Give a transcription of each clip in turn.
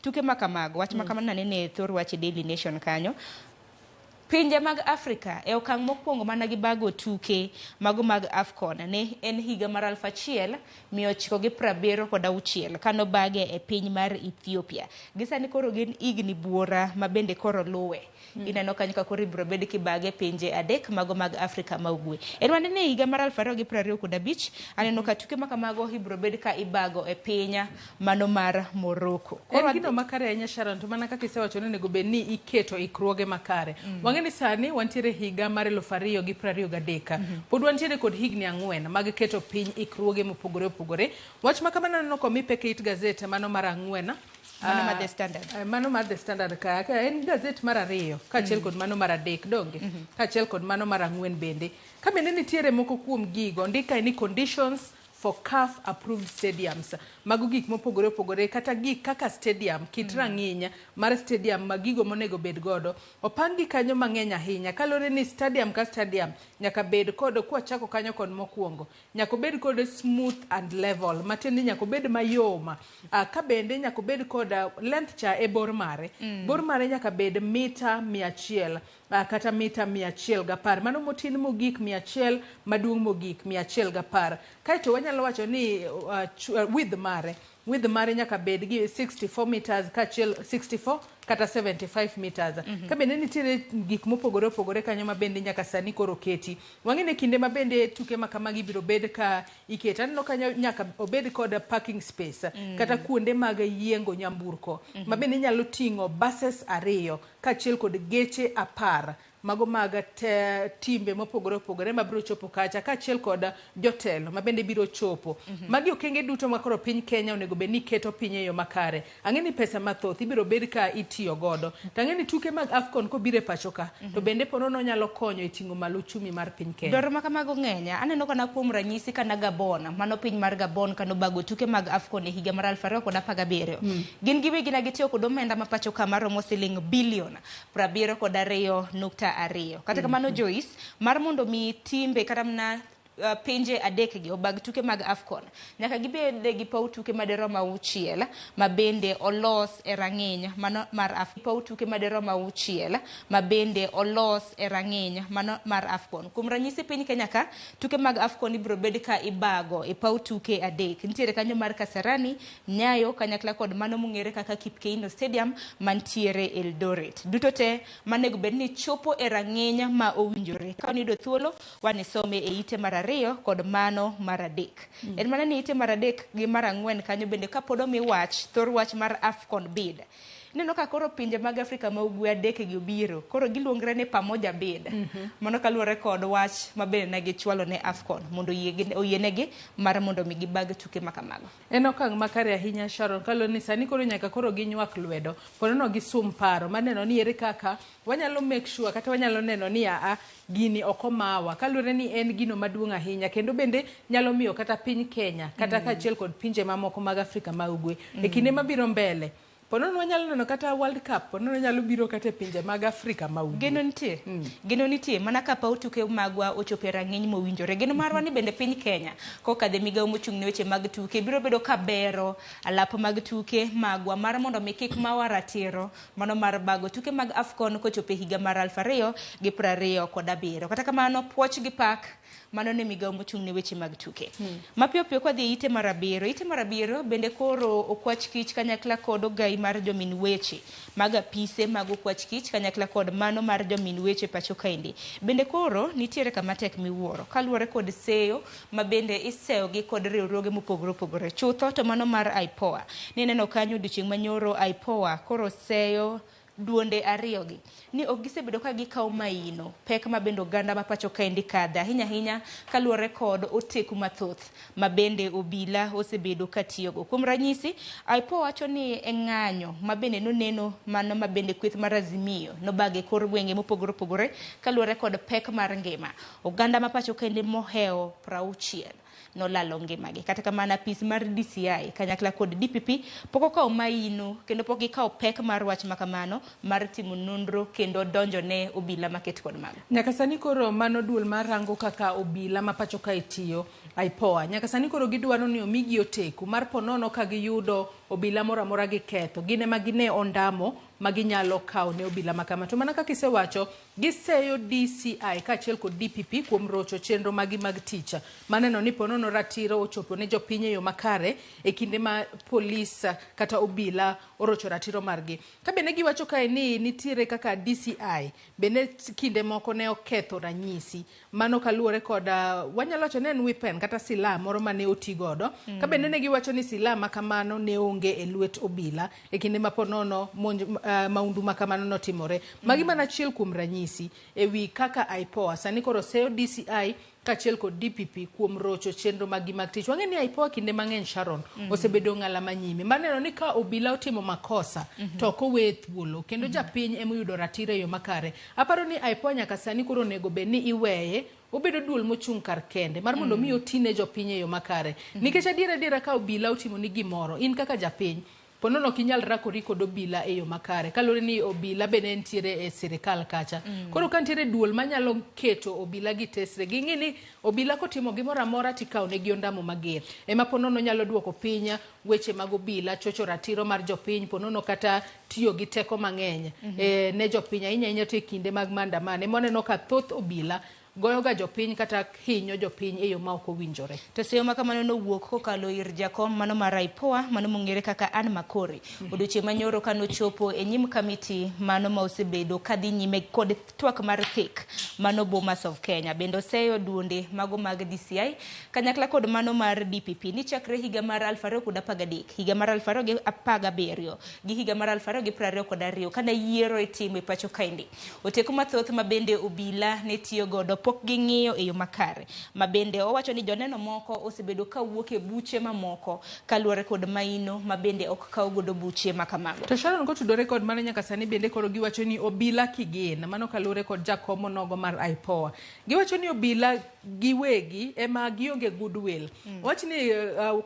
tuke makamago wach makamano nene thor wach Daily Nation kanyo. Pinje mag Afrika e okang' mokwongo mana gi bago tuke mago mag AFCON ne en higa mar 1976 kano bage e piny mar Ethiopia. Gisani koro gin igni buora ma bende koro luwe. Ineno kanyo ka koro ibro bed kibage pinje adek mago mag Afrika ma ugwe. En wane ne higa mar 2025 aneno ka tuke makamago ibro bed ka ibago e pinya mano mar Morocco. Koro gino makare ahinya Sharon, to mana kaka isewacho ni nego bed ni iketo ikruoge makare. Wang'eni sani wantiere higa mar 2023. Pod wantiere kod higni 4 mag keto piny ikruoge mopogore opogore. Wach makamano neno ko mipeke it gazete mano mar 4. Mano mar The Standard. Mano mar The Standard ka en gazet mar 2 kaachiel kod mano mar 3 donge kaachiel kod mano mar 4 bende. Ka bende nitiere moko kuom gigo ndika ni conditions for CAF approved stadiums. Mago gik mopogore opogore kata gik kaka stadium kit rang'inya mar stadium magigo monego bed godo opangi kanyo mang'eny ahinya kalore ni stadium ka stadium nyaka bed kod kwa chako kanyo kod mokwongo nyaka bed kod smooth and level matiende nyaka bed mayoma ka bende nyaka bed kod length cha e bor mare nyaka bed mita 100 kata mita 110 mano motin mogik 100 maduong' mogik 110 kaito wanyalo wacho ni width mare nyaka bed gi 64 meters kaachiel 64 kata 75 meters. Ka bende nitiere gik mopogore opogore kanyo ma bende nyaka sani koro keti. Wang'ene kinde ma bende tuke makamagi biro bed ka iketa. Aneno kanyo nyaka obed kod parking space kata kuonde mag yiengo nyamburko ma bende nyalo ting'o buses 2 kaachiel kod geche 10 mago mag timbe mopogore opogore ma biro chopo kacha kaachiel kod jotelo ma bende biro chopo. Magi okenge duto ma koro piny Kenya onego bed ni keto piny e yo makare. Ang'eni pesa mathoth ibiro bed ka itiyo godo. Tang'eni tuke mag AFCON ko bire pacho ka to bende ponono nyalo konyo e ting'o malo chumi mar piny Kenya. Dwaro makamago ng'enya aneno kana kuom ranyisi kana Gabon mano piny mar Gabon kano bago tuke mag AFCON e higa mar 2017. Gin giwegi na gitiyo kod omenda ma pacho ka maromo siling bilion 72.2. Kata kamano Joyce mar mondo mi timbe kata mna pinje adek gi obag tuke mag AFCON nyaka gibed gi paw tuke maderomo 6 ma bende olos e rang'iny mano mar paw tuke maderomo 6 ma bende olos e rang'iny mano mar AFCON. Kuom ranyisi piny Kenya ka tuke mag AFCON ibro bed ka ibago e paw tuke adek. Nitiere kanyo mar Kasarani, Nyayo kanyakla kod mano mong'ere kaka Kipkeino Stadium mantiere Eldoret. Duto te manego bed ni chopo e rang'iny ma owinjore. Ka nido thuolo wanisome e ite mar 2 kod mano mar 3. En mana ni ite mar 3 gi mar 4 kanyo bende ka podo mi wach thor wach mar AFCON bid. Neno ka koro pinje mag Afrika ma ugwe adek gi obiro koro giluongre ne pamoja bid. Mano kaluwore kod wach mabe ne gichwalo ne AFCON mondo oyienegi mar mondo mi gibag tuke makamago. En okang' makare ahinya Sharon kalore ni sani koro nyaka koro ginywak lwedo ponono gi sum paro maneno ni ere kaka wanyalo make sure kata wanyalo neno ni gini okomawa kalure ni en gino maduong' ahinya kendo bende nyalo miyo kata piny Kenya kata kaachiel kod pinje mamoko mag Afrika ma ugwe e kinde mabiro mbele ponono wanyalo neno kata World Cup ponono nyalo biro kata pinje mag Afrika ma ugwe. Geno nitie mana ka paw tuke magwa ochopo e rang'iny mowinjore. Geno marwa ni bende piny Kenya kokadhe migawo mochung' ne weche mag tuke biro bedo ka bero alap mag tuke magwa mar mondo mi kik mawa ratiro mano mar bago tuke mag AFCON kochopo e higa mar 2027. Kata kamano puoch gi pak mano ne migawo mochung' ne weche mag tuke. Mapiyo piyo kwa dhi ite mar 7 bende koro okwach kich kanyakla kod ogai mar jomin weche mag apise mag okwach kich kanyakla kod mano mar jomin weche pacho kaindi. Bende koro nitiere kama tek miwuoro kaluwore kod seyo ma bende iseyo gi kod riwruoge mopogore opogore. Chutho to mano mar IPOA nineno kanyo odiochieng' manyoro IPOA koro seyo duonde 2 gi ni ok gisebedo ka gikawo maino pek ma bende oganda ma pacho kaendi kadha ahinya kaluwore kod oteku mathoth ma bende obila osebedo katiyogo. Kuom ranyisi IPO wacho ni e ng'anyo ma bende noneno mano ma bende kweth mar Azimio nobage kor gwenge mopogore opogore kaluwore kod pek mar ngima oganda ma pacho kaendi moheo 60 nolalo ngimagi. Kata kamano apis mar DCI kanyakla kod DPP poko kawo maino kendo pok gikawo pek mar wach makamano mar timo nonro kendo donjo ne obila maket kod mago. Nyaka sani koro mano duol marango kaka obila ma pacho ka itiyo IPOA. Nyaka sani koro gidwaro ni omigi oteku mar ponono ka giyudo obila moro amora gi ketho gine ma gine ondamo maginyalo kawo ne obila makama. To mana kaka isewacho, giseyo DCI kaachiel kod DPP kuom rocho chenro magi mag tich. Maneno ni ponono ratiro ochopo ne jopiny e yo makare e kinde ma polis kata obila orocho ratiro margi. Ka bende giwacho kae ni nitiere kaka DCI bende kinde moko ne oketho ranyisi. Mano kaluwore kod wanyalo wacho ne en weapon kata silaha moro mane oti godo. Ka bende ne giwacho ni silaha makamano ne onge e lwet obila e kinde ma ponono maundu makamano notimore. Magi mana achiel kuom ranyisi e wi kaka IPOA sani koro seyo DCI kaachiel kod DPP kuom rocho chenro magi mag tich. Wang'e ni IPOA kinde mang'eny Sharon osebedo ng'ala manyime. Maneno ni ka obila otimo makosa to ok owe thuolo kendo japiny ema oyudo ratiro e yo makare. Aparo ni IPOA nyaka sani koro onego bed ni iweye obedo duol mochung' kar kende mar mondo mi otine jopiny e yo makare. Nikech adiera ka obila otimo ni gimoro, in kaka japiny ponono kinyal rakori kod obila e yo makare. Kalore ni obila bende ntiere e sirikal kacha. Koro ka ntiere duol manyalo keto obila gi tesre. Ging'i ni obila kotimo gimoro amora tikawo ne gi ondamo mager. Ema ponono nyalo duoko piny weche mag obila, chocho ratiro mar jopiny, ponono kata tiyo gi teko mang'eny ne jopiny. Ahinya to e kinde mag maandamano. Moneno ka thoth obila goyo ga jopiny kata hinyo jopiny e yo ma ok owinjore. To seyo makamano nowuok kokalo ir jakom mano mar IPOA mano mong'ere kaka Ann Makori. Odiochieng' manyoro kanochopo e nyim kamiti mano ma osebedo kadhi nyime kod twak mar thik mano Bomas of Kenya. Bendo seyo duonde mago mag DCI kanyakla kod mano mar DPP ni chakre higa mar 2013, higa mar 2017 gi higa mar 2022 kana yiero itimo e pacho kaendi. Oteko mathoth mabende obila ne tiyo godo pok ging'iyo e yo makare. Mabende owacho ni joneno moko osebedo ka wuok e buche mamoko kaluwore kod maino mabende ok kaw godo buche makamago. To Sharon kotudore kod mano nyaka sani bende koro giwacho ni obila kigin mano kaluwore kod jakomo nogo mar IPOA. Giwacho ni obila giwegi ema gionge goodwill. Wacho ni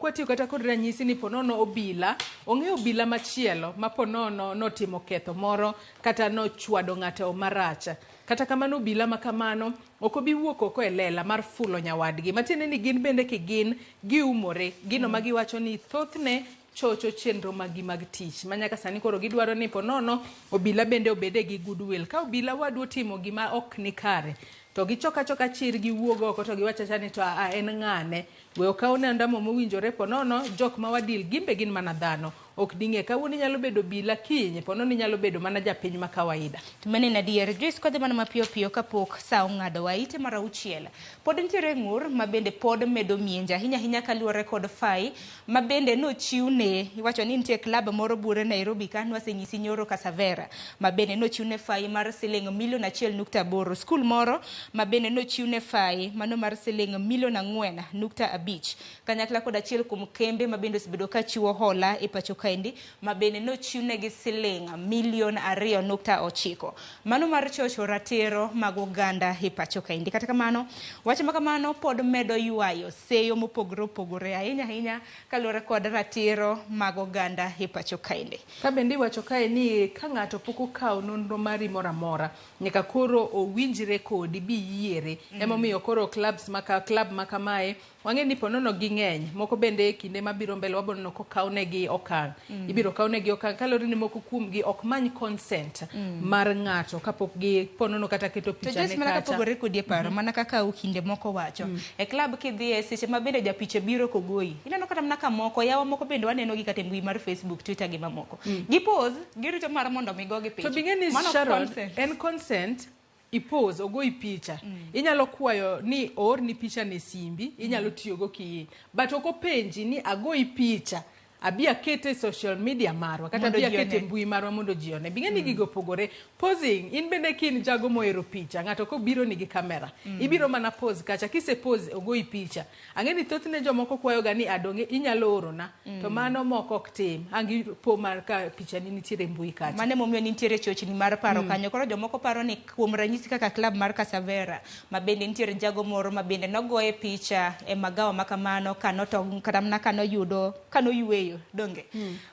kwatiyo kata kod ranyisi ni ponono obila ong'e obila machielo ma ponono notimo ketho moro kata nochwado ng'ato maracha. Kata kamano obila makamano ok obi wuok oko e lela mar fulo nyawadgi. Matiende ni gin bende kigin giumore. Gino magiwacho ni thothne chocho chenro magi mag tich. Manyaka sani koro gidwaro ni ponono obila bende obede gi goodwill. Ka obila wadu timo gima ok ni kare to gichoka chir giwuogo oko to giwacho ni to en ng'ane. We okawne ondamo mowinjore ponono jok ma wadil gimbe gin mana dhano. Ok ding'e kawuono nyalo bedo obila kinye ponono nyalo bedo mana japiny ma kawaida. Tumene nadier Joyce kodhi mana mapiyo piyo kapok saa ong'ado waite mar 6. Pod nitiere ng'ur mabende pod medo mienja hinya kaluwore kod fai mabende nochiwne. Iwacho ni nitie klab moro bure Nairobi ka nwasenyisi nyoro Kasavera mabende nochiwne fai mar siling milion 1.8. Skul moro mabende nochiwne fai mano mar siling milion 4.5. Kanyakla kod achiel kuom kembe mabende osebedo ka chiwo hola e pacho kaendi mabende nochiwne gi siling milion 2.9. Mano mar chocho ratiro mag oganda e pacho kaendi. Kata kamano wacho makamano pod medo yuayo seyo mopogore opogore ahinya kaluwore kod ratiro mag oganda e pacho kaendi. Ka bende wacho kae ni ka ng'ato pok okawo nonro mari moro amora nyaka koro owinjre kodi bi yiere. Emomiyo koro club makamae wang'e ni ponono ging'eny. Moko bende kinde mabiro mbele wabono kokawnegi okang'. Ibiro kawnegi okang' kalore ni moko kuomgi ok many consent mar ng'ato kapok gi ponono kata keto picha ne kacha. To mana kapogore kodi e paro mana kaka kinde moko wacho. E club kidhie seche mabende japiche biro kogoyi. Ineno kata mana ka moko yawa moko bende waneno gi kata mbui mar Facebook, Twitter gi mamoko. Gipose girito mar mondo migogi picha. To bing'eni Sharon en consent ipose ogoi picha. Inyalo kwayo ni or ni picha ne simbi, inyalo tiyogo ki. But oko penji ni agoi picha abia kete social media marwa kata abia kete mbui marwa mondo jione. Bing'eni gigo pogore. Posing in bende kin jago moero picha ng'ato ko biro nigi kamera. Ibiro mana pose kacha kise pose ogoi picha. Ang'eni thothne jomoko kwayo ga ni adonge inyalo orona. To mano moko ok tim. Angi po mar ka picha ni nitiere mbui kacha. Mane momiyo nitiere chochni mar paro kanyo. Koro jomoko paro ni kuom ranyisi kaka club mar Kasavera mabende nitiere jago moro mabende nogoye picha e magawa makamano kano tong' kata mna kano yudo kano yueyo ariyo donge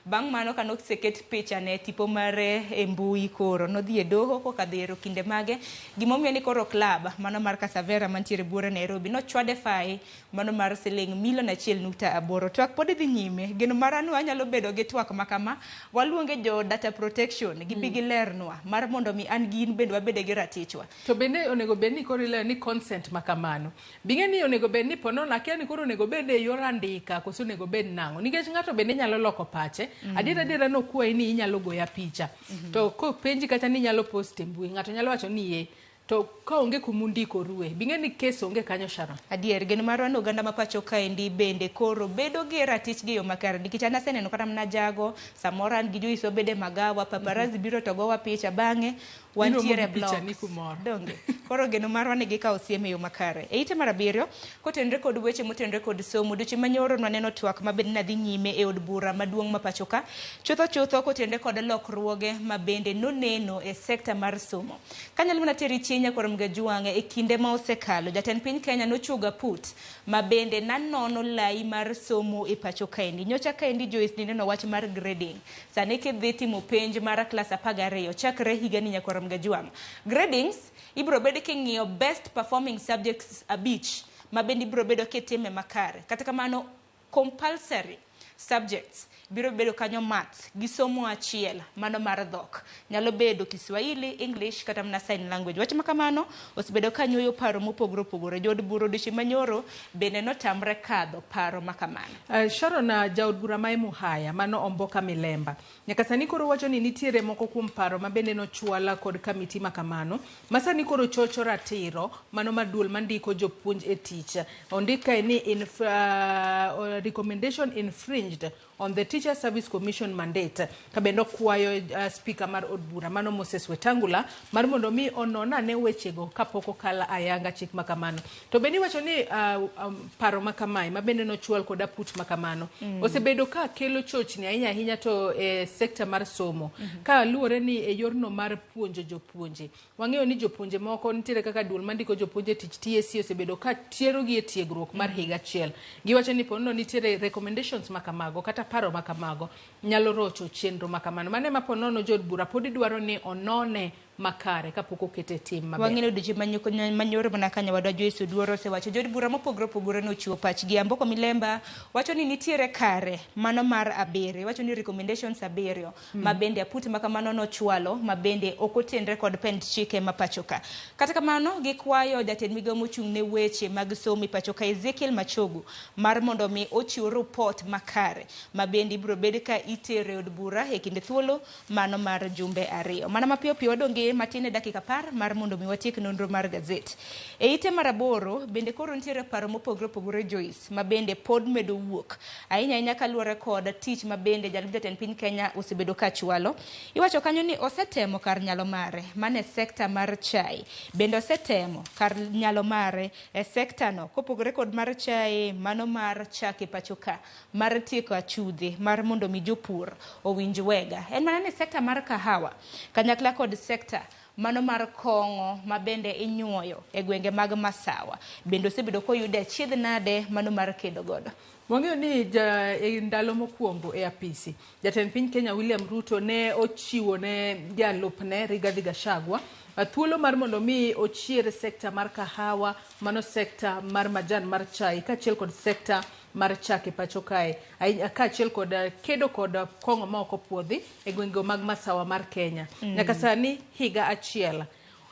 bang' mano kano seket picha ne tipo mare e mbui koro nodhi e doho kokadhero kinde mage gimomiyo ni koro club mano mar Kasavera mantiere buore Nairobi nochwade fai mano mar siling $1.8 twak pod dhi nyime geno marano anyalo bedo gi twak makama waluonge jo data protection gibi gi lernwa mar mondo mi an gin bende wabede gi ratichwa to bende onego bedni koro ile ni consent makamano binge ni onego bedni pono na kia ni koro onego bede yor andika koso onego bed nango nikech ng'ato bende nyalo loko pache adira no kuai ni inyalo goya picha to ko penji kata ni nyalo post e mbui ng'ato nyalo wacho ni ye to ka onge kumundiko ruwe binge ni kes onge kanyo Sharon adier geno marwa no oganda mapacho kaendi bende koro bedo gi ratich gi yo makare nikech an aseneno kata mna jago samora an gi joiso bede magawa paparazzi biro to gowa picha bang'e wantiere blog donge koro geno marwa ni gikawo siem e yo makare e ite mar 7 kotenre kod weche motenre kod somo duche manyoro nwaneno twak mabende nadhi nyime e od bura maduong' mapacho ka chutho kotenre kod lokruoge mabende noneno e sekta mar somo kanyalo mana teri chienya korom ga juange e kinde ma osekalo jatend piny Kenya nochuga put mabende nanono lai mar somo e pacho kaendi nyocha kaendi Joyce neno wach mar grading sane kidhi timo penj mar klas 12 chakre higa ni nyakorom ga juang gradings ibro bedo king'iyo best performing subjects abich mabende ibro bedo kitime makare kata kamano compulsory subjects biro bedo kanyo maths gi somo achiel mano mar dhok nyalo bedo Kiswahili, English kata mna sign language wach makamano osebedo kanyoyo paro mopogore jod buro dishi manyoro bende notamre kadho paro makamano Sharon jaod bura mai Muhaya mano Omboka Milemba nyaka sani koro wacho ni nitiere moko kuom paro mabende nochwala kod kamiti makamano masani koro chocho ratiro mano maduol mandiko jopuonj e tich ondika ni recommendation infringed on the Teacher Service Commission mandate kabendo kwayo speaker mar od bura mano Moses Wetangula mar mondo mi onona ne wechego kapoko kala ayanga chik makamano to beni wacho ni paro makamai mabende no chwal kod aput makamano osebedo ka kelo chochni ahinya to sekta mar somo ka luore ni e yorno mar puonjo jopuonje wang'eyo ni jopuonje moko nitiere kaka duol mandiko jopuonje tich TSC osebedo ka tiero gi e tiegruok mar higa achiel giwacho ni pono nitiere recommendations makamago kata paro makamago nyalo rocho chenro makamano mane maponono jod bura podi dwaro ni onone makare kapok okete tim maber wang'eyo diche manyoro mana kanya wadwa Joyce Duoro sewacho jod bura mopogore no chiwo pachgi Amboko Milemba wacho ni nitiere kare mano mar 7 wacho ni recommendations 7 mabende aput makamano no chwalo mabende okotenre kod pend chike mapachoka kata kamano gikwayo jatend migawo mochung' ne weche mag somo pachoka Ezekiel Machogu mar mondo mi ochiw report makare mabende ibro bed ka itere od bura e kinde thuolo mano mar jumbe 2 mana mapiyo wadonge matine dakika 10 mar mondo mi watiek nonro mar gazet e ite mar 8 bende koro nitiere paro mopogore Joyce mabende pod medo wuok ahinya kaluore kod tich mabende jalub jatend piny Kenya osebedo ka chwalo iwacho kanyo ni osetemo kar nyalo mare mane sekta mar chai bende osetemo kar nyalo mare e sekta no kopogore kod mar chai mano mar chake pachoka mar tieko achudhe mar mondo mi jopur owinj wega en mana ni sekta mar kahawa kanyakla kod sekta mano mar kongo mabende inyuoyo e gwenge mag Masawa bende osebedo koyude chiedh nade mano mar kedo godo wang'eyo ni e ndalo mokwongo e apisi jatend piny Kenya William Ruto ne ochiwo ne jalupne Rigathi Gachagua thuolo mar mondo mi ochier sekta mar kahawa mano sekta mar majan mar chai kachiel kod sekta mar chake pacho kae kachiel kod kedo kod kongo ma oko puodhi e gwenge mag Masawa mar Kenya nyaka sani higa achiel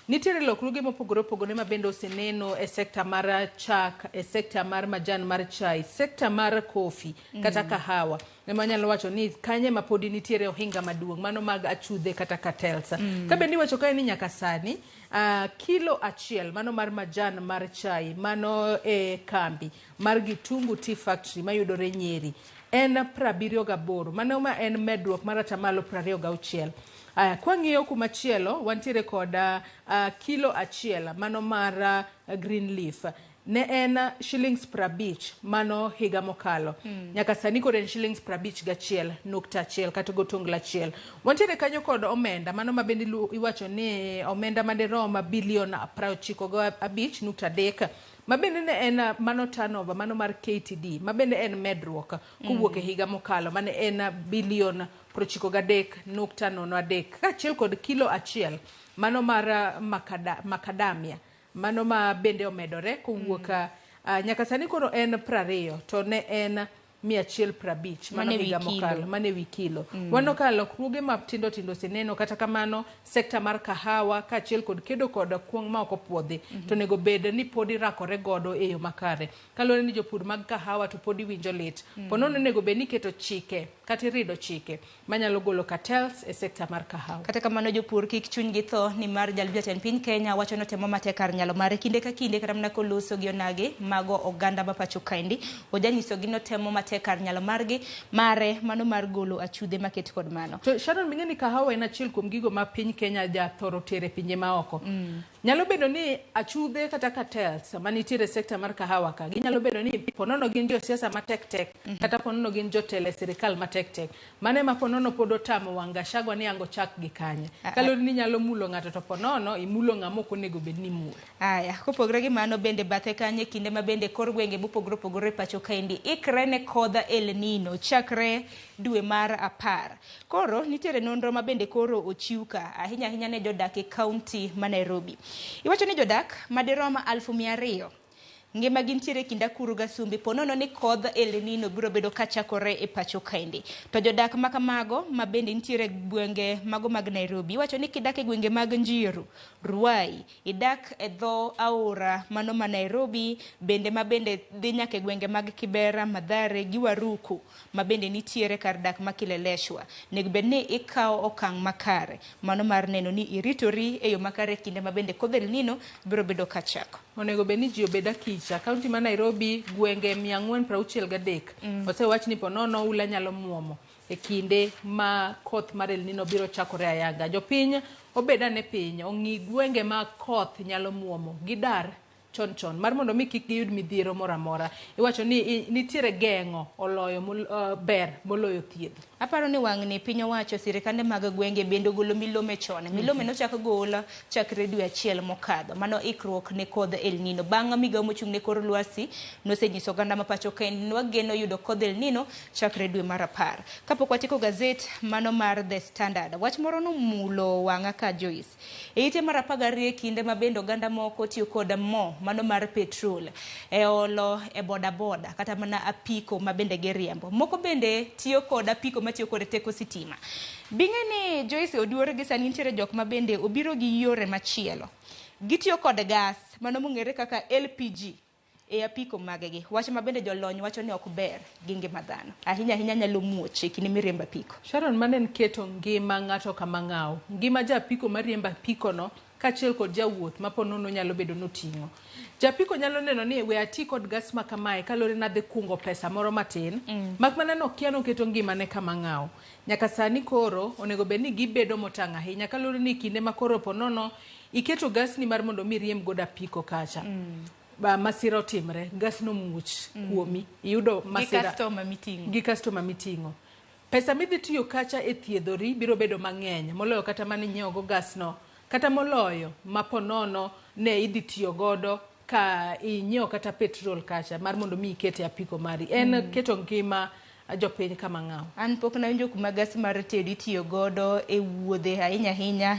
nitiere lokruoge mopogore mabende oseneno e sekta mar chak e sekta mar majan mar chai sekta mar kofi kata kahawa nemanyalo wacho ni kanye mapodi nitiere ohinga maduong' mano mag achudhe kata cartels ka bende wacho kae ni nyaka sani kilo achiel mano mar majan mar chai mano e kambi mar Gitungu Tea Factory mayudore Nyeri en 78 mano ma en medruok mar atamalo 26 kwang'iyo kumachielo wantiere kod kilo achiel mano mar green leaf ne en shillings 50 mano higa mokalo nyaka sani kod en shillings 51.1 kata gotongla achiel wantiere kanyo kod omenda mano mabende iwacho ni omenda made roma bilion 95.3 mabende ne en mano turnover mano mar KTD mabende en medruok kowuok e higa mokalo mane en bilion 93.03 kaachiel kod kilo achiel mano mar macadamia mano ma bende omedore kowuok nyaka sani koro en 20 to ne en 150 mano higa mokalo mane wi kilo wano kalo kruge matindo tindo seneno kata kamano sekta mar kahawa kaachiel kod kedo kod kuong ma ok opuodhi to nego bed ni podi rakore godo e yo makare kalore ni jopur mag kahawa to podi winjo lit ponono nego bed ni keto chike kata rido chike manyalo golo cartels e sekta mar kahawa kata kamano jopur kik chuny gi tho ni mar jalbiaten piny Kenya wacho no temo matek kar nyalo mare kinde ka kinde kata mana koloso gi onage mago oganda ma pacho kaendi ojanyiso gi no temo matek kar nyalo margi mare mano mar golo achude maket kod mano to Sharon mingeni kahawa en achiel kuom gigo ma piny Kenya ja thoro tere pinje maoko nyalo bedo ni achude kata cartels manitiere sekta mar kahawa ka ginyalo bedo ni ponono gin jo siasa matek kata ponono gin jotele sirikal matek mane ma ponono pod otamo wanga shagwa ni ango chak gi kanye kalore ni nyalo mulo ng'ato to ponono imulo ng'amoko nego bed ni mulo aya kopogre gi mano bende bathe kanye kinde ma bende kor gwenge mopogre opogore pacho kaendi ikre ne kodha El Nino chakre dwe mar 10 koro nitiere nonro ma bende koro ochiw ka ahinya ne jodak e kaunti ma Nairobi iwacho ni jodak madirom 200,000 ngima gintiere kinda kuru gasumbi ponono ni kodh El Nino biro bedo kachakore e pacho kaendi to jodak makamago ma bende nitiere gwenge mago mag Nairobi wacho ni kidak e gwenge mag Njiru Ruai idak e dho aora mano ma Nairobi bende ma bende dhi nyaka e gwenge mag Kibera Mathare gi Waruku ma bende nitiere kar dak makileleshwa nego bed ni ikawo okang' makare mano mar neno ni iritori e yo makare kinde ma bende kodh El Nino biro bedo kachako onego bed ni ji obeda kicha kaunti ma Nairobi gwenge 463 osewach ni ponono ula nyalo muomo e kinde ma koth mar El Nino biro chakore ayanga jopiny obeda ne piny ong'i gwenge ma koth nyalo muomo gidar chon mar mondo mi kik giyud midhiero moramora iwacho ni nitiere geng'o oloyo ber moloyo thieth aparo ni wang'ni piny owacho sirikande mag gwenge bende golo milome chon milome no chako gola chakre dwe achiel mokadho mano ikruok ne kodh El Nino bang' migawo mochung' ne kor lwasi nosenyiso oganda ma pacho kaendi ni wageno yudo kodh El Nino chakre dwe mar 10 kapok watieko gazet mano mar The Standard wach moro no mulo wang'a ka Joyce e ite mar 12 kinde ma bende oganda moko tiyo kod mo mano mar petrol e olo e boda kata mana apiko ma bende giriembo moko bende tiyo kod apiko matiyo kod teko sitima bing'eni Joyce oduore gi sani nitiere jok ma bende obiro gi yore machielo gitiyo kod gas mano mong'ere kaka LPG e apiko magegi wach ma bende jolony wacho ni ok ber gi ngima dhano ahinya nyalo muoche kinde miriembo apiko Sharon manen keto ngima ng'ato kama ng'aw ngima ja apiko mariembo apiko no kaachiel kod jawuoth ma ponono nyalo bedo noting'o japiko nyalo neno ni we ati kod gas ma kamae kalore na dhi kungo pesa moro matin mak mana no kiano keto ngima ne kama ng'aw nyaka sani koro onego bed ni gibedo motang' ahinya kalore ni kinde ma koro ponono iketo gas ni mar mondo mi riemb goda apiko kacha ba masira otimre gas no muoch kuomi iyudo masira gi customer miting'o pesa midhi tiyo kacha e thiedhori biro bedo mang'eny moloyo kata mane nyiewo go gas no kata moloyo maponono ne idhi tiyo godo ka inyiewo kata petrol kacha mar mondo mi ikete apiko mari en keto ngima jopiny kama ng'aw an pok na winjo kuma gas mar tedo itiyo godo e wuodhe ahinya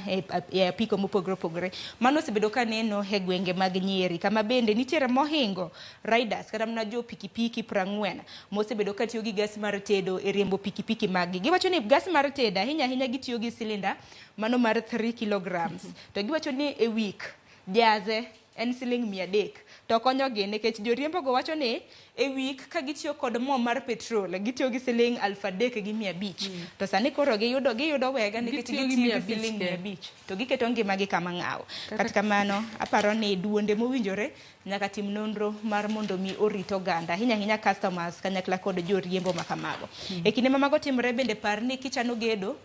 e apiko mopogore mano osebedo ka neno e gwenge mag Nyeri kama bende nitiere mohingo riders kata mana jo pikipiki 40 mosebedo ka tiyo gi gas mar tedo e riembo pikipiki magi giwacho ni gas mar tedo ahinya gitiyo gi silinda mano mar 3 kilograms to giwacho ni e week jaze en siling 300 to konyogi nikech joriembo go wacho ni e week ka gitiyo kod mo mar petrol gitiyo gi siling 3,500 to sani koro giyudo wega nikech gitiyo gi siling 500 to giketo ngimagi kama ng'aw kata kamano aparo ni duonde mowinjore nyaka tim nonro mar mondo mi orit oganda ahinya customers kanyakla kod joriembo makamago e kinde mamago timre bende par ni kichano gedo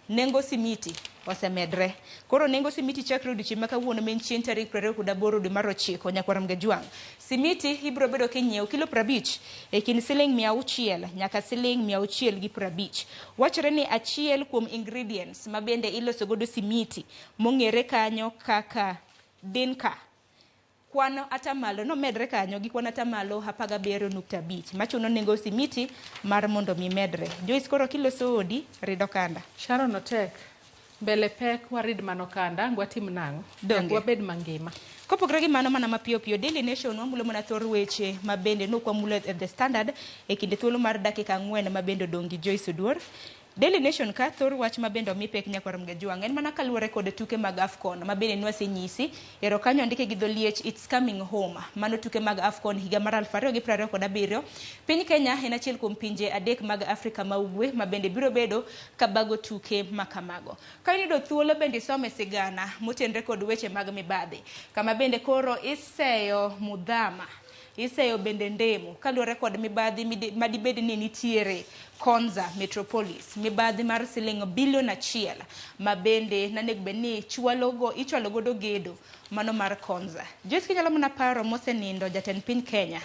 nengo simiti osemedre koro nengo simiti chakre odiochieng' ma kawuono men chien tarik 28 dwe mar 9 nyakwaram gajwang' simiti ibiro bedo kinyiewo kilo 50 e kind siling 600 nyaka siling 650 wachre ni achiel kuom ingredients ma bende iloso godo simiti mong'ere kanyo kaka dinka kwano atamalo no medre kanyo gi kwano atamalo 17.5 machuno nengo simiti mar mondo mi medre. Joyce koro kiloso odi rido kanda. Sharon otek. Mbele pek warid manokanda ngwatim nango. Donge wabed mangima. Kopogre gi mano mana mapiyo piyo Daily Nation wamulo mana thor weche mabende nokwamulo The Standard e kinde thuolo mar dakika 4 mabende dongi Joyce Oduor. Daily Nation ka thor wach mabende omi pek nyakwarom Gajuang en mana kaluwore kod tuke mag AFCON mabende nwasenyisi ero kanyo ndike gi dholiech It's Coming Home mano tuke mag AFCON higa mar 2027. Piny Kenya en achiel kuom pinje adek mag Afrika ma ugwe mabende biro bedo kabago tuke makamago. Ka inido thuolo bende some sigana motenre kod weche mag mibadhi kama bende koro iseyo mudhama iseyo bende ndemo kaluwore kod mibadhi madibedi ni nitiere Konza Metropolis mibadhi mar siling bilion 1 mabende nanego beni ichwalo godo gedo mano mar Konza. Joyce kinyalo mana paro mosenindo jatend piny Kenya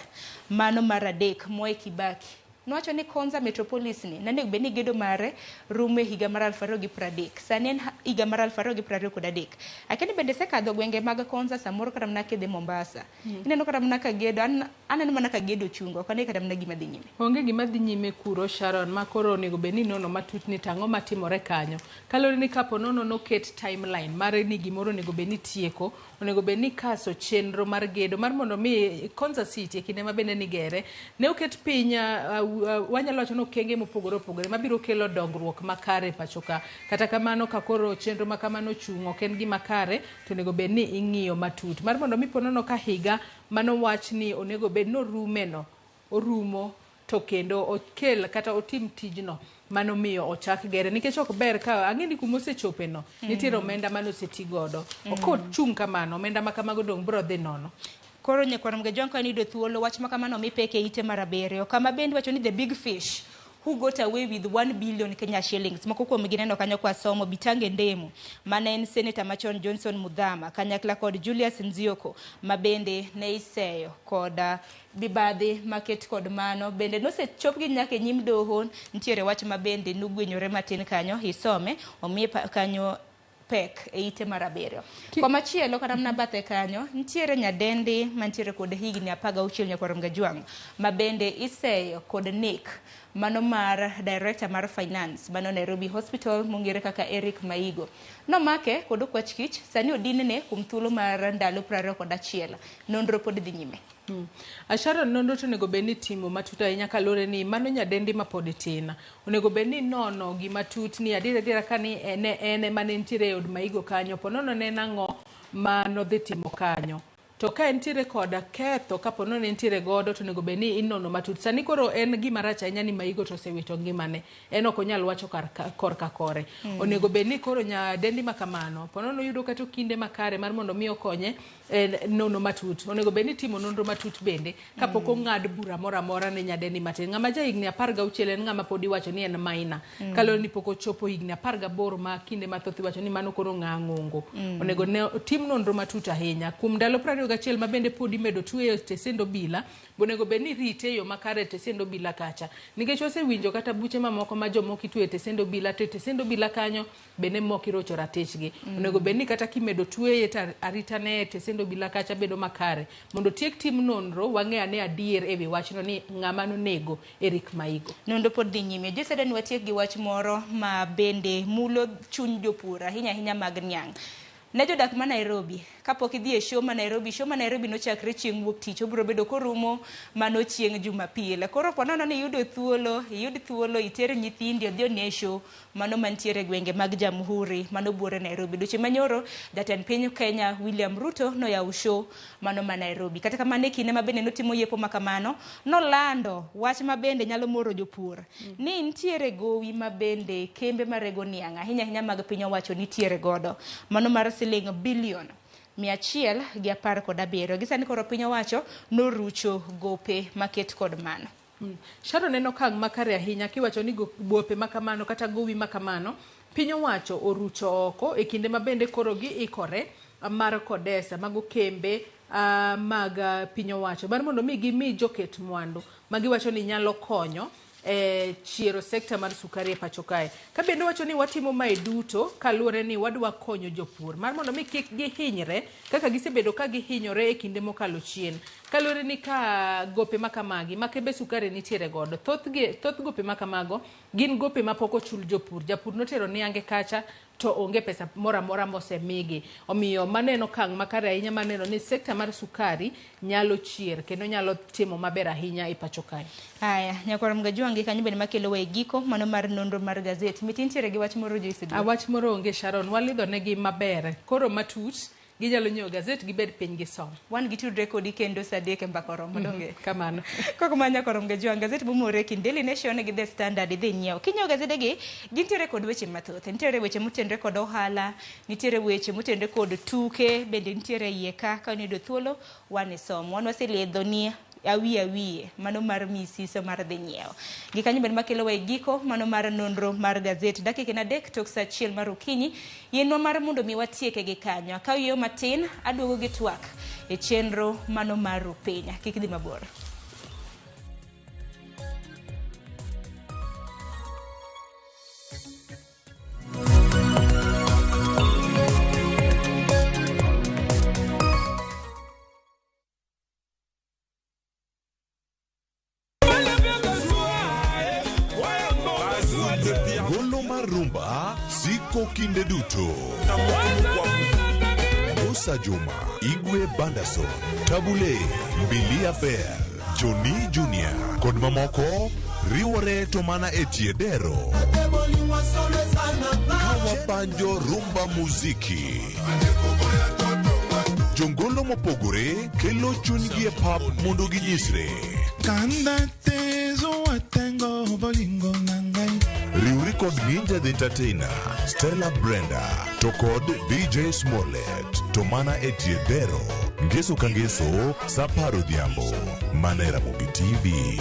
mano mar adek Mwai Kibaki nowacho ni Konza Metropolis ni nanego beni gedo mare rume higa mar 2030 sani en higa mar 2023. Akeni bende sekadho gwenge mag Konza samoro kata mna kedhe Mombasa ineno kata mna ka gedo aneno mana ka gedo chungo kane kata mna gima dhi nyime onge gima dhi nyime kuro Sharon makoro onego beni nono matut ni tango matimore kanyo kalore ni kapo nono noket timeline mare ni gimoro onego beni tieko onego beni kaso chenro mar gedo mar mondo mi Konza City kinde mabende ni gere ne oket pinya wanyalo wacho no kenge mopogore opogore mabiro kelo dongruok makare pachoka kata kamano ka koro chenro makamano chungo ken gi makare to onego beni ing'iyo matut mar mondo mi ponono ka higa mano wach ni onego bed no rumeno orumo to kendo okel kata otim tijno mano miyo ochak gere nikech ok ber ka ang'eni kuma osechope no nitiere omenda mano seti godo okot chung kamano omenda makamago dong bro dhi nono. Koro nyakwarom Gajuang ka nido thuolo wach makamano mi peke ite mar 7 kama bende wacho ni the big fish who got away with 1 billion Kenya shillings moko kuom gineno kanyo kwa somo Bitange Ndemu mana en senator machon Johnson Mudhama kanyakla kod Julius Nzioko mabende ne iseyo kod bibadhi market kod mano bende nosechop gi nyake nyim doho ntiere wach mabende nugwenyore matin kanyo isome omi kanyo pek e ite mar 7. Kwa machielo kata mna bathe kanyo ntiere nyadendi mantiere kod higni 16 nyakwarom Gajuang mabende iseyo kod Nick mano mar director mar finance mano Nairobi Hospital mongere kaka Eric Maigo no make kod okwach kich sani odinne kuom thuolo mar ndalo 21 nonro pod dhi nyime. Ashara nonro to nego beni timo matuta ahinya kalore ni mano nyadendi mapod tin onego beni nono gi matut ni adira kani ene mane ntiere od Maigo kanyo ponono ne nango mano dhi timo kanyo to ka entiere koda ketho kapo nono entiere godo to nego beni inono matut sani koro en gima rach ahinya ni Maigo to sewito ngimane en ok onyal wacho korka kore onego beni koro nyadendi makamano ponono yudo kata kinde makare mar mondo mi okonye nono matut onego beni timo nonro matut bende kapok ong'ad bura moro amora ne nyadendi matin ng'ama ja higni 16 en ng'ama podi wacho ni en maina kaloro ni pok ochopo higni 18 ma kinde mathoth wacho ni mano koro ng'angongo onego tim nonro matut ahinya kuom ndalo 21 ma bende podi medo tuwe tesendo bila bonego beni rite yo makare tesendo bila kacha nikech osewinjo kata buche mamoko ma jomoko tuwe tesendo bila kanyo bende moko irocho ratechgi onego beni kata kimedo tuwe arita ne tesendo bila kacha bedo makare mondo tiek tim nonro wang'e ane adier ewi wachno ni ng'ama nonego Eric Maigo nonro pod dhi nyime. Joseda ni watiek gi wach moro ma bende mulo chuny jopur ahinya mag niang' ne jodak ma Nairobi kapok idhi e show ma Nairobi nochakre chieng' wuok tich obiro bedo korumo mano chieng' Jumapil koro ponono ni yud thuolo iter nyithindi odhi ne show mano mantiere gwenge mag Jamhuri mano buore Nairobi duche manyoro jatend piny Kenya William Ruto no yaw show mano ma Nairobi kata kamane kine mabende notimo yepo makamano nolando wach mabende nyalo moro jopur ni ntiere gowi mabende kembe marego niang' ahinya mag piny owacho nitiere godo mano mar siling bilion 117 gisani koro piny owacho norucho gope maket kod mano. Sharon neno kang' makare ahinya kiwacho ni gope makamano kata gowi makamano piny owacho orucho oko e kinde mabende koro gi ikore mar kodesa mago kembe mag piny owacho bar mondo mi gimi joket mwandu magiwacho ni nyalo konyo chiero sekta mar sukari e pacho kae. Ka bende wacho ni watimo mae duto kaluwore ni wadwa konyo jopur mar mondo mi kik gihinyre kaka gisebedo ka gihinyore e kinde mokalo chien. Kaluwore ni ka gope makamagi makembe sukari nitiere godo, thoth gope makamago gin gope mapok ochul jopur. Japur notero niange kacha to onge pesa mora mora mosemigi. Omiyo maneno kang makare ahinya maneno ni sekta mar sukari nyalo chier kendo nyalo timo maber ahinya e pacho kae. Haya, nyakora mgajuangi kanyo bende makelo we giko mano mar nonro mar gazeti. Mitintiere gi wach moro Joyce. Wach moro onge Sharon, walidho negi maber. Koro matut ginyalo nyiewo gazet gibed piny gi som. Wan gitudre kodi kendo saa 3 e mbaka romo donge. Kamano. Koko manya korom gajuang gazet bumore kin Daily Nation gi The Standard idhi nyiewo. Kinyiewo gazete gi gintiere kod weche mathoth. Nitiere weche motenre kod ohala, nitiere weche motenre kod tuke, bende nitiere iye ka nido thuolo wan isom. Wan waseliedho ni awiye mano mar misiso mar dhi nyiewo. Gikanyo bende makelo we giko mano mar nonro mar gazet. Dakika na dek tok saa 1 mar okinyi yenwa mar mondo mi watieke gi kanyo. Ka yo matin aduogo gi twak e chenro mano mar rupenya. Kik dhi mabor. Rumba siko kinde duto. Musa Juma, Igwe Banderson, Tabule, Bilia Bell, Johnny Junior, kod mamoko riwore to mana etiedero. Kawapanjo rumba muziki. Jongolo mopogore kelo chunygi e pap mondo ginyisre. Kanda tezo watengo bolingo nangai. Riuri kod Ninja the Entertainer, Stella Brenda, to kod DJ Smollett, to mana etiedero. Ngeso kangeso, saparo diambo, mana Ramogi TV.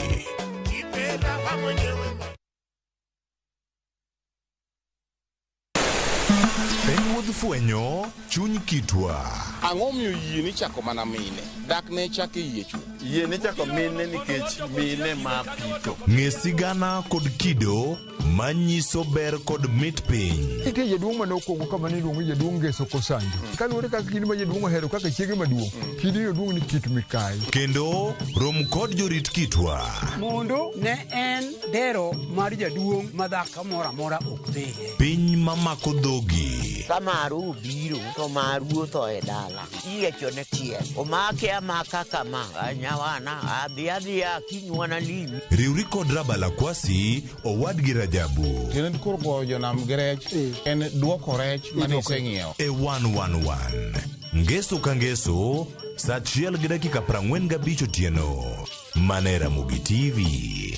Penguod fuenyo, chuny kitwa. Ang'o miyo yie ni chako mana mine? Dak ne chake yie chuo. Yie ni chako mine nikech mine ma pito. Ng'e sigana kod kido manyiso ber kod mit piny. Ike jaduong' mane okongo kama ni luongo jaduong' Ngeso Kosanjo. Kaluwore kaka kidi ma jaduong' ohero kaka chiege maduong'. Kidi jaduong' ni Kit Mikayi. Kendo rom kod jorit kitwa. Mondo ne en dero mar jaduong' madhaka mora mora ok dhie. Piny mamako dhogi. Kamaru biro to maru to e dala. Iecho ne tie. Omake amaka kama anyawana adhiadhia kinywana limi. Riuri kod Rabala Kwasi owadgi Rajabu. Kendo koro jonam grech en duoko rech mane iseng'iewo. E 111. Ngeso ka ngeso, saa 1 gi dakika 45 otieno. Mana Ramogi TV.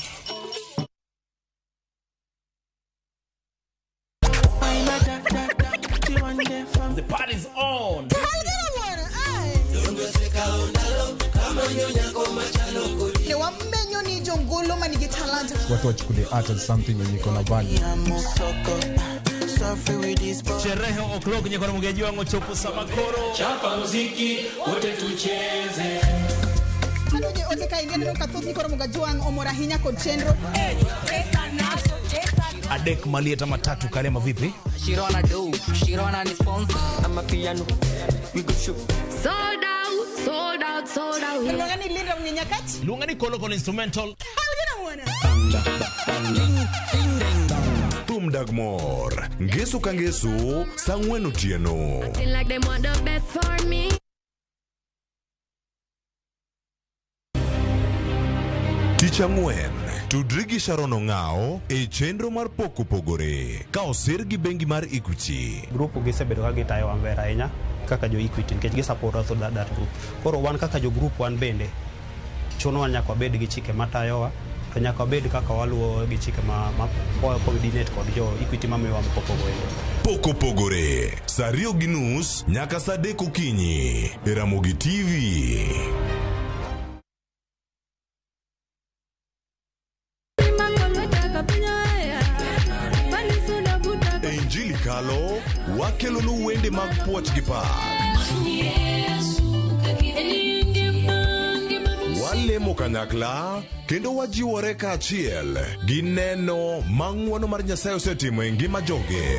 The party's on. Watu wachukule art as something wenye kona value. Sherehe o'clock nye kwa mgeji wangu chopu samakoro. Chapa muziki, wote tucheze. Kanuje oteka ingene no kathothi koro mugajuang omora hinya kod chenro. Adek Malieta matatu Karema vipi? Shirona do, Shirona ni sponsor. I'm a piano. We go shoot. Sold out, sold out, sold out. Luangani Linda Mnyakati. Luangani Kolokol instrumental. Tumdagmor. Ngeso ka ngeso, saa 4 otieno. I feel like they want the best for me. Tich ang'wen, tudri gi Sharon Ong'ao e chenro mar poko pogore ka osir gi bengi mar Equity. Grupo gisebedo ka gitayo maber ahinya kaka jo Equity nikech gisupporto so that group. Koro wan kaka jo group wan bende chuno wan nyaka wabed gi chike matayowa, to nyaka wabed kaka waluwo gi chike ma coordinate kod jo Equity mamiyowa poko pogore. Poko pogore, saa 2:30 nyaka saa 3 okinyi e Ramogi TV. Injili kalo, wakelonu wende mag puoch gi pak. walemo kanyakla kendo wajiwore kaachiel gi neno ma ng'wono mar Nyasaye osetimo e ngima joge.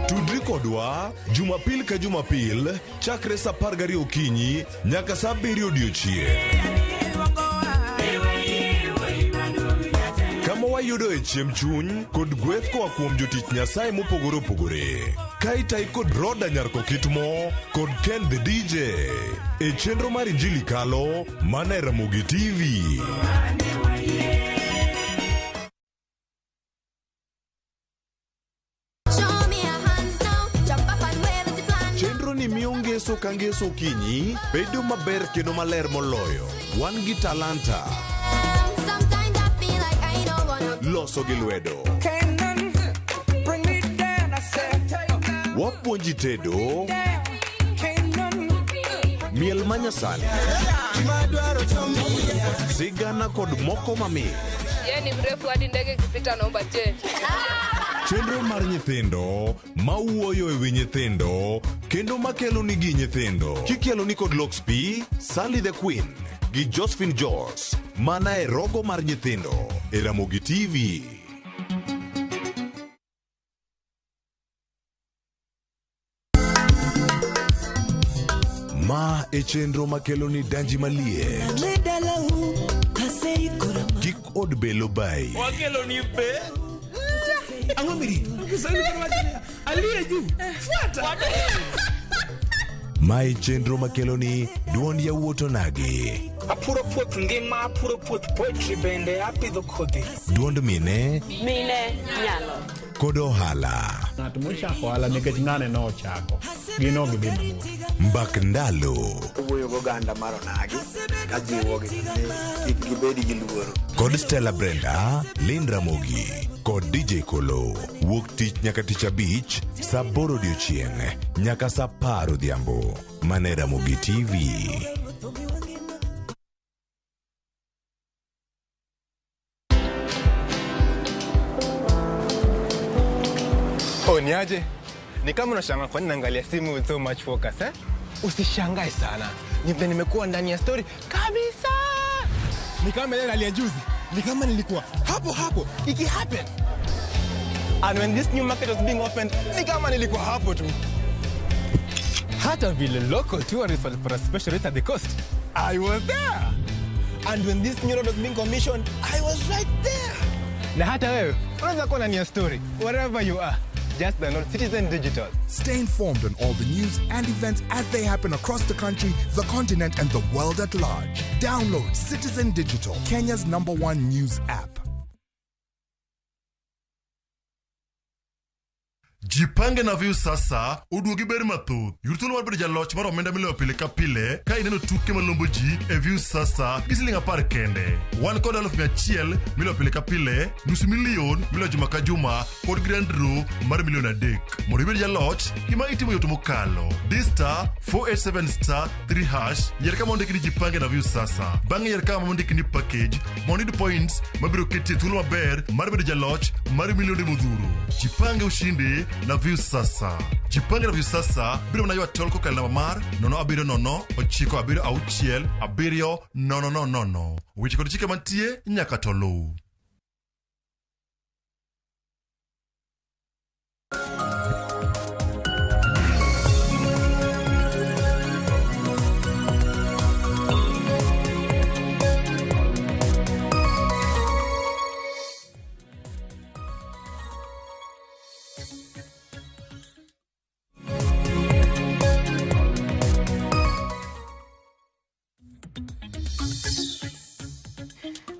Tudri kodwa Jumapil ka Jumapil chakre sa 12 okinyi nyaka sa 7 odiechieng'. Kama wayudo e chiem chuny kod gweth koa kuom jotich Nyasaye mopogore opogore. Kaitai kod Roda Nyarko Kitmo kod Ken the DJ e chenro mar Injili Kalo mana Ramogi TV. Chenro ni miyo ngeso ka ngeso kinyi bedo maber kendo maler moloyo. Wan gi talanta loso gi lwedo, wapuonji tedo, miel manyasani, sigana kod moko mamit. Ni mrefu hadi ndege kipita naomba change. Chenro mar nyithindo mawuoyo e wi nyithindo kendo makelo ni gi nyithindo. Kikelo ni kod Loxp, Sally the Queen gi Josephine George mana e rogo mar nyithindo e Ramogi TV. Ma e chenro makelo ni danji malie gik od belo bai. Wakelo ni be Angomiri aliye juu fuata. Ma e chenro makelo ni duond yawuoto nagi. Apuro puoth ngima, apuro puoth poetry bende apidho kodhi. Duond mine nyalo kod ohala. Ng'at mochako ohala nikech ng'ane no ochako gino gidhi mamuol. Mbak ndalo wuoyo goganda mar onagi ka jiwogi kik gibedi gi luoro. Kod Stella Brenda, Lynn Ramogi kod DJ Kolo wuok tich nyaka tich abich sa 8 odiechieng' nyaka sa 10 odhiambo mana Ramogi TV. Niaje? Ni kama unashangaa kwa nini naangalia simu with so much focus eh? Usishangae sana. Nimekuwa ndani ya story kabisa. Ni kama ile aliye juzi. Ni kama nilikuwa hapo iki happen. And when this new market was being opened, ni kama nilikuwa hapo tu. Hata vile local tourists for a special rate at the coast, I was there. And when this new road was being commissioned, I was right there. Na hata wewe unaweza kuwa ndani ya story wherever you are. Just download Citizen Digital. Stay informed on all the news and events as they happen across the country, the continent, and the world at large. Download Citizen Digital, Kenya's #1 news app. Jipange na view sasa uduogi ber mathoth. Yurtolo mar bedo jaloch mar omenda miloyo pile ka pile ka ineno tuke malombo ji e view sasa gi siling 10 kende. Wan kod 100,000 miloyo pile ka pile, $500,000 miloyo juma ka juma kod grand draw mar $1,300,000. Mondo ibed jaloch, gima itimo yot mokalo. Dista 487*3# yier kama ondiki ni jipange na view sasa. Bang'e yier kama ondiki ni package mondo iyud points mabiro keti e thuolo maber mar bedo jaloch mar milionde modhuro. Jipange ushindi na view sasa. Jipange na view sasa biro na ywa tol kokal namba mar 07096670000. Weche kod chike mantie nyaka to luw.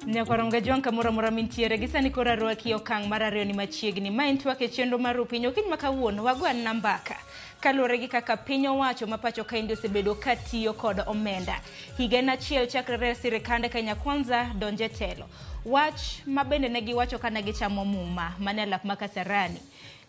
Nyakoronga Juan kamora mintiere gisani kora rwaki okang marario ni machiegni ma entwake chenro mar pinyo kiny makawuono wagwan nambaka kalure gi kaka pinyo wacho mapacho kainde osebedo katiyo kod omenda higa achiel chakre sirikande Kenya Kwanza donje telo wach mabende negi wacho kana gichamo muma mane lap makasarani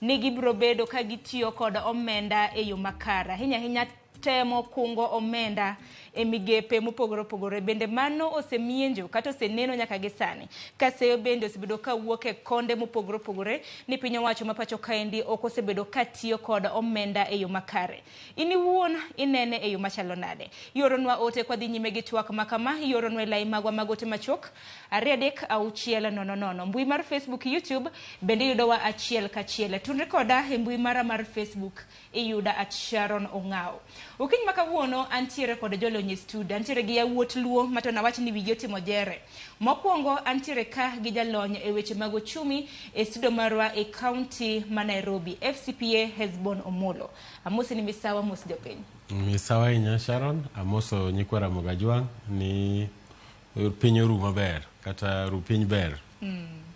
nigi biro bedo ka gitiyo kod omenda e yo makara hinya temo kungo omenda e migepe mopogore opogore. Bende mano osemienjo kata oseneno nyaka gi sani. Kaseyo bende osebedo ka wuok e konde mopogore opogore ni piny owacho ma pacho kaendi ok osebedo ka tiyo kod omenda e yo makare. Ini wuon inene e yo machalo nade? Yoronwa ote kwa dhi nyime gi twak makama, yoronwa lai magwa magote machok 33600. Mbui mar Facebook, YouTube bende yudowa achiel kachiel. Tunre koda e mbui mara mar Facebook iyuda @Sharon Ongao. Ukiny makawuono antiere kod jolony e studio, antiere gi yawuot luo matona wach ni wigi otimo jere. Mokwongo antiere ka gi jalony e weche mag ochumi e studio marwa e county ma Nairobi, FCPA Hesbon Omolo. Amosi ni misawa mos jopiny. Misawa inya Sharon, amoso nyikwara Mogajwang ni piny oru maber kata ru piny ber.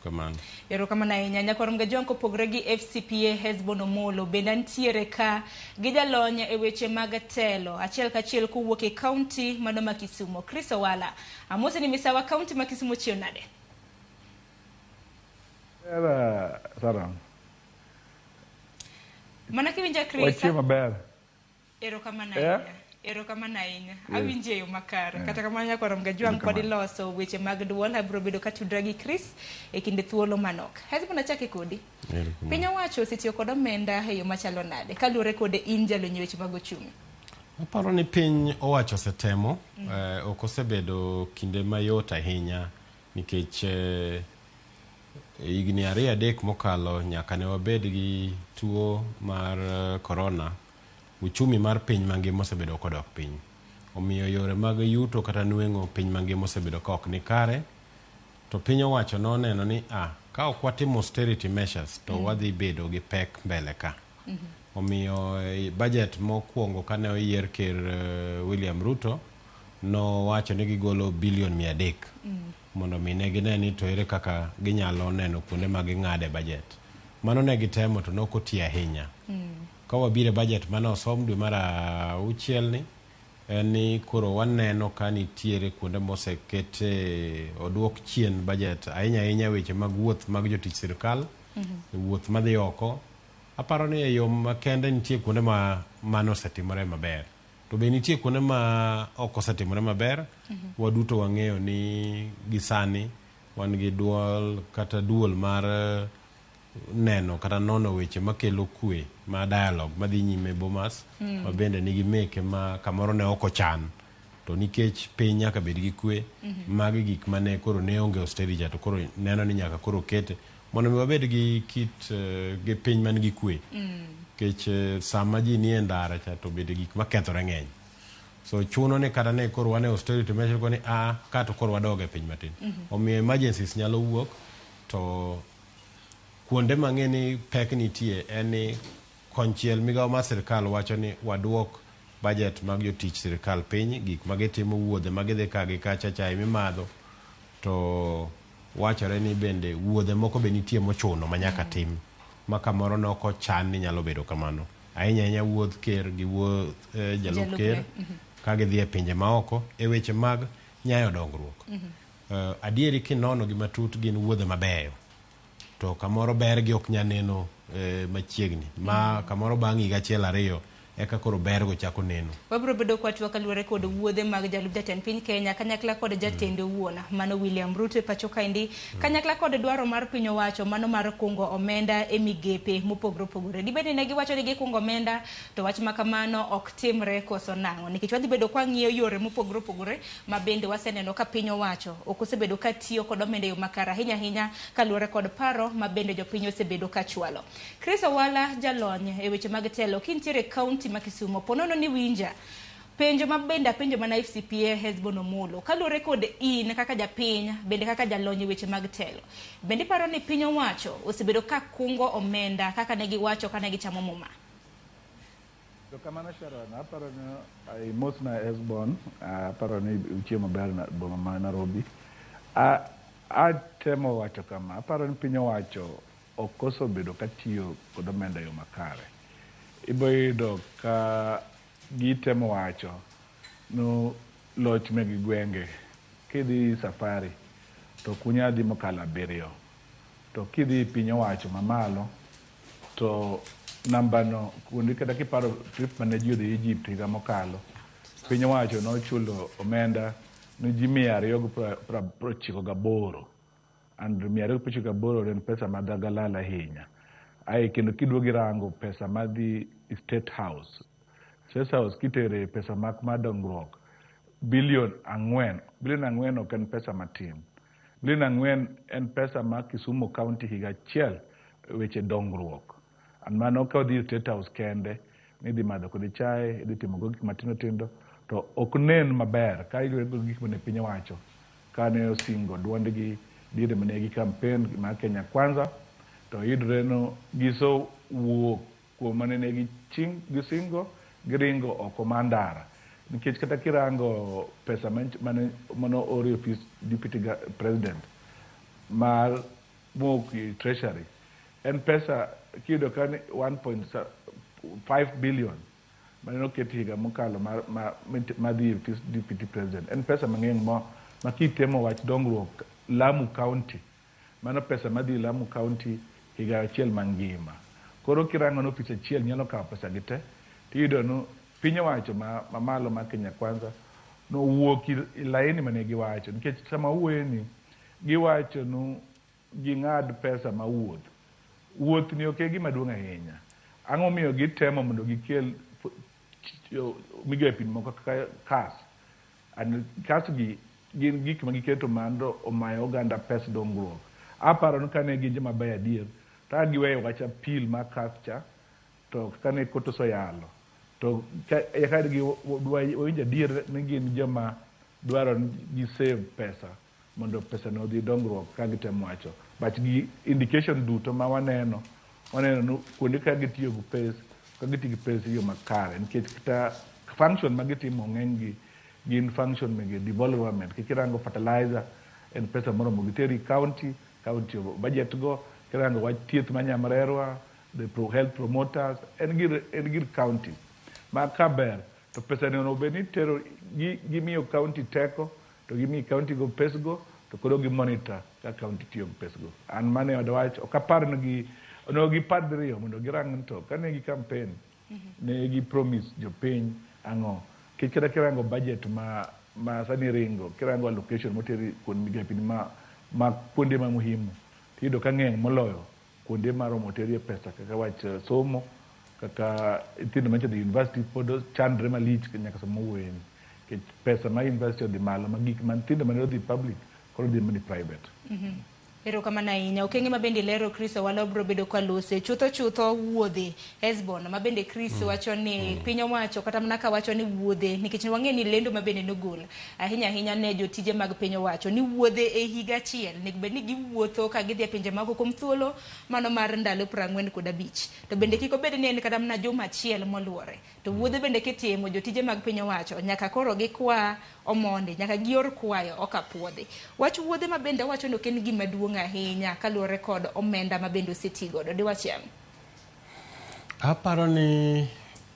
Kamano. Ero kamana inya nyakwara Mogajwang kopogre gi FCPA Hesbon Omolo bende antiere ka gi jalony e weche mag telo achiel kachiel kowuok e county mano ma Kisumo, Chris Owala. Amosi ni misawa county ma Kisumo chio nade? Saram. Mana kiwinja Chris. Wachie maber. Ero kamana inya. Ero kamana inya. Awinje yo makare. Kata kamana nyakwara Mogajwang kod iloso weche mag duol abro bedo ka tudra gi Chris e kinde thuolo manok. Hesbon achake kodi. Piny owacho osetiyo kod omenda e yo machalo nade kaluwore kod in jalony weche mag ochumi? Aparo ni piny owacho osetemo, ok osebedo kinde mayot ahinya nikech higni 2-3 mokalo nyaka ne wabed gi tuo mar corona. Uchumi mar piny mangima osebedo kodok piny. Omiyo yore mag yuto kata nueng'o piny mangima osebedo ka ok ni kare. To piny owacho noneno ni ka ok watimo austerity measures to wadhi bedo gi pek mbele ka. Omiyo budget mokwongo kane oyier ker William Ruto nowacho ni gigolo bilion 300 mondo mine gine ni to ere kaka ginyalo neno kuonde ma ging'ade budget. Mano ne gitemo to nokoti ahinya. Ka wabire budget mane osom dwe mar 6 ni en ni koro waneno ka nitiere kuonde mosekete oduok chien budget ahinya weche mag wuoth mag jotich sirkal, wuoth madhi oko. Aparo ni e yo makende nitie kuonde ma mano osetimore maber. To be nitie kuonde ma ok osetimore maber. Waduto wang'eyo ni gisani wan gi duol mar neno kata nono weche makelo kwe ma dialogue madhi nyime Bomas ma bende nigi meke ma kamoro ne ok ochan to nikech piny nyaka bed gi kwe magi gik mane koro ne onge austerity to koro neno ni nyaka koro kete mondo mi wabed gi kit gi piny man gi kwe kech sama ji nie ndara cha to bed gik makethore ng'eny so chuno ni kata ne koro wane austerity measure ko ni ka to koro wadoge piny matin omiyo emergencies nyalo wuok to kuonde mang'eni pek nitie en ni konchiel migawo mar sirkal wacho ni waduok budget mag jotich sirkal piny gik magitimo wuodhe magidhi ka gi kacha chai mimadho to wachore ni bende wuodhe moko be nitie mochuno manyaka tim ma kamoro noko chan ni nyalo bedo kamano ahinya wuodh ker gi wuodh jalup ker ka gidhi e pinje maoko e weche mag nyayo dongruok adieri kinono gi matut gin wuodhe mabeyo to kamoro ber gi ok nyaneno machiegni ma kamoro bang' higa 1-2 eka koro bergo chako neno. Wabro bedo kwa tuwa kaluwore kod wuodhe mag jalup jatend piny Kenya kanyakla kod jatend wuona mano William Ruto pacho kaendi kanyakla kod dwaro mar piny owacho mano mar kungo omenda e migepe mopogore opogore. Dibede ne giwacho ni gikungo omenda to wach makamano ok timre koso nang'o nikech wadhi bedo kwa ng'iyo yore mopogore opogore ma bende waseneno ka piny owacho ok osebedo ka tiyo kod omenda yo makara ahinya kaluwore kod paro ma bende jopiny osebedo ka chwalo. Chris Owala jalony e weche mag telo kintiere county ma Kisumo ponono ni winja penjo mabenda penjo mana FCPA Hesbon Omolo kaluwore kod in kaka japiny bende kaka jalony weche mag telo bende paro ni piny owacho osebedo ka kungo omenda kaka ne giwacho kana gichamo muma. To kamano Sharon aparo ni mos na Hesbon aparo ni uchiemo maber na boma ma Nairobi temo wacho kama aparo ni piny owacho ok osebedo ka tiyo kod omenda yo makare. Iboyudo ka gitemo wacho no loch meg gwenge kidhi safari to kunya dhi mokalo 7 to kidhi piny owacho mamalo to namba no kuonde kata kiparo trip mane ji odhi Egypt higa mokalo piny owacho nochulo omenda ni ji 298 and 298 en pesa madhagalala ahinya. Ai kendo kiduogi rango pesa madhi State House kitere pesa mak madongruok bilion 4. Bilion 4 ok en pesa matin. Bilion 4 en pesa ma Kisumu County higa achiel weche dongruok. An mano ka odhi State House kende ni dhi madho kod chae, idhi timo go gik matindo tindo, to ok nen maber ka iluongo gik mane piny owacho kane osingo duondgi dire mane gi campaign ma Kenya Kwanza, to yudre no giso wuok kuom mane ne gisingo giringo oko mandara. Nikech kata kirango pesa mano ori office deputy president mar Moki treasury en pesa kido kani 1.5 billion mane oketi higa mokalo madhi office deputy president. En pesa mang'eny ma kitemo wach dongruok Lamu County, mano pesa madhi Lamu County higa achiel mangima. Koro kirango no office achiel nyalo kawo pesa gite, tiyudo no piny owacho ma malo ma Kenya Kwanza no wuok laini mane giwacho. Nikech sama uweni giwacho no ging'ad pesa ma wuoth ni ok gima duong' ahinya. Ang'o miyo gitemo mondo gikel migepe moko kaka kas gi gin gik ma giketo mando omayo oganda pesa dongruok. Aparo ni kane gin joma beyo adier, ta giweyo wacha pil ma kascha, to kane kotoso yalo to yakad gi winjo adier ni gin joma dwaro ni gi save pesa mondo pesa no dhi dongruok ka gitemo wacho. But gi indication duto ma waneno no kuonde ka gitiyo gi pesa, ka gitiyo gi pesa yo makare. Nikech kata function ma gitimo ng'eny gi gin function meg development. Kikirango fertilizer en pesa moromo giteri county budget go. Kirango wach thieth manyamrerwa, the health promoters en gir county ma kaber to pesa ni ono beni tero gimiyo county teko, to gimiyo county go pesgo, to koro gi monitor ka county tiyo gi pesgo. An mane odwach okapar ni gi padrio mondo girang to kane gi campaign ne gi promise jopiny ang'o. Kikira kirango budget ma sani ringo, kirango allocation moteri kuond migepe ma kuonde ma muhimu, tiyudo ka ng'eny moloyo kuonde maromo terie pesa kaka wach somo, kaka ithindo mancho the university pod chandre malich nyaka sama uweni. Pesa ma university odhi malo, ma gik manthindo mane odhi public koro dhi mani private. Erokamano ahinya. Okenge mabende lero Chris Owalo bro bedo ka lose chutho wuodhe Hesbon mabende Chris wacho ni piny owacho kata mana ka wacho ni wuodhe nikech wang'e ni lendo mabende nogol ahinya ne jotije mag piny owacho ni wuodhe e higa achiel nek bed ni giwuotho ka gidhi e pinje mago kuom thuolo mano mar ndalo 45 to bende kiko bed ni en kata mana juma achiel moluore to wuodhe bende kitimo jotije mag piny owacho nyaka koro gikwa omonde nyaka gior kwayo okapuodhi. Wach wuodhe mabende wacho no ken gima duong' ahinya kaluwore kod omenda mabende osetigo do diwachiam. Aparo ni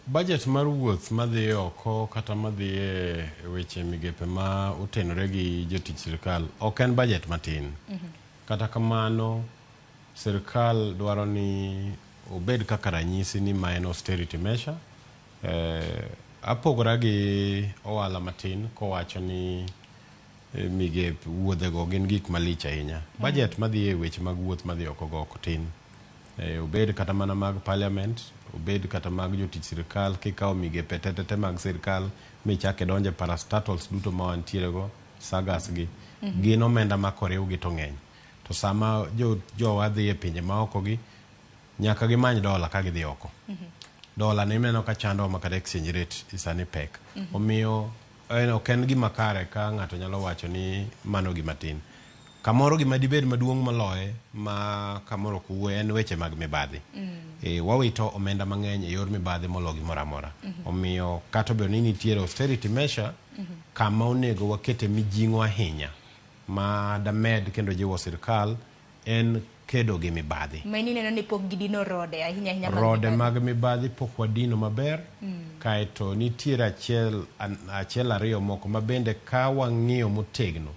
budget mar wuoth madhi oko kata madhi e weche migepe ma utenore gi jotich sirkal ok en budget matin. Kata kamano sirkal dwaro ni obed kaka ranyisi ni ma en austerity measure. Apogora gi owala matin kowacho ni migepe wuodhego gin gik malich ahinya. Budget madhi e weche mag wuoth madhi oko go ok tin. Obed kata mana mag parliament, obed kata mag jotich sirkal, kikawo migepe tetete mag sirkal michake donje parastatals duto ma wantiere go, sagas gi, gin omenda ma koriw gi to ng'eny. To sama jo wadhi e pinje ma oko gi, nyaka gimany dola ka gidhi oko. Dola ne meno ka chando makata exchange rate isani pek. Omiyo ok en gima kare ka ng'ato nyalo wacho ni mano gima tin. Kamoro gima dibed maduong' maloye ma kamoro kuwe en weche mag mibadhi. Wawito omenda mang'eny e yor mibadhi molo gimoro amora. Omiyo kata obedo ni nitiere austerity measure kama onego wakete mijing'o ahinya ma damed kendo jiwo sirkal en kedo gi mibadhi. Maini neno ni pok gidino rode ahinya rode mag mibadhi pok wadino maber. Kaeto nitiere achiel ariyo moko mabende ka wang'iyo motegno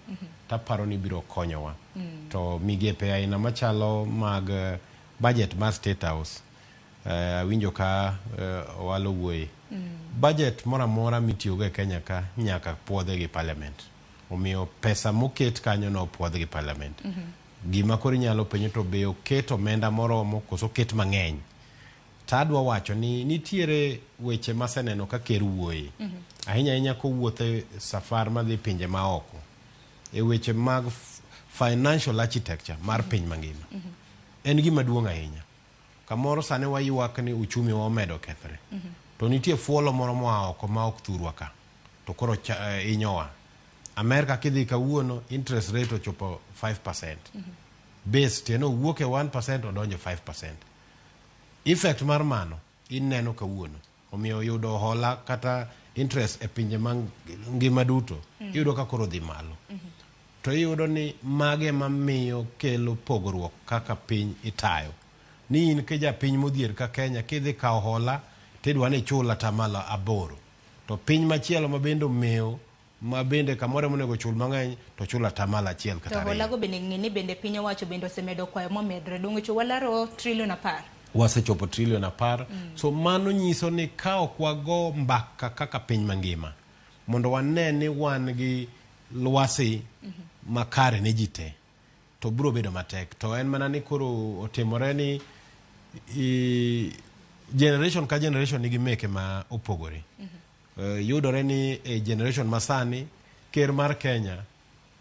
taparo ni biro konyowa. To migepe aina machalo mag budget mar State House winjo ka walo wuoye. Budget mora mora mitiyogo e Kenya ka nyaka puodhe gi parliament. Omiyo pesa moket kanyo no puodhe gi parliament. Gima koro nyalo penjo to be oket omenda moromo koso ket mang'eny. Tadwa wacho ni nitiere weche maseneno ka ker wuoye. Ahinya ahinya kowuothe safar madhi pinje maoko. E weche mag financial architecture mar piny mangima. En gima duong' ahinya. Kamoro sane wayuak ni uchumi wa omedo kethre. To nitie fuolo moro moa oko ma ok thurwa ka. To koro inyowa. Amerika kidhi kawuono interest rate ochopo 5%. Base tieno wuok e 1% odonjo 5%. Effect mar mano ineno kawuono. Omiyo yudo hola kata interest e pinje ngima duto yudo ka koro dhi malo. To yudo ni mage mamiyo kelo pogruok kaka piny itayo. Ni in ke japiny modhier ka Kenya kidhi kawo hola tidwa ni chula tamalo 8. To piny machielo mabende omewo mabende kamoro monego chul mang'eny to chula tamalo 1 kata 2. To hola go bende ng'ini bende piny owacho bende osemedo kwayo momedre dongo cho walaro trilion 10. Wasechopo trilion 10. So mano nyiso ni ka ok wago mbaka kaka piny mangima mondo wane ni wan gi lwasi makare ne ji te to biro bedo matek. To en mana ni koro otimore ni generation ka generation nigi meke ma opogore. Yudore ni generation masani ker mar Kenya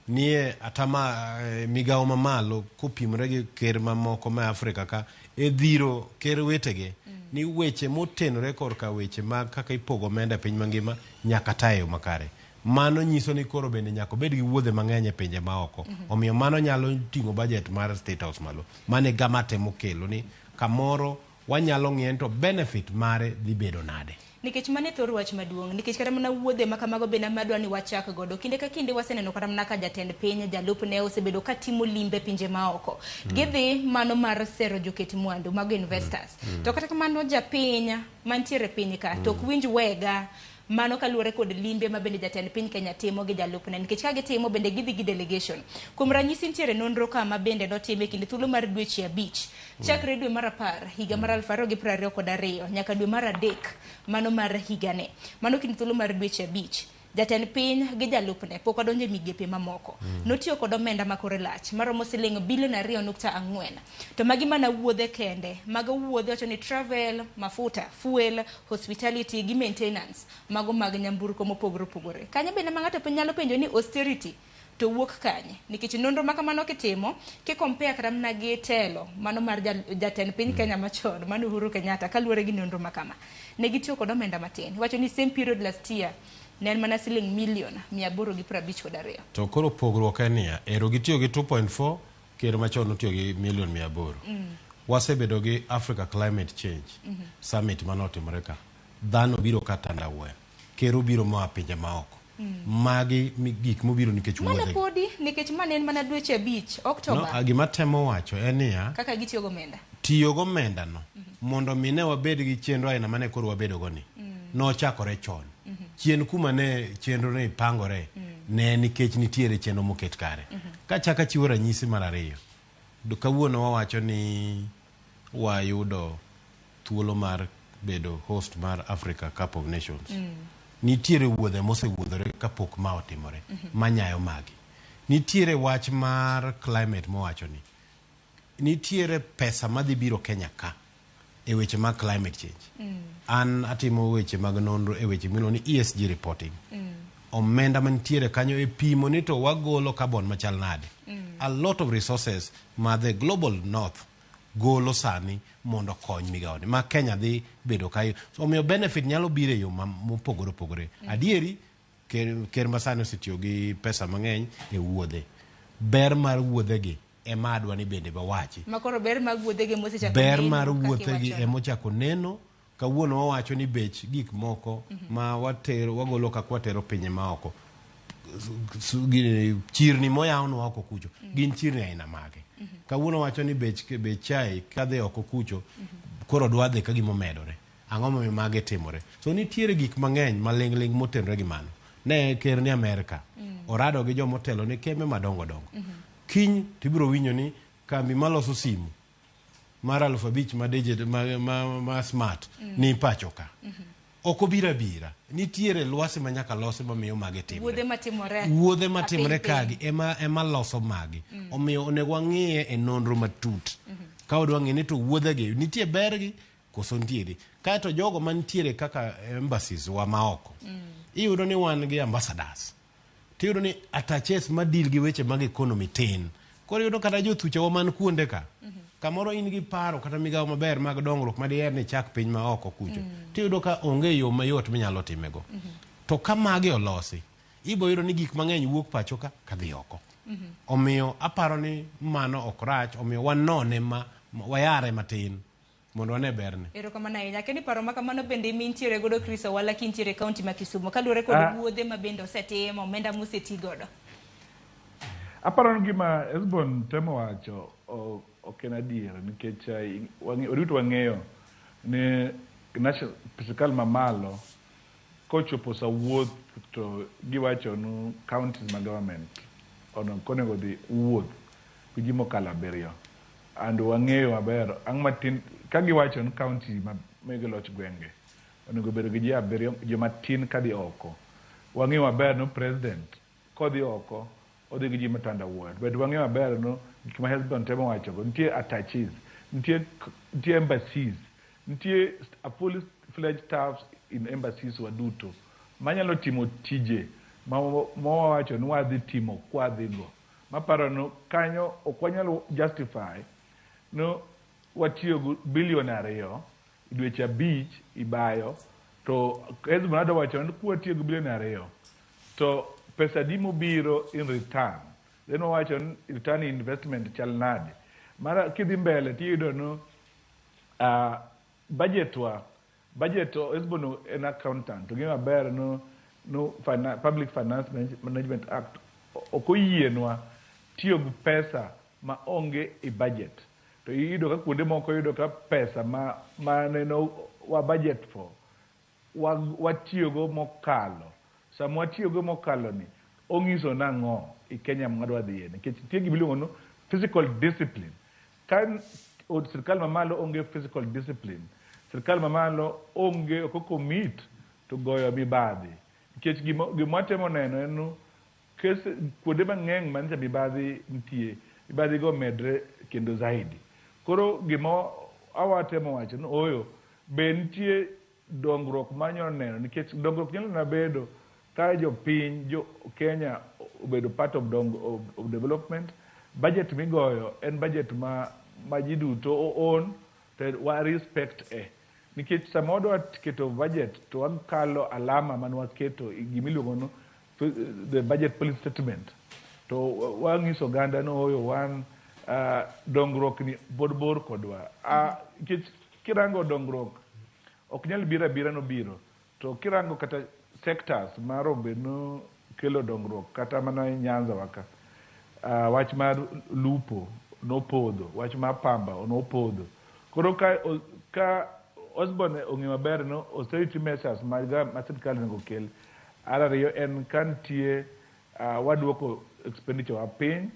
nie atama migawo mamalo kopimore gi ker mamoko ma Afrika ka dhiro ker wetege ni weche motenore korka weche mag kaka ipogo omenda piny mangima nyaka tayo makare. Mano nyiso ni koro bende nyaka bed gi wuodhe mang'eny e pinje maoko. Omiyo mano nyalo ting'o budget mar State House malo. Mane gama temo kelo ni kamoro wanyalo ng'ien to benefit mare dhi bedo nade. Nikech mane thor wach maduong' nikech kata mana wuodhe makamago bende madwa ni wachak godo kinde ka kinde waseneno kata mana ka jatend piny jalup ne osebedo ka timo limbe pinje maoko. Gidhi mano mar sero joketi mwandu mag investors. To kata kamano japiny mantiere piny ka to ok winj wega mano kaluwore kod limbe ma bende jatend piny Kenya timo gi jalupne nikech ka gitimo bende gidhi gi delegation. Kuom ranyisi nitiere nonro kama bende notime kinde thuolo mar dweche 5 chakre dwe mar 10 higa mar 2022 nyaka dwe mar 3 mano mar higane. Mano kinde thuolo mar dweche 5 jatend piny gi jalupne pok odonjo e migepe mamoko. Notiyo kod omenda makore lach maromo siling bilion 2.4. To magi mana wuodhe kende. Mago wuodhe wacho ni travel, mafuta, fuel, hospitality gi maintenance. Mago mag nyamburko mopogore opogore. Kanya bende ma ng'ato nyalo penjo ni austerity to wuok kanye nikech nonro makamano kitimo ke compare kata mana gi telo mano mar jatend piny Kenya machon mano Uhuru Kenyatta kaluwore gi nonro makama. Ne gitiyo kod omenda matin. Wacho ni same period last year ne mana siling milion 852. To koro pogruok en niya, ero gitiyo gi 2.4 ker machon notiyo gi milion 800. Wasebedo gi Africa Climate Change Summit manotimore ka. Dhano biro ka tandawuoya. Kero biro moa pinje maoko. Magi gik mobiro nikech wuodhe. Mana podi nikech mane en mana dweche 5 Oktoba. No, gima temo wacho en niya, kaka gitiyo go omenda. Tiyo go omenda no mondo mine wabed gi chenro aina mane koro wabedo go ni. No chakore chon. Chien kuma ne chenro ne pangore ne nikech nitiere chenro moket kare. Ka chaka chiwo ranyisi mar 2. Kawuono wawacho ni wayudo thuolo mar bedo host mar Africa Cup of Nations. Nitiere wuodhe mosewuodhore kapok ma otimore manyayo magi. Nitiere wach mar climate mowacho ni nitiere pesa madhi biro Kenya ka e weche mag climate change. An atimo weche mag nonro e weche milo ni ESG reporting. Omenda mantiere kanyo e pimo ni to wagolo carbon machal nade. A lot of resources ma the global north golo sani mondo kony migawoni ma Kenya dhi bedo kayo. So omiyo benefit nyalo biro yo mopogore opogore. Adieri ker masani osetiyo gi pesa mang'eny e wuodhe. Ber mar wuodhegi ema adwa ni bende bawachi. Makoro ber mag wuodhegi mosechako neno. Ber mar wuodhegi emochako neno. Kawuono wawacho ni bech gik moko ma wagolo ka kwatero pinye maoko. Chirni moyawno oko kucho. Gin chirni aina mage. Kawuono wacho ni bech chai kadhi oko kucho koro dwadhe ka gimo medore. Ang'o momiyo mage timore. So nitiere gik mang'eny maling'ling motenore gi mano. Ne ker ni Amerika orado gi jomotelo ni kembe madongo dongo. Kiny tibiro winjo ni kambi maloso simu mar 5,000 ma digital ma smart ni pacho ka. Ok obira bira. Nitiere lwasi ma nyaka losi mamiyo magi timre. Wuodhe matimre kagi ema loso magi. Omiyo onego wang'iye e nonro matut. Ka odwa ng'e ni to wuodhegi nitie bergi koso ntiere. Kaeto jogo mantiere kaka embassies wa maoko. Iyudo ni wan gi ambassadors. Tiyudo ni attaches ma deal gi weche mag economy tin. Koro iyudo kata jothuchewa man kuonde ka. Kamoro in gi paro kata migawo maber mag dongruok ma diher ni chak piny ma oko kucho. Tiyudo ka onge yo mayot minyalo timego. To ka magi olosi, ibo yudo ni gik mang'eny wuok pacho ka kadhi oko. Omiyo aparo ni mano ok rach, omiyo wanone wayare matin mondo wane berne. Erokamano ahinya. Keni paro ma kamano bende mintiere godo Chris Owala kintiere kaunti ma Kisumu kaluwore kod wuodhe ma bende osetimo omenda museti godo. Aparo ni gima Esbon temo wacho ok en adier nikech orito wang'eyo ni sirkal mamalo kochopo sa wuoth to giwacho ni counties ma government onego dhi wuoth gi ji mokalo 7. And wang'eyo maber ang' matin ka giwacho ni county ma mege loch gwenge onego bedo gi ji 7 jomatin kadhi oko. Wang'eyo maber no president kodhi oko odhi gi ji matanda wuoyo. But wang'eyo maber no gik ma Hesbon temo wacho go nitie attaches, nitie embassies, nitie a fully fledged staffs in embassies waduto manyalo timo tije ma wawacho ni wadhi timo kwadhigo. Maparo no kanyo ok wanyalo justify no watiyo go $2 billion dweche 5 ibayo to Hesbon adwa wacho ni kwatiyo go $2 billion to pesa di mobiro in return. Then wacho ni return investment chal nade. Mara kidhi mbele tiyudo no budget Hesbon en accountant to gima ber no Public Finance Management Act okoyienwa tiyo gi pesa ma onge i budget. To iyudo ka kuonde moko iyudo ka pesa ma neno wa budget for watiyo go mokalo. Sama watiyo go mokalo ni ong'iso nang'o i Kenya mwadwa dhiye nikech nitie gima iluongo no physical discipline. Kan sirkal mamalo onge physical discipline, sirkal mamalo onge commit to goyo mibadhi. Nikech gima temo neno en no kuonde mang'eny mancha mibadhi nitie, mibadhi go medre kendo zaidi. Koro gima awatemo wacho no oyo be nitie dongruok manyo neno nikech dongruok nyalo na bedo ka jopiny Kenya obedo part of development. Budget migoyo en budget ma ji duto own to wa respect nikech sama wadwa keto budget to wakalo alama man waketo gimiluongo no the budget policy statement to wang'iso oganda no oyo wan dongruok ni bor kodwa. Nikech kirango dongruok ok nyal bira no biro to kirango kata sectors marombe no kelo dongruok kata mana Nyanza waka wach mar lupo nopodho, wach mar pamba nopodho. Koro ka Osborn ong'e maber no austerity measures ma sirkal onego kel. Ariyo en kantie waduoko expenditure wa piny,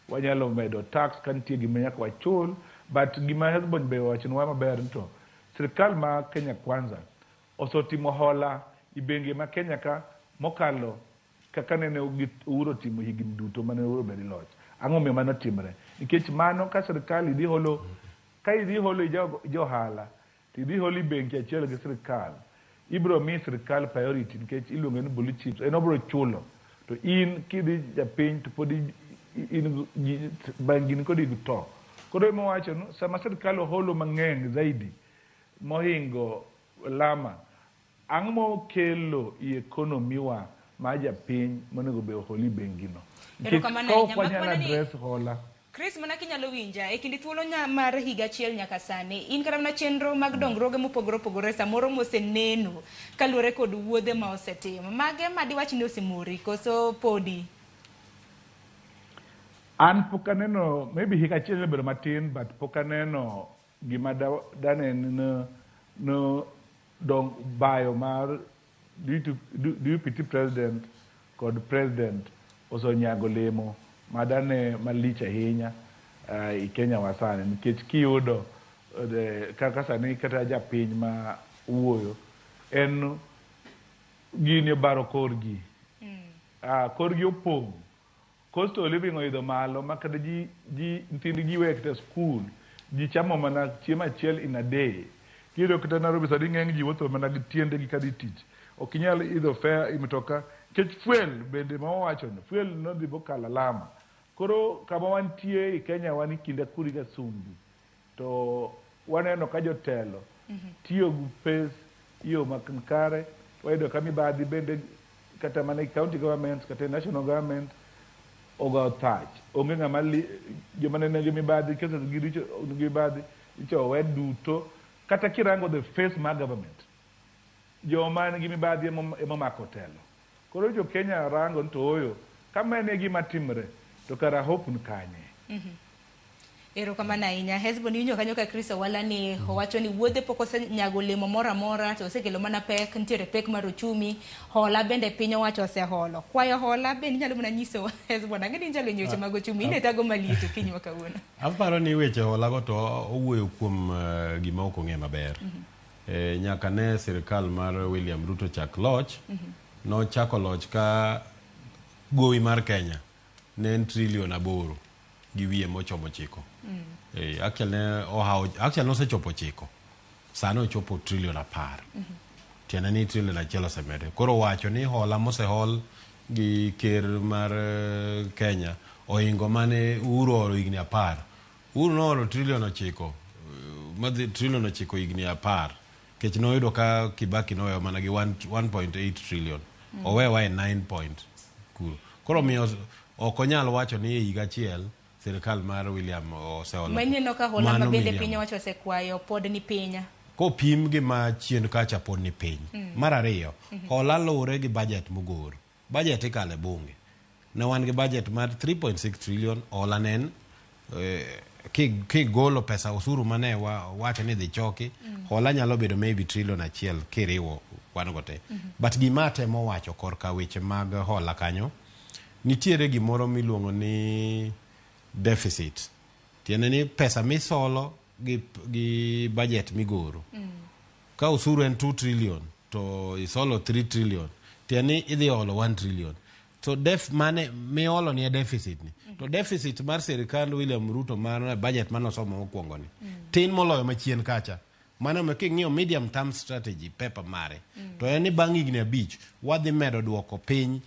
wanyalo medo tax kantie gima nyaka wachul. But gima Hesbon be wacho ni maber nito sirkal ma Kenya Kwanza osotimo hola i bengi ma Kenya ka mokalo kaka nene uro timo higni duto mane uro bedi loch. Ang'o miyo mano timre? Nikech mano ka sirkal idhi holo johala to idhi holo i bengi achiel gi sirkal, ibro mi sirkal priority nikech iluongo ni blue chips, en obro chulo. To in kidhi japiny to pod bangini kodi to. Koro emo wacho no sama sirkal holo mang'eny zaidi mohingo lama, ang' mokelo i economy wa ma japiny monego be holi bengi no. Chris, mana kinyalo winja e kindi thuolo mar higa achiel nyaka sani in kata mana chenro mag dongruoge mopogore opogore samoro moseneno kaluwore kod wuodhe ma osetimo mage madiwach ni osemori koso podi? An pok aneno, maybe higa achiel bedo matin, but pok aneno gima daneno no dong bayo mar deputy president kod president osonyago lemo madane malich ahinya i Kenya wasani nikech kiyudo kaka sani kata japiny ma wuoyo en gini baro korgi korgi opong' cost of living oidho malo ma kata ji nyithindgi wek te skul ji chamo mana chiemo achiel in a day kiyudo kata Nairobi sani ng'eny ji wuotho mana gi tiendegi kadhi tich ok inyal idho fare mtoka kech fuel bende ma wawacho no fuel nodhi bokalo alama koro kama wantie i Kenya wan kinde kuri ga sumbi to waneno ka jotelo tiyo gi pes yo makare wayudo ka mibadhi bende kata mana i county government kata national government ogo thach onge ng'ama joma ne nigi mibadhi kesa giricho nigi mibadhi icho we duto kata kirango the face ma government joma nigi mibadhi ema mako telo koro jo Kenya rango to oyo kama ne gima timre to kara hope nkanye erokamano ahinya. Hezbon winjo kanyo ka Chris Owala ni owacho ni wuodhe pok osenyago olemo moro amora to osekelo mana pek, nitiere pek mar ochumi, hola bende piny owacho oseholo. Kwayo hola bende nyalo mana nyiso Hezbon ang'e ni nyalo nyocha mag ochumi ine tago maliet kiny ma kawuono. Aparo ni weche hola go to owuoyo kuom gima ok ong'e maber. Nyaka ne sirikal mar William Ruto chak loch, no chako loch ka gowi mar Kenya ne en trilion 8 gi wiye mochomo chiko. Actually nosechopo chiko. Sano ochopo trilion 10. Tiende ni trilion 1 osemede. Koro wacho ni hola mosehol gi ker mar Kenya oingo mane uro higni 10. Uro nooro trilion 9. Madhi trilion 9 higni 10. Kech noyudo ka Kibaki noweyo mana gi 1.8 trillion. Owewa e 9 point. Koro miyo ok onyal wacho ni e higa achiel sirikal mar William oseholo. Maneno ka hola ma bende piny owacho osekwayo pod ni pinya. Ko pim gi ma chien kacha pod ni piny. Mar ariyo, hola lure gi budget mogor. Budget ikale bunge. Ne wan gi budget mar 3.6 trillion hola nen golo pesa osuru mane wacho ni dhi choki hola nyalo bedo maybe trillion 1 kiriwo wan gote. But gima temo wacho korka weche mag hola kanyo nitiere gimoro miluongo ni deficit. Tiende ni pesa misolo gi budget migoro. Ka usuru en 2 trillion to isolo 3 trillion. Tiende ni idhi holo 1 trillion. So mane miolo ni deficit ni. To deficit mar sirikal William Ruto mar budget manosomo mokwongo ni. Tin moloyo machien kacha. Mano meking'iyo medium term strategy paper mare. To en ni bang' higni 5 wadhi medo duoko piny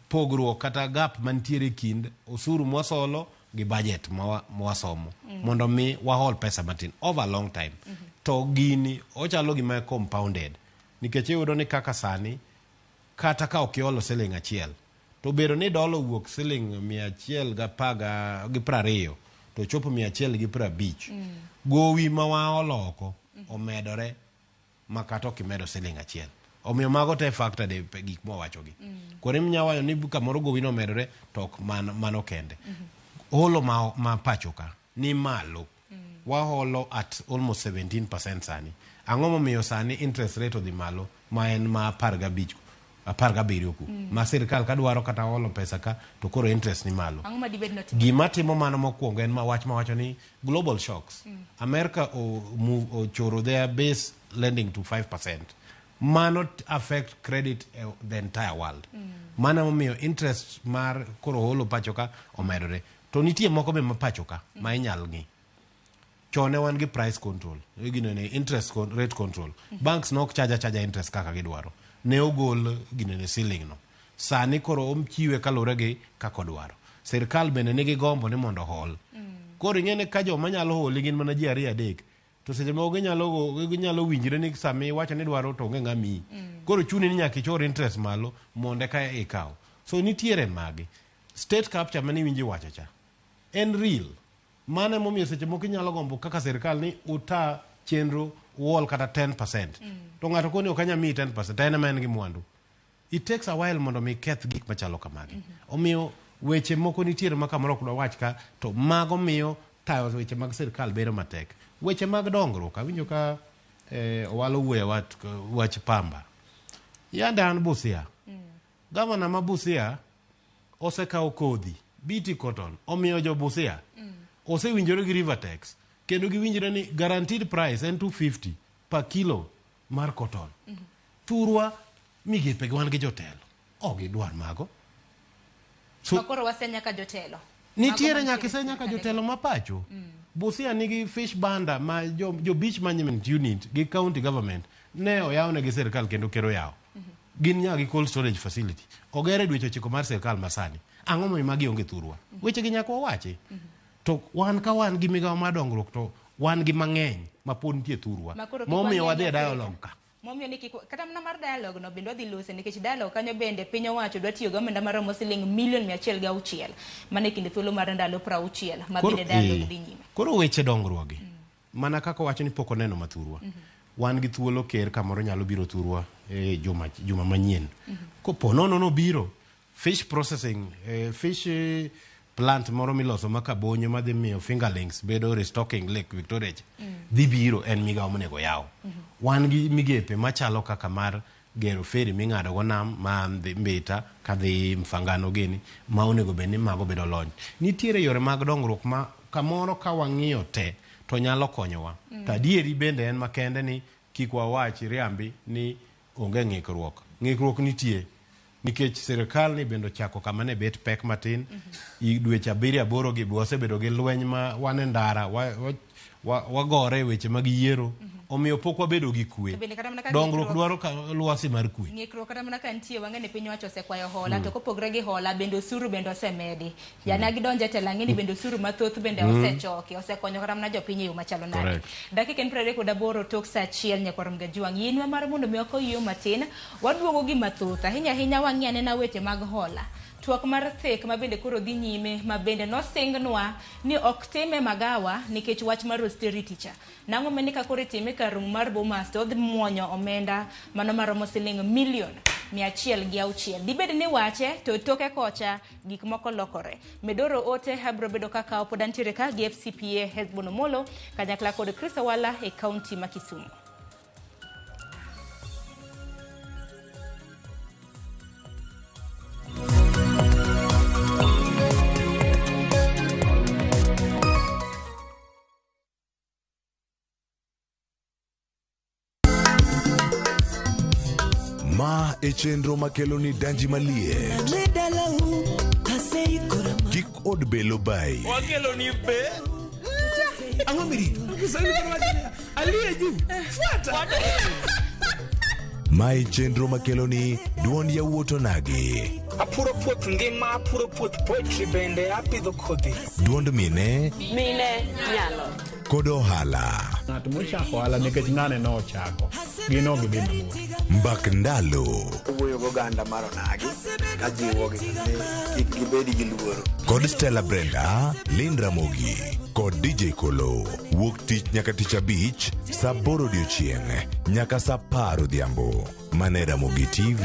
pogruok kata gap mantiere kind osuru mwasolo gi budget mwasomo mondo mi wahol pesa matin over long time. To gini ochalo gima compounded nikech iyudo ni kaka sani kata ka okiolo siling 1 to bedo ni dolo wuok siling 120 to chopo 150 gowi ma waolo oko omedore makato kimedo siling 1. Omiyo mago te factor de gik mowachogi. Kore mnyawayo ni kamoro gowi no medore to ok mano kende. Holo ma pachoka ni malo. Waholo at almost 17% sani. Ang'o momiyo sani interest rate odhi malo ma en ma 17 ku. Ma sirikal ka dwaro kata holo pesa ka to koro interest ni malo. Gima timo mano mokwongo en mawacho ni global shocks. America ochoro their base lending to 5%. Mano affect credit the entire world. Mana momiyo interest mar koro holo pachoka omedore. To nitie moko be mapachoka ma inyal ng'i. Chone wan gi price control. Gino ne interest rate control. Banks nok charge interest kaka gidwaro. Ne ogol gino ne ceiling no. Sani koro omchiwe kalure gi kako dwaro. Sirikal bende nigi gombo ni mondo hol. Koro ing'ene ka joma nyalo holi gin mana ji 2-3. To seche moko ginyalo winjire ni sami wacho ni dwaro to onge ng'ami. Koro chuni ni nyaka ichor interest malo monde ka ikaw. So nitiere magi. State capture mani winji wacho cha. En real. Mane momiyo seche moko inyalo gombo kaka sirikal ni uta chenro wall kata 10%. To ng'ato koni ok anya mi 10%. En ma en gi mwandu. It takes a while mondo mi keth gik machalo kamagi. Omiyo weche moko nitiere ma kamoro ok wach ka to mago miyo tayo weche mag sirikal bedo matek. Weche mag dongruok awinjo ka owalo wuoye wach pamba. Yanda an Busia. Gavana ma Busia osekawo kodhi BT Cotton omiyo jo Busia osewinjore gi Rivertex kendo giwinjre ni guaranteed price en 250 per kilo mar cotton. Thurwa migepe wan gi jotelo ok gidwar mago. So makoro wasenya ka jotelo nitiere nyaka jotelo mapacho. Busia nigi fish banda ma jo beach management unit gi county government ne oyawne gi sirkal kendo kero yaw. Gin nyaka cold storage facility ogere dweche 9 mar sirkal masani. Ang'o momiyo magi onge thurwa? Weche gi nyaka wawachi. To wan ka wan gi migawo mar dongruok to wan gi mang'eny ma pod nitie thurwa. Momiyo wadhi e dialogue ka. Momiyo ni kata mana mar dialogue no bende wadhi lose nikech dialogue kanyo bende piny owacho dwa tiyo gi omenda maromo siling $106,000 mane kinde thuolo mar ndalo 60 ma bende dialogue dhi nyime. Koro weche dongruoge mana kaka wacho ni pok oneno mathurwa. Wan gi thuolo ker kamoro nyalo biro thurwa e juma manyien. Kopo nono biro fish processing fish plant moro miloso makabonyo madhi miyo fingerlings bedo restocking Lake Victoria dhi biro en migawo monego yaw. Wan gi migepe machalo kaka mar gero feri ming'ado go nam ma Mbita kadhi Mfangano gini ma onego bed ni mago bedo lony. Nitiere yore mag dongruok ma kamoro ka wang'iyo te to nyalo konyowa. Tadieri bende en makende ni kik wawach riambi ni onge ng'ikruok. Ng'ikruok nitie nikech sirkal ni bendo chako kama ne bet pek matin. Dweche 7-8 gi wasebedo gi lweny ma wan e ndara wagore weche mag yiero. Omiyo pok wabedo gi kwe. Dongruok dwaro lwasi mar kwe. Ng'ikruok kata mana ka nitie wang'eni piny owacho osekwayo hola to kopogre gi hola bende osuru bende osemedi. Yana gidonje tela ng'eni bende osuru mathoth bende osechoki osekonyo kata mana jopiny e yo machalo nade. Dakika en 38 tok saa 1 Nyakwar Mgajwang'. Yinwa mar mondo mi okoyio matin waduogo gi mathoth ahinya wang'ane na weche mag hola. Twak mar thek ma bende koro dhi nyime ma bende nosingnwa ni ok time magawa nikech wach mar austerity cha. Nang'o meni ka koro time karum mar Bomas to odhi muonyo omenda mano maromo siling $106,000. Dibed ni wache to toke kocha gik moko lokore. Medoro ote habro bedo kaka opodantiere ka gi FCPA Hezbono Molo kanyakla kod Chris Awala e county ma Kisumu. Ma e chenro makelo ni danji malie. Kik od belo bai. Wakelo ni be. Angomiri. Alie ju. Fuata. Ma e chenro makelo ni duond yawuoto nagi. Apuro puoth ngima, apuro puoth poetry bende apidho kodhi. Duond mine nyalo. Kod ohala. Ng'at mochako ohala nikech ng'ane no ochako. Gino gi bende mabor. Mbak ndalo. Wuoyo go ganda mar onagi ka jiwo gi kik gibedi gi luoro. Kod Stella Brenda, Lynn Ramogi kod DJ Kolo. Wuok tich nyaka tich abich saa 8 odiechieng' nyaka saa 10 odhiambo. Mane Ramogi TV.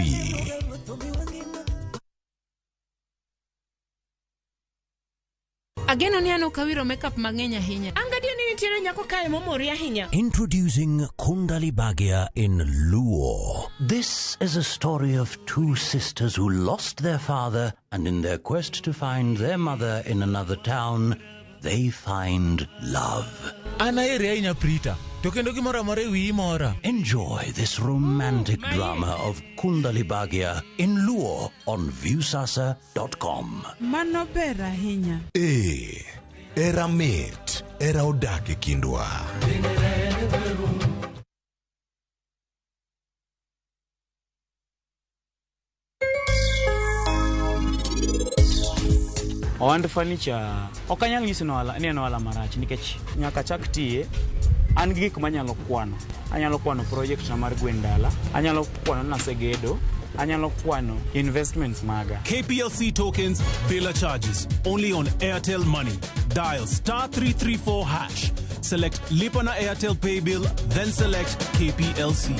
Ageno ni ano kawiro makeup mang'eny ahinya. Angadio ni nitiere nyako kae momori ahinya. Introducing Kundali Bhagia in Luo. This is a story of two sisters who lost their father, and in their quest to find their mother in another town, they find love. Enjoy this romantic drama of Kundali Bhagia in Luo on viewsasa.com. Mano ber ahinya. Era mit, era odake kindwa. Ohand furniture okanyal nyiso ni en ohala marach nikech nyaka chak tiye an gik manyalo kwano. Anyalo kwano project na mar gwen dala, anyalo kwano nasegedo, anyalo kwano investments maga. KPLC tokens, Bela charges. Only on Airtel Money. Dial *334#. Select Lipana Airtel Pay Bill, then select KPLC.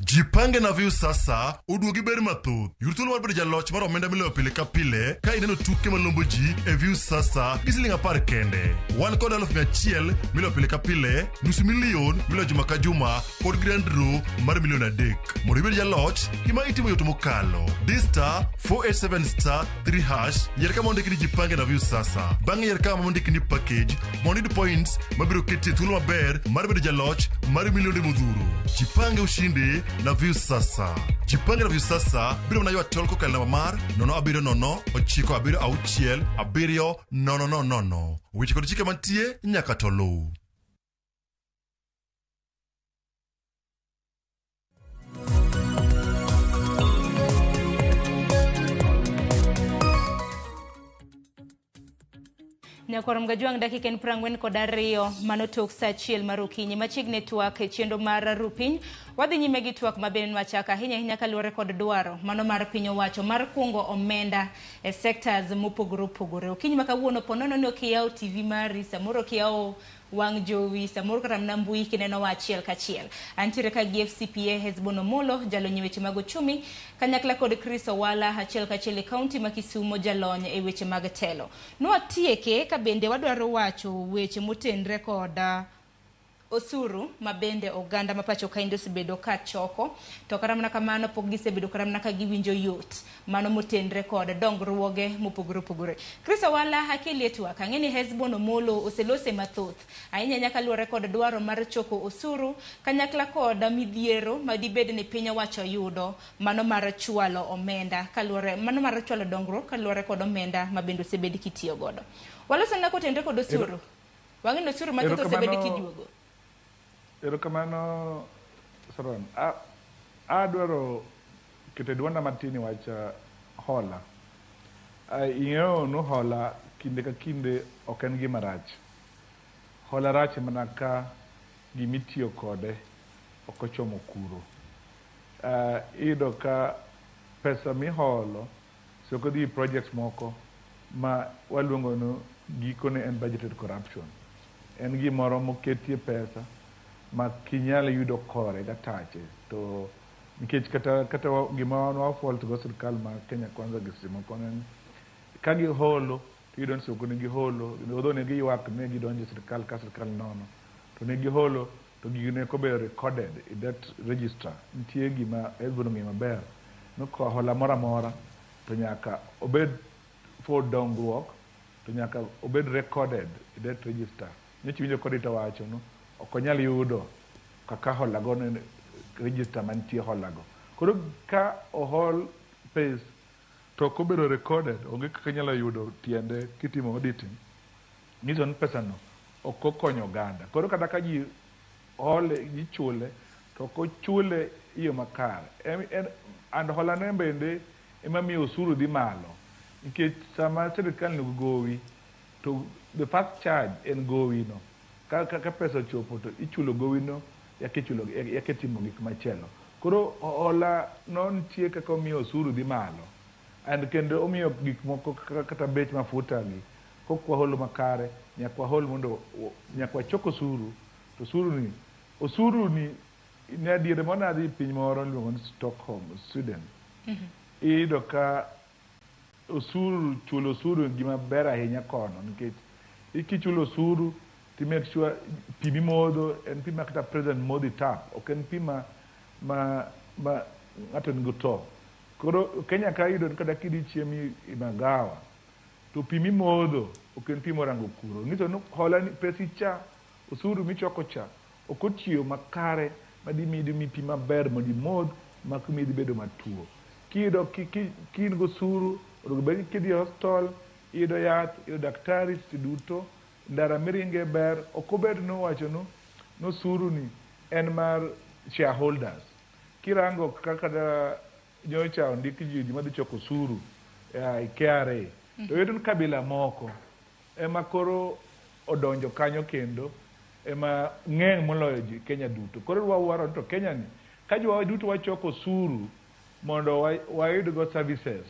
Jipa Jipange na view sasa uduogi ber mathoth. Yur thuolo mar bedo jaloch mar omenda miloyo pile ka pile ka ineno tuke malombo ji e view sasa gi siling 10 kende. Wan kod 100,000 miloyo pile ka pile, $500,000 miloyo juma ka juma kod grand draw mar $3,000,000. Mondo ibed jaloch, gima itimo yot mokalo. Dista 487*3# yier kama ondikni jipange na view sasa. Bang'e yier kama ondikni package mondo iyud points mabiro ketie thuolo maber mar bedo jaloch mar milionde modhuro. Jipange ushindi na view sasa. Jipange na view sasa biro mana ywa tol kokalo namba mar 07096670000. Weche kod chike mantie nyaka to luw. Nyakorom gajuang dakika 42 manotok sa achiel mar okinyi machiegni twak e chendo mar rupiny. Wadhi nyime gi twak maben machaka ahinya kaluwore kod dwaro mano mar piny owacho mar kungo omenda e sectors mopogore opogore. Okinyi makawuono ponono ni okiyaw TV mari, samoro okiyaw wang jowi, samoro kata mna mbui kineno wa achiel kachiel. Antiere ka gi FCPA Hezbono Molo, jalony e weche mag uchumi, kanyakla kod Chris Owala achiel kachiel e kaunti ma Kisumo, jalony e weche mag telo. Nwatieke ka bende wadwaro wacho weche motenre kod osuru mabende oganda mapacho kainde osebedo ka choko, to kata mana kamano pok gisebedo kata mana ka giwinjo yot mano motenre kod dongruoge mopogore opogore. Chris Owala hakili twak ang'eni Hezbono Molo oselose mathoth ahinya nyaka luwore kod dwaro mar choko osuru kanyakla kod midhiero madibed ni piny owacho yudo mano mar chwalo omenda kaluwore mano mar chwalo dongruok kaluwore kod omenda mabende osebed kitiyo godo. Walosana kotenre kod osuru wang'eni osuru mathoth osebed kijuogo. Erokamano Saron, adwaro kete dwanda matini wacha hola. Ing'eyo no hola kinde ka kinde ok en gima rach. Hola rach mana ka gimitiyo kode ok ochomo kuro. Iyudo ka pesa miholo soko dhi projects moko ma waluongo no gikone en budgeted corruption. En gimoro moketie pesa ma kinyalo yudo kore gatache to nikech kata gima wafault go sirkal ma Kenya Kwanza gisimo konen ka giholo tiyudo ni soko ne giholo odho ne giywak ne gidonjo sirkal ka sirkal nono to ne giholo to gine ko be recorded in that register. Nitie gima Hezbono ng'e maber no ko hola mora mora to nyaka obed for dongruok to nyaka obed recorded in that register. Nyichi winjo kod ita wacho no okonyal yudo kaka holago ne register mantie holago. Koro ka ohol pes to kobedo recorded onge kaka nyalo yudo tiende kitimo auditing. Nyiso ni pesa no ok okonyo oganda. Koro kata ka ji hole gichule to kochule iyo makare. And hola ne bende ema miyo osuru dhi malo. Nikech sama sirkal ni gowi to the first charge en gowi no. Ka pesa chopo to ichulo gowino yake timo gik machielo. Koro hola non tie kaka omiyo osuru dhi malo. And kendo omiyo gik moko kata bech mafuta gi kokwa holo makare nyakwa hol mondo nyakwa choko osuru to osuru ni ne adiere mona dhi piny moro luongo ni Stockholm, Sweden. Iyudo ka chulo osuru gima ber ahinya kono nikech ikichulo osuru to make sure pi mimodho en pi ma kata president modhi tap ok en pi ma ng'ato nigo to. Koro Kenya ka yudo kada kidi chiemi imagawa to pi mimodho ok en pi morango kuro. Nito no hola ni pesi cha osuru michoko cha ok otiyo makare madimidi mi pi maber mondo imodh ma kumidhi bedo matuo. Kiyudo kin go osuru onego bed ni kidhi hospital iyudo yath iyudo daktari duto ndara miringe ber ok obed nowacho no osuru ni en mar shareholders. Kirango kaka da nyocha ondiki ji madhi choko osuru e KRA to yudon kabila moko ema koro odonjo kanyo kendo ema ng'eny moloyo ji Kenya duto. Koro wawaro to Kenya ni ka jowa duto wachoko osuru mondo wayud go services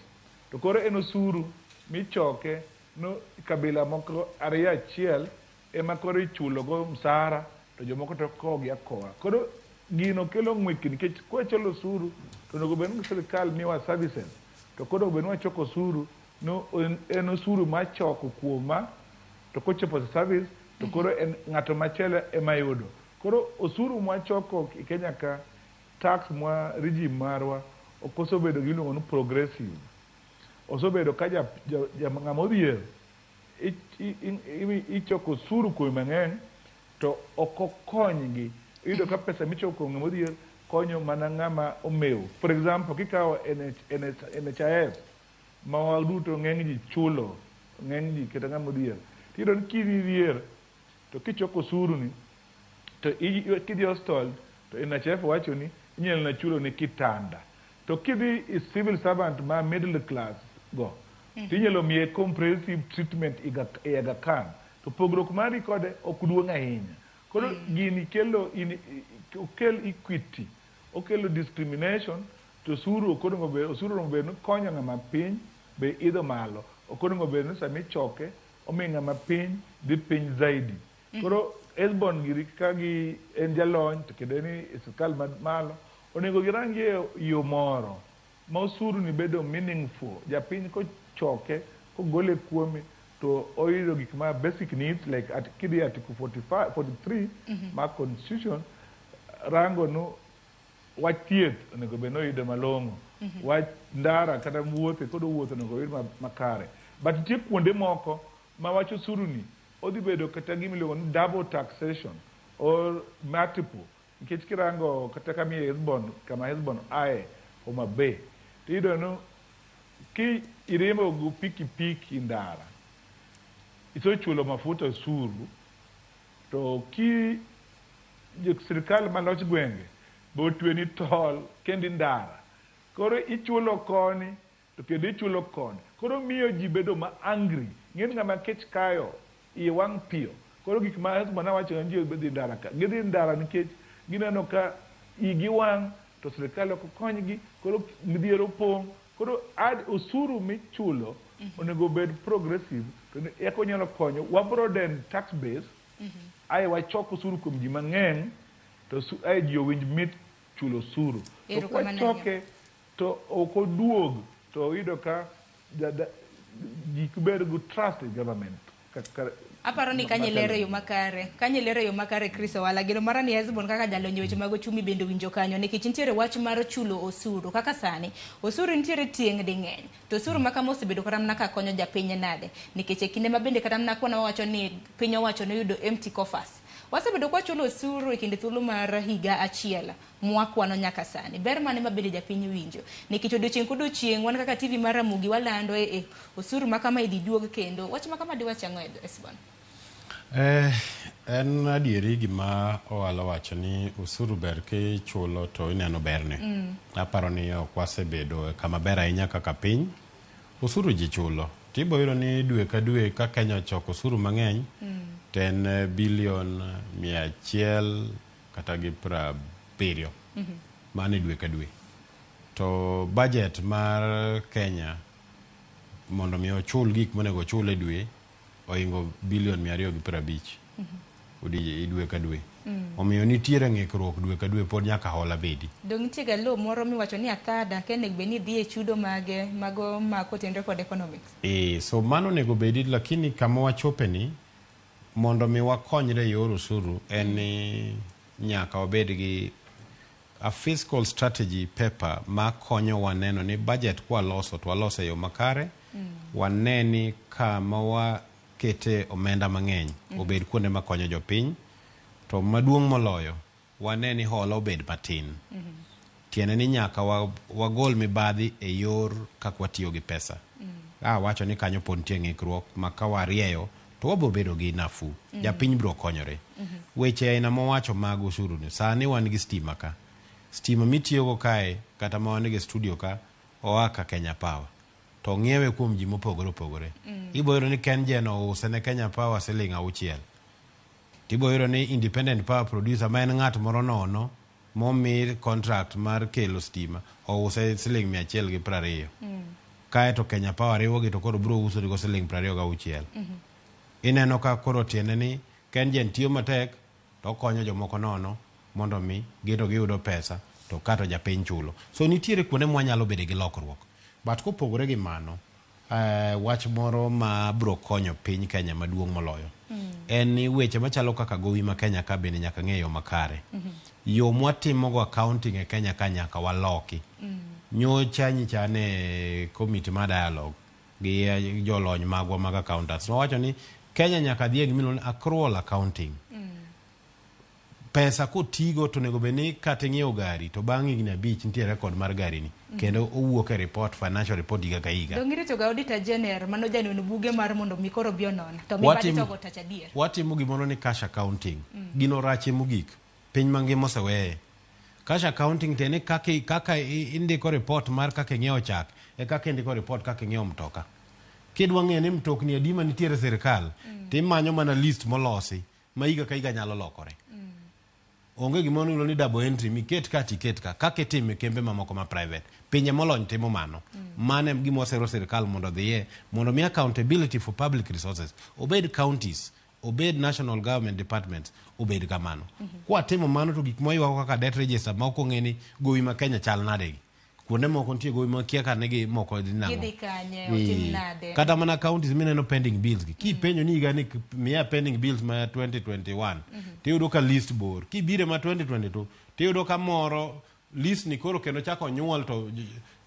to koro en osuru michoke no kabila moko ariyo achiel ema koro ichulo go msara to jomoko to kogi akoa. Koro gino kelo ng'wiki nikech kwachulo osuru to onego bed ni sirikal miwa services to koro bed ni wachoko osuru no en osuru machoko kuoma to kochopo service to koro en ng'ato machielo ema yudo. Koro osuru mwachoko e Kenya ka tax mwa regime marwa okosobedo giluongo ni progressive. Osebedo ka ng'ama odhier ichoko osuru kuom mang'eny to ok okonygi. Iyudo ka pesa michoko kuom ng'ama odhier konyo mana ng'ama omewo. For example, kikawo NHIF ma waduto ng'eny ji chulo, ng'eny ji kata ng'ama odhier. Tiyudo ni kidhier to kichoko osuru ni to kidhi hospital to NHIF wacho ni inyalo na chulo ni kitanda. To kidhi civil servant ma middle class go tinyalo miye comprehensive treatment e Aga Khan. To pogruok mari kode ok duong' ahinya. Koro gini okel equity, okelo discrimination to osuru okonego bed ni konyo ng'ama piny be idho malo. Okonego bed ni sami choke omiyo ng'ama piny dhi piny zaidi. Koro Esbon giri kagi en jalony to kendo ni sirkal malo onego girangie yo moro ma osuru ni bedo meaningful. Japiny kochoke kogole kuome to oyudo gik ma basic needs like kidhi article 43 ma constitution rango no wach thieth onego bed ni oyudo malong'o. Wach ndara kata wuothe kod wuotho onego oyud makare. But nitie kuonde moko ma wach osuru ni odhi bedo kata gimiluongo ni double taxation or multiple. Nikech kirango kata kama Esbon ae Homa Bay tiyudo no ki iremo go pikipiki ndara isochulo mafuta osuru to ki sirikal maloch gwenge bo tweni tol kendi ndara koro ichulo koni to kendo ichulo koni. Koro miyo ji bedo ma angry. Ng'en ng'ama kech kayo iye wang' piyo. Koro gik ma Esbon wacho ni ji bedhi ndara ka gidhi ndara nikech gineno ka igi wang' to sirikal ok konygi. Koro midhiero pong'. Koro osuru michulo onego bed progressive to eko nyalo konyo. Wabroaden tax base ae wachok osuru kuom ji mang'eny to ae ji owinj mit chulo osuru. To kwachoke to ok oduog to oyudo ka ji bed good trust in government. Aparo ni kanyelero yo makare Chris Owala gino mara ni Esbon kaka jalonyo weche mag ochumi bende winjo kanyo nikech nitiere wach mar chulo osuru. Kaka sani osuru nitiere tieng' di ng'eny to osuru ma kama osebedo kata mana ka konyo japiny nade nikech e kinde ma bende kata mana kwana wacho ni piny owacho ne yudo empty coffers. Wasebedo kwa chulo osuru e kinde thuolo mar higa achiel mwakwano nyaka sani. Ber mane ma bende japiny winjo nikech odiochieng' kodiochieng' wan kaka TV mar Ramogi walando osuru ma kama idhi duog kendo. Wach ma kama diwach ang'o Esbon? En adieri gima Owala wacho ni osuru ber kichulo to ineno berne. Aparo ni ok wasebedo kama ber ahinya kaka piny. Osuru ji chulo. Tibo yuro ni dwe ka dwe ka Kenya ochoko osuru mang'eny. 10 bilion 100 kata gi 70 mane dwe ka dwe. To budget mar Kenya mondo mi ochul gik monego ochul e dwe oingo bilion 250 odi dwe ka dwe. Omiyo nitiere ng'ikruok dwe ka dwe pod nyaka hola bedi. Dong nitie ga lo moro miwacho ni athada kene beni dhi e chudo mage mago makotenre kod economics. So mano nego bedi lakini kama wachope ni mondo mi wakonyre yor osuru en nyaka wabed gi a fiscal strategy paper ma konyo waneno ni budget kwa loso to waloso yo makare. Waneni kama wakete omenda mang'eny obed kuonde makonyo jopiny to maduong' moloyo waneni hola obed matin. Tiene ni nyaka wagol mibadhi e yor kaka watiyo gi pesa. Wacho ni kanyo pod nitie ng'ikruok ma ka warieyo to wabo bedo gi nafu. Japiny biro konyore. Weche aina mowacho mag osuru ni sani wan gi stima ka. Stima mitiyogo kae kata ma wan gi studio ka oa ka Kenya Power. To ng'iewe kuom ji mopogore opogore. Iboyiro ni KenGen ouse ne Kenya Power $6. Tiboyiro ni independent power producer ma en ng'at moro nono momi contract mar kelo stima ouse $120. Kae to Kenya Power riwogi to koro bro uso digo $26. Ineno ka koro tiende ni KenGen tiyo matek to konyo jomoko nono mondo mi gino giyudo pesa to kato japiny chulo. So nitiere kuonde mwanyalo bede gi lokruok. But kopogore gi mano, wach moro ma bro konyo piny Kenya maduong' moloyo en ni weche machalo kaka gowi ma Kenya ka bende nyaka ng'eyo makare. Yo mwatimogo accounting e Kenya ka nyaka waloki. Nyocha nyicha ne committee ma dialogue gi jolony magwa mag accountants nowacho ni Kenya nyaka dhie gimiluongo ni accrual accounting. Pesa kotigo to nego beni kata ng'iewo gari to bang' higni 5 nitie rekod mar gari ni kendo owuok e report, financial report higa ka higa. Dongire to ga auditor general mano janeno buge mar mondo mikoro bio non to mi badi to go tacha dier. Watimo gimoro ni cash accounting. Gino rache mogik. Piny mangima oseweye. Cash accounting tene kaka indiko report mar kaka ng'iewo chak e kaka indiko report kaka ng'iewo mtoka. Kidwa ng'eyo ni mtokni adi manitiere sirkal timanyo mana list molosi ma higa ka higa nyalo lokore. Onge gimoro iluongo ni double entry miket ka tiket ka kaka itime kembe mamoko ma private. Pinje molony timo mano. Mane gima osero sirkal mondo dhiye mondo mi accountability for public resources obed counties, obed national government departments, obed kamano. Kwa timo mano to gik moywago kaka debt register ma ok ong'eni gowi ma Kenya chal nade. Kuonde moko nitie gowi ma kia ka negi moko dhi nango. Gidhi kanye otim nade. Kata mana counties mineno pending bills gi. Ki penjo ni higa ni miya pending bills ma 2021. Tiyudo ka list bor. Ki bire ma 2022 tiyudo ka moro list ni koro kendo chako nyuol to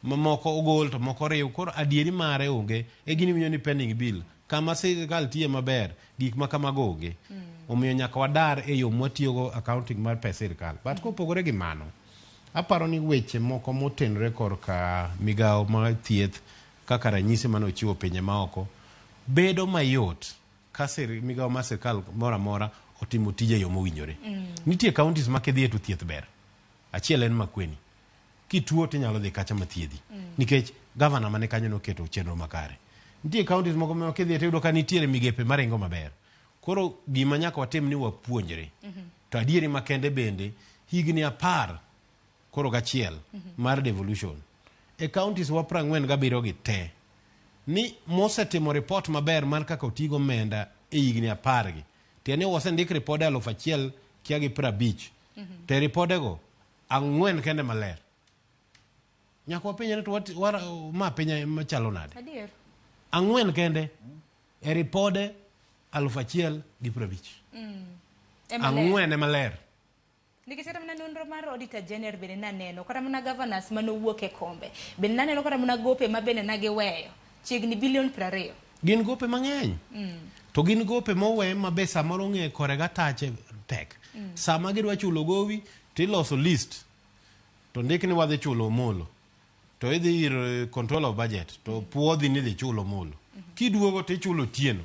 moko ogol to moko riw. Koro adieri mare onge. E gini winjo ni pending bill. Kama sirkal tiye maber gik ma kamago onge. Omiyo nyaka wadar e yo mwatiyogo accounting mar pesa sirkal. But kopogore gi mano, aparo ni weche moko motenore korka migawo ma thieth kaka ranyisi mano chiwo pinje maoko bedo mayot ka migawo ma sirkal mora mora otimo tije yo mowinjore. Nitie counties ma kidhie to thieth ber. Achiel en Makueni. Kituo tinyalo dhi kacha mathiedhi. Nikech governor mane kanyo noketo chenro makare. Nitie counties moko ma kidhie tiyudo ka nitiere migepe maringo maber. Koro gima nyaka watim ni wapuonjre. To adieri makende bende higni 10 koro gachiel mar devolution. E counties wa 47 gi te. Ni mosetimo report maber mar kaka otigo omenda e higni 10 gi. Tiene wasendik ripode 1000 kia gi 50. Te ripodego 4 kende maler. Nyaka wapenjane to ma piny machalo nade. Adier. 4 kende e ripode 1050. 4 maler. Nikech kata mana nonro mar auditor general bende naneno kata mana governors manowuok e kombe bende naneno kata mana gope ma bende nagiweyo chiegni bilion 20. Gin gope mang'eny. To gin gope mowe ma be samoro ng'e kore gatache tek. Sama gidwa chulo gowi tiloso list to ndik ni wadhi chulo molo to idhi ir control of budget to puodhi ni dhi chulo molo. Kiduogo tichulo tieno.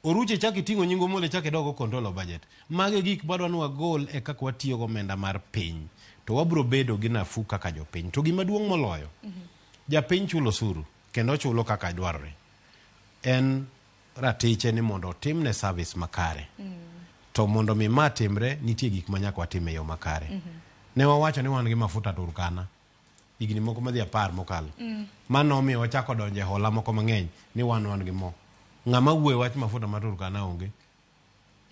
Oruche chaki tingo nyingo mole chaki dogo control of budget. Mage gik badwa nwa gol e kaka watiyo go menda mar piny. To wabro bedo gi nafu kaka jo piny. To gima duong' moloyo. Ja piny chulo suru. Kendo chulo kaka dwarore. En ratiche ni mondo timne service makare. To mondo mi matimre nitie gik manyaka watime yo makare. Ne wawacho ni wan gi mafuta Turkana. Igni moko madhi 10 mokalo. Mano mi wachako donje hola moko mang'eny ni wan gi mo. Ng'ama wuoe wach mafuta ma Turkana onge.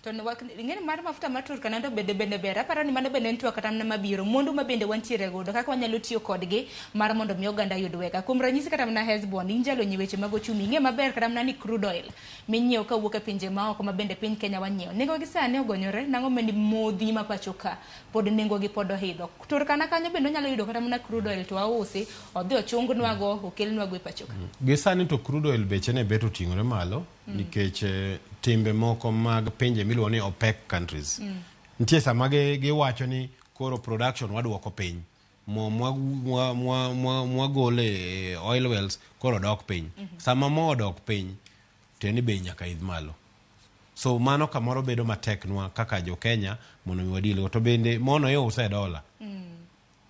To ng'eni mar mafuta ma Turkana to bende ber. Aparo ni mano bende nitie kata mana mabiro. Mwandu ma bende wantiere godo kaka wanyalo tiyo kodgi mar mondo mi oganda yud wega. Kuom ranyisi kata mana Hezbollah injalo nyi weche mag ochumi. Ng'e maber kata mana ni crude oil minyiew ka wuok e pinje maoko ma bende piny Kenya wanyiew. Nengo gi sani ogonyore nang'o meni modhi ma pacho ka pod nengo gi pod ohidho. Turkana kanyo bende onyalo yudo kata mana crude oil to ausi odhi ochungnwa go okelnwa go e pacho ka. Gi sani to crude oil beche ne beto ting'ore malo nikech timbe moko mag pinje miluongo ni OPEC countries. Nitie sama giwacho ni koro production waduoko piny. Mo mwagole oil wells koro dok piny. Sama mo odok piny teni bei nyaka idh malo. So mano kamoro bedo mateknwa kaka jo Kenya mondo mi wadilo. To bende mono yo use dola.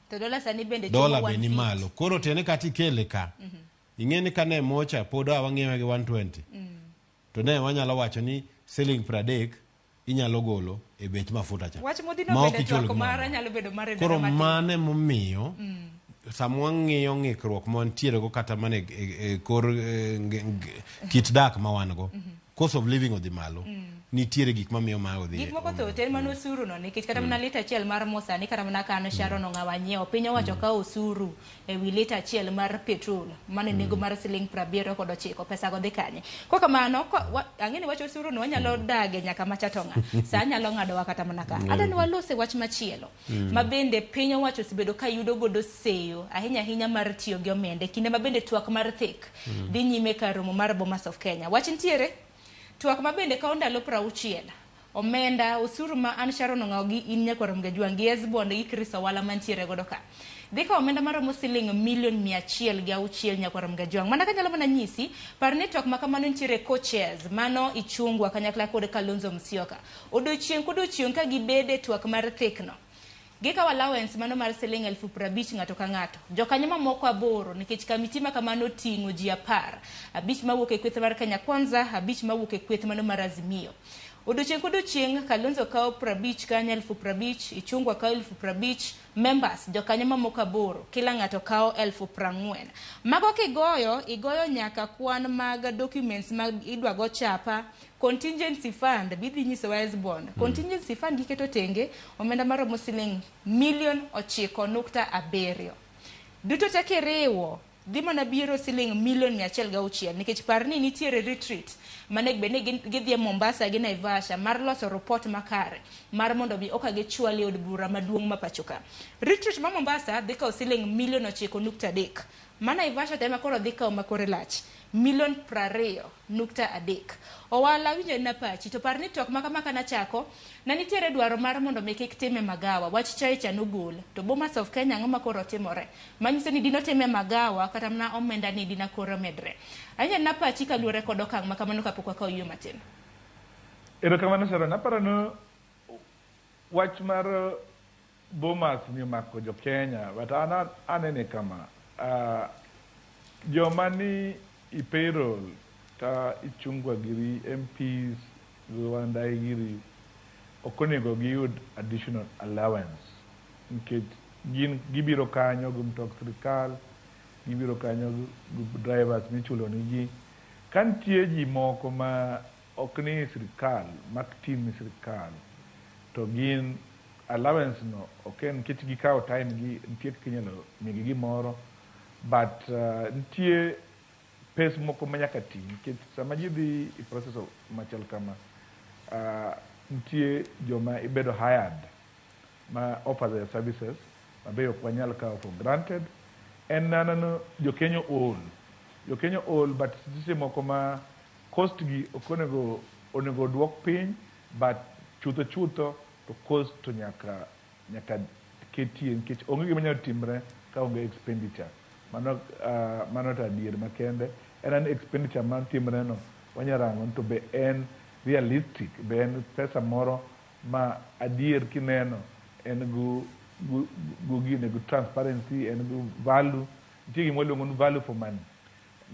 To dola sani bende dola be ni malo. Koro tene kati kele ka. Ing'eni ka ne mocha pod wang'iewe gi 120. To ne wanyalo wacho ni selling 30 inyalo golo e bech mafuta cha. Wach modino bende chwako mara nyalo bedo mare. Koro mane momiyo samwa ng'iyo ng'ikruok ma ntiere go kata mane kor kit dak ma wan go cost of living odhi malo nitiere gik mamiyo ma odhi gik moko to ten mano osuru no nikech kata mana lita achiel mar mo sani kata mana kano sharo no ng'awa nyiewo piny owacho ka osuru ewi lita achiel mar petrol mane nengo mar siling 79 pesa go dhi kanye ko kamano ang'eni wach osuru no wanyalo dage nyaka machatong'a sa nyalo ng'adowa kata mana ka adani walose wach machielo mabende piny owacho osebedo ka yudo godo seyo ahinya mar tiyo gi omende kinde mabende twak mar thik dhi nyime kar romo mar Bomas of Kenya wach ntiere twak mabende kao ndalo 60 omenda osuru ma an Sharon ong'awo gi in nyakwarom Gajwang' gi Esbon gi Chris Owala mantiere godo ka dhi ka omenda maromo siling $106,000 nyakwarom Gajwang' mana kanyalo mana nyisi par ni twak makamano ntiere coaches mano ichungwa kanyakla kod Kalonzo Musyoka odiochieng' ka gibede twak mar thikno gikawo allowance mano mar siling 50,000 ng'ato ka ng'ato jokanyo mamoko 8 nikech kamiti ma kamano ting'o ji 10 5 mawuok e kweth mar Kenya Kwanza 5 mawuok e kweth mano mar Azimio odiochieng' Kalonzo kawo 50 kanya 50,000 Ichungwa kawo 50,000 members jokanyo mamoko 8 kila ng'ato kawo 40,000 mago igoyo nyaka kwan mag documents mag idwago chapa contingency fund bidhi nyiso Esbon contingency fund giketo tenge omenda maromo siling $9.7 duto te kiriwo dhi mana biro siling $106,000 nikech par ni nitiere retreat mane bende gidhi Mombasa gi Naivasha mar loso report makare mar mondo bi oka gichwali od bura maduong' ma pachoka retreat ma Mombasa dhi kawo siling $9.3 ma Naivasha tema koro dhi kawo makore lach $20.3 Owala winjo na pachi to par ni tok maka na chako na nitiere dwaro mar mondo mekik time magawa wach chai cha nogol to Bomas of Kenya ng'ama koro timore manyiso ni dino time magawa kata na omenda ni dina koro medre anya na pachi kaluore kod okang' makamano kapok wakawo yie matin erokamano Sharon aparo no wach mar Bomas ni mako jo Kenya but anene kama joma ni payroll ta ichungwa giri MPs Rwanda giri okonego giyud additional allowance nikech gibiro kanyo gumtok sirikal gibiro kanyo drivers michulo ni ji kantie ji moko ma okni sirikal maktin ni sirikal to gin allowance no oken nikech gikawo time gi nitie kinyalo migi gimoro but nitie pes moko manyaka ti nikech sama ji dhi i process of machal kama nitie joma ibedo hired ma offer their services mabe ok wanyal kawo for granted en nanano jokenyo all but seche moko ma cost gi onego duok piny but chutho to cost to nyaka ketie nikech onge gima nyalo timre ka onge expenditure mano to adier makende en expenditure man timre no wanyarango to be en realistic be en pesa moro ma adier kineno en gu transparency en gu value nitie gima iluongo ni value for money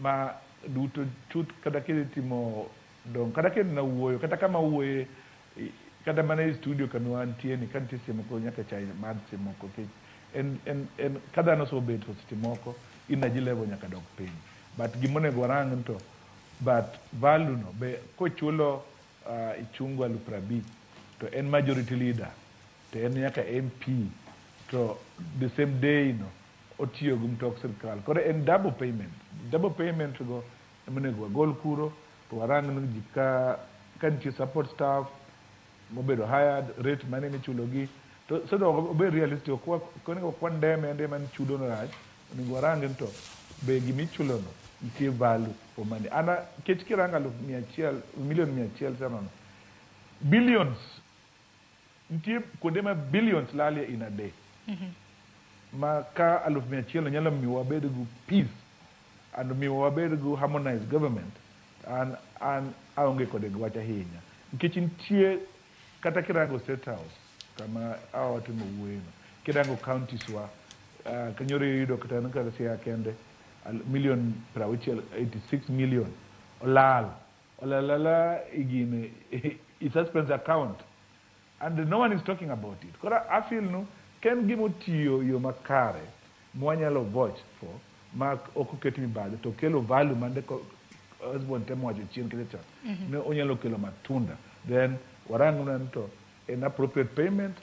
ma duto chut kata kitimo dong kata kina wuoyo kata kama wuoye kata mana e studio kanwa nitie ni kantie semoko nyaka chai mad semoko en kada no so bet seche moko energy level nyaka dok piny but gimonego warang to but value no be kochulo Ichungwa 50,000 to en majority leader to en nyaka MP to the same day no otiyo gumtok sirikal koro en double payment go emonego gol kuro to warang no jika kantie support staff mobedo hired rate mane michulo gi to so do obe realistic konego kwan ende man chudo no rach onego warang to be gimichulo no nitie value for money ana kech kiranga $100,000 sana billions nitie kuonde ma billions lalie in a day ma ka $100,000 nyalo miyo wabed gu peace and miyo wabed gu harmonized government and aonge kode gwach ahinya nikech nitie kata kirango state house kama awatimo wuoyeno kirango counties wa kanyoro yudo kata nkata siya kende $86 million olala igine i suspense account and no one is talking about it kora I feel no ken gimo tiyo yo makare mwanyalo vote for ma okuketi mibadhi to kelo value mande husband temo wacho chien kile ne onyalo kelo matunda then warangu nanto inappropriate payment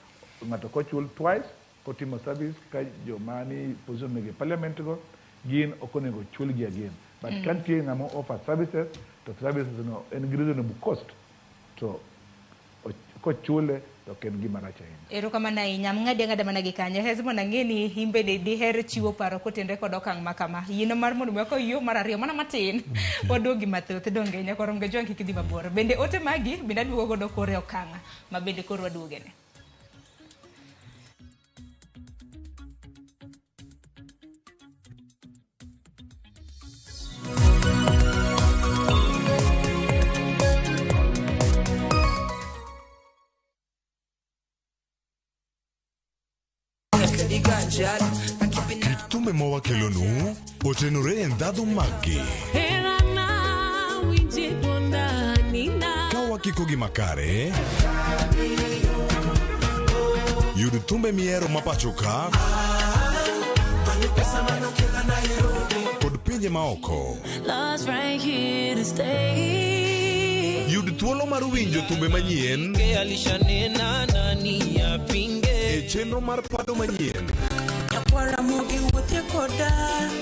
ngato kochul twice kotimo service ka jomani position mege parliament go gin okonego chulgi again but kantie ngamo offer services to services no en reasonable cost to kochule to ken gima racha hin ero kama na inyam ngade mana gikanye hezmo na ngeni himbe de diher chiwo paro kotende kod okang makama yino mar mondo mako yo mar ariyo mana matin wadogi mathoth donge nyakorom ga jonki kidhi mabor bende ote magi bende duogo godo kore okanga ma bende koro waduogene. Kit thumbe mawakelonu otenore en ndhadhu maggi. Ka wakiko gi makare, yud thumbe miero mapacho ka kod pinje maoko. Yud thuolo mar winjo thumbe manyien e chenro mar pado manyien Ramogi wuothe koda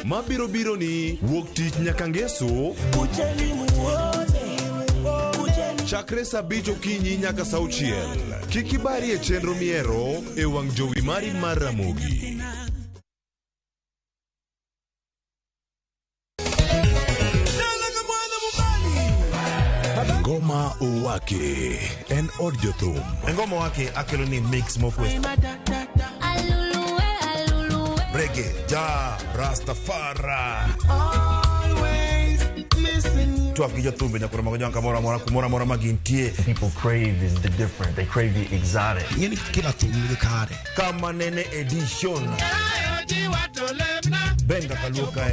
mabiro biro ni wuok tich nyaka ngeso chakre saa 5 okinyi nyaka saa 6. Kik ibari e chenro miero e wang' jowi mari mar Ramogi. Ngoma Owake en od jothum. Ngoma Owake akelo ni mix mokwe reggae, ja, Rastafari. Always missing you. Tuaf gi jothumbe nyakoro mago jonka mora magintie. People crave is the different. They crave the exotic. Yeni kila thumbe kare. Kama nene edition. Benga kaluka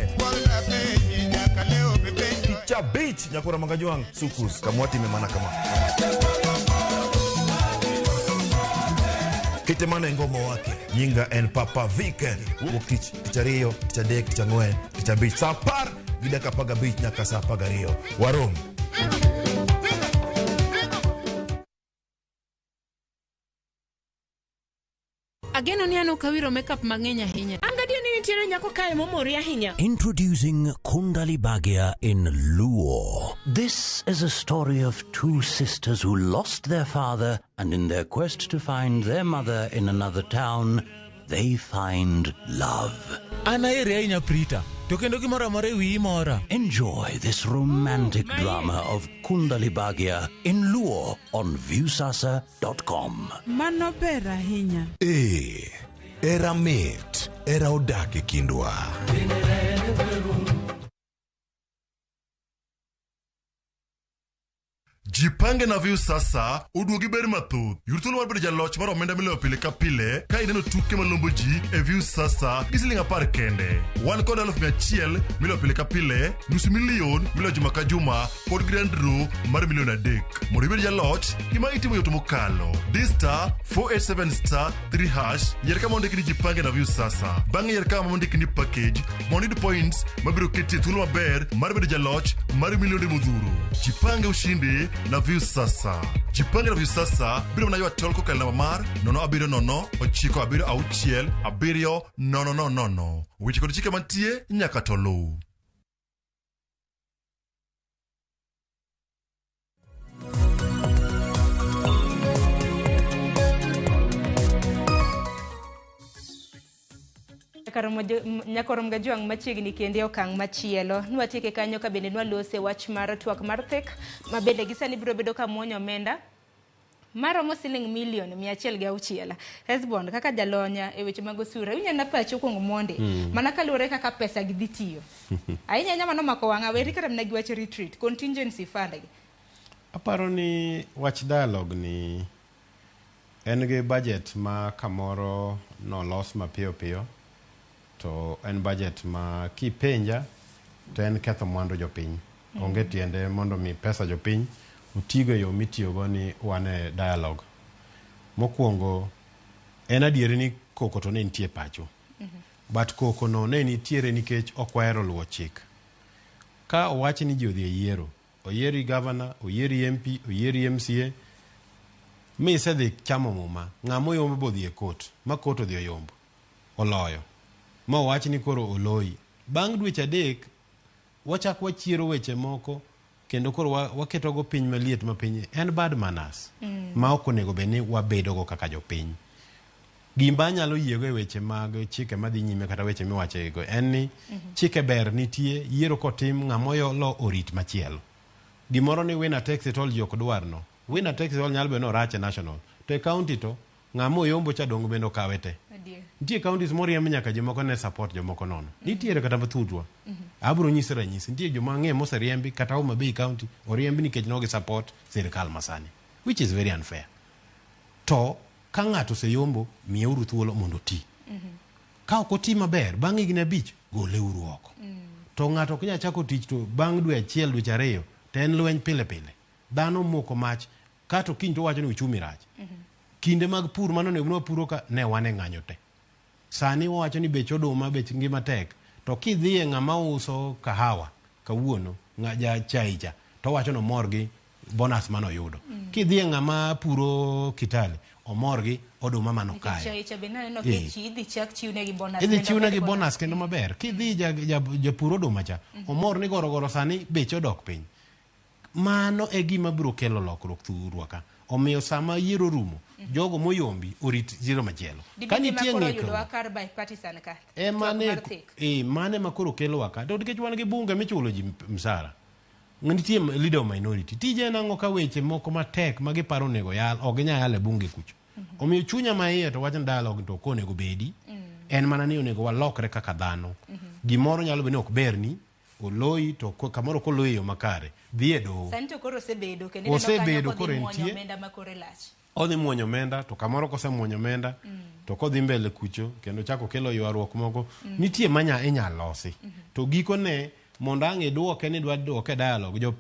Kicha beach nyakoro magajuang sukus kamwati memana kama. Kitemana Ngoma Owake nyinga en Papa Weekend wuok tich ariyo tich adek tich ang'wen tich abich saa 10 gi dakika 15 nyaka saa 12 warom. Ageno ni ano kawiro makeup mang'eny ahinya. Angadio ni nitiere nyako kae momori ahinya. Introducing Kundali Bhagia in Luo. This is a story of two sisters who lost their father, and in their quest to find their mother in another town, they find love. Enjoy this romantic drama of Kundali Bhagia in Luo on viewsasa.com. Mano ber ahinya. Era mit, era odak e kindwa. Jipange na View Sasa uduogi ber mathoth. Yurthuolo mar bedo jaloch mar omenda miloyo pile ka pile ka ineno tuke malombo ji e View Sasa gi siling 10 kende. Wan kod 100,000 miloyo pile ka pile, $500,000 miloyo juma ka juma kod grand draw mar $1,300,000. Mondo ibed jaloch, gima itimo yot mokalo. Star 487*3# yier kama ondiki ni Jipange na View Sasa. Bang'e yier kama ondiki ni package mondo iyud points mabiro keti e thuolo maber mar bedo jaloch mar milionde modhuro. Jipange ushindi na View Sasa. Jipange na View Sasa biro mana ywa tol kokalo namba mar 07096670000. Weche kod chike mantie nyaka to luw. Nyakorom ga juang machiegni kende okang' machielo nwatieke kanyo ka bende nwalose wach mar twak mar thek ma bende gisani biro bedo ka muonyo omenda maromo siling $160,000. Hesbond kaka jalonya e weche mag osura winya na pacho kuongo monde mana kaluore kaka pesa gi dhi tiyo ahinya nyama no mako wanga weri kata mna gi wach retreat contingency fund. Aparo ni wach dialogue ni en gi budget ma kamoro no los mapiyo piyo to en budget ma kipenja to en ketho mwandu jopiny. Onge tiende mondo mi pesa jopiny utigo yo mitiyogo ni wane dialogue. Mokwongo en adieri ni koko to ne nitie pacho. But koko no ne nitiere nikech ok wahero luwo chik. ka owachi ni ji odhi e yiero, oyieri governor, oyieri MP, oyieri MCA, misedhi chamo muma, ng'ama oyombo bodhi e kot, ma kot odhi oyombo, oloyo, ma owachi ni koro oloyi. Bang' dweche adek, wachak wachiero weche moko, kendo koro waketogo piny maliet ma piny en bad manners, ma ok onego bed ni wabedogo kaka jopiny. Gimba nyalo yiego e weche mag chike madhi nyime kata weche miwacho en ni chike ber nitie, yiero kotim ng'ama oyolo orit machielo. Gimoro ni winner takes it all ji ok dwar no. Winner takes it all nyalo bedo no rach e national. To e county to ng'ama oyombo cha dongo bendo kawe te. Nitie counties moriemb nyaka jomoko ne support jomoko nono. Nitiere kata mathudwa. Abro nyisi ranyisi. Nitie joma ng'e moseriembi kata Homa Bay County oriembi nikech no gi support sirikal masani, which is very unfair. To ka ng'ato oseyombo miye uru thuolo mondo ti. Ka ok oti maber bang' higni 5 gole uru oko. To ng'ato ok nyal chako tich to bang' dwe achiel dweche 2 to en lweny pile pile. Dhano moko mach kato kiny to wacho ni uchumi rach. Kinde mag pur mano ne puro ka ne wane ng'anyo te. Sani wacho ni bech oduma bech ngima tek. To kidhie ng'ama uso kahawa kawuono ng'aja chai cha to wacho no morgi bonus mano yudo. Kidhie ng'ama puro Kitale omorgi oduma mano kae. Chai cha benane no ke chi idhi chak chiune gi bonus. Idhi chiune gi bonus kendo maber. Kidhi japur oduma cha omor ni goro sani bech odok piny. Mano e gima biro kelo lokruok thurwa ka. Omiyo sama yiero rumo, jogo moyombi orit yiero machielo. Ka nitie ng'eko. Mane makoro kelo waka. To nikech wan gi bunge michulo ji msara. Nitie leader of minority. Tije nang'o ka weche moko matek ma giparo nego yal, ok ginya yal e bunge kucho. Omiyo chunya ma iye to wachn dialogue to konego bedi. En mana ni onego walokre kaka dhano. Gimoro nyalo bedo ni ok berni. Oloyi to kamoro koloyi yo makare dhi e doho. Santo koro osebedo kendo osebedo koro entie omenda makore lach. Odhi muonyo omenda to kamoro kosemuonyo omenda to kodhi mbele kucho kendo chako kelo ywaruok moko nitie manya inyalo losi. To gikone mondo ang' iduoke ni dwa duoke dialogue jo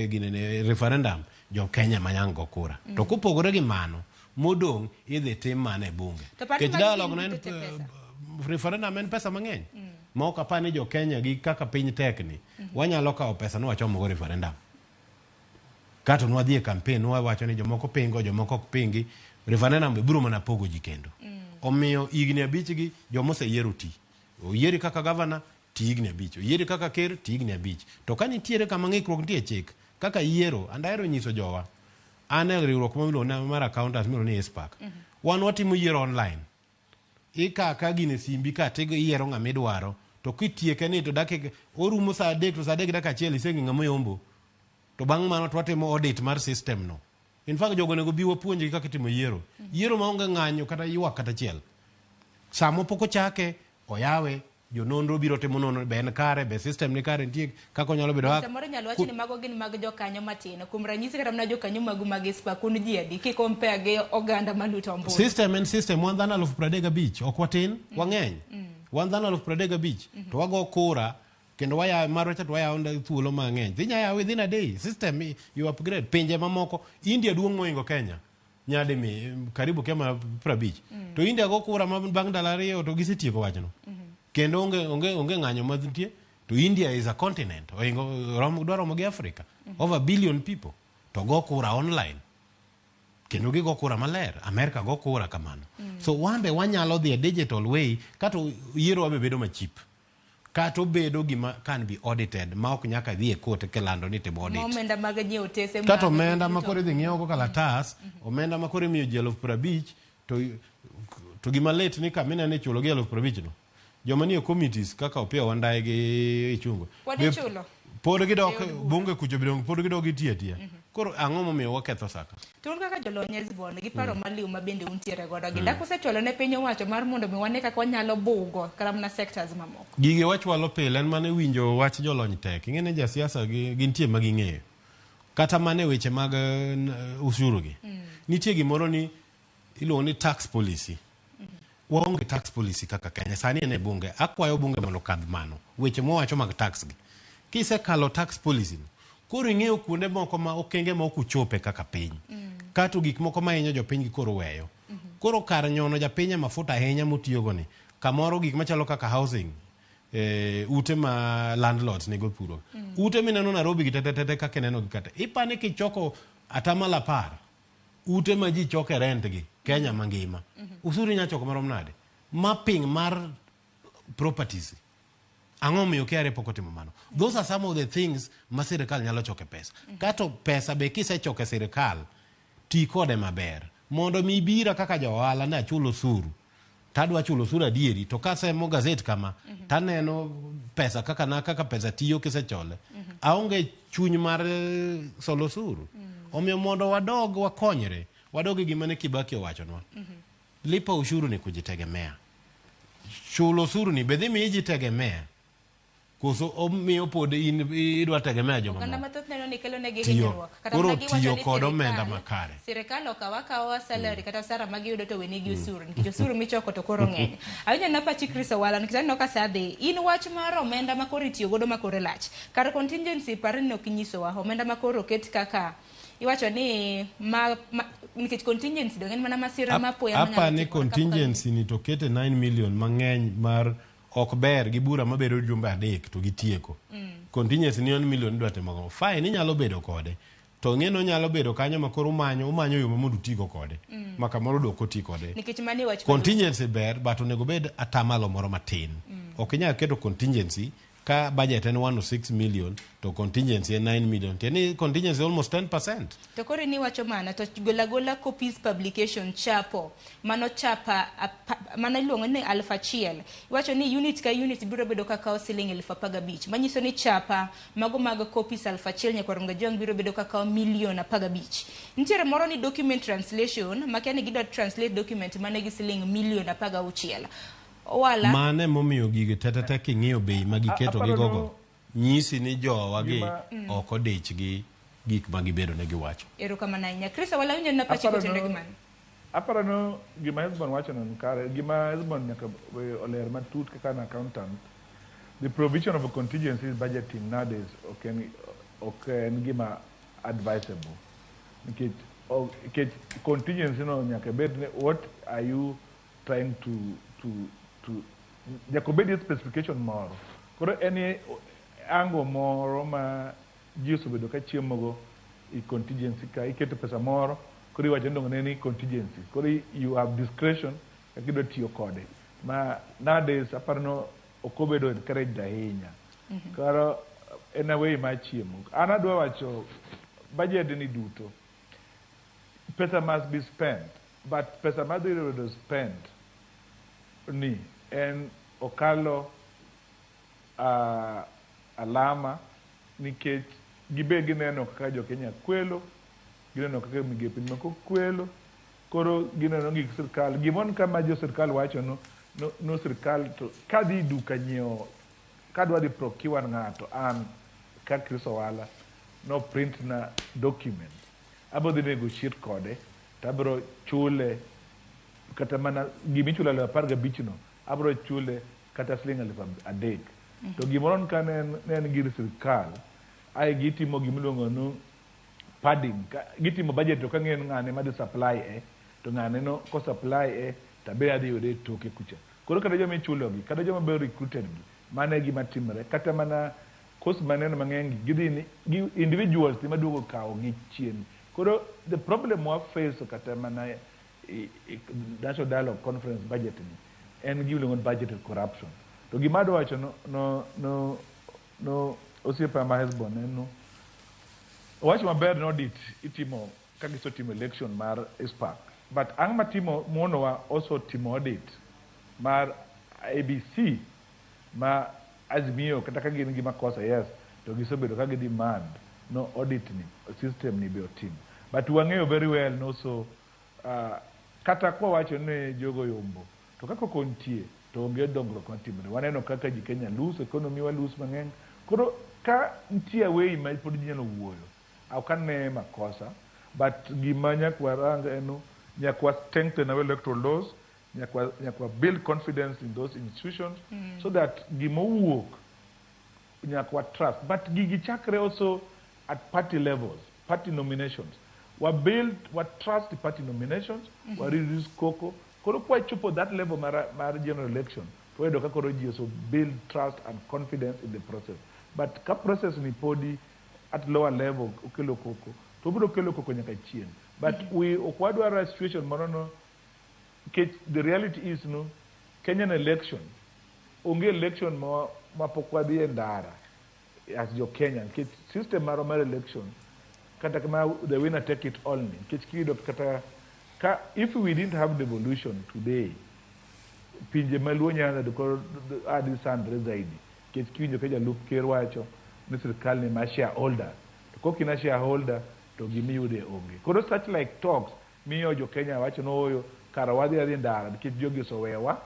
ginene referendum jo Kenya manyango kura. To kopogore gi mano modong' idhi tim mane bunge. Kech dialogue no en referendum en pesa mang'eny. Ma ok apani jo Kenya gi kaka piny tekni wanyalo kawo pesa no wachomo go referendum. Kato nwadhi e campaign wawacho ni jomoko pingo jomoko ok pingi referendum biro mana pogo ji kendo. Omiyo higni 5 gi jomose yiero ti. Oyieri kaka governor ti higni 5. Oyieri kaka ker ti higni 5. To ka nitiere kama ng'ikruok nitie chik kaka yiero andahero nyiso jowa an e riwruok mamilo mar accountants miro ni Espark. Wan watimo yiero online. Ka gine simbi ka tigo yiero ng'ama idwaro to kitieke ni to dakika orumo saa 3 to saa 3 dakika 1 isengi ng'ama yombo to bang' mano to watimo audit mar system no. In fact jogo nego bi wapuonji kaka itimo yiero. Yiero maonge ng'anyo kata ywak kata chiel. Samo pok ochake oyawe jononro biro timo nono be en kare be system ni kare nitie kako nyalo bedo hak. Samoro nyalo wacho ni mago gin mag jokanyo matin. Kuom ranyisi kata mana jokanyo mag Espark kun ji adi ki compare gi oganda maluto ombo. System and system 135 ok watin wang'eny. 135 to wago kura kendo waya maro cha to waya onda thuolo mang'eny. Dhi nyaya within a day system you upgrade. Pinje mamoko India duong' moingo Kenya. Nyade karibu kema 50. To India go kura bang' dala 2 to gisetieko wachno. Kendo onge ng'anyo madhitie to India is a continent dwaro mo gi Africa over a billion people to go kura online kendo gigo kura maler. America go kura kamano. So wambe wanyalo dhi a digital way kato yiero wabe bedo machip kato bedo gima can be audited ma ok nyaka dhi e court kelando ni timo audit. Omenda mag nyiewo tese kato omenda makore dhi ng'iewo go kalatas omenda makore miyo ji 50,000 to gima late ni kamina ne chulo gi 50,000 no joma nie committees kaka opia wandae gi ichungo pod gidok bunge kucho bidong pod gidok gitia koro ang'o momiyo waketho saka tun kaka jolony Ezbon gi paro maliw ma bende untiere godo gi dak osechwalo ne piny owacho mar mondo mi wane kaka wanyalo bugo karamna sectors mamoko gige wachwalo pile en mane winjo wach jolony tek ing'ene jasiasa gintie ma ging'eyo kata mane weche mag ushuru gi nitie gimoro ni iluongo ni tax policy. Waonge tax policy kaka Kenya sani ene bunge akwayo bunge mondo kadh mano weche mowacho mag tax gi kisekalo tax policy no koro ing'eyo kuonde moko ma okenge ma ok uchope kaka piny kato gik moko ma hinyo jopiny gi koro weyo koro kar nyono japiny mafuta ahinya motiyogo ni kamoro gik machalo kaka housing ute ma landlords nego puro. Ute mineno Nairobi gi tete kaka neno gi kata. Ipane kichoko atamala par. Ute ma ji choke rent gi Kenya mangima. Usuru nya choko marom nade. Mapping mar properties. Ang'o miyo KRA pok otimo mano. Those are some of the things ma sirikal nyalo choke pesa. Kato pesa be kisechoke sirikal ti kode maber. Mondo mi bira kaka jo ohala na chulo osuru. Tadwa chulo osuru adieri to kasemo gazet kama taneno pesa kaka pesa tiyo kisechole. Aonge chuny mar solo osuru. Omiyo mondo wadog wakonyre. Wadog gima ne Kibaki owachonwa. Lipa ushuru ni kujitegemea. Chulo osuru ni bedhi mi jitegemea. Koso omiyo pod idwa tegemea joma moko. Mathoth neno ni kelo negi hinyruok. Koro tiyo kod omenda makare. Sirikal okawa salary kata sara magiyudo to wenegi osuru. Nikech osuru michoko to koro ng'eny. Awinjo na pachi Chris Owala nikech aneno ka sadhi. In wach mar omenda makoro itiyo godo makore lach. Kar contingency pare ni ok nyisowa. Omenda makoro ket kaka iwacho ni nikech contingency dong en mana masira mapoya manyalo. Apa ni contingency ni to kete 9 million mang'eny mar ok ber gi bura mabedo jumbe adek to gitieko. Contingency ni 1 million dwa temo. Fine inyalo bedo kode. To ng'eno nyalo bedo kanyo makoro umanyo yo mondo utigo kode. Maka moro dok oti kode. Nikech mani wach contingency ber but onego bed atamalo moro matin. Ok inyalo keto contingency ka budget en 106 million to contingency en 9 million. Tieni contingency almost 10%. To kore ni wacho mana to gola copies publication chapo mano chapa mana iluongo ni 1,000. Iwacho ni unit ka unit biro bedo kakao siling 15,000. Manyiso ni chapa mago mag copies 1,000 nyakwarom gajwang biro bedo kakao million 15. Nitiere moro ni document translation makiani gidwa translate document mane gi siling million 16. Wala mane momiyo gige tete king'iyo bei magiketo gi gogo nyisi ni jowa gi ok odich gi gik magibedo ne giwacho. Erokamano nya Chris Owala winjo na pachi kotendo gi mano. Aparano gima Hezbon wacho non kare gima Hezbon nyaka oler matut kaka an accountant. The provision of a contingency budgeting nowadays okay gima advisable. Because contingency no nyaka bed what are you trying to Jacobedi specification moro. Koro any ango moro ma jiuso bedo ka chiemogo I contingency ka iketo pesa moro koro iwacho ndongo ne ni contingency. Koro you have discretion kakido tiyo kode. Ma nowadays aparno okobedo encouraged ahinya. Koro in a way ma chiemo. An adwa wacho budget ni duto. Pesa must be spent, but pesa madhi spend ni en okalo alama nikech gibe gineno kaka jo Kenya kwelo, gineno kaka migepe moko kwelo, koro gineno gik sirkal gimon kama jo sirkal wacho no sirkal to kadhi duka nyiewo kadwa di procure ng'ato an ka Chris Owala no print na document abo dhi negotiate kode tabro chule kata mana gimichula 15 no abro chule kata siling 3,000 to gimoron kan en gir sirkal ai gitimo gimiluongo no padding gitimo budget to kangen ngane ma di supply to ngane no ko supply tabe adhi yode toke kucha koro kada joma ichulo gi kada joma be recruited gi mane gima timre kata mana kos maneno mang'eny gidhi gi individuals ma duogo kawo gi chien koro the problem we face kata mana National Dialogue Conference budget ni en giluongo budget corruption to gimado wacho no osiepa ma Hezbon no wacho maber no dit itimo kagiso timo election mar ISPAC but ang matimo mono wa also timo audit mar ABC ma azimio kata ka gin gima kosa yes to gisobedo ka gidemand no audit ni system ni be otim but wang'eyo very well no so kata kwa wacho ne jogo yombo to kako kontie to onge dongruok matimore waneno kaka ji Kenya lose economy wa lose mang'eny koro ka ntie way ma pod nyalo wuoyo au kan ne makosa but gima nyakwa ranga eno nyakwa strengthen our electoral laws nyakwa build confidence in those institutions so that gima wuok nyakwa trust but gigi chakre also at party levels party nominations what trust the party nominations what reduce koko koro kwa chupo that level mar general election wedo ka koro ji so build trust and confidence in the process. But ka process ni podi at lower level okelo koko to biro kelo koko nyaka chien. But we okwadwa situation morono the reality is no Kenyan election onge election ma pokwadhi ndara as your Kenyan system mar election kata kama the winner take it all ni kido kata if we didn't have devolution today pinje maluonya na ko adi sandre zaidi kido keja look kerwacho ni sirkal ni ma shareholder to kokina shareholder to gimiyude onge koro such like talks miyo jo Kenya wacho no karawadhi adhi ndara nikech jogi sowewa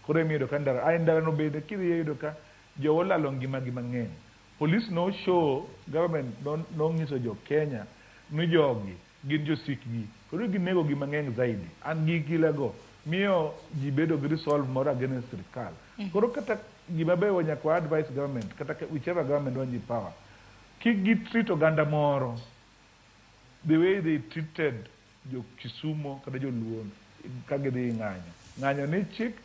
koro miyo ka ndara ai ndara no bende kidhi yudo ka jo olalo ngimagi mang'eny. Police no show government no nyiso jo Kenya ni jogi gin josikgi koro ginego gi mang'eny zaidi an gi kilego miyo ji bedo gi resolve moro against sirkal. Koro kata gima beyo nyaka advice government kata whichever government wants the power kik gi treat oganda moro the way they treated jo Kisumo kata jo Luo ka gidhi ng'anyo ni chik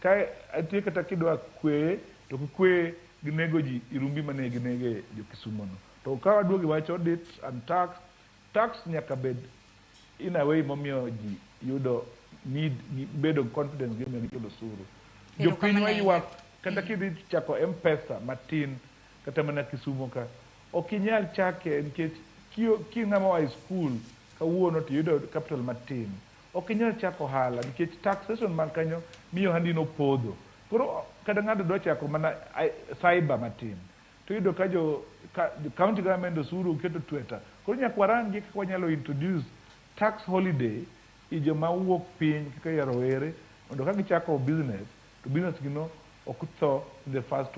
ka atie kata kidwa kwe to kwe ginego ji irumbi mane ginege jo Kisumo no to ka waduogi wacho audit and tax nyaka bed in a way momiyo ji yudo need bedo confidence gimiyo gichulo suru jo piny mayuak kata kidhi chako M-Pesa matin kata mana Kisumo ka okinyal chake nikech king'ama wa school kawuono to yudo capital matin okinyal chako ohala nikech taxation man kanyo miyo handino podho koro kada ng'ato dwa chako mana cyber matin to yudo ka jo county government osuru keto tweta koro nyaka warangi kaka wanyalo introduce tax holiday ijo mawuok piny kaka yarowere mondo ka gichako business to business gino ok tho in the first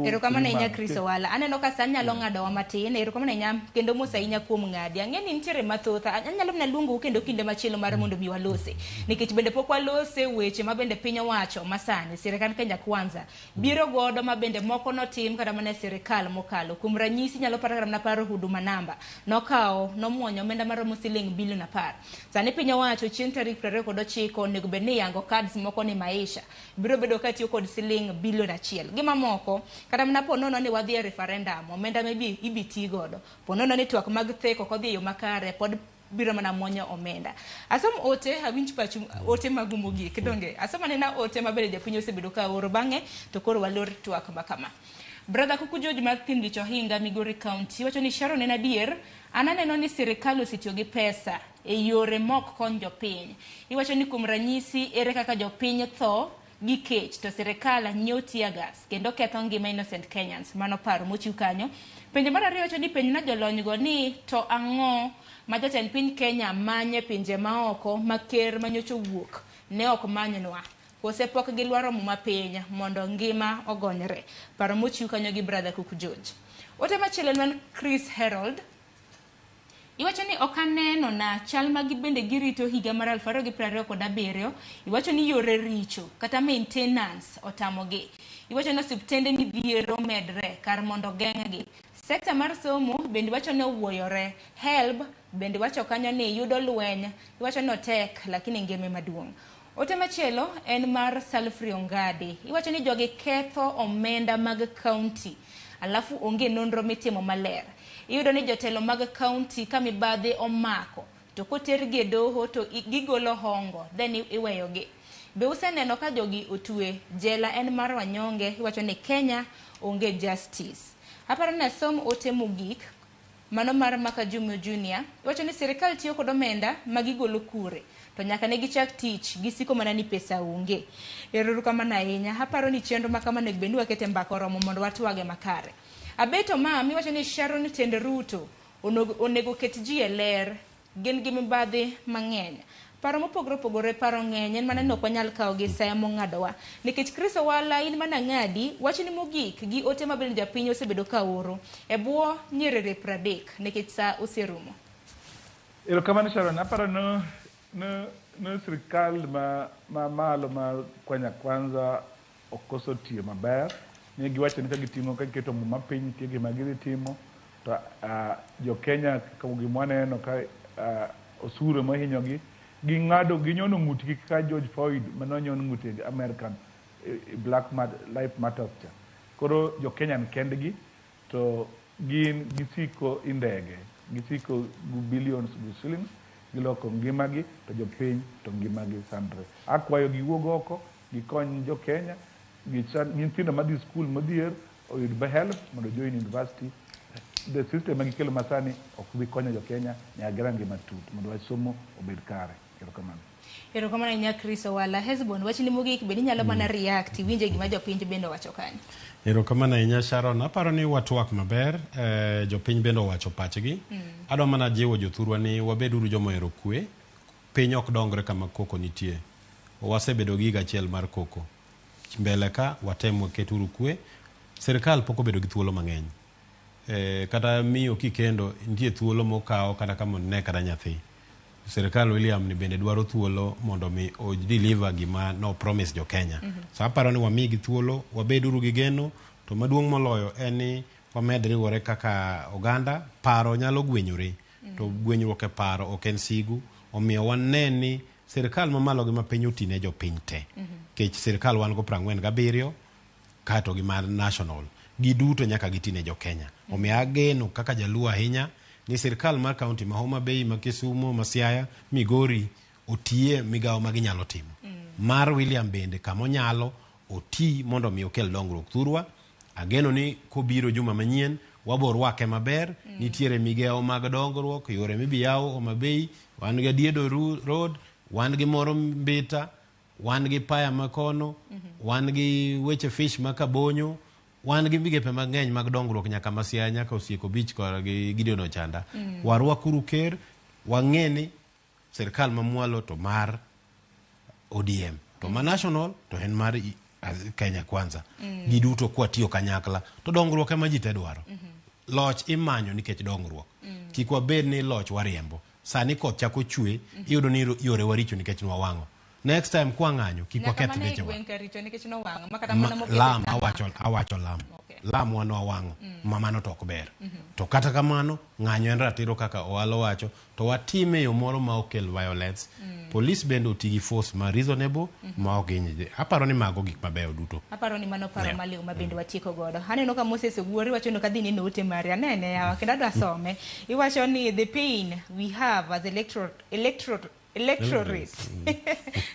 erokamano inya Kristo wala aneno ka san nyalo ng'adowa matin erokamano inya kendo mosa inya kuom ng'adi ang'e ni nitiere mathoth anyalo mana luongo kendo kinde machielo mar mondo mi walose nikech bende pok walose weche ma bende piny owacho masani sirikal Kenya Kwanza biro godo ma bende moko notim kata mana sirikal mokalo kuom ranyisi nyalo pata kata mana paro huduma namba nomuonyo omenda maromo siling bilion 10 sani piny owacho chieng' tarik 29 onego bed ni yango cards moko ni maisha biro bedo ka tiyo kod siling bilion 1 gima moko kata mana ponono ni wadhi e referendum omenda maybe ibiti godo ponono ni twak mag theko kodhi e yo makare pod biro mana mwonyo omenda asom ote awinj pachu ote magumogi kidonge asoma nena ote mabele japinyo osebedo ka oro bang'e to koro walor twak makama brother Kuku George Martin Licho Hinga Migori County wacho ni Sharon en adier ananeno ni sirikal osetiyo gi pesa e yore mok kon jopiny iwacho ni kuom ranyisi ere kaka jopiny tho gi kech to sirikal nyiew tear gas kendo ketho ngima innocent Kenyans mano paro mochiw kanyo penjo mar ariyo wacho ni penj na jolony go ni to ang'o ma jatend piny Kenya manye pinje maoko maker manyocho wuok ne ok manynwa kose pok gilwaro muma piny mondo ngima ogonyre paro mochiw kanyo gi brother Kuku George ote machielo man Chris Harold iwacho ni okaneno na chal magi bende girito higa mar 2027 iwacho ni yore richo kata maintenance otamogi iwacho ni osiptende midhiero medre kar mondo geng'gi sekta mar somo bende wacho ni owuoyore help bende wacho kanyo ni yudo lweny iwacho ni otek lakini ngeme maduong' ote machielo en mar Salfri Ongadi iwacho ni jogi ketho omenda mag county alafu onge nonro mitimo maler iyudo ni jotelo mag county ka mibadhi omako to kotergi e doho to gigolo hongo then iweyogi be useneno ka jogi otwe jela en mar wanyonge iwacho ni Kenya onge justice aparo na som ote mogik mano mar Maka Jumio Junior iwacho ni sirikal tiyo kod omenda magigolo kure to nyaka ne gichak tich gisiko mana ni pesa onge eruru kama na ahinya aparo ni chenro makama ne bendu wakete mbako romo mondo watwage makare abeto mami wacho ni Sharon Tend Ruto onego ket ji e ler gin gi mibadhi mang'eny paro mopogore paro ng'eny en mana ni ok wanyal kawo gi saya mong'adowa nikech Kristo wala in mana ng'adi wacho ni mogik gi ote mabende japiny osebedo ka oro e bwo nyiriri 30 nikech sa oserumo erokamano Sharon aparo no sirikal ma malo ma Kenya Kwanza okoso tiyo maber ne giwacho ni ka gitimo ka giketo muma piny tie gima gitimo to jo Kenya kaka gimwaneno ka osuru mohinyogi ging'ado ginyono ng'utgi kaka George Floyd manonyon ng'ute American Life Matters cha. Koro jo Kenyan kendgi to gin gisiko indege, gisiko billions gu shillings, giloko ngimagi to jopiny to ngimagi sandre. Akwayo giwuog oko, gikony jo Kenya, nyithindo madhi school modhier oyud help mondo join university. The system magikelo masani ok bi konyo jo Kenya nyagera ngima tut mondo wasomo obed kare. Erokamano. Erokamano nya Chris Owala. Hezbon wachni mogik bende nyalo mana react winje gima jopiny bende wacho kanyo. Erokamano ahinya Sharon, aparo ni watwak maber, jopiny bende owacho pachgi. Adwa mana jiwo jothurwa ni wabeduru joma hero kwe, piny ok dongre kama koko nitie. Wasebedo gi achiel mar koko. Mbele ka watem waketuru kwe, serikal pok obedo gi thuolo mang'eny. Kata miyo kikendo nitie thuolo mokao kata kama ne kata nyathi. Serikal William ni bende dwaro thuolo mondo mi o deliver gima no promise jo Kenya. So aparo ni wamigi thuolo, wabeduru gi geno, to maduong' moloyo en ni wamed riwore kaka oganda, paro nyalo gwenyore. To gwenyruok e paro ok en sigu, omiyo waneni serikal mamalo gi mapiny otine jo piny te. Kech serikal wan go 47 kato gi mar national. Giduto nyaka gitine jo Kenya. Omiyo ageno kaka jaluo ahinya ni serikal mar kaunti ma Homa Bay, ma Kisumu, ma Siaya, Migori otie migao maginyalo timo. Mar William bende kamo nyalo oti mondo mi okel dongruok thurwa. Ageno ni kobiro juma manyien wabor wake maber, nitiere migao mag dongruok, yore mibiyaw Homa Bay, wan gi Diedo Road, wan gi Moro Mbita, wan gi Paya Makono, wan gi weche fish makabonyo, wan gi migepe mang'eny mag dongruok nyaka Masiaya, nyaka Osieko Beach kod gi Gideon Ochanda. Warwakuru ker, wang'eni serikal mamwalo to mar ODM, to ma national to en mar Kenya Kwanza. Giduto kwa tiyo kanyakla to dongruok ema ji te dwaro. Loch imanyo nikech dongruok. Kik wabed ni loch wariembo. Sani koth chako chwe, iyudo ni yore waricho nikech nwawango. Next time kwa ng'anyo kik waketh bechewa. Lam awacho lam. Lam wan wawango, mamano to ok ber. To kata kamano ng'anyo en ratiro kaka Owalo wacho, to watime yo moro ma okel violence. Police bende otigi force ma reasonable ma oginyi. Aparo ni mago gik mabeyo duto. Aparo ni mano paro maliw mabende watieko godo. Aneno ka Moses Oguori wacho no kadhi ni note mari anene yawa kendo adwa some. Iwacho ni the pain we have as electorate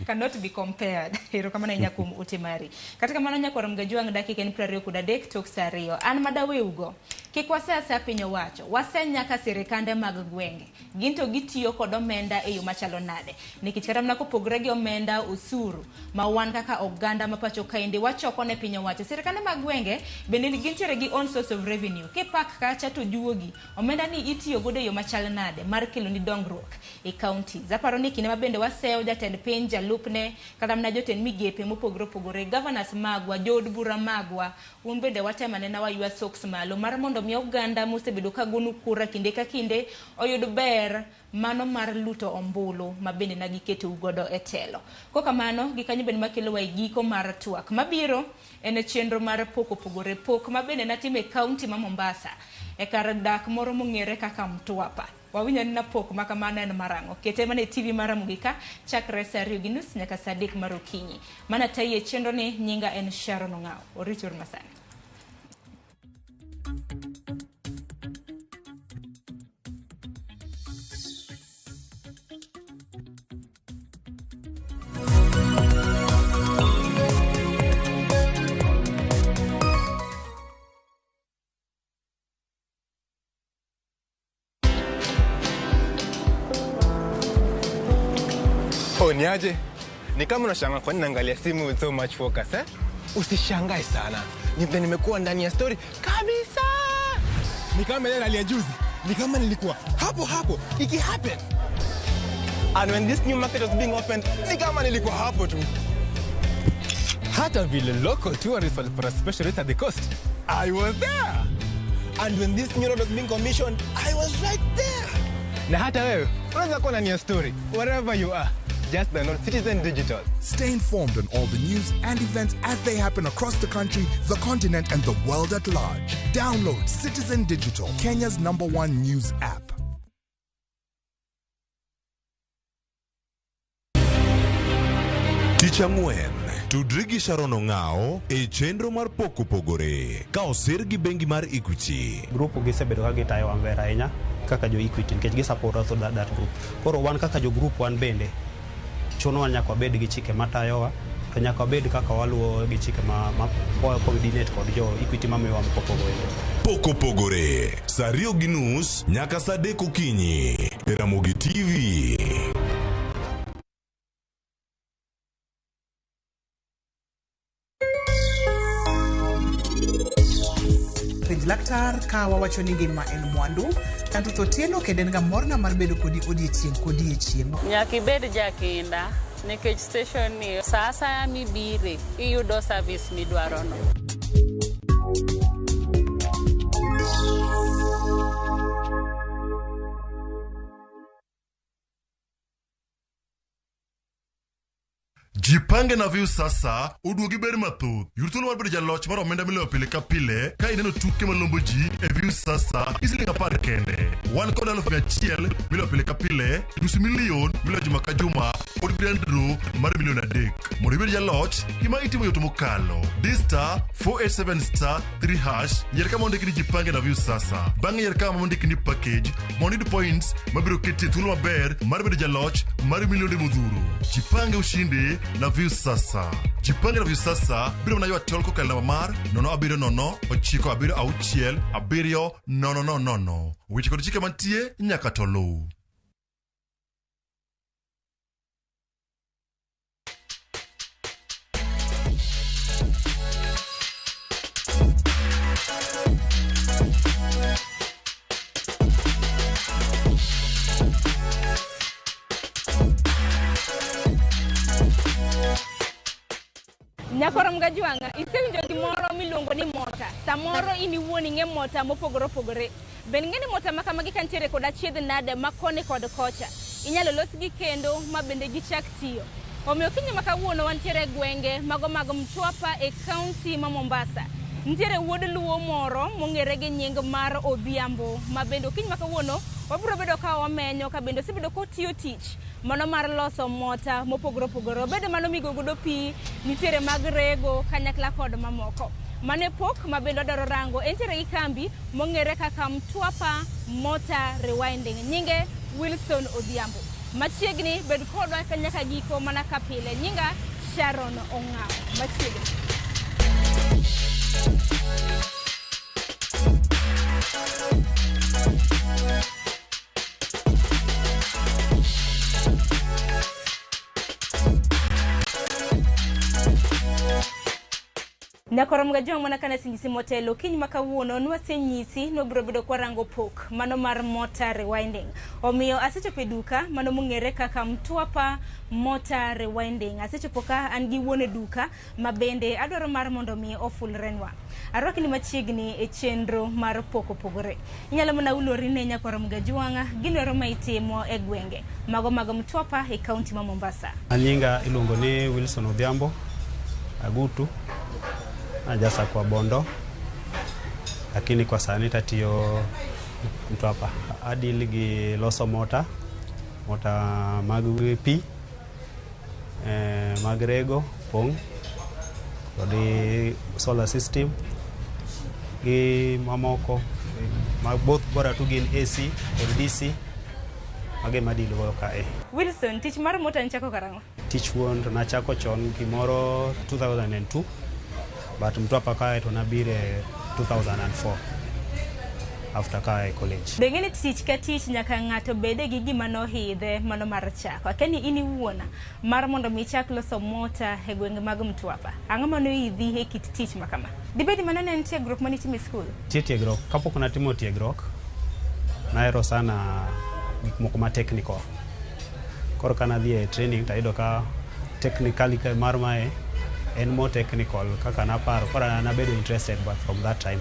cannot be compared. Hero kama na nyakum utemari. Katika mana nyakwara mgajuang dakika ni prario kudadek tok sario. An madawe ugo. Kikwa sasa pinyo wacho. Wasenya ka serikande mag gwenge. Ginto gitiyo kod omenda e yo machalo nade. Nikichikata mnako pogregi omenda usuru. Mawan kaka oganda mapacho kainde wachoko ne pinyo wacho. Serikande mag gwenge bende gintiere gi own source of revenue. Kepak kacha to juogi. Omenda ni itiyo gode yo machalo nade. Mar kelo ni dongruok e county. Zaparo ni kine mabende waseo jatend piny jalupne kata mna jotend migepe mopogore governors magwa jod bura magwa un bende watema nena wa yua socks malo mar mondo mi oganda mosebedo ka gonu kura kinde ka kinde oyud ber mano mar luto ombulu mabende na giketo ugodo e telo. Koka mano gikanyo bende makelo wa igiko mar twak mabiro ene chenro mar pogore pok mabende natime county ma Mombasa e kar dak moro mong'ere kaka Mtwapa. Wawinya nina pok makamana en marango. Kete mane TV Ramogi ka chakre saa 2:30 nyaka saa 3 mar okinyi. Mana taye chenro ni nyinga en Sharon Ong'ao. Orichur masani. Niaje? Ni kama unashangaa kwa nini naangalia simu with so much focus eh? Usishangae sana. Nimekuwa ndani ya story kabisa. Ni kama ile hali ya juzi. Ni kama nilikuwa hapo. Iki happen. And when this new market was being opened, ni kama nilikuwa hapo tu. Hata vile local tourists walipata special rate at the coast, I was there. And when this new road was being commissioned, I was right there. Na hata wewe, unaweza kuwa ndani ya story wherever you are. Just download Citizen Digital. Stay informed on all the news and events as they happen across the country, the continent, and the world at large. Download Citizen Digital, Kenya's #1 news app. Tich Ang'wen, tudri gi Sharon Ong'ao e chenro mar pok opogore ka osir gi bengi mar Equity. Grup gisebedo ka gitayo maber ahinya kaka jo Equity nikech gisupporto that group. Koro wan kaka jo group wan bende chuno nyaka wabed gi chike matayowa, to nyaka wabed kaka waluwo gi chike ma coordinate kod jo Equity mamiyowa pok opogore. Pok opogore, saa 2:30 nyaka saa 3 okinyi e Ramogi TV. Laktar ka wawacho ni ngima en mwandu tanto to tieno kendo en ga morna mar bedo kodi odiechieng'. Nyaka ibed jakinda nikech station ni saa asaya mibire iyudo service midwarono. Jipange na view sasa uduogi ber mathoth. Yurtuno mar bedo jaloch mar omenda miloyo pile ka pile ka ineno tuke malombo ji e view sasa isiling 10 kende. Wan kod 100,000 miloyo pile ka pile, $500,000 miloyo juma ka juma kod grand draw mar $1,300,000. Mondo ibed jaloch, gima itimo yot mokalo. Star 487 3# yier kama ondiki ni jipange na view sasa. Bang'e yier kama ondiki ni package mondo iyud points mabiro keti thuolo maber mar bedo jaloch mar milionde modhuro. Jipange ushinde na view sasa. Jipange na view sasa biro mna ywa tol kokalo namba mar 07096677000. Weche kod chike mantie nyaka to luw. Nyakoro mgajuanga, isewinjo gimoro miluongo ni mota. Samoro ini wuoni ng'e mota mopogore. Ben ng'eni mota makamagi kantiere kod achiedh nade makoni kod kocha. Inyalo losgi kendo mabende gichak tiyo. Omiyo kinyo makawuono wantiere gwenge mago mag Mtwapa e county ma Mombasa. Ntiere wuod luo moro mong'ere gi nying mar Odhiambo. Mabende kinyo makawuono wabiro bedo ka wamenyo ka bende osebedo kotiyo tich mano mar loso mota mopogore. Bedo mano migogodo pi, nitiere mag rego kanyakla kod mamoko. Mane pok mabendo daro rango entiere gi kambi mong'ere kaka Mtwapa Motor Rewinding. Nyinge Wilson Odhiambo. Machiegni bed kodwa kanyaka giko mana kapile. Nyinga Sharon Ong'ao. Machiegni. Nyakoro mgajuang mana kana singisi motelo kiny makawuono nwasenyisi nobiro bedo kwa rango pok mano mar Motor Rewinding. Omiyo asechopo e duka mano mong'ere kaka Mtwapa Motor Rewinding. Asechopo ka an gi wuone duka mabende adwaro mar mondo mi ofulrenwa. Arwaki ni machiegni e chenro mar pok opogore. Inyalo mana ulori ne nyakoro mgajuanga ginero maitimo e gwenge mago mag Mtwapa e county ma Mombasa. Anyinga iluongo ni Wilson Odhiambo Agutu. Najasa kwa Bondo, lakini kwa sani tatiyo Mtwapa. Adili gi loso mota mag pi, mag rego, pong, kodi solar system, gi mamoko, both bora tu gin AC kod DC, mage madili go kae. Wilson, tich mar mota nchako karango? Tich wuon to nachako chon kimoro 2002. But Mtwapa kae to nabire 2004 after kae college. Bengine tich ka tich nyaka ng'ato bede gi gima no hidhe mano mar chako. Akeni ini wuona mar mondo mi chak loso mota e gwenge mag Mtwapa. Ang'o mano idhi e kit tich makama? Dibedi manane nitie group mani time school? Tiegruok. Kapok natimo tiegruok, naero sana gik moko ma technical. Koro kana dhi e training tayudo ka technically mar mae en more technical kaka naparo kora nabedo interested but from that time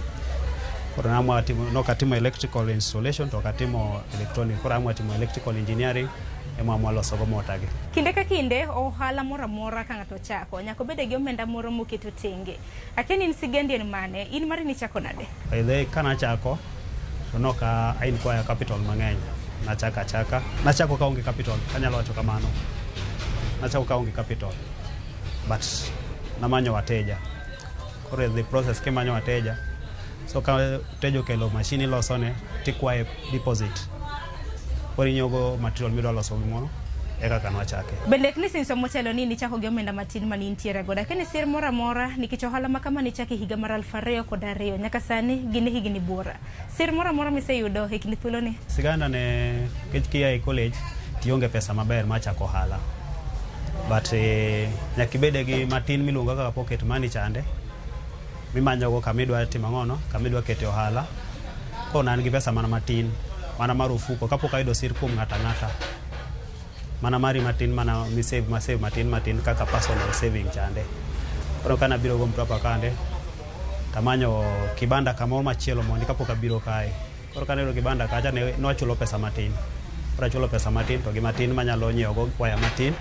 kora namwa timo electrical installation to katimo electronic kora amwa timo electrical engineering ema loso go mota gi. Kinde ka kinde ohala mora ka ng'ato chako nyako bede gi omenda moro moketo tenge. Akeni insigendi en mane in mari ni chako nade? Ile kana chako to noka ain kwa capital mang'eny nachako ka onge capital kanyalo wacho kamano nachako ka onge capital but namanyo wateja. Koro the process kimanyo wateja. So ka tejo kelo machine ilosone tikwae deposit. Koro inyogo material midwa loso gimoro eka kanwa chake. Bende knisin somo chelo ni chako gi omenda matin mani intiere goda. Kene sir mora mora nikech ohala makama ni chake higa mar 2002 nyaka sani gin higni buora. Sir mora mora miseyudo e kinde thuolo ni? Siganda ne kia e college tionge pesa maber ma chako ohala. But nyakibede gi matin miluongo kaka pocket money chande. Mimanyogo kamidwa timo ngono, kamidwa kete ohala. Ko nan gi pesa mana matin, mana marufuko kapok ayudo sir kuom ngata. Mana mari matin mana mi save matin kaka personal saving chande. Koro kana biro go mtapa kande tamanyo kibanda kama machielo mondi kapok abiro kae. Koro kana kibanda kacha ne achulo pesa matin. Koro achulo pesa matin to gi matin manyalo nyiewo go kwaya matin.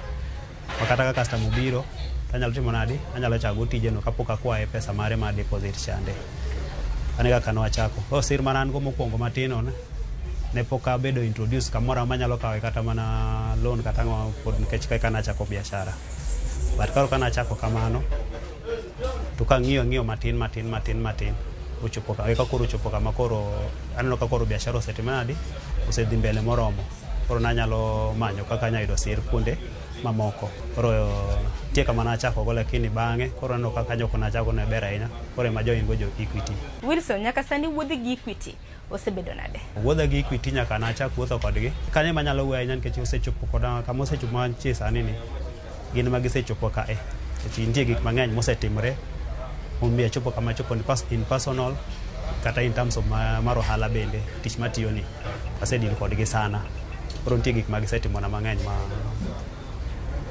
Wakata ka customer biro anyalo timo nadi, anyalo chago tijeno kapok akwaye pesa mare ma deposit chande. Anega kano achako. O sir manan go mokwongo matin on ne poka bedo introduce kamora manyalo kawe kata mana loan kata ngo pod nikech kai kana chako biashara. But karo kana chako kamano to ka ng'iyo matin uchopo ka eka koro uchopo kama koro aneno ka koro biashara osetimadi osedhi mbele moromo. Koro nanyalo manyo kaka nyayudo sir kunde mamoko. Koro tie kama nachako go lakini bange koro no kaka nyoko nachako ne ber ahinya. Koro ma join go jo Equity. Wilson nyaka sani wuodhi gi Equity osebedo nade? Wuodha gi Equity nyaka nachako wuotho kodgi. Kanye manyalo wuoyo ahinya nikech osechopo koda kama osechopo mantie sani ni gin ma gisechopo kae. Nitie gik mang'eny mosetimore omiyo chopo kama chopo in personal kata in terms of maro hala bende tich matiyo ni asedil kodgi sana. Koro nitie gik magisetimo na mang'eny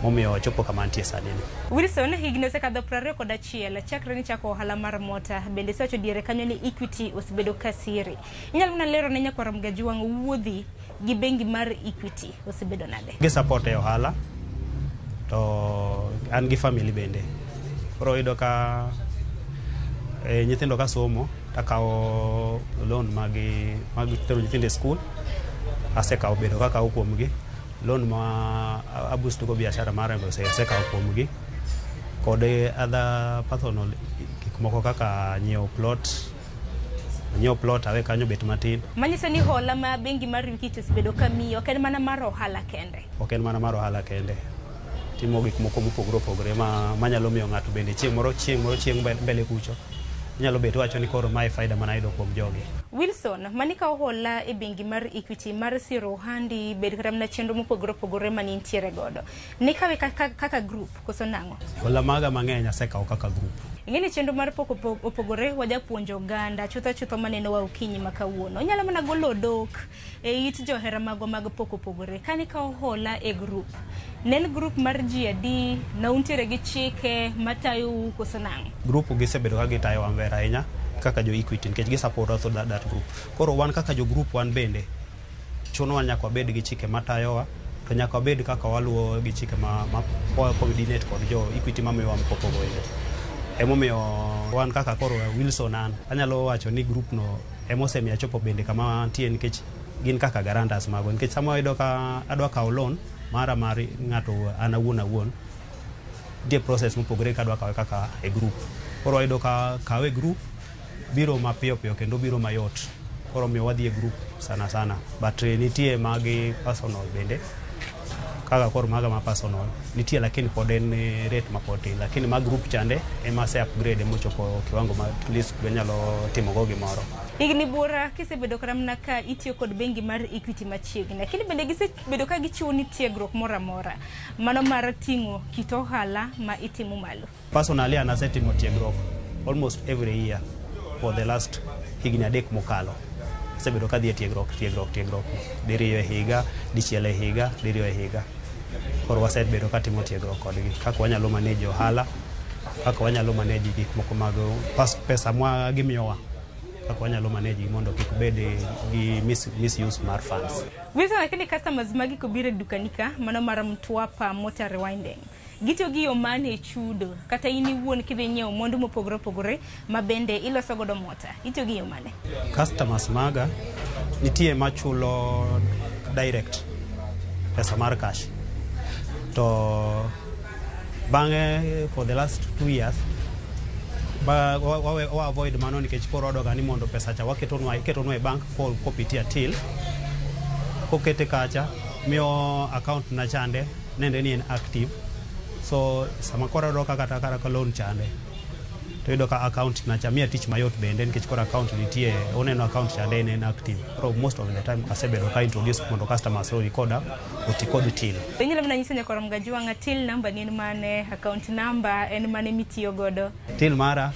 momiyo chopo kama nitie sani ni. Wilson higni osekadho 21 chakre ni chako ohala mar mota bende secho diere kanyo ni Equity osebedo kasiri. Inyalo na lero ne nyakwara Mgajuang wuodhi gi bengi mar Equity osebedo nade? Gi support e ohala to an gi family bende. Koro ido ka nyithindo ka somo takawo loan magi tero nyithindo e school asekawo bedo kaka kuomgi loan ma aboost go biashara mara go asekawo kuomgi kod other personal gik moko kaka nyiewo plot awe kanyo bet matin. Manyiso ni hola ma bengi mar Equity osebedo kamiyo ok en mana mar ohala kende. Ok en mana mar ohala kende. Timo gik moko mopogore manyalo miyo ng'ato bende chieng' moro mbele kucho nyalo bedo wacho ni koro mai faida manayudo kuom jogi. Wilson mani ka hola e bengi mar Equity mar siro handi bed kata na chenro mopogore mani ntiere godo ni kawe kaka group koso nango? Hola maga mang'eny asekawo kaka group. Ingeni chenro mar opogore wajapuonjo ganda chutho maneno wa ukinyi makawuono nyalo mana golo dok e it johera mago mag opogore kani ka hola e group nen group mar GAD na untiere gi chike matayo koso nango? Group gisebedo ka gitayo wambera ahinya kaka jo Equity nikech gi support us that group. Koro wan kaka jo group wan bende chuno wan nyaka wabed gi chike matayowa to nyaka wabed kaka waluwo gi chike ma coordinate kod jo Equity mamiyowa mkopogo ile. Emomiyo wan kaka koro Wilson an anyalo wacho ni group no emosemiya chopo bende kama tie nikech gin kaka guarantors mago nikech sama ido ka adwa kawo loan mara mari ng'ato an awuon die process mopogore kadwa kawe kaka e group. Koro ido ka kawe group biro mapiyo kendo biro mayot. Koro miyo wadhi e group sana but nitie magi personal bende kaka koro maga ma personal nitie lakini pod en rate mapoti lakini ma group chande ema se upgrade mochopo kiwango ma at least nyalo timo go gimoro. Higni buora kisebedo karamna ka itiyo kod bengi mar Equity machiegni lakini bende gisebedo ka gichiwo tiegruok mora mano mar ting'o kit ohala ma itimo malo. Personally anasetimo tiegruok almost every year for the last higni 3 mokalo. Sebedo ka dhie tiegruok diriyo e higa dichiel e higa diriyo e higa. Koro wasebedo ka timo tiegruok kodgi kaka wanyalo manage ohala kaka wanyalo manage gik moko mag pesa mwa gimiyowa kaka wanyalo manage mondo kik bed gi misuse mar funds. Wilson lakini customers magi kobire dukanika mano mar Mtwapa Motor Rewinding gito gi omane chudo kata ini wuon kidhi nyiewo mondo mopogore ma bende iloso godo mota ito gi omane? Customers maga nitie machulo direct pesa mar cash to Bange for the last 2 years ba wa avoid mano nikech koro odoga ni mondo pesa cha waketonwa e bank kopitia till kokete kacha miyo account na chande nende ni en active so sama koro odoka kata loan chande to yudo ka account na chamia tich mayot bende nikech koro account nitie oneno account chande en active so most of the time asebedo ka introduce mondo customers so recorder utikodi till Penyelo mna nyisa nyakora mgajua nga till number ni mane account number en mane mitiyo godo till mara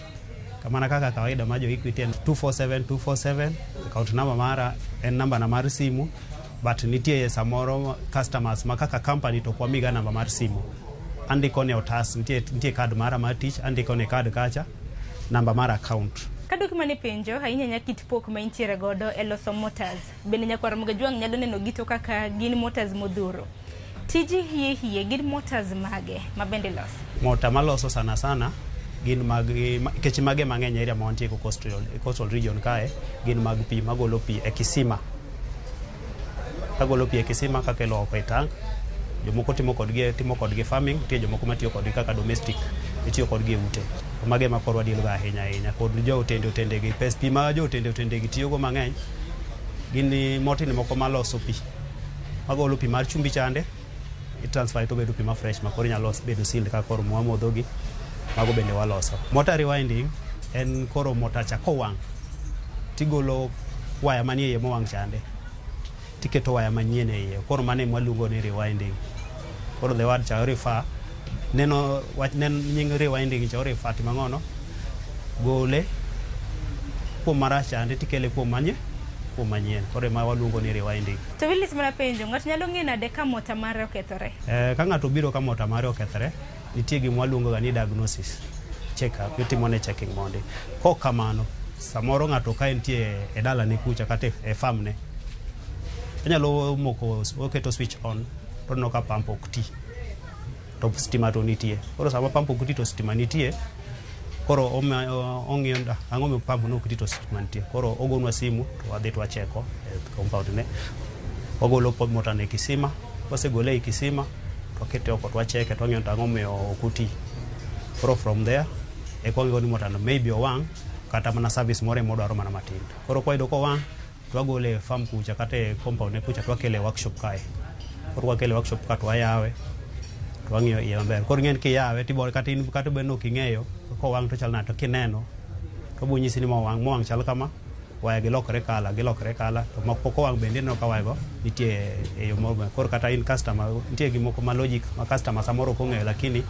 kamana kaka kawaida majo Equity 247247 account number mara en number na mar simu but nitie samoro customers makaka company to kwa miga number mar simu andiko ne otas nitie card mara mar tich andiko ne card kacha number mara account Kado kima ne penjo hainya nyakit pok ma intiere godo e loso motors bende nyakwara mgajua nyalo neno gito kaka gin motors modhuro tiji hiye gin motors mage mabende los mota maloso sana gin mag kechi mage mang'eny area montie ko coastal region kae gin mag pi magolo pi e kisima agolo pi e kisima ka kelo oko e tank jomoko timo kodgi farming tie jomoko matiyo kodgi kaka domestic itiyo kodgi e ute mage ma korwa dilga ahinya kod jo otende gi pes pi ma jo otende gi tiyo go mang'eny gin motini moko maloso pi magolo pi mar chumbi chande i transfer to bedo pi ma fresh ma koro nyalo bedo sealed ka koro modho gi mago bende waloso motor rewinding en koro motor cha kowang tigolo waya manie ye mowang chande tiketo waya manyien e iye koro mane mwaluongo ni rewinding koro the word cha refer neno nying rewinding cha refer timangono gole kuom marach chande tikele kuom manyien koro ma waluongo ni rewinding to Willis mana penjo ng'at nyalo ng'e nade ka mota mare okethore ka ng'ato biro ka mota mare okethore nitie gima waluongo ga ni diagnosis check up itimo ne checking mondi ko kamano samoro ng'ato ka entie e dala ne kucha kata e farm ne anyalo moko oketo switch on to no ka pump ok ti to stima to nitie koro sama pump ok ti to stima nitie koro ong'iyo ang'o mi pump no ok ti to stima nitie koro ogonwa simu to wadhi to wacheko compound ne ogolo mota ne kisima wasegole e kisima to kete oko to wacheke to ng'iyo ang'o mi ok ti koro from there e kongo ni mota no maybe owang kata mana service more modwaro mana matin koro kwa ido ko wang to agole farm kucha kata compound ne kucha to akele workshop kae koro akele workshop ka to ayawe to ang'iyo iye maber koro ng'en ki yawe tibor kata in kata beno king'eyo ko wang to chalna to kineno to bunyisi ni mowang chal kama waya gilokre kala to moko wang bende no ka wago nitie e yo moro koro kata in customer nitie gimoko ma logic ma customer samoro ko ng'eyo lakini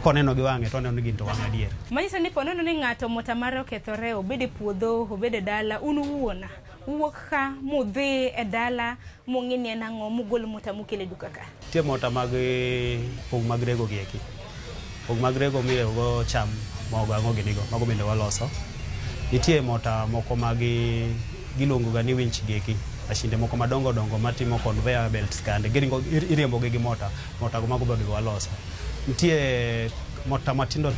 koneno gi wang'e to neno gin to wang' adier manyiso ni ponono ni ng'ato mota mare okethore obede puodho obede dala unu wuona wuok ka mudhi e dala mong'ini en ang'o mugol mota mukele duka ka tie mota mag pong mag rego gi eki pong mag rego mirego cham mogo ang'o ginigo mago bende waloso nitie mota moko mag gilongo ga ni winch gi eki mashinde moko madongo matimo conveyor belts kande iriembo gi mota go mago bende waloso nitie mota matindo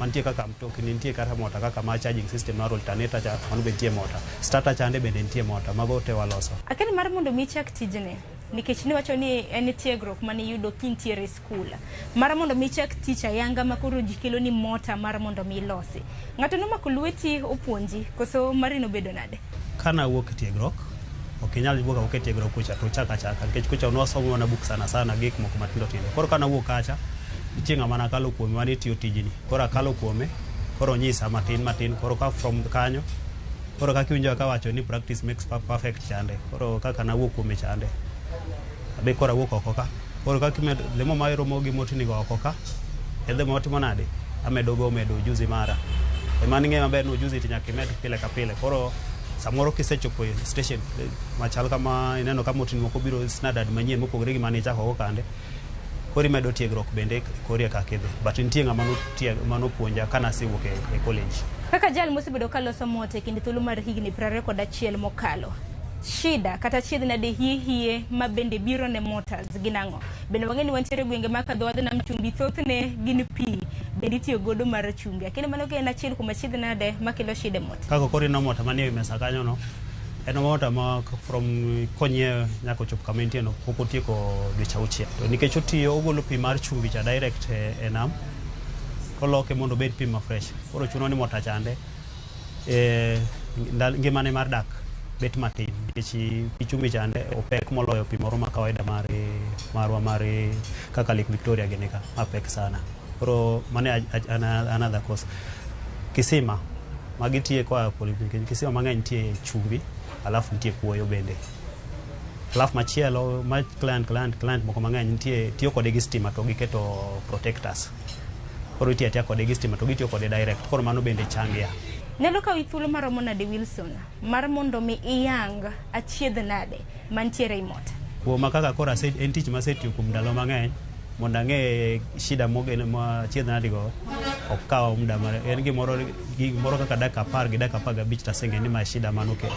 mantie kaka mtokni nitie kata mota kaka ma charging system mar alternator cha mano bentie mota starter chande bende nitie mota mago te waloso akeni mar mondo mi chak tijne nikech ni wacho ni en tiegruok mane yudo kintiere skul mar mondo mi chak tich ayanga makoro jikelo ni mota mar mondo mi losi ng'ato no makulweti opuonji koso marino bedo nade kana wuok tiegruok okinyal wuok ok tiegruok kucha to chaka nikech kucha nosomo na book sana gik moko matindo koro kana wuok kacha chinga mana kalo kuome mani tiyo tijini koro kalo kuome koro nyisa matin koro ka from kanyo koro kaka iwinjo ka wacho ni practice makes perfect chande koro kaka na wuok kuome chande abe koro wuok oko ka koro kaka lemo ma Ramogi motini go oko ka edhe motimo nade medo ujuzi mara mani ng'e maber no ujuzi tinyaka imed pile ka pile koro samoro kisechopo station machal kama ineno kama motini moko biro standard manyien mopogore gi mane chako kande kori medo tiegruok bende kori ka kidhi but nitie ng'ama puonja kana siwuok e college kaka jal mosebedo ka loso mote kinde thuolo mar higni 21 mokalo shida kata chiedh nade hiye ma bende biro ne motors ginang'o bende wang'eni wantiere gwenge ma kadho wadhi nam chumbi thothne gin pi bende itiyo godo mar chumbi akini mano en achiel kuom chiedh nade makelo shida mota kako kori no mota manie mesa kanyo no En mota ma from konye nyako chop kama intie no pok otieko dweche auchiel. To nikech otiyo ogolo pi mar chumbi cha direct e nam, koloke mondo obed pi ma fresh. Koro chuno ni mota chande ngimane mar dak bet matin nikech pi chumbi chande opek moloyo pi moro ma kawaida mar kaka Lake Victoria gini ka mapek sana. Koro mane another cause. Kisima magitie kwa polyclinic, kisima mang'eny nitie chumbi alafu nitie kuoyo bende. Alafu machielo ma client moko mang'eny tiyo kode gi stima to giketo protectors. Koro tiyo kode gi stima to gitiyo kode direct. Koro mano bende changia. Nyalo kawi thuolo maromo nade Wilson mar mondo mi iyang achiedh nade mantiere i mota? Kuoma kaka kora en tich masetiyo kuom ndalo mang'eny mondo ang'e shida ma achiedh nade go ok kawo muda mar en gimoro kaka dakika 10 gi dakika 15 tasenge ni ma shida manoke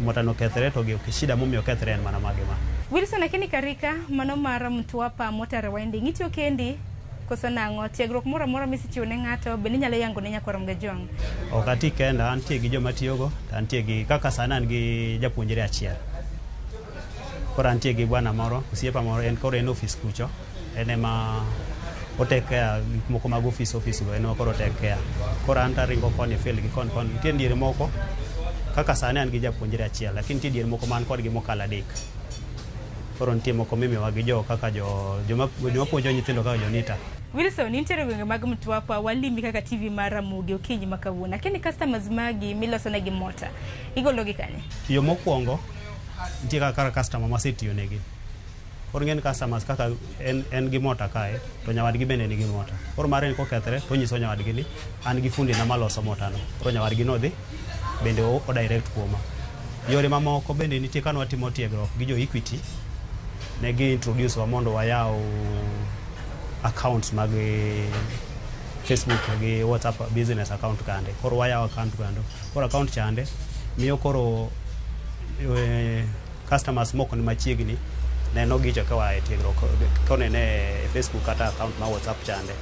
mota no kethre to gi shida momiyo kethre en mana mage ma. Wilson, lakini karika mano mar Mtwapa Motor Rewinding itiyo kendi koso nang'o tiegruok moro amora misichiwo ne ng'ato bende nyalo yango ne nyakwarom ga jong? Ok ati kenda, antie gi joma tiyogo, antie gi kaka sana an gi japuonjre achiel. Koro antie gi bwana moro, osiepa moro, en koro en office kucho, en ema otek care gik moko mag office go, en ema koro otek care. Koro an taringo koni field gi koni, nitie diere moko kaka sana an gi japuonjre achiel, lakini nitie diere moko man kodgi mokalo 3. Koro nitie moko mimiwa gi kaka joma puonjo nyithindo kaka jonita. Wilson, nitiere gwenge mag Mtwapa walimi kaka TV mar Ramogi okinyi ma kawuono. Lakini customers magi miloso negi mota igologi kanye? Yo mokwongo nitie kaka customer masetiyo negi. Koro ng'eny customers kaka en gi mota kae to nyawadgi bende nigi mota. Koro mare ni kokethre to nyiso nyawadgi ni an gi fundi na maloso mota no. Koro nyawadgi no dhi bende o direct kuoma. Yore mamoko bende nitie kano watimo tiegruok gi jo Equity. Negi introduce wa mondo wayaw accounts mag Facebook gi WhatsApp business account kande. Koro wayaw account kando. Koro account chande miyo koro customers moko ni machiegni neno gicho ka wae tiegruok konene Facebook kata account ma WhatsApp chande.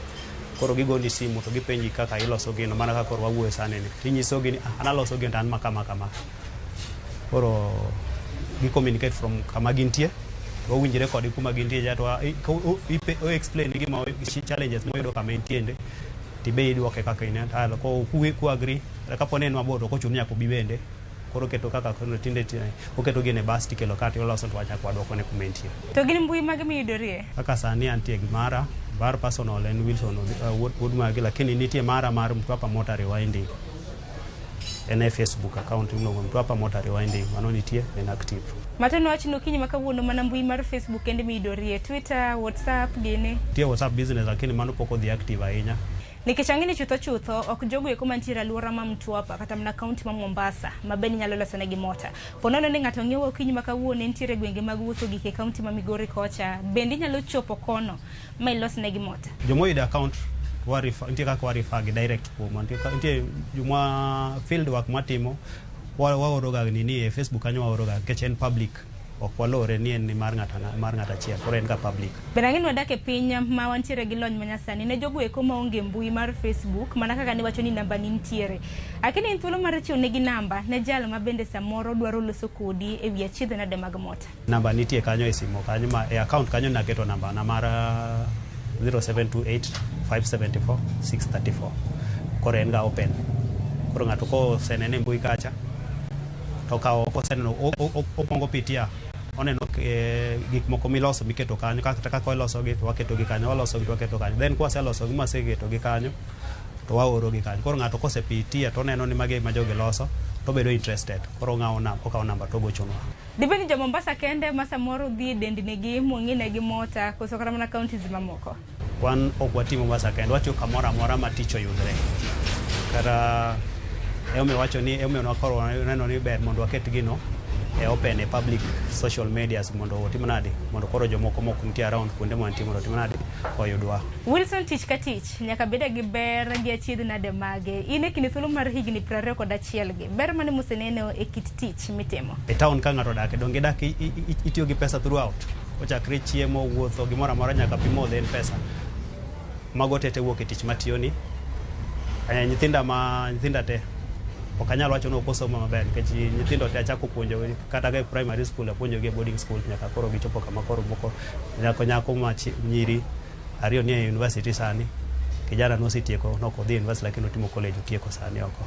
Koro gigoni simu to gipenji kaka iloso gino mana kaka koro wawuoyo sana ni. Tinyiso gini analoso gino tan makama. Koro gi communicate from kama gintie. Wawinjire kodi kuma gintie jato o explain gima challenges moyudo kama intiende tibe idwoke kaka ine ala ko ku agree kapo ne mabor to kochuni yako bibende koro keto kaka kono tinde oketo gine bus tikelo kati oloso to wacha kwa dwoko ne kumentie. To gin mbui mag miyudorie kaka sani antie gi mara bar personal en Wilson wood magi, lakini nitie mara mar Mtwapa Motor Rewinding en Facebook account no Mtwapa Motor Rewinding mano nitie en active. Matano wachino kinyi makawuono mana mbui mar Facebook ende midorie Twitter, WhatsApp gini. Tie WhatsApp business lakini mano poko dhi active ahinya. Nikech ang'eni chutho ok jogo eko mantiere alwora ma Mtwapa kata mana kaunti ma Mombasa mabeni nyalo loso negi mota. Ponono ni ng'ato ng'iewo kinyi makawuono nitiere gwenge mag wuotho gike kaunti ma Migori kocha bende nyalo chopo kono ma ilos negi mota. Jomoyudo account nitie kaka warifa gi direct kuom nitie juma field work matimo waoroga nini e Facebook kanyo waoroga kech en public ok walore ni en mar ng'ata achiel koro en ka public. Benang'in wadak e piny ma wantiere gi lony manyasani ne jogo eko maonge mbui mar Facebook mana kaka ni wacho ni namba ni nitiere. Lakini in thuolo mar chiwo negi namba ne jal ma bende samoro dwaro loso kodi e wi achiedh nade mag mota. Namba nitie kanyo e simu kanyo ma e account kanyo naketo namba na mar 0728 574 634. Koro en ga open. Koro ng'ato ko senene mbui kacha to kawo koseneno opongo pitia oneno gik moko miloso miketo kanyo kaka iloso gi to waketo gi kanyo waloso gi to waketo kanyo then kwa seloso gi maseketo gi kanyo to waoro gi kanyo. Koro ng'ato kosepitia to neno ni mage ma jogi loso to bedo interested koro okawo namba to gochonwa. Dibeni jo Mombasa kende ma samoro dhi dendnegi mong'ine gi mota koso kata mana counties mamoko? Wan ok watimo Mombasa kende, watiyo kamoro amora ma tich oyudre. Kata eme wacho ni eme no koro neno ni ber mondo waket gino e open e public social medias mondo otim nade mondo koro jomoko moko nitie around kuonde mo antimo otim nade oyudwa. Wilson, tich ka tich nyaka beda gi ber gi achiedh nade mage ine kini thuolo mar higni 21 gi ber mane museneno e kit tich mitimo e town ka ng'ato dak donge dak itiyo gi pesa throughout ochakre chiemo wuotho gimoro amora nyaka pimo den pesa mago tete wuok e tich matiyo ni nyithinda te ok anyal wacho ni ok osomo maber nikech nyithindo te achako puonjo kata ka primary school apuonjo gi boarding school nyaka koro gichopo kama koro moko nyako ma nyiri ariyo ni e university sani kijana nosetieko nokodhi university lakini otimo college otieko sani oko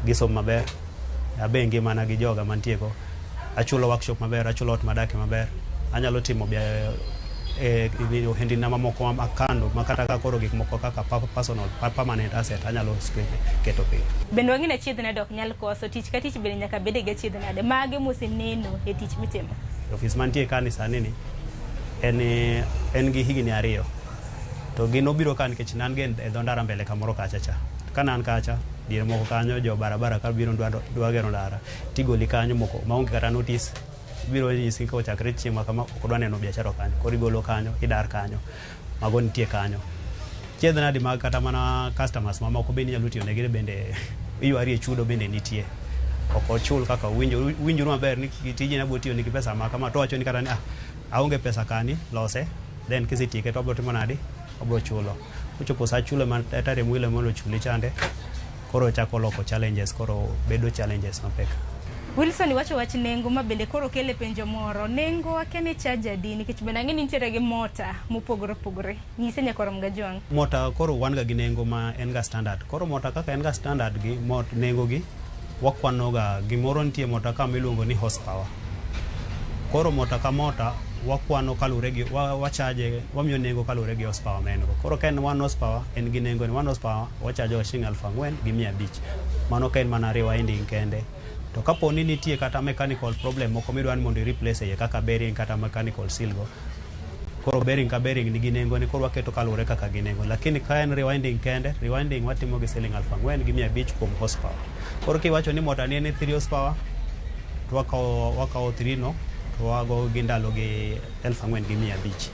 gisomo maber abe ngimana gi joga mantieko achulo workshop maber achulo ot madake maber anyalo timo ohendina mamoko makando makata ka koro gik moko kaka personal permanent asset anyalo keto piny. Bende wang'e achiedh dok nyal koso tich ka tich bende nyaka bede gi achiedh nade mage moseneno e tich mitimo. Office mantie kanisa nini en gi higni 2 to gino biro kan nikech nan gen e dho ndara mbele kamoro kacha cha kanan kacha diere moko kanyo jo barabara ka biro dwa gero ndara tigoli kanyo moko maonge kata notice biro nyisi ko chakre chieng' kama ok dwa neno biashara kanyo koro igolo kanyo idar kanyo mago nitie kanyo chiedh nadi mag kata mana customers mamoko bende nyalo tiyo negi bende iyuari e chudo bende nitie ok ochul kaka winjo maber ni tije na botiyo nigi pesa ma kama to wacho ni kata ni aonge pesa kani lose then kisitieke to obro timo nadi obro chulo uchopo sa chulo man tare mwile mondo chuli chande koro chako loko challenges koro bedo challenges mapek. Wilson wacho wach nengo ma bende koro kele penjo moro nengo akene charge adi nikech bende ang'e ni nitiere gi mota mopogore opogore nyise nyaka rom ga jwang'. Mota koro wan ga gi nengo ma en ga standard koro mota kaka en ga standard gi nengo gi wakwano ga gimoro nitie mota kama iluongo ni horsepower koro mota ka mota wakwano kalure gi wachaje wamiyo nengo kalure gi horsepower men go koro ken 1 horsepower en gi nengo ni 1 horsepower wachaje wa shilingi 4,500 mano ken mana rewinding kende to kapo ni nitie kata mechanical problem moko midwa ni mondo replace ye kaka bearing kata mechanical seal go koro bearing ka bearing ni gi nengo ni koro waketo kalure kaka gi nengo lakini ka en rewinding kende rewinding watimo gi shilingi 4,500 kuom horsepower koro kiwacho ni mota ni en 3 horsepower to wakawo 3 no wago gi ndalo gi 4,500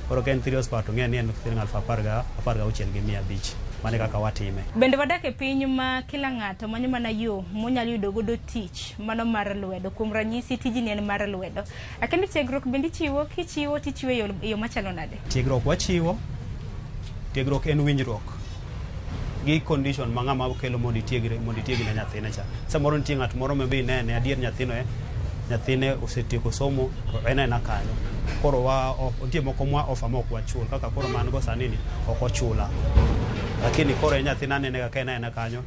koro ken 3 horsepower to ng'e ni en 16,500 mane kaka watime. Bende wadak e piny ma kila ng'ato manyo mana yo monyalo yudo godo tich mano mar lwedo kuom ranyisi tijni en mar lwedo akende tiegruok bende kichiwo tichiwo yo machalo nade? Tiegruok wachiwo tiegruok en winjruok gi condition ma ng'ama kelo mondo itiegre na nyathine cha samoro nitie ng'at moro mabe ne adier nyathine osetieko somo to en kanyo koro nitie moko mwa ofa mok wachul kaka koro man go sani ni ok ochula lakini koro nyathina nene kaka en kanyo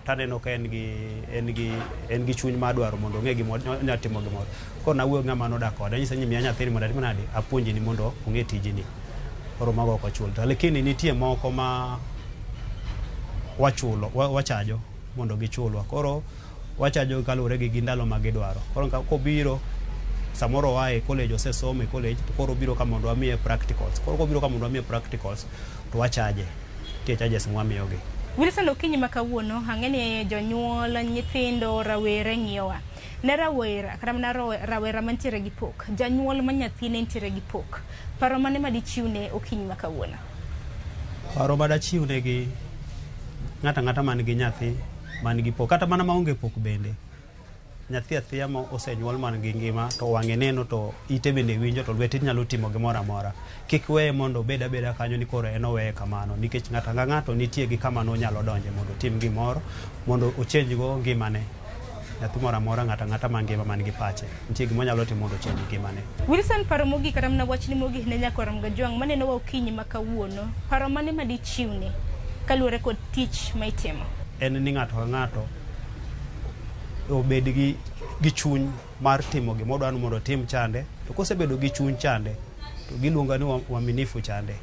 taneno ka en gi chuny ma dwaro mondo ong'e gimo nyatimo gimoro koro nawuoyo ng'ama nodak kode nyisa ni miya nyathini mondo atim nade apuonji ni mondo ong'e tijini koro mago ok ochul lakini nitie moko ma wachulo wachajo mondo gichulwa koro wachajo kalure gi ndalo ma gidwaro koro kobiro samoro wae college osesomo e college to koro biro ka mondo amiye practicals koro kobiro ka mondo amiye practicals to wachaje tie charges mwamiyo gi. Wilson okinyi makawuono ang'eni jonyuol nyithindo rawere ng'iowa ne rawera kata mana rawera mantiere gi pok janyuol ma nyathine ntiere gi pok paro mane madichiwne okinyi makawuono? Paro madachiwne gi ng'ata man gi nyathi man gi pok kata mana maonge pok bende nyathi athiya ma osenyuol man gi ngima to wang'e neno to ite bende winjo to lwete nyalo timo gimoro amora kik weye mondo obeda kanyo ni koro en oweye kamano nikech ng'ato nitie gi kama no nyalo donje mondo tim gimoro mondo ochenj go ngimane nyathi moro amora ng'ata mangima man gi pache nitie gima nyalo timo mondo ochenj ngimane. Wilson, paro mogik kata mana wachni mogik ne nyakoram ga jwang' maneno wa okinyi makawuono paro mane madichiwne kaluwore kod tich ma itimo? En ni ng'ato ka ng'ato obed gi chuny mar timo gima odwaro mondo tim chande to kosebedo gi chuny chande to giluonga ni uaminifu chande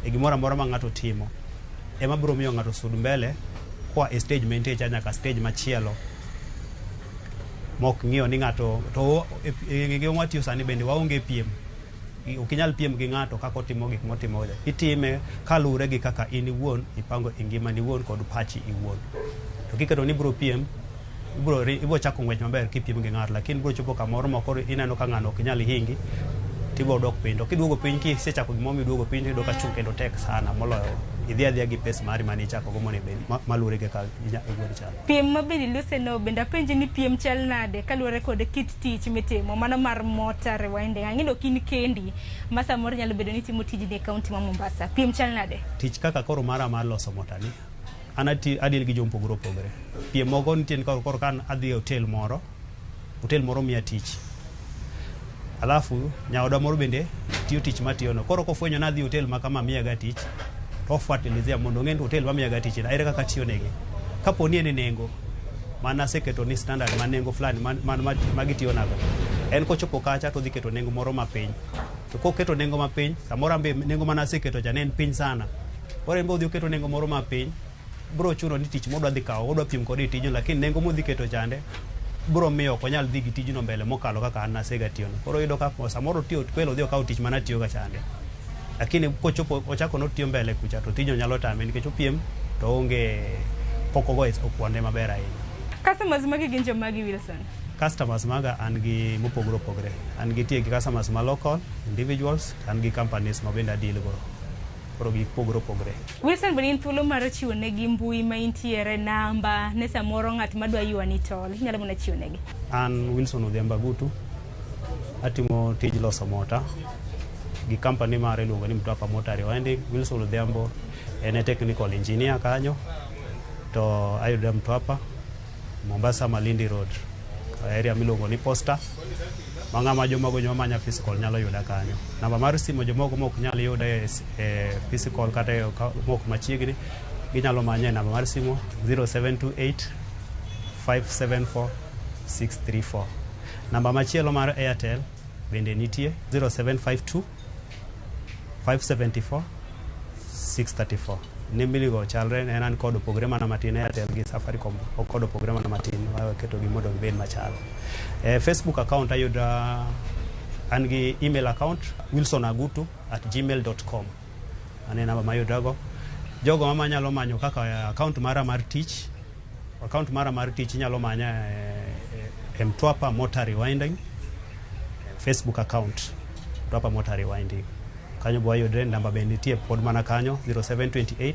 e gimoro amora ma ng'ato timo ema biro miyo ng'ato sud mbele kwa e stage maintain nyaka stage machielo mok ng'iyo ni ng'ato to e watiyo sani bende waonge piem ok inyal piem gi ng'ato kaka otimo gik motimo itime kalure gi kaka in iwuon ipango e ngimani iwuon kod pachi iwuon to kiketo ni biro piem ibiro chako ng'wech maber kipiem gi ng'ato lakini biro chopo kamoro moko ineno ka ng'ano ok inyal hingi tibiro dok piny to kiduogo piny kisechako gimoro miduogo piny tiyudo ka chung' kendo tek sana moloyo idhi adhiya gi pes mari mane ichako go mondo malure gi ka iwuon chal. Piem mabende loseno bende apenji ni piem chal nade kaluwore kod kit tich mitimo mano mar mota rewinding ang'eyo ok in kendi ma samoro nyalo bedo ni timo tijni e kaunti ma Mombasa piem chal nade? Tich kaka koro mara mar loso mota ni an adil gi jompogore opogore. Piem moko nitie koro kan adhi e hotel moro miya tich. Alafu nyaoda moro bende tiyo tich matiyono. Koro kofwenyo na adhi hotel ma kama miya ga tich, to fertilizia mondo ng'e hotel ma miya ga tich ere kaka tiyo negi. Kapo ni en nengo mana seketo ni standard man nengo fulani man magitiyo nago. En kochopo kacha to dhi keto nengo moro mapiny. To koketo nengo mapiny, samoro ambe nengo mana seketo cha ne en piny sana. Koro en bo dhi keto nengo moro mapiny, bro chuno ni tich modwa dhi kawo, odwa piem kode tijno, lakini nengo modhi keto chande bro miyo ok onyal dhi gi tijno mbele mokalo kaka an nasega tiyono. Koro yudo ka samoro tiyo kwelo dhi okawo tich mana tiyo ga chande. Lakini kochopo ochako no tiyo mbele kucha to tijno nyalo tame nikech opiem to onge pokogo okuonde maber ahinya. Customers magi gin jomagi Wilson? Customers maga an gi mopogore opogore. An gi tie gi customers ma local, individuals, an gi companies ma bende deal go. Koro gi pogore opogore. Wilson bende in thuolo mar chiwo negi mbui ma intiere namba ne samoro ng'at madwa ywani tol. Inyalo mana chiwo negi. An Wilson Odhiambo Gutu. Atimo tij loso mota gi company mare iluongo ni Mtwapa Motor Rewinding. Wilson Odhiambo en a technical engineer kanyo. To ayudo Mtwapa Mombasa Malindi Road. Area miluongo ni Posta. Mang'ama jomago manya physical nyalo yuda kanyo. Namba mar simo jomago mok nyalo yuda physical kata mok machiegni, ginyalo manya namba mar simo 0728 574 634. Namba machielo mar Airtel bende nitie 0752 574 634. Nimbiligo chalre en an kod opogore mana matin. Airtel gi Safaricom kod opogore mana matin, waketo gi mondo gibed machalo. Facebook account ayuda, an gi email account wilsonagutu@gmail.com. Ane namba mayudago. Jogo mama nyalo manyo kaka account mara mar tich. Account mara mar tich nyalo manya Mtwapa Motor Rewinding Facebook account Mtwapa Motor Rewinding. Kanyo bo ayudre namba bende nitie pod mana kanyo 0728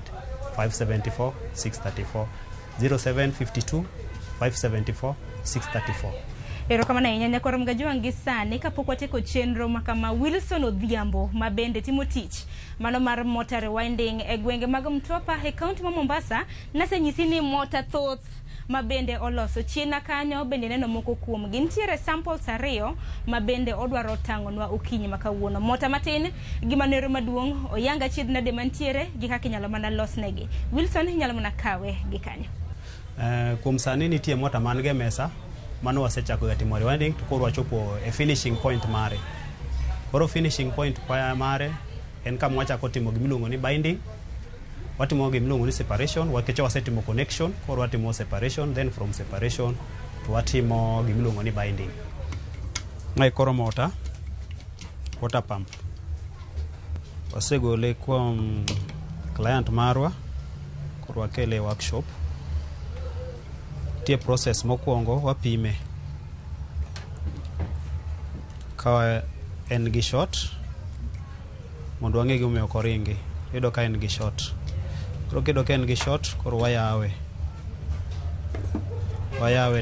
574 634 0752 574 634. Erokamano ahinya nyakoro mga jowangi sani kapok watieko chenro makama Wilson Odhiambo ma bende timo tich mano mar Motor Rewinding e gwenge mag Mtwapa e kaunti ma Mombasa. Nasenyisi ni mota thoth ma bende oloso chiena kanyo bende neno moko kuom gi. Nitiere samples ariyo ma bende odwaro tang'onwa okinyi makawuono. Mota matin gi manero maduong' oyanga chiedh nade mantiere gi kaka inyalo mana losnegi. Wilson inyalo mana kawe gi kanyo. Kuom sani nitie mota man ge mesa mano wasechako ga timo rewinding to koro wachopo e finishing point mare. Koro finishing point mare en kama wachako timo gimiluongo ni binding. Watimo gimiluongo ni separation, wakecho wasetimo connection, koro watimo separation, then from separation to watimo gimiluongo ni binding. Ngai koro mota water pump wasegole kuom client marwa, koro wakele workshop. Tie process mokwongo wapime ka en gi shot mondo wang'e gimomiyo ok oringi. Yudo ka en gi shot, koro kido ka en gi shot koro wayawe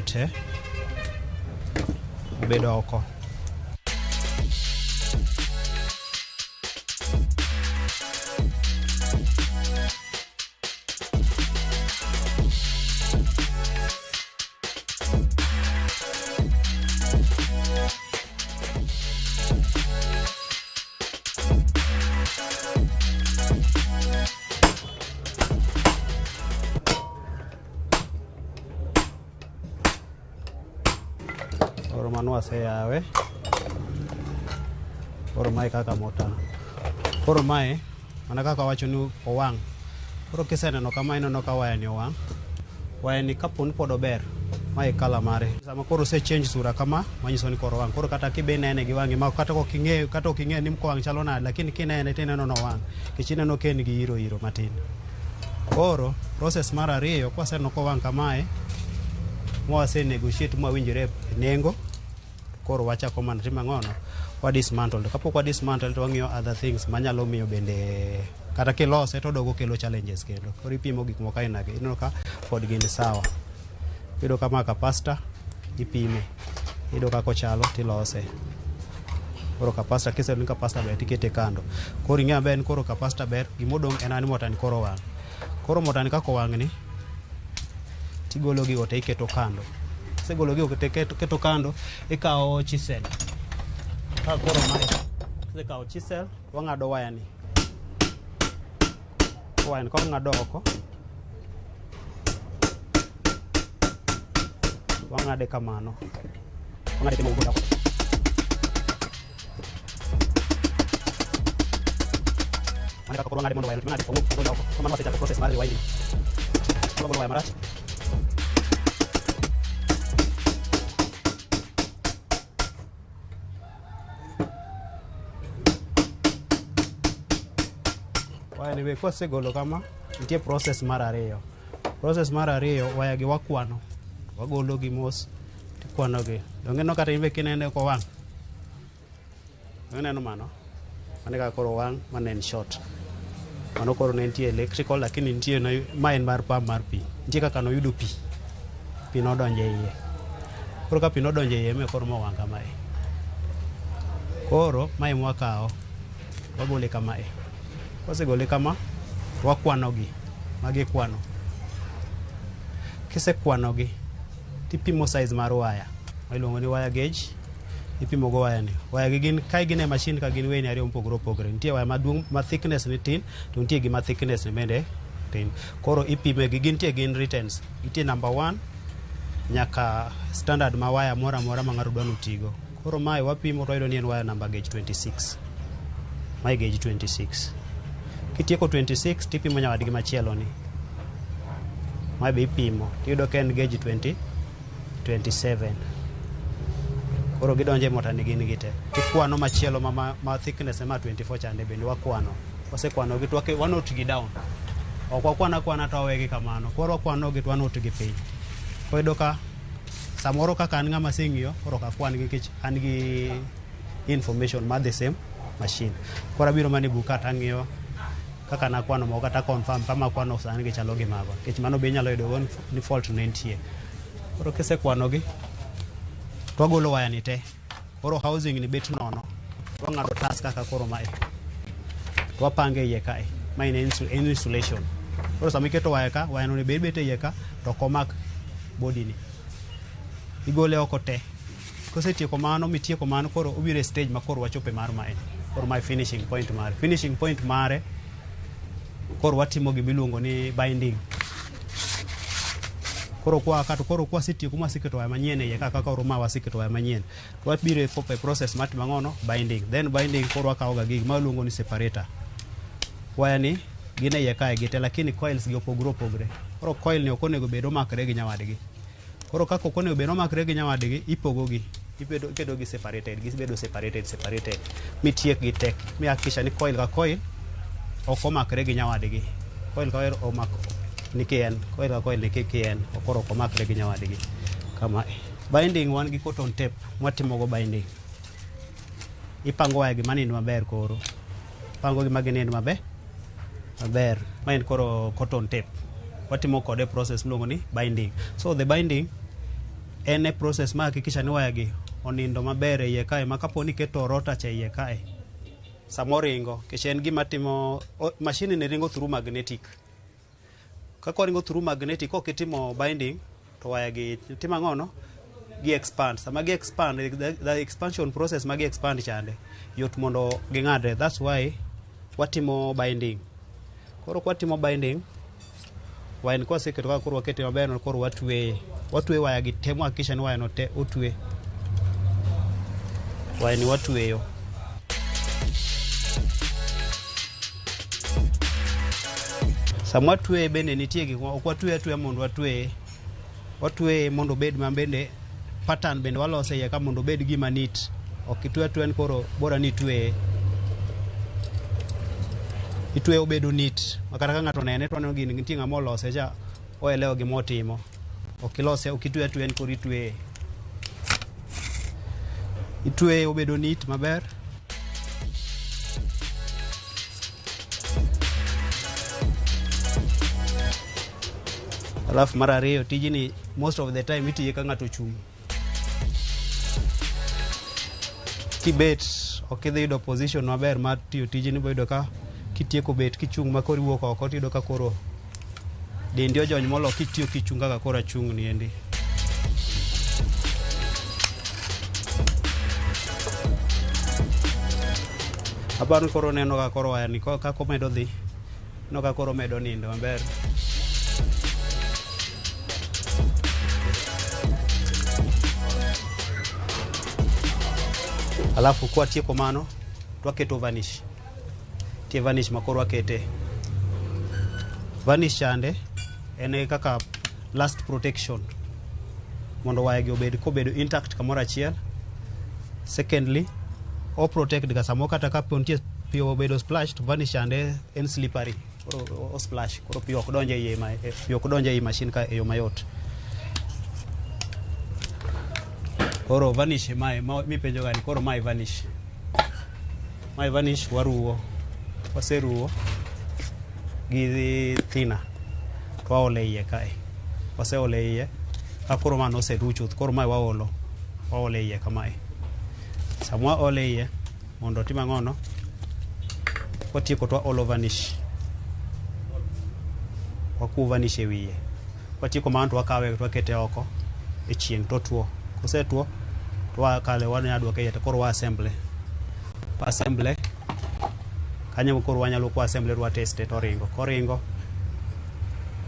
te bedo oko. Se yawe koro mae kaka mota koro mae mana kaka wacho ni owang'. Koro kiseneno kama ineno ka waya ni owang', waya ni kaponi pod ober mae kala mare. Sama koro se change sura kama manyiso ni koro owang'. Koro kata kibe nene gi wang'i ma kata ok ing'e ni mko wang' chalo nade, lakini kinene tineno no wang' kichineno ken gi iro matin. Koro process mar ariyo kwaseneno ko wang' kamae mwase negotiate mwawinjore nengo. Koro wachako mana timo ng'ono wa dismantle. Kapok wa dismantle to wang'iyo other things manyalo miyo bende kata kilose to dogo kelo challenges kendo. Koro ipimo gik moko ainage ineno ka pod gin sawa. Yudo kama capacitor ipime, yudo kako chalo tilose. Koro capacitor kiseni capacitor ber tikete kando. Koro ing'e maber koro capacitor ber, gimodong' en ani mota ni koro wang'. Koro mota ni kako wang' ni tigolo gigo te iketo kando. Segolo gigo te keto kando, ikawo chisel. Ka koro mae. Ikawo chisel, wang'ado waya ni. Waya ni ng'ado oko. Wang'ade kamano. Wang'ade kemo goda. Mana koro ng'ade mondo waya ng'ade kemo goda oko. Kamano wasechako process mar rewinding. Koro waya marach. Waya ni kosegolo kama, nitie process mar ariyo. Process mar ariyo, waya gi wakwano. Wagolo gi mos, tikwano gi. Dongeno kata imbe kinene ko wang'. Dongeno mano. Mane ka koro wang', mane en short. Mano koro ne nitie electrical, lakini nitie main mar pump mar pi. Nitie kaka no yudo pi. Pi nodonje iye. Koro ka pi nodonje iye, me koro mo wang' kamae. Koro, mae mwakao. Wagole kamae. Wasegole kama, wakwano gi. Magi kwano. Kise kwano gi, tipimo size mar waya. Iluongo ni wire gauge. Ipimo go waya ni. Waya gi gin kai gin e machine ka gin weyni ariyo mopogore opogore. Nitie waya maduong' ma thickness ni tin, to nitie gi ma thickness ni bende tin. Koro ipime gi gin tie gin returns. Nitie number 1 nyaka standard ma waya mora ma ng'ato dwano tigo. Koro mae wapimo to wayudo ni en waya number gauge 26. Mae gauge 26. Kitieko 26 tipimo nyawadgi machielo ni. Mae be ipimo. Tiyudo ka en gauge 27. Koro gidonje motani gin gite. Tikwano machielo ma thickness ma 24 chande bende wakwano. Wasekwano gi to wanot gi down. Ok wakwana to wegi kamano. Koro wakwano gi to wanot gi piny. Koyudo ka samoro kaka an ng'ama sing'iyo, koro ka kwan gi kich an gi information ma the same machine. Koro abiro mani buka tang'iyo kaka nakwano mo kata confirm kama kwano sani gi chalo gi mago. Kech mano be nyalo yudo ni fault ne nitie. Koro kise kwano gi to wagolo waya ni te. Koro housing ni bet nono. Wang'ado tas kaka koro mae. To wapange iye kae. Mae en insulation. Koro sama iketo waya ka, waya no ne bet iye ka to komak body ni. Igole oko te. Kosetieko mano mitieko mano koro obiro stage ma koro wachope mar mae. Koro mae finishing point mare. Finishing point mare koro watimo gimiluongo ni binding. Koro kwa sitieko masiketo waya manyien iye kaka koro ma wasiketo waya manyien. To wabiro e process matimo ng'ono binding. Then binding koro wakawo ga gigi ma luongo ni separator. Waya ni gin iye kae gite lakini coils gi opogore. Koro coil ni ok onego bed omakre gi nyawadgi. Koro kaka ok onego bed omakre gi nyawadgi, ipogo gi. Ikedo gi separated. Gibedo separated. Mitiek gi tek. Mi hakikisha ni coil ka coil ok omakre gi nyawadgi. Coil ka coil omako ni kien. Coil ka coil ni kien. Okoro ok omakre gi nyawadgi. Kama binding wan gi cotton tape. Mwatimo go binding. Ipango waya gi manind maber koro. Pango gi maginind maber. Main koro cotton tape. Watimo kode process mluongo ni binding. So the binding en e process ma hakikisha ni waya gi onindo maber iye kae ma kapo ni keto rota cha iye kae. Samoringo, kech en gima timo machine ni ringo through magnetic. Kako ringo through magnetic ko kitimo binding to waya gi timo ngono gi expand. Sama gi expand the expansion process ma gi expand chande yot mondo ging'adre. That's why watimo binding. Koro kwatimo binding waya ni kwa seketo kaka koro wakete maber no koro watwe waya gi temo hakikisha ni waya no te otwe. Waya ni watweyo. Sama watwe bende nitie gik ok watwe mondo watwe mondo bed mabende pattern bende walose iye ka mondo bed gima neat. Ok itwe koro bora ni itwe obedo neat. Makata ka ng'ato nene to gini nitie ng'ama olose cha oelewo gima otimo. Ok ilose ok itwe koro itwe obedo neat maber. Alafu mar ariyo tijini most of the time itiye ka ng'ato chung'. Kibet ok idhi yudo position maber mar tiyo tijini, boyudo ka kitieko bet kichung' ma koro iwuok oko tiyudo ka koro dendi ojony molo kitiyo kichunga ka kora chung ni endi. Abang koro neno ka koro waya ni ka komedo dhi no ka koro medo nindo maber. Alafu kwa tieko mano twaketo vanish. Tie vanish makoro wakete. Vanish chande ene kaka last protection mondo waya gi obed kobedo intact kamora achiel. Secondly, o protect ga samo kata ka pontie pio obedo splash to vanish chande en slippery o splash koro pio ok donje iye pio ok donje i machine ka eyo mayot. Koro vanish mi penjo gani koro mai vanish. Mai vanish waruo. Waseruo gi thina. Kwa ole iye kae. Wase ole iye. Ka koro mano se ruchuth. Koro mai waolo. Waole iye kamae. Samwa ole iye. Mondo tima ngono. Watieko twa olo vanish. Waku vanish e wiye. Watieko mano wakawe twakete oko. E chieng' to tuo. Kose tuo. Twa kale wanyadwa kayete koro wa assemble. Assemble. Kanyo koro wanyalo ku assemble rwa test to ringo. Koringo.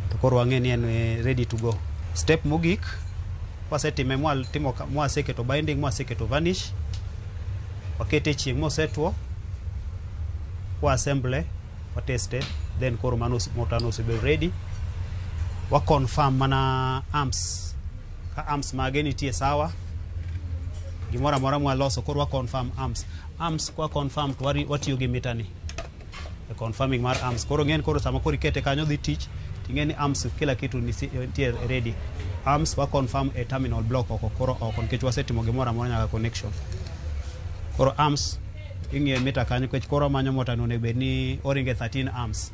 To koro wang'eni en ready to go. Step mogik. Wasetime mwaseketo binding, mwaseketo vanish. Wakete chieng' mosetuo. Wa assemble, wa teste, then koro motano se be ready. Wa confirm mana arms. Ka arms mage nitie sawa. Gimora mora mwa loso koro wa confirm arms. Arms kwa confirm to watiyo gi mitani. The confirming mar arms. Koro ng'en koro sama koro ikete kanyo dhi tich, ting'eni arms kila kitu nitie ready. Arms wa confirm a terminal block oko koro oko nikech wasetimo gimora mora nyaka connection. Koro arms ing'e mita kanyo kech koro manyo motano ne bedni oringe 13 arms.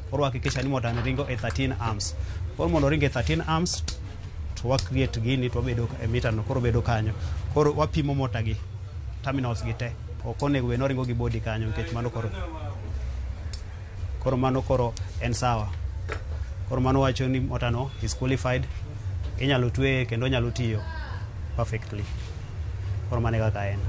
Koro hakikisha ni motano ringo e 13 arms. Koro mondo ringe 13 arms to wa create gini to bedo e mita no koro bedo kanyo. Koro wapimo mota gi terminals gi te. Okone gwe no ringo gi body kanyo nikech mano koro mano koro en sawa. Koro mano wacho ni motano is qualified. Inyalo twe kendo nyalo tiyo perfectly. Koro mane kaka en.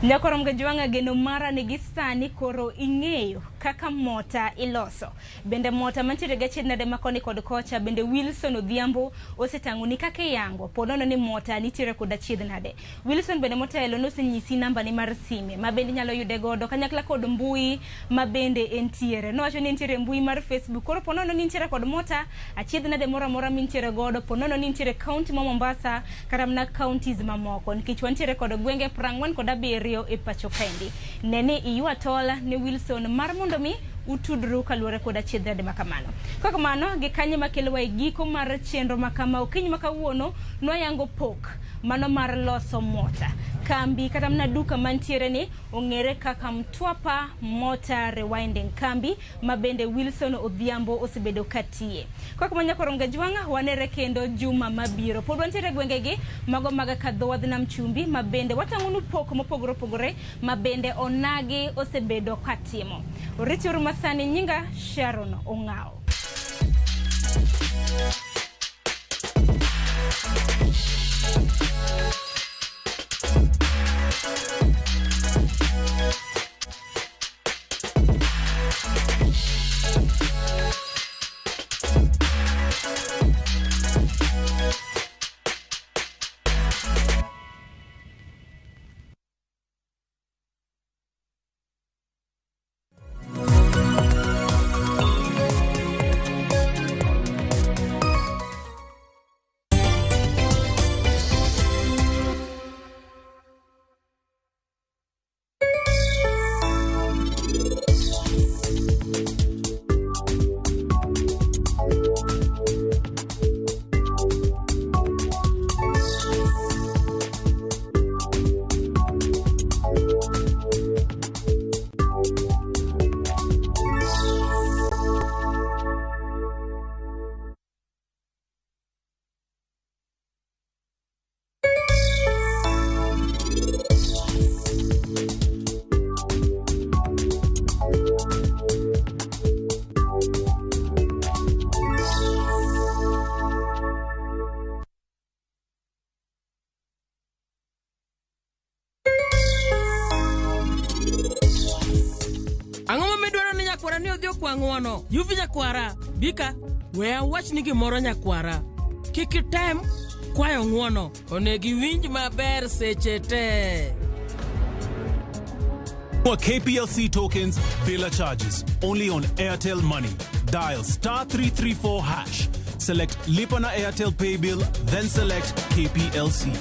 Nyakoro mgajwanga geno mara nigi sani koro ing'eyo kaka mota iloso. Bende mota mantiere gachien nade makoni kod kocha bende Wilson Odhiambo osetang'oni kaka yango ponono ni mota nitiere kod achiedh nade. Wilson bende motelo nosenyisi namba ni mar sime ma bende nyalo yude godo kanyakla kod mbui ma bende entiere. Nowacho ni entiere mbui mar Facebook koro ponono ni entiere kod mota achiedh nade mora mora mintiere godo ponono ni entiere county ma Mombasa karamna counties mamoko nikech wantiere kod gwenge 40 kod 7 e pacho kendi. Nene iyua tola ni Wilson mar mondo mi utudru kaluore koda chiedhade makamano. Kwa kamano gikanye makelwa giko mar chenro makama okinyi makawuono noyango pok mano mar loso mota. Kambi kata mna duka mantiere ni ong'ere kaka Mtwapa Motor Rewinding Kambi mabende Wilson Odhiambo osebedo katie. Kwa kumanya koronga jwanga wanere kendo juma mabiro. Pod wantiere gwengegi mago maga kadhowadh nam chumbi mabende watang'onu pok mopogore opogore mabende onagi osebedo katimo. Orichuru masani nyinga Sharon Ong'ao. nyakwara ni odhi okwang'wono. Yuvi nyakwara, Bika, we awach ni gimoro nyakwara. Kik item kwayo ng'wono, onegi winj maber seche te. For KPLC tokens, Bila charges. Only on Airtel Money. Dial *334#. Select Lipa na Airtel Pay Bill, then select KPLC.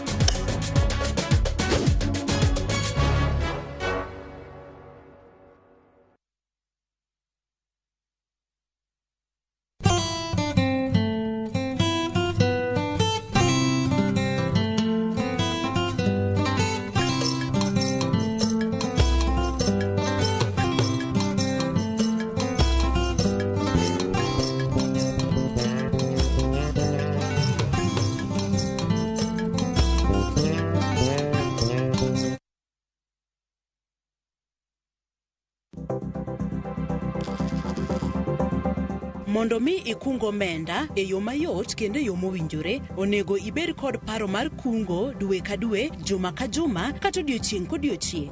Mondo mi ikungo omenda e yo mayot kendo e yo mowinjore, onego ibed kod paro mar kungo dwe ka dwe, juma ka juma, kata odiochieng' kodiochieng'.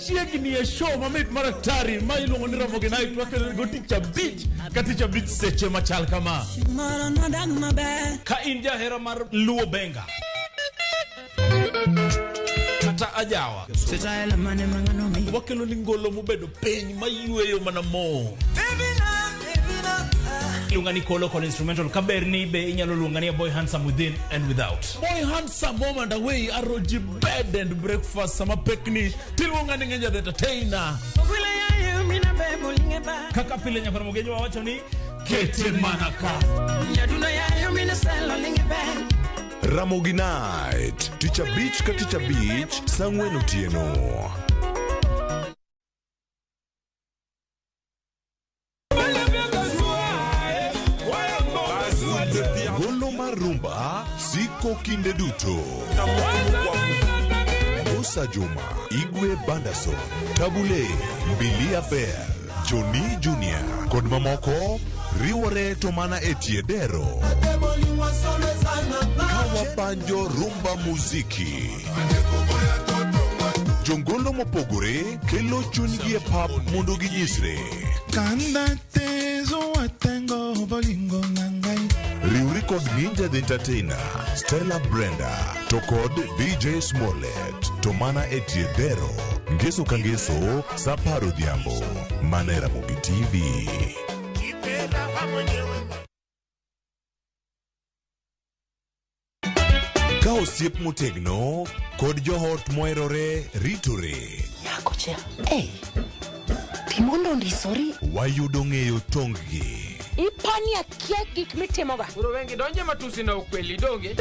Chiegni e show mamit maraktari ma iluongo ni Ramogi Night wakelo go ticha beach ka ticha beach seche machal kama. Ka in jahera mar luo benga kata ajawa wakelo ni ngolo mobedo piny mayueyo mana mo. Lungani kolo instrumental kaberni be inyalo lungani Boy Handsome Within and Without. Boy Handsome moment away aroji bed and breakfast sama pekni tilungani ngenja the entertainer. Kaka pile nya Ramogi wacho ni kete manaka. Ramogi Night, Teacher Beach ka Teacher Beach, Sangwen Otieno. Golo marumba, siko kinde duto. Musa Juma, Igwe Banderson, Tabule, Bilia Bell, Johnny Junior, kod mamoko, riwore to mana etiedero. Kawa banjo rumba muziki. Jongolo mopogore, kelo chungi e pap mondo ginyisre. Kanda tezo watengo bolingo nangai. Riuri kod Ninja the Entertainer, Stella Brenda, to kod DJ Smollett, to mana etiedero. Ngeso kangeso, saparo diambo, mana Ramogi TV. Ka osiep motegno kod johot moherore ritore. Yakocha, timondo ndisori. Wayudo ng'eyo tonggi. Ipani akia gik mitimoga. Uro wengi donje matusi na ukweli donge.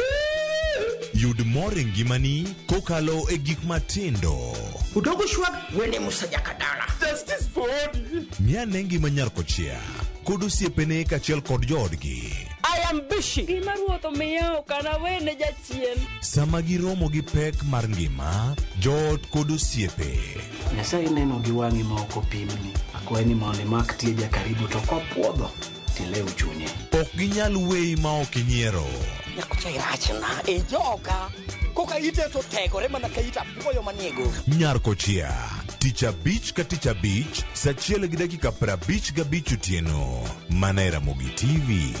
Yud mor e ngimani kokalo e gik matindo. Udogo shwag wende musajakadala. Justice for all. Miane ngima nyarkochia kod osiepene kachiel kod joodgi. I am busy. Gima ruotho miyo kana wene jachien. Sama giromo gi pek mar ngima, joot kod osiepe. Nyasaye neno gi wang'i ma ok opimni. Akwaye ni mondo imak tieja karibu to kopuodho tilew chunye. Ok ginyal weyi ma ok inyiero. Nyakocha irachna e joka. Koka ite to tegore mana ka ita puoyo maniego. Nyarkochia, Teacher Beach ka Teacher Beach, sachiel gi dakika 55 otieno. Mana Ramogi TV.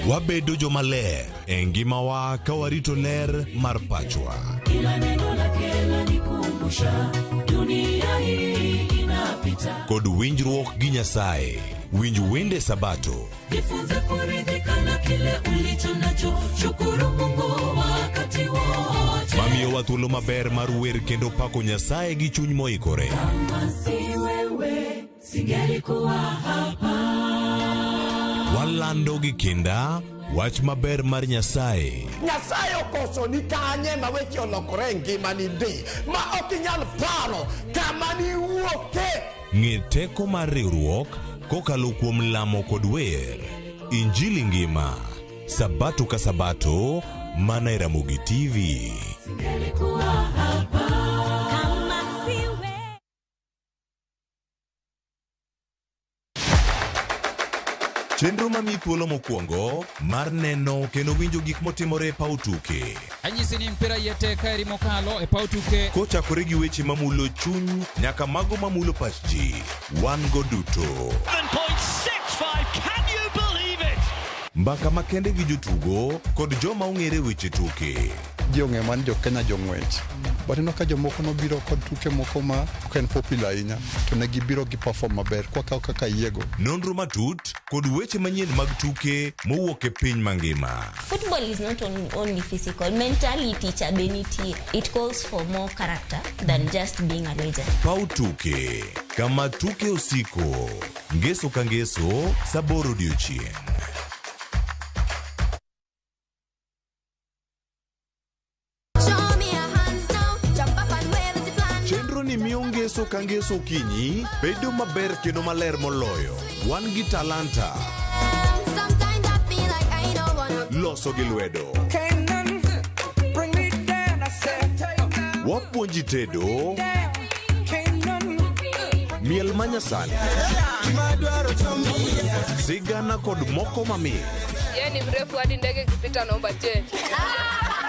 Wabedo jomaler e ngimawa ka warito ler mar pachwa. Kila neno lake lanikumbusha dunia hii inapita. Kod winjruok gi Nyasaye, winj wende Sabato. Jifunze kuridhika na kile ulicho nacho, shukuru Mungu wakati wote. Mamiyo wa thuolo maber mar wer kendo pako Nyasaye gi chuny moikore. Kama si wewe singelikuwa hapa. Walando gi kinda wach maber mar Nyasaye. Nyasaye okoso ni kanye ma weche olokore ngimani di ma ok inyal paro kama ni wuoke. Ng'e teko mar riwruok kokalo kuom lamo kod wer. Injili ngima, Sabato ka Sabato, Mana e Ramogi TV. Singelikuwa hapa kama siwe. Chenro mami thuolo mokwongo mar neno kendo winjo gik motimore e paw tuke. Anyisi ni mpira yeteka eri mokalo e paw tuke. Kochakore gi weche mamulo chuny nyaka mago mamulo pach ji. Wan go duto. 7.65, can you believe it? Mbaka makende gi jotugo kod joma ong'ere weche tuke. Ji ong'e man jo Kenya jong'wech. But ino ka jomoko nobiro kod tuke moko ma ok en popular ahinya to ne gibiro gi perform maber kaka yiego. Nonro matut kod weche manyien mag tuke mowuok e piny mangima. Football is not only physical, mentally teacher beniti. It calls for more character than just being a legend. Paw tuke, kama tuke osiko, ngeso ka ngeso, saboro odiochieng'. Chenro ni miyo ngeso ka ngeso kinyi bedo maber kendo maler moloyo. Wan gi talanta. Loso gi lwedo. Wapuonji tedo. Miel manyasani. Sigana kod moko mamit. Yeye ni mrefu hadi ndege ikipita naomba change.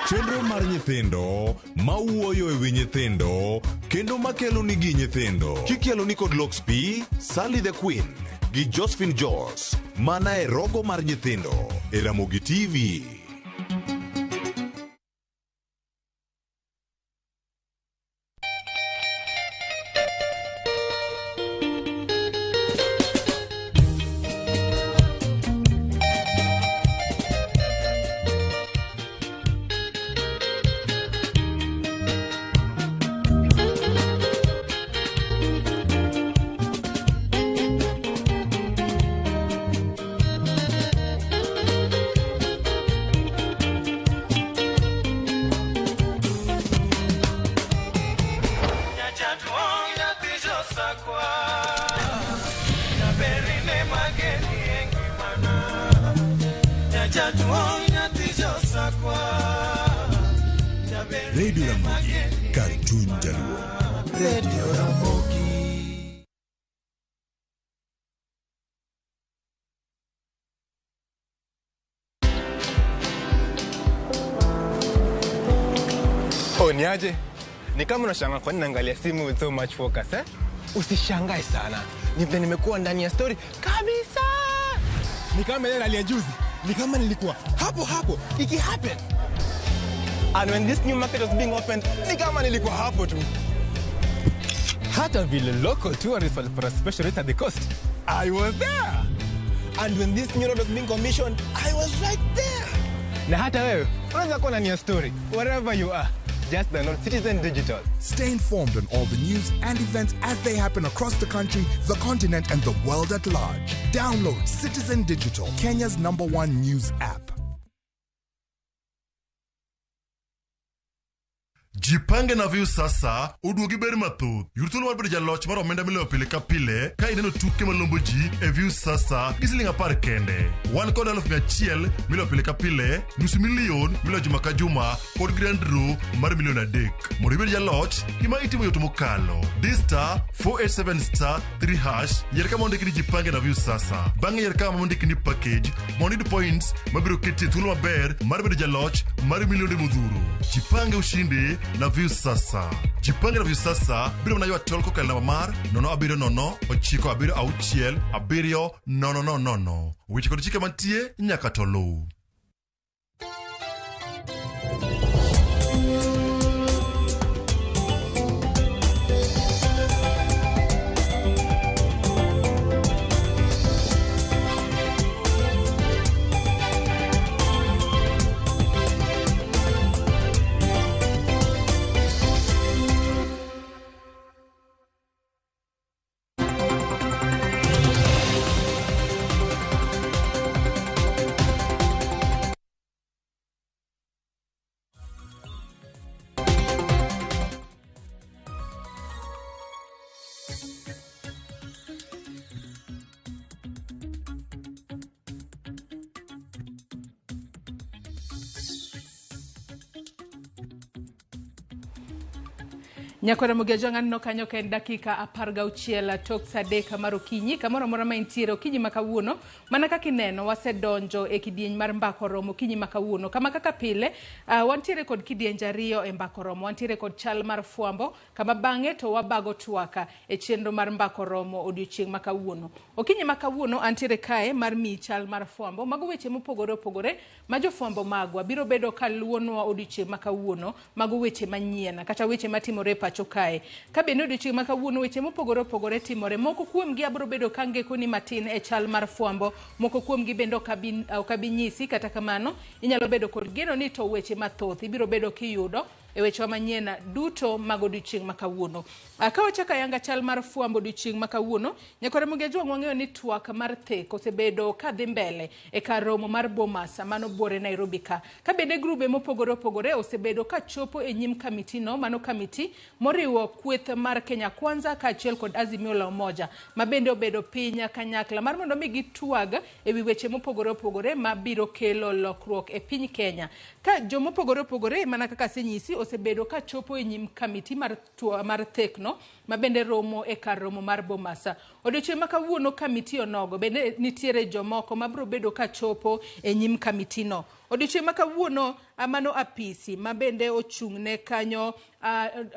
Chenro mar nyithindo mawuoyo e wi nyithindo kendo makelo ni gi nyithindo. Kikelo ni kod Loxp, Sally the Queen gi Josephine George. Mana e rogo mar nyithindo e Ramogi TV. Radio Ramogi, Cartoon Jaluo. Radio Ramogi. Niaje? Ni kama unashangaa kwa nini naangalia simu with so much focus, eh? Usishangae sana. Nimekuwa ndani ya story kabisa. Ni kama ile alia juzi. Ni kama nilikuwa hapo iki happen. And when this new market was being opened, ni kama nilikuwa hapo tu. Hata vile local tourists for a special rate at the coast, I was there. And when this new road was being commissioned, I was right there. Na hata wewe, unaweza kuwa ndani ya story wherever you are. Just download Citizen Digital. Stay informed on all the news and events as they happen across the country, the continent, and the world at large. Download Citizen Digital, Kenya's #1 news app. Jipange na view sasa, uduogi beri mathoth. Yurthuolo mar bedo jaloch mar omenda miloyo pile ka pile, ka ineno tuke malombo ji e view sasa, gi siling 10 kende. Wan kod 100,000 miloyo pile ka pile, $500,000 miloyo juma ka juma, kod grand draw mar $1,300,000. Mondo ibed jaloch, gima itimo yot mokalo. Star 487*3#, yier kama ondiki ni jipange na view sasa. Bang'e yier kama ondiki ni package, mondo iyud points mabiro keti thuolo maber mar bedo jaloch mar milionde modhuro. Jipange ushindi na view sasa. Jipange na view sasa biro mna ywa tol kokal namba mar 070966700. Weche kod chike mantie nyaka to luw. Nyakora Mugejonga no kanyo ken dakika 16 tok sadeka mar okinyi kamoro mora ma intiere okinyi makawuono mana kaka ineno wasedonjo e kidieny mar mbako romo okinyi makawuono kama kaka pile wantiere kod kidienj ariyo e mbako romo wantiere kod chal mar fuambo kama bang'e to wabago twaka e chenro mar mbako romo odiochieng' makawuono okinyi makawuono antiere kae mar mi chal mar fuambo mago weche mopogore opogore ma jofuambo magwa biro bedo kaluonwa odiochieng' makawuono mago weche manyien kata weche matimore pacho kae ka bende odiochieng' makawuono weche mopogore opogore timore moko kuomgi abiro bedo ka ngekoni matin e chal mar fuambo moko kuomgi bende ok abi nyisi kata kamano inyalo bedo kod geno ni to weche mathoth ibiro bedo kiyudo e weche manyien duto mag odiochieng' makawuono ka wachaka yanga chal mar fuambo odiochieng' makawuono Nyakore Mugejonga wang'eyo ni twak mar thek osebedo ka dhi mbele e kar romo mar Bomas mano buore Nairobi ka bende grube mopogore opogore osebedo ka chopo e nyim kamiti no mano kamiti moriwo kweth mar Kenya Kwanza kaachiel kod Azimio la Umoja ma bende obedo piny kanyakla mar mondo mi gitwag e wi weche mopogore opogore ma biro kelo lokruok e piny Kenya ka jomopogore opogore mana kaka senyisi osebedo ka chopo e nyim kamiti mar thekno ma bende romo e kar romo mar Bomasa odiochieng' makawuono kamiti onogo bende nitiere jomoko ma biro bedo ka chopo e nyim kamiti no odiochieng' makawuono mano apisi ma bende ochung'ne kanyo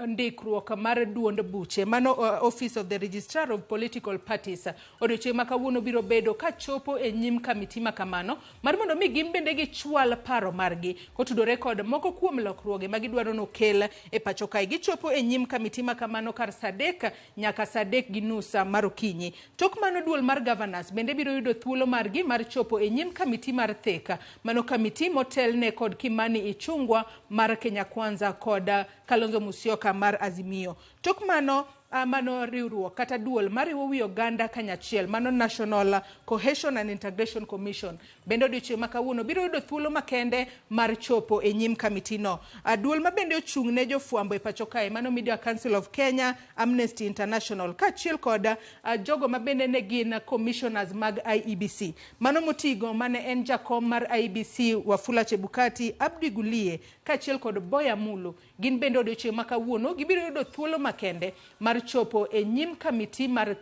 ndikruok mar duond buche mano Office of the Registrar of Political Parties odiochieng' makawuono biro bedo ka chopo e nyim kamiti makamano mar mondo mi gin bende gichwal paro margi kotudore kod moko kuom lokruoge ma gidwaro nokel e pacho kae gichopo e nyim kamiti makamano kar sadek nyaka sadek gi nusa mar okinyi tok mano duol mar governors bende biro yudo thuolo margi mar chopo e nyim kamiti mar theka mano kamiti motelne kod Kimani Ichungwa mar Kenya Kwanza kod Kalonzo Musyoka mar Azimio tok mano mano riwruok kata duol mariwo wi oganda kanyachiel mano National Cohesion and Integration Commission bende odiochieng' makawuono biro yudo thuolo makende mar chopo e nyim kamiti no duol ma bende ochung'ne jofuambo e pacho kae mano Media Council of Kenya Amnesty International kaachiel kod jogo ma bende ne gin commissioners mag IEBC mano motigo mane en jakom mar IEBC Wafula Chebukati Abdi Gulie kaachiel kod Boya Mulu gin bende odiochieng' makawuono gibiro yudo thuolo makende mar chopo e nyim kamiti mar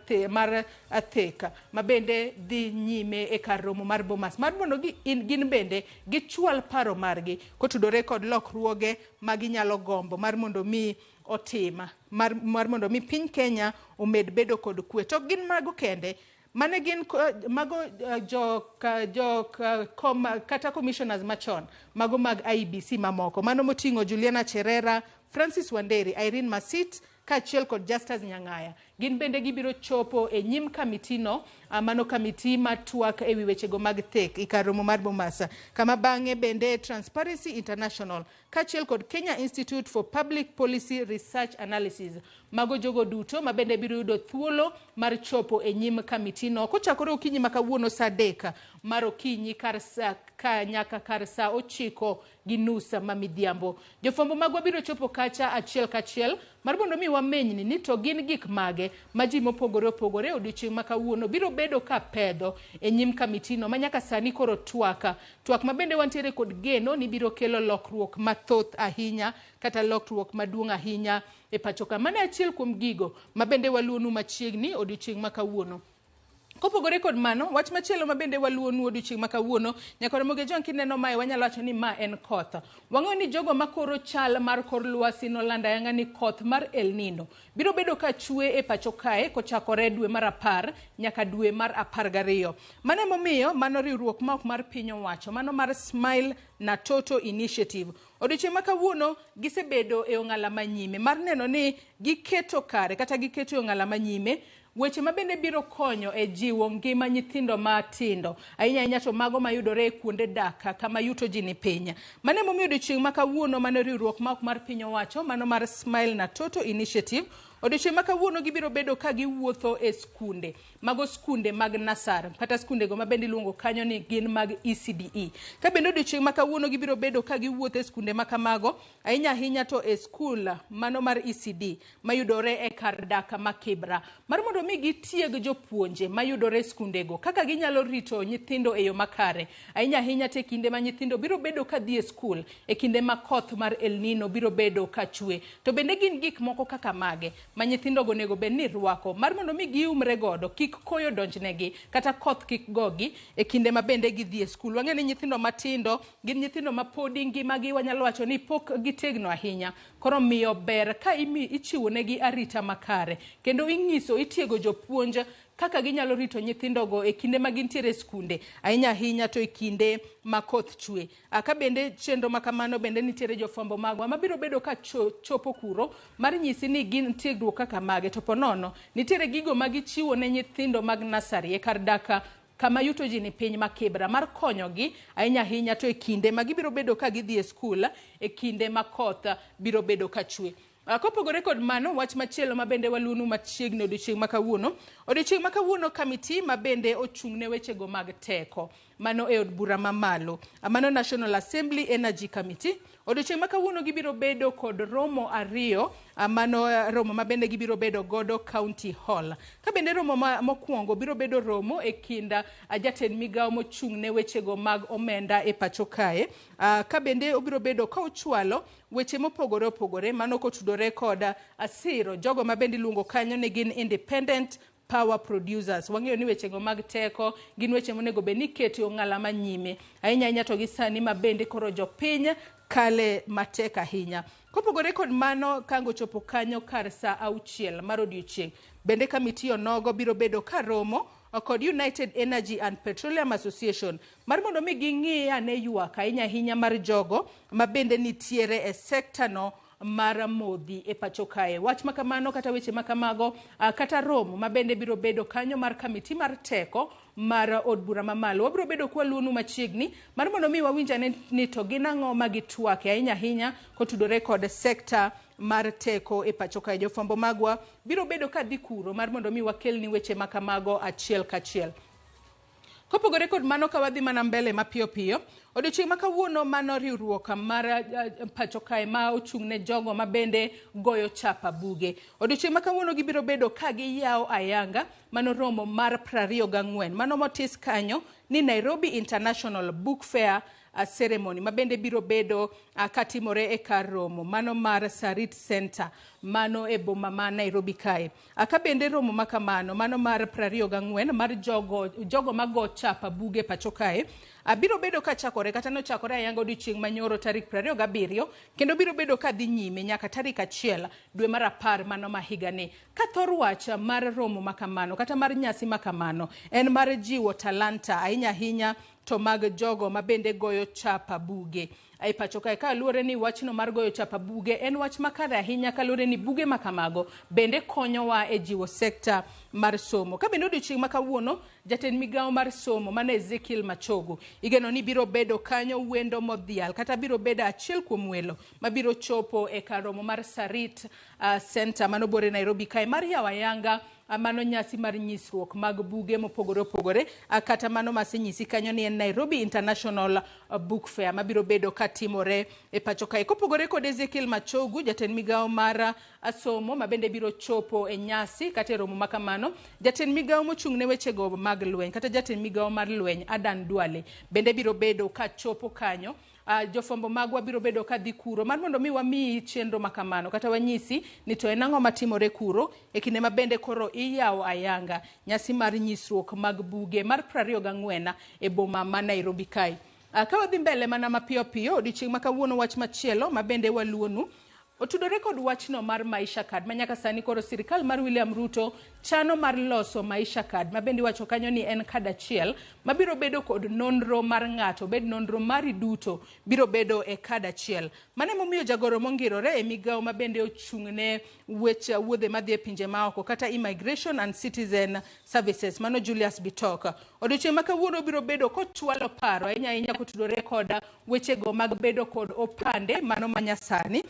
theka ma bende dhi nyime e kar romo mar Bomas mar mondo gin bende gichwal paro margi kotudore kod lokruoge ma ginyalo gombo mar mondo mi otima mar mondo mi piny Kenya omed bedo kod kwe to gin mago kende mane gin mago kata commissioners machon mago mag IEBC mamoko mano moting'o Juliana Cherera Francis Wanderi Irene Masit kaachiel kod Justus Nyang'aya gin bende gibiro chopo e nyim kamiti no mano kamiti matwak e wi wechego mag thek e kar romo mar Bomasa kama bang'e bende Transparency International kaachiel kod Kenya Institute for Public Policy Research Analysis mago jogo duto ma bende biro yudo thuolo mar chopo e nyim kamiti no kochakore okinyi makawuono saa 3 mar okinyi nyaka kar saa 9 gi nusa ma midhiambo jofuambo magwa biro chopo kacha achiel kachiel mar mondo mi wamenyni ni to gin gik mage ma ji mopogore opogore odiochieng' makawuono biro bedo ka pedho e nyim kamiti no manyaka sani koro twak ma bende wantiere kod geno ni biro kelo lokruok mathoth ahinya kata lokruok maduong' ahinya e pacho ka mane achiel kuom gigo ma bende waluonu machiegni odiochieng' makawuono kopogore kod mano wach machielo ma bende waluonu odiochieng' makawuono Nyakore Mugejonga kineno mae wanyalo wacho ni ma en koth wang'eyo ni jogo makoro chal mar kor lwasi nolanda yanga ni koth mar El Nino biro bedo ka chwe e pacho kae kochakore dwe mar 10 nyaka dwe mar 12 mane momiyo mano riwruok ma ok mar piny owacho mano mar Smile na Toto Initiative odiochieng' makawuono gisebedo e ong'ala manyime mar neno ni giketo kare kata giketo e ong'ala manyime weche ma bende biro konyo e jiwo ngima nyithindo matindo ahinya to mago mayudore e kuonde dak kama yuto ji ni piny mane momiyo odiochieng' makawuono mano riwruok ma ok mar piny owacho mano mar Smile na Toto Initiative Odiochieng' ma kawuono gibiro bedo ka giwuotho e skunde, mago skunde mag nasar, kata skunde go mabende iluongo kanyo ni gin mag ECDE. Ka bende odiochieng' ma kawuono gibiro bedo ka giwuotho e skunde ma kamago, ahinya to e skul mano mar ECD mayudore e kar dak ma Kibra. Mar mondo mi gitieg jopuonje mayudore e skundego kaka ginyalo rito nyithindo e yo makare. Ahinya te kinde ma nyithindo biro bedo ka dhi e skul e kinde ma koth mar El Nino biro bedo ka chwe. To bende gin gik moko kaka mage ma nyithindo go nego ben ni rwako mar mondo mi giumre godo, kik koyo donjnegi kata koth kik gogi e kinde ma bende gidhi e skul. Wang'e ni nyithindo matindo gin nyithindo ma podi ngimagi wanyalo wacho ni pok gitegno ahinya. Koro miyo ber ka ichiwo negi arita makare kendo itiego jopuonj kaka ginyalo rito nyithindo go e kinde ma gintiere skunde, ahinya to e kinde ma koth chwe. Ka bende chenro ma kamano bende nitiere jofwambo magwa mabiro bedo ka chopo kuro mar nyisi ni gin tiegruok kaka mage, to ponono nitiere gigo ma gichiwo ne nyithindo mag nasari e kar daka kama yuto ji ni piny ma Kibra mar konyogi ahinya to e kinde ma gibiro bedo ka gidhi e skul e kinde ma koth biro bedo ka chwe. Kopogore kod mano, wach machielo ma bende waluonu machiegni odiochieng' ma kawuono. Odiochieng' ma kawuono kamiti ma bende ochung' ne wechego mag teko mano e od bura mamalo, mano National Assembly Energy Committee. Odiochieng' ma kawuono gibiro bedo kod romo ariyo, mano romo ma bende gibiro bedo godo County Hall. Ka bende romo mokwongo biro bedo romo e kinda jatend migawo mochung' ne wechego mag omenda e pacho kae. Ka bende obiro bedo ka ochwalo weche mopogore opogore mano kotudore kod asiro jogo ma bende iluongo kanyo ne gin independent power producers. Wang'eyo ni wechego mag teko gin weche monego bed ni keto ong'ala manyime ahinya to gisani ma bende koro jopiny kale matek ahinya. Kopogore kod mano, kango chopo kanyo kar saa 6 mar odiochieng', bende kamiti onogo biro bedo ka romo kod United Energy and Petroleum Association mar mondo mi ging'i ane ywak ahinya mar jogo ma bende nitiere e sekta no mar modhi e pacho kae. Wach makamano kata weche makamago kata romo ma bende biro bedo kanyo mar kamiti mar teko mar od bura mamalo. Wabiro bedo kwa luonu machiegni mar mondo mi wawinja ni to ginang'o ma gitwake ahinya kotudore kod sekta mar teko e pacho kae. Jofwambo magwa biro bedo ka dhi kuro mar mondo mi wakelni weche makamago achiel kachiel. Kopogore kod mano ka wadhi mana mbele mapiyo, odiochieng' ma kawuono mano riwruok mar pacho kae ma ochung' ne jogo ma bende goyo chapa buge. Odiochieng' ma kawuono gibiro bedo ka giyawo ayanga mano romo mar 24 mano motis kanyo ni Nairobi International Book Fair ceremony ma bende biro bedo katimore e kar romo mano mar Sarit Center mano e boma ma Nairobi kae. Ka bende romo makamano mano mar 24 mar jogo mago chapa buge pacho kae biro bedo ka chakore kata no chakore ayanga odiochieng' manyoro tarik 27 kendo biro bedo ka dhi nyime nyaka tarik 1 dwe mar 10 mano ma higani. Ka thor wach mar romo makamano kata mar nyasi makamano en mar jiwo talanta ahinya to mag jogo ma bende goyo chapa buge ai pacho kae. Ka luore ni wachno mar goyo chapa buge en wach makare ahinya ka luore ni buge makamago bende konyowa e jiwo sekta mar somo. Ka bende odiochieng' makawuono jatend migawo mar somo mane Ezekiel Machogu igeno ni biro bedo kanyo wendo modhial kata biro bedo achiel kuom welo mabiro chopo e kar romo mar Sarit Center mano bore Nairobi kae mar yawo ayanga mano nyasi mar nyisruok mag buge mopogore opogore kata mano masenyisi kanyo ni en Nairobi International Book Fair mabiro bedo katimore e pacho kae. Kopogore kod Ezekiel Machogu jatend migawo mar somo mabende biro chopo e nyasi kata romo makamano, jatend migawo mochung' ne wechego mag lweny kata jatend migawo mar lweny Adan Duale bende biro bedo ka chopo kanyo. Jofwambo magwa biro bedo ka dhi kuro mar mondo mi wamiyi chenro makamano kata wanyisi ni to en ang'o matimore kuro e kinde ma bende koro iyawo ayanga nyasi mar nyisruok mag buge mar 24 e boma ma Nairobi kae. Ka wadhi mbele mana mapiyo odiochieng' ma kawuono wach machielo ma bende waluonu otudore kod wachno mar Maisha Card manyaka sani koro sirikal mar William Ruto chano mar loso Maisha Card ma bende wacho kanyo ni en kad achiel mabiro bedo kod nonro mar ng'ato bed nonro mari duto biro bedo e kad achiel. Mane momiyo jagoro mongirore e migawo ma bende ochung'ne weche wuodhe madhi e pinje maoko kata Immigration and Citizen Services mano Julius Bitok odiochieng' ma kawuono biro bedo kochwalo paro ahinya kotudore kod wechego mag bedo kod opande mano manyasani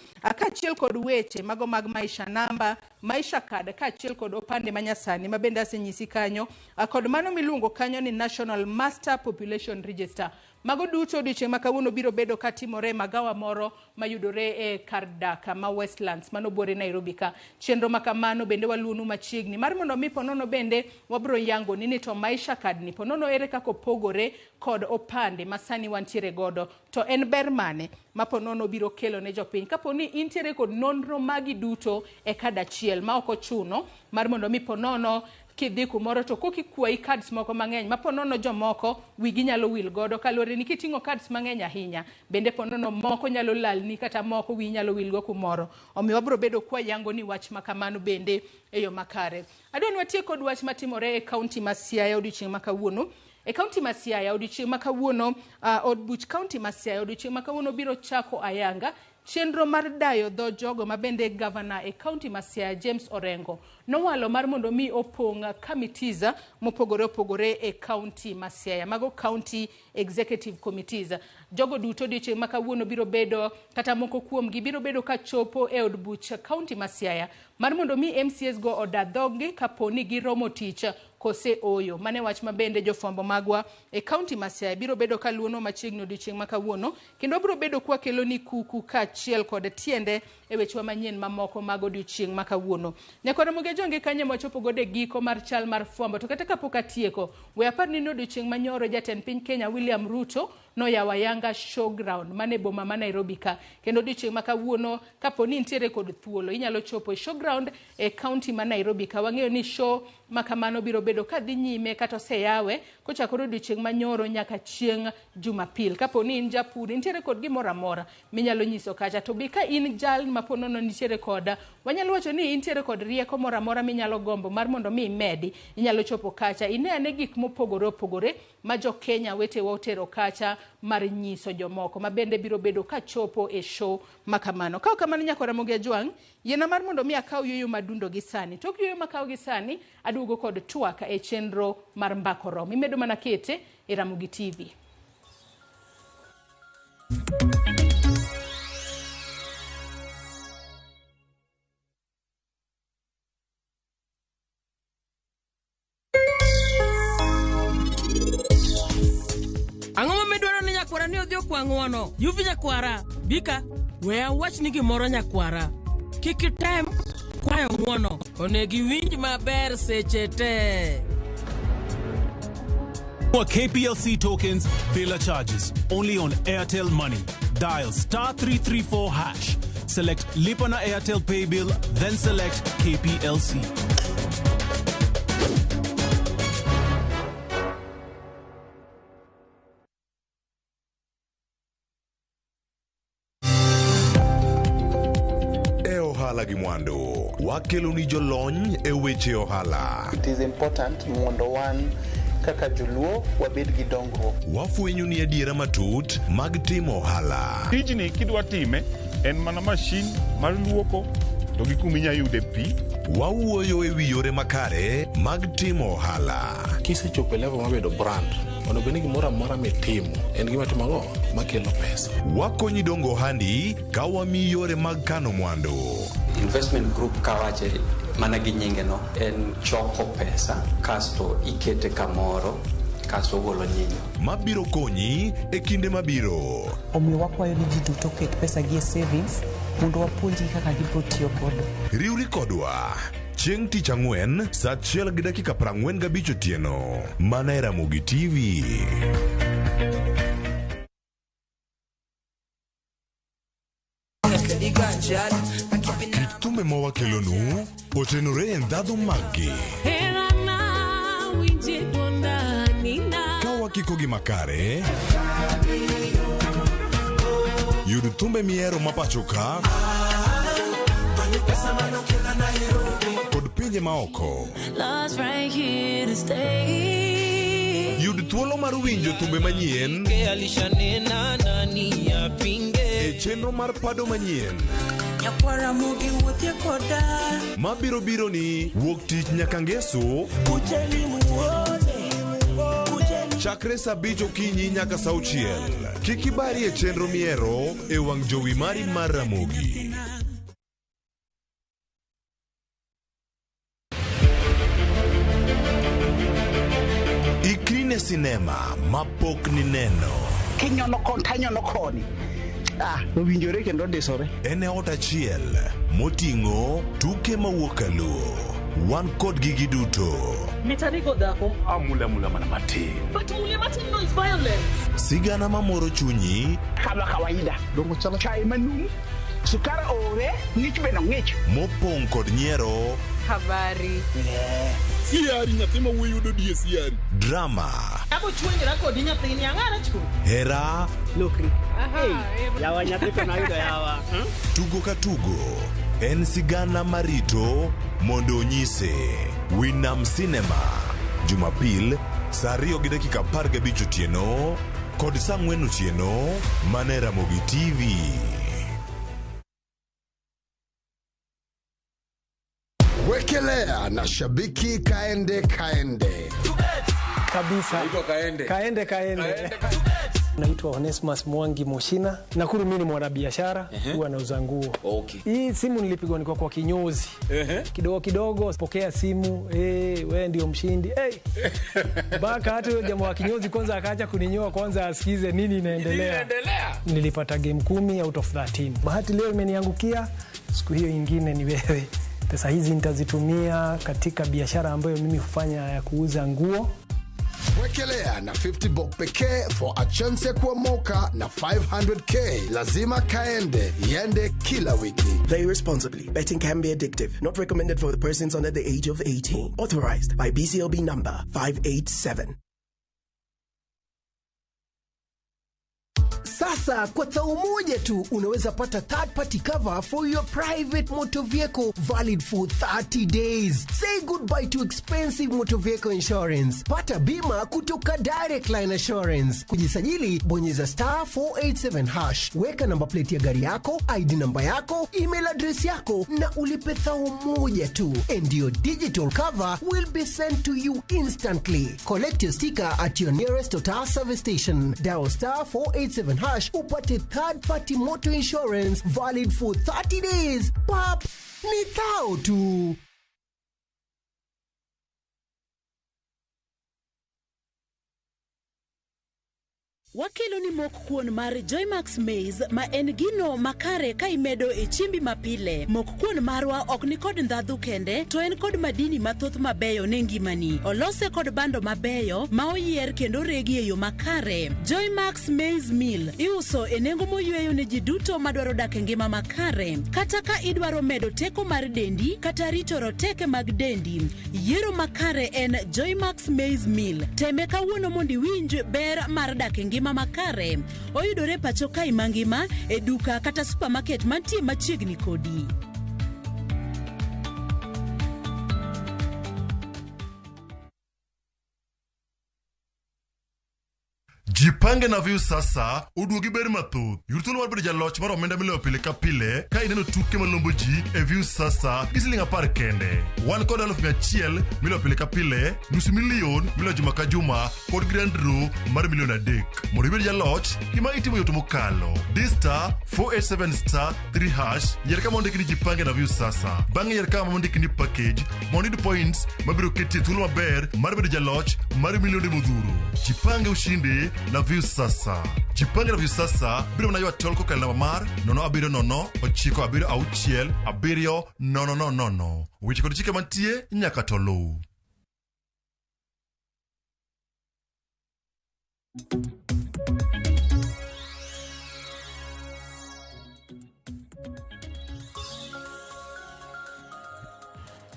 kachiel kod weche mago mag maisha namba, maisha card kachiel kod opande manyasani mabende asenyisi kanyo, kod mano miluongo kanyo ni National Master Population Register. Mago duto odiochieng' ma kawuono biro bedo katimore magawa moro mayudore e kar dak ma Westlands mano buore Nairobi ka. Chenro makamano bende waluonu machiegni mar mondo mi ponono bende wabro yango ni to maisha card ni ponono ere kako pogore kod opande masani wantiere godo, to en ber mane ma ponono biro kelo ne jopiny kaponi intiere kod nonro magi duto e kad achiel ma ok ochuno mar mondo mi ponono kidhi kumoro to kokikwayi cards moko mang'eny ma ponono jomoko wigi nyalo wil godo kalore ni kiting'o cards mang'eny ahinya bende ponono moko nyalo lalni kata moko wi nyalo wil go kumoro. Omiyo wabro bedo kwa yango ni wach makamano bende e yo makare. Adwa ni watie kod wach matimore e kaunti ma Siaya odiochieng' ma kawuono. E kaunti ma Siaya odiochieng' ma kawuono, od buch kaunti ma Siaya odiochieng' ma kawuono biro chako ayanga chenro mar dayo dho jogo mabende governor e kaunti ma Siaya James Orengo nowalo mar mondo mi opong' committees mopogore opogore e kaunti ma Siaya, mago county executive committees. Jogo duto odiochieng' ma kawuono biro bedo kata moko kuomgi biro bedo ka chopo e od buch kaunti ma Siaya mar mondo mi MCS go odadhogi kaponi giromo tich kose oyo. Mane wach mabende jofwambo magwa e kaunti ma Siaya biro bedo kaluono machiegni odiochieng' ma kawuono, kendo biro bedo kwa kelo ni kuku kachiel kod tiende e weche manyien mamoko mag odiochieng' ma kawuono. Nyakora moge jonge kanye mwachopo gode giko mar chal mar fwambo, to kata kapok atieko we apar ni odiochieng' manyoro jatend piny Kenya William Ruto no yawa yanga showground mane boma ma Nairobi ka, kendo odiochieng' ma kawuono kaponi intiere kod thuolo inyalo chopo e showground e kaunti ma Nairobi ka. Wang'eyo ni show makamano biro bedo kadhi nyime kata oseyawe kochakore odiochieng' manyoro nyaka chieng' Jumapil. Kaponi in japur intiere kod gimoro amora minyalo nyiso kacha, to bi ka in jal maponono nitiere koda wanyalo wacho ni intiere kod rieko moro amora minyalo gombo mar mondo mi imedi, inyalo chopo kacha ine ane gik mopogore opogore ma jo Kenya wetewa otero kacha mar nyiso jomoko mabende biro bedo ka chopo e show makamano. Kao kamano nyakora moge jwang' yena mar mondo mi akaw yuyo madundo gi sani, tok yuyo makaw gi sani aduogo kod twaka e chenro mar mbako rom. Imedo mana kete e Ramogi TV. Ang'o midwaro ni nyakwara ni odhi okwang'wono? Yuvi nyakwara, bika, we awach ni gimoro nyakwara. Kik item kwayo ng'wono, onegi winj maber seche te. For KPLC tokens, Bela charges only on Airtel Money. Dial *334#. Select Lipa na Airtel Pay Bill, then select KPLC. Ohala gi mwando wakelo ni jolony e weche ohala. It is important mondo wan kaka joluo wabed gi dongruok. Wafwenyo ni adiera matut mag timo ohala. Tijni kidwa time en mana mashin mar luoko to gi kuminya yude pi. Wawuoyo e wi yore makare mag timo ohala. Kisechopo level mabedo brand, mondo beni gimoro amora mitimo en gima timogo makelo pesa. Wakonyi dongo handi ka wami yore mag kano mwandu. Investment group kawache mana gi nyinge no en choko pesa kasto ikete kamoro kasto golo nyinyo mabiro konyi e kinde mabiro. Omiyo wakwayo ni ji duto ket pesa gi e savings mondo wapuonji kaka gibiro tiyo godo. Riwri kodwa chieng' tich ang'wen saa 1:45 otieno mana e Ramogi TV. Kit thumbe ma wakelonu otenore e ndhadhu maggi. Ka wakiko gi makare, yud thumbe miero mapacho ka kod pinje maoko. Yud thuolo mar winjo thumbe manyien e chenro mar pado manyien mabiro biro ni wuok tich nyaka ngeso chakre saa 5 okinyi nyaka saa 6. Kik ibari e chenro miero e wang' jowi mari mar Ramogi. One sinema mapok ni neno. Kinyono kontanyono koni. Nowinjore kendo disore. Ene ot achiel moting'o tuke mawuok Luo. Wan kod gigi duto. Mitanigo dhako. Mula mana matin. But mula matin no is violent. Sigana mamoro chunyi. Kama kawaida. Dongo chala chai manung. Sukara ore. Ngich beno ngich. Mopong kod nyiero. Habari. Siari nyathima wuyudo die siari. Drama. Abo chwenjira kodi nyathini ang'ara chku. Hera. Lokri. Yawa nyathiko na yudo yawa. Tugo ka tugo. En sigana marito mondo onyise. Winam Cinema. Jumapil, saa 2:15 otieno, kod saa 4 otieno, mane Ramogi TV. Wekelea na shabiki kaende. Kabisa. Kaende. Naitwa Onesmus Mwangi Moshina. Nakuru mimi ni mwanabiashara, huwa nauza nguo. Okay. Hii simu nilipigwa niko kwa kinyozi. Kidogo pokea simu, wewe ndio mshindi. Baka hata yule jamaa wa kinyozi kwanza akaacha kuninyoa kwanza asikize nini inaendelea. Nilipata game 10 out of 13. Bahati leo imeniangukia, siku hiyo nyingine ni wewe. Pesa hizi nitazitumia katika biashara ambayo mimi hufanya ya kuuza nguo. Wekelea na 50 bob pekee for a chance kuomoka na 500k. Lazima kaende, yende kila wiki. Play responsibly. Betting can be addictive. Not recommended for the persons under the age of 18. Authorized by BCLB number 587. Sasa kwa tao moja tu unaweza pata third party cover for your private motor vehicle valid for 30 days. Say goodbye to expensive motor vehicle insurance. Pata bima kutoka Direct Line Assurance. Kujisajili bonyeza *487#. Weka namba plate ya gari yako, ID namba yako, email address yako na ulipe thao moja tu. And your digital cover will be sent to you instantly. Collect your sticker at your nearest Total service station. Dial *487# upate third party motor insurance valid for 30 days. Pap, ni thao tu. Wakelo ni mok kuon mar Joymax Maize ma en gino makare ka imedo e chimbi mapile. Mok kuon marwa ok ni kod ndhadhu kende, to en kod madini mathoth mabeyo ne ngimani. Olose kod bando mabeyo ma oyier kendo regi e yo makare. Joymax Maize Meal iuso e nengo moyweyo ne ji duto madwaro dak e ngima makare. Kata ka idwaro medo teko mar dendi kata rito roteke mag dendi, yiero makare en Joymax Maize Meal. Teme kawuono mondo iwinj ber mar dak e ngima makare. Oyudore pacho kai mangima e duka kata supermarket mantie machiegni kodi. Jipange na view sasa, uduogi beri mathoth. Yurtulu war bedo jaloch mar omenda miloyo pile ka pile, ka ineno tuke malombo ji e view sasa, gisiling 10 kende. Wan kod 100,000 miloyo pile ka pile, $500,000 miloyo juma ka juma, kod grand draw mar $1,300,000. Mondo ibed jaloch, gima itimo yoto mokalo. *487*3#, yier kama ondiki ni jipange na view sasa. Bang'e yier kama ondiki ni package, mondo iyud points mabiro ketie thuolo maber mar bedo jaloch mar milionde modhuro. Jipange ushinde na view sasa. Jipange na view sasa biro na ywa tol kokal namba mar 070966700. Weche kod chike mantie nyaka to luw.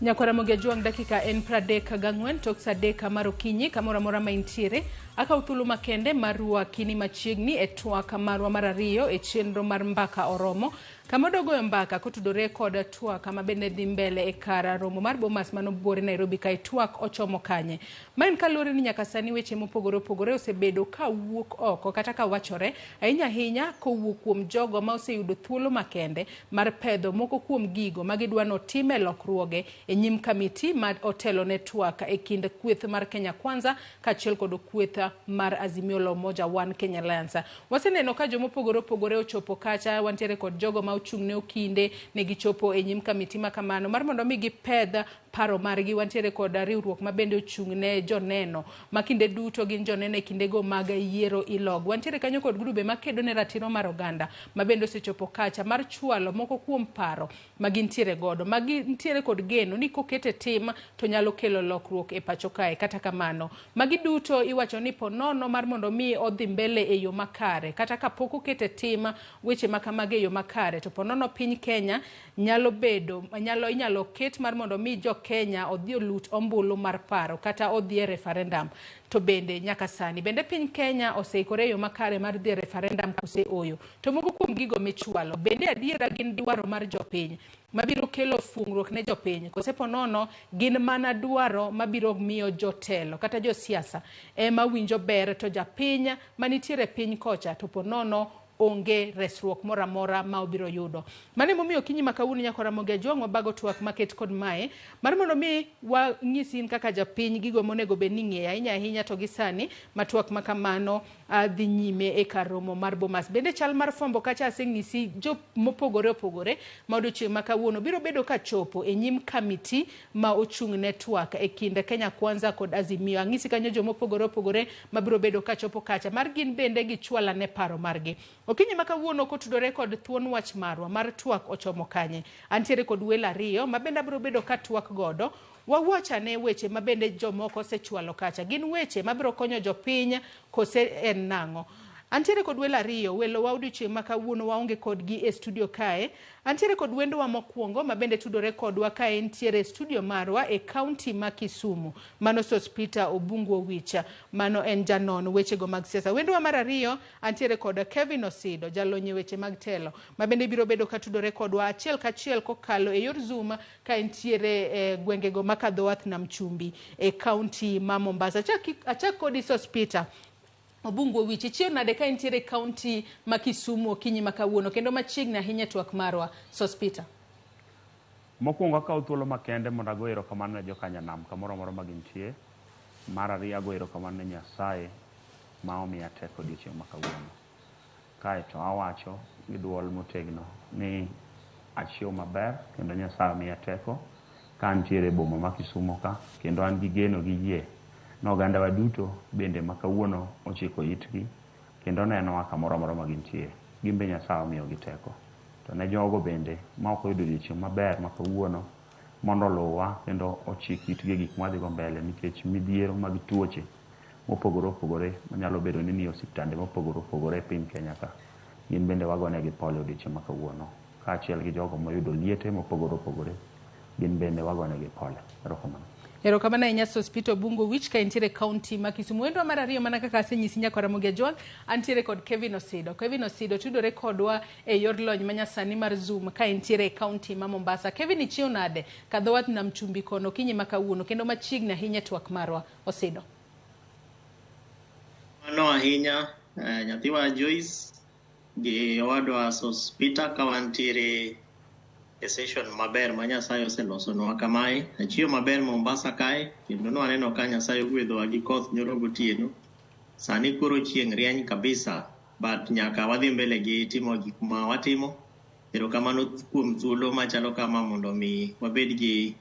Nyakwara Mogejuang dakika en 34 tok saa 3 mar okinyi kamoro amora ma intiere aka uthulu makende marua kini machiegni e twak marwa mar ariyo e chenro mar mbaka oromo kama dogo mbaka kotudore kod twak kama bende dhi mbele e kara romo mar Bomas manobore Nairobi kai twak ochomo kanye. Main kalore ni nyaka sani weche mopogore osebedo ka wuok oko kata ka wachore ahinya kowuok kuom jogo ma oseyudo thuolo makende mar pedho moko kuom gigo magidwano time lokruoge e nyim kamiti mar otelo ne twak e kind kweth mar Kenya Kwanza kachiel kod kweth mar Azimio la Umoja One Kenya Alliance. Waseneno ka jomopogore opogore ochopo kacha, wantiere kod jogo ma ochung'ne okinde ne gichopo e nyim kamiti ma kamano mar mondo mi gipedh paro margi. Wantiere kod riwruok ma bende ochung'ne joneno ma kinde duto gin joneno e kindego mag yiero ilog. Wantiere kanyo kod grube ma kedo ne ratiro mar oganda ma bende osechopo kacha mar chwalo moko kuom paro ma gintiere godo, ma gintiere kod geno ni kokete tim to nyalo kelo lokruok e pacho kae. Kata kamano magi duto iwacho ni ponono mar mondo mi odhi mbele e yo makare, kata kapok okete tim weche makamage e yo makare, to ponono piny Kenya inyalo ket mar mondo mi jo Kenya odhi olut ombulu mar paro kata odhi e referendum. To bende nyaka sani bende piny Kenya oseikore yo makare mar dhi referendum kose oyo. To moko kuom gigo michwalo bende adiera gin dwaro mar jopiny mabiro kelo fungruok ne jopiny, kose ponono gin mana dwaro mabiro miyo jotelo kata josiasa ema winjo ber to japiny manitiere piny kocha to ponono onge resruok moramora ma obiro yudo. Mane momiyo kinyi makawuono nyakora Ramogi Ajwang' wabago twak maket kod mae mar mondo mi wanyisin kaka japiny gigo monego bed ni ng'eyo ahinya to gisani matwak makamano dhi nyime e kar romo mar Bomas. Bende chal mar fombo kacha aseng'isi jo mopogore opogore ma odiochieng' makawuono biro bedo ka chopo e nyim kamiti ma ochung'ne twak e kind Kenya Kwanza kod Azimio. Ang'isi kanyo jo mopogore opogore ma biro bedo ka chopo kacha mar gin bende gichwala ne paro margi. Okinyi makawuono kotudore kod thuon wach marwa mar twak ochomo kanye. Antiere kod welo ariyo ma bende biro bedo ka twak godo. Wawachane weche ma bende jomoko osechwalo kacha. Gin weche ma biro konyo jopiny kose en nang'o. Antiere kod welo ariyo, welo wa odiochieng' makawuono waonge kodgi e studio kae. Antiere kod wendo wa mokwongo ma bende tudore kodwa kae entiere studio marwa e county ma Kisumu. Mano Sospita Obungu Owicha, mano en janon weche go mag siasa. Wendo wa mar ariyo antiere kod Kevin Osido, jalonye weche mag telo ma bende biro bedo ka tudore kodwa achiel kachiel kokalo e yor Zoom ka entiere gwenge go makadho wath nam chumbi e county ma Mombasa. Achak kodi Sospita Obungu Owicha, chio nade ka entiere county ma Kisumu okinyi makawuono kendo machiegni ahinya twak marwa Sospita. Mokwongo akawo thuolo makende mondo ago erokamano ne jokanyanam kamoro amora ma gintie. Mar ariyo ago erokamano ne Nyasaye ma omiya teko odiochieng' makawuono. Kae to awacho gi dwol motegno ni achiew maber kendo Nyasaye omiya teko ka antiere boma ma Kisumu ka, kendo an gi geno gi yie no oganda wa duto bende makawuono ochiko itgi kendo neno kamoro amora ma gintie. Gimbe Nyasaye omiyo gi teko. To ne jogo bende ma ok oyudo odiochieng' maber makawuono mondo luwa kendo ochik itgi gik madhigo mbele, nikech midhiero mag tuoche mopogore opogore manyalo bedo ni osiptande mopogore opogore e piny Kenya ka. Gin bende wagonegi pole odiochieng' makawuono, kaachiel gi jogo moyudo liete mopogore opogore, gin bende wagonegi pole. Erokamano. Erokamano ahinya Sospita Obungu Owicha ka entiere county ma Kisumu. Wendo mar ariyo mana kaka asenyisi nyakora Ramogi Ajwang' antiere kod Kevin Osido. Kevin Osido tudore kodwa e yor lony manyasani mar Zoom ka entiere county ma Mombasa. Kevin ichiew nade kadho wath nam chumbi kono kinyi makawuono kendo machiegni ahinya twak marwa Osido. Mano ahinya nyathiwa Joyce gi owadwa Sospita ka wantiere e session maber ma Nyasaye oselosonwa kamae. Achiew maber Mombasa kae kendo nwaneno ka Nyasaye ogwedhowa gi koth nyoro gotieno. Sani koro chieng' rieny kabisa, but nyaka wadhi mbele gi timo gik ma watimo. Erokamano kuom thuolo machalo kama mondo mi wabed gi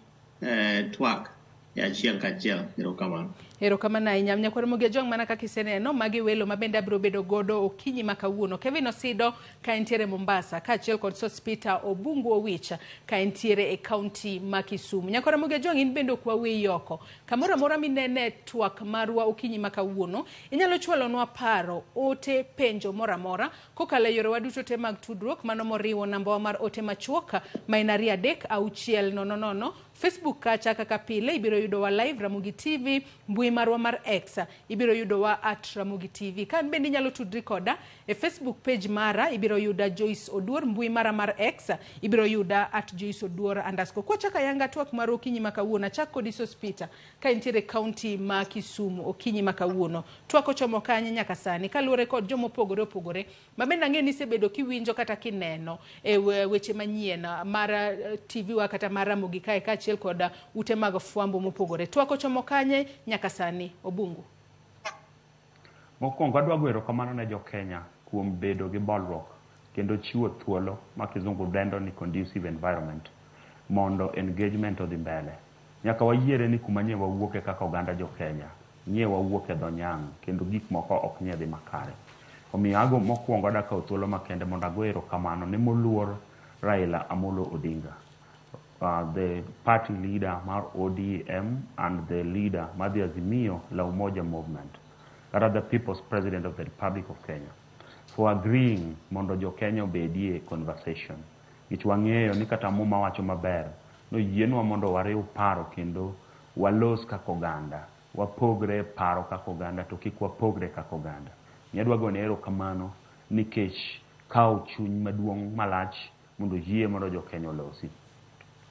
twak e achiel kachiel. Erokamano. Erokamano ahinya nyakora Ramogi Ajwang' mana kaka iseneno magi welo ma bende abiro bedo godo okinyi makawuono. Kevin Osido ka entiere Mombasa kaachiel kod Sospita Obungu Owicha ka entiere e county ma Kisumu. Nyakora Ramogi Ajwang' in bende ok waweyi oko. Kamoro amora minene twak marwa okinyi makawuono inyalo chwalonwa paro, ote, penjo moro amora kokalo e yorewa duto te mag tudruok mano moriwo namba wa mar ote machuok ma en 33600. Facebook kacha kaka pile ibiro yudo wa live Ramogi TV, mbui marwa mar X ibiro yudo wa @Ramogi TV. Kan bende inyalo tudri koda e Facebook page mara ibiro yuda Joyce Oduor, mbui mara mar X ibiro yuda @Joyce Oduor _ kwa chaka yanga twak mar okinyi makawuono chak kod Sospita ka entiere county ma Kisumu okinyi makawuono. Twak ochomo kanye nyaka sani kaluwore kod jomo pogore opogore ma bende ang'e ni sebedo kiwinjo kata kineno e weche manyien mar TV wa kata mar Ramogi kae kaachiel kod ute mag fwambo mopogore. Twak ochomo kanye nyaka sani Obungu? Mokwongo adwa goyo erokamano ne jo-Kenya kuom bedo gi bolruok kendo chiwo thuolo ma kizungu dendo ni conducive environment mondo engagement odhi mbele. Nyaka wayiere ni kuma nye wawuoke kaka oganda jo-Kenya, nye wawuoke dho nyang' kendo gik moko ok nye dhi makare. Omiyo ago mokwongo adakawo thuolo makende mondo ago erokamano ne moluor Raila Amolo Odinga, the party leader mar ODM and the leader mar the Azimio la Umoja movement, that are the People's President of the Republic of Kenya, for agreeing mondo jo-Kenya obedie conversation. Ich wang'eyo ni kata muma wacho maber, no yienwa mondo wariw paro kendo walos kaka oganda, wapogre paro kaka oganda to kik wapogre kaka oganda. Nyadwa gone erokamano nikech kawo chuny maduong' malach mondo yie mondo jo-Kenya olosi.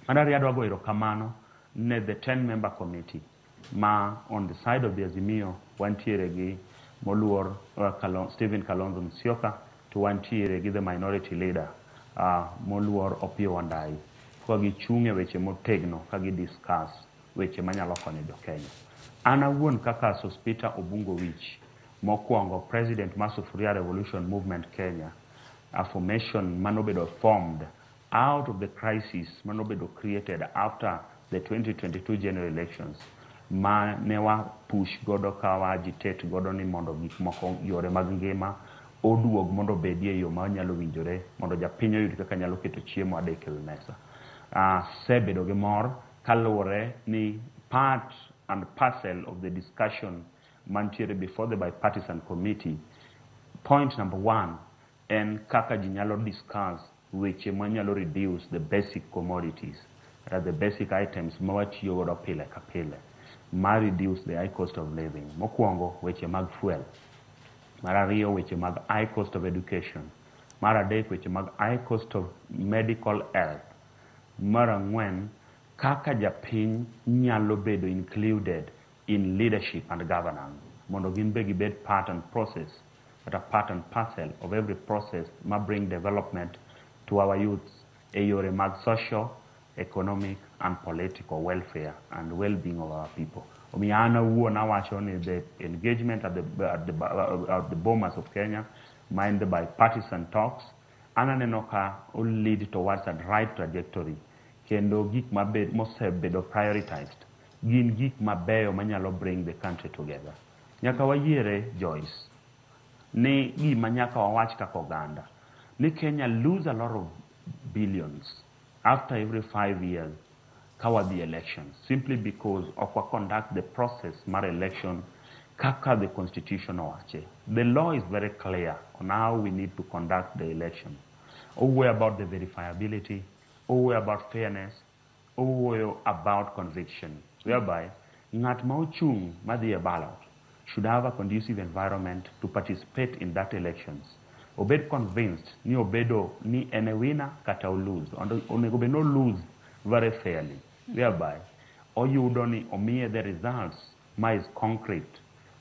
Adari adwa go erokamano ne the 10-member committee ma on the side of the Azimio wantiere gi moluor Stephen Kalonzo Musyoka to wantiere gi the minority leader moluor Opiyo Wandayi kwa gichung'e weche motegno ka gi discuss weche manyalo konyo jo-Kenya. An awuon kaka Sospita Obungo Wich, mokwongo president mar Sufuria Revolution Movement Kenya, a formation manobedo formed out of the crisis manobedo created after the 2022 general elections, ma ne wa push godo ka wa agitate godo ni mondo gik moko yore mag ngima oduog mondo bedie yo ma nyalo winjore mondo japiny oyud kaka nyalo keto chiemo adek e mesa. Sebedo gi mor kaluwore ni part and parcel of the discussion mantiere before the bipartisan committee. Point number 1 en kaka ji nyalo discuss weche manyalo reduce the basic commodities, the basic items ma watiyo godo pile ka pile, ma reduce the high cost of living. Mokwongo weche mag fuel, mar ariyo weche mag high cost of education, mar adek weche mag high cost of medical health, mar ang'wen kaka japiny nyalo bedo included in leadership and governance mondo gin be gibed part and process, but a part and parcel of every process ma bring development to our youths e yore mag social, economic and political welfare and well-being of our people. Omiyo an awuon awacho ni the engagement at the bomas of Kenya, mind the bipartisan talks, ananeno ka will lead towards a right trajectory kendo gik mosebedo prioritized gin gik mabeyo manyalo bring the country together. Nyaka wayiere, Joyce, ni gima nyaka wawach kaka oganda ni Kenya lose a lot of billions after every 5 years cover the elections simply because of what conduct the process mar election kaka the constitution owache. The law is very clear on how we need to conduct the election. Always about the verifiability, always about fairness, always about conviction, whereby ngat ma ochung madhi e ballot should have a conducive environment to participate in that elections. Obed convinced ni obedo ni ene winner kata o lose. Onego be no lose very fairly, whereby oyudo ni omiye the results ma is concrete.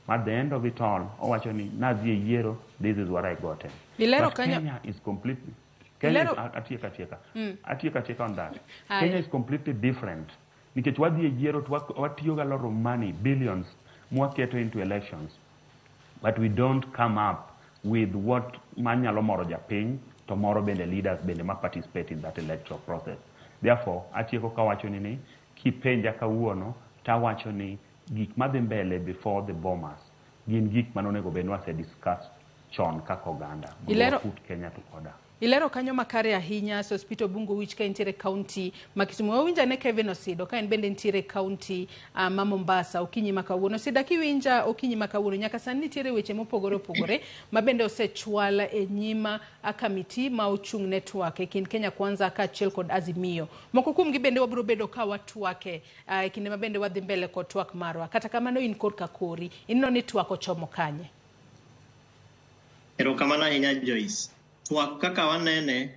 At the end of it all, owacho ni nadhi e yiero, this is what I got. But Kenya is completely atieka on that. Kenya is completely different. Nikech wadhi e yiero watiyo ga lot of money, billions, mwaketo into elections, but we don't come up with what manyalo moro japiny to moro bende leaders bende ma participate in that electoral process. Therefore, atieko kawacho ni kipenja kawuono tawacho ni gik madhi mbele before the bombers gin gik manonego bed wase discuss chon kaka oganda mondo put Kenya to order. Ilero kanyo makare ahinya Sospita Obungo Wich ka intiere county ma Kisumu. Wawinja ne Kevin Osido ka en bende intiere county ma Mombasa okinyi makawuono. Sida kiwinja okinyi makawuono nyaka sani nitiere weche mopogore opogore ma bende osechwala e nyima kamiti ma ochung network e kind Kenya Kwanza ka achiel kod Azimio. Moko kuom gi bende wabiro bedo ka watwake e kinde ma bende wadhi mbele kod twak marwa. Kata kamano in kod kakori inno ni twak ochomo kanye. Erokamano ahinya Joyce. Twak kaka wanene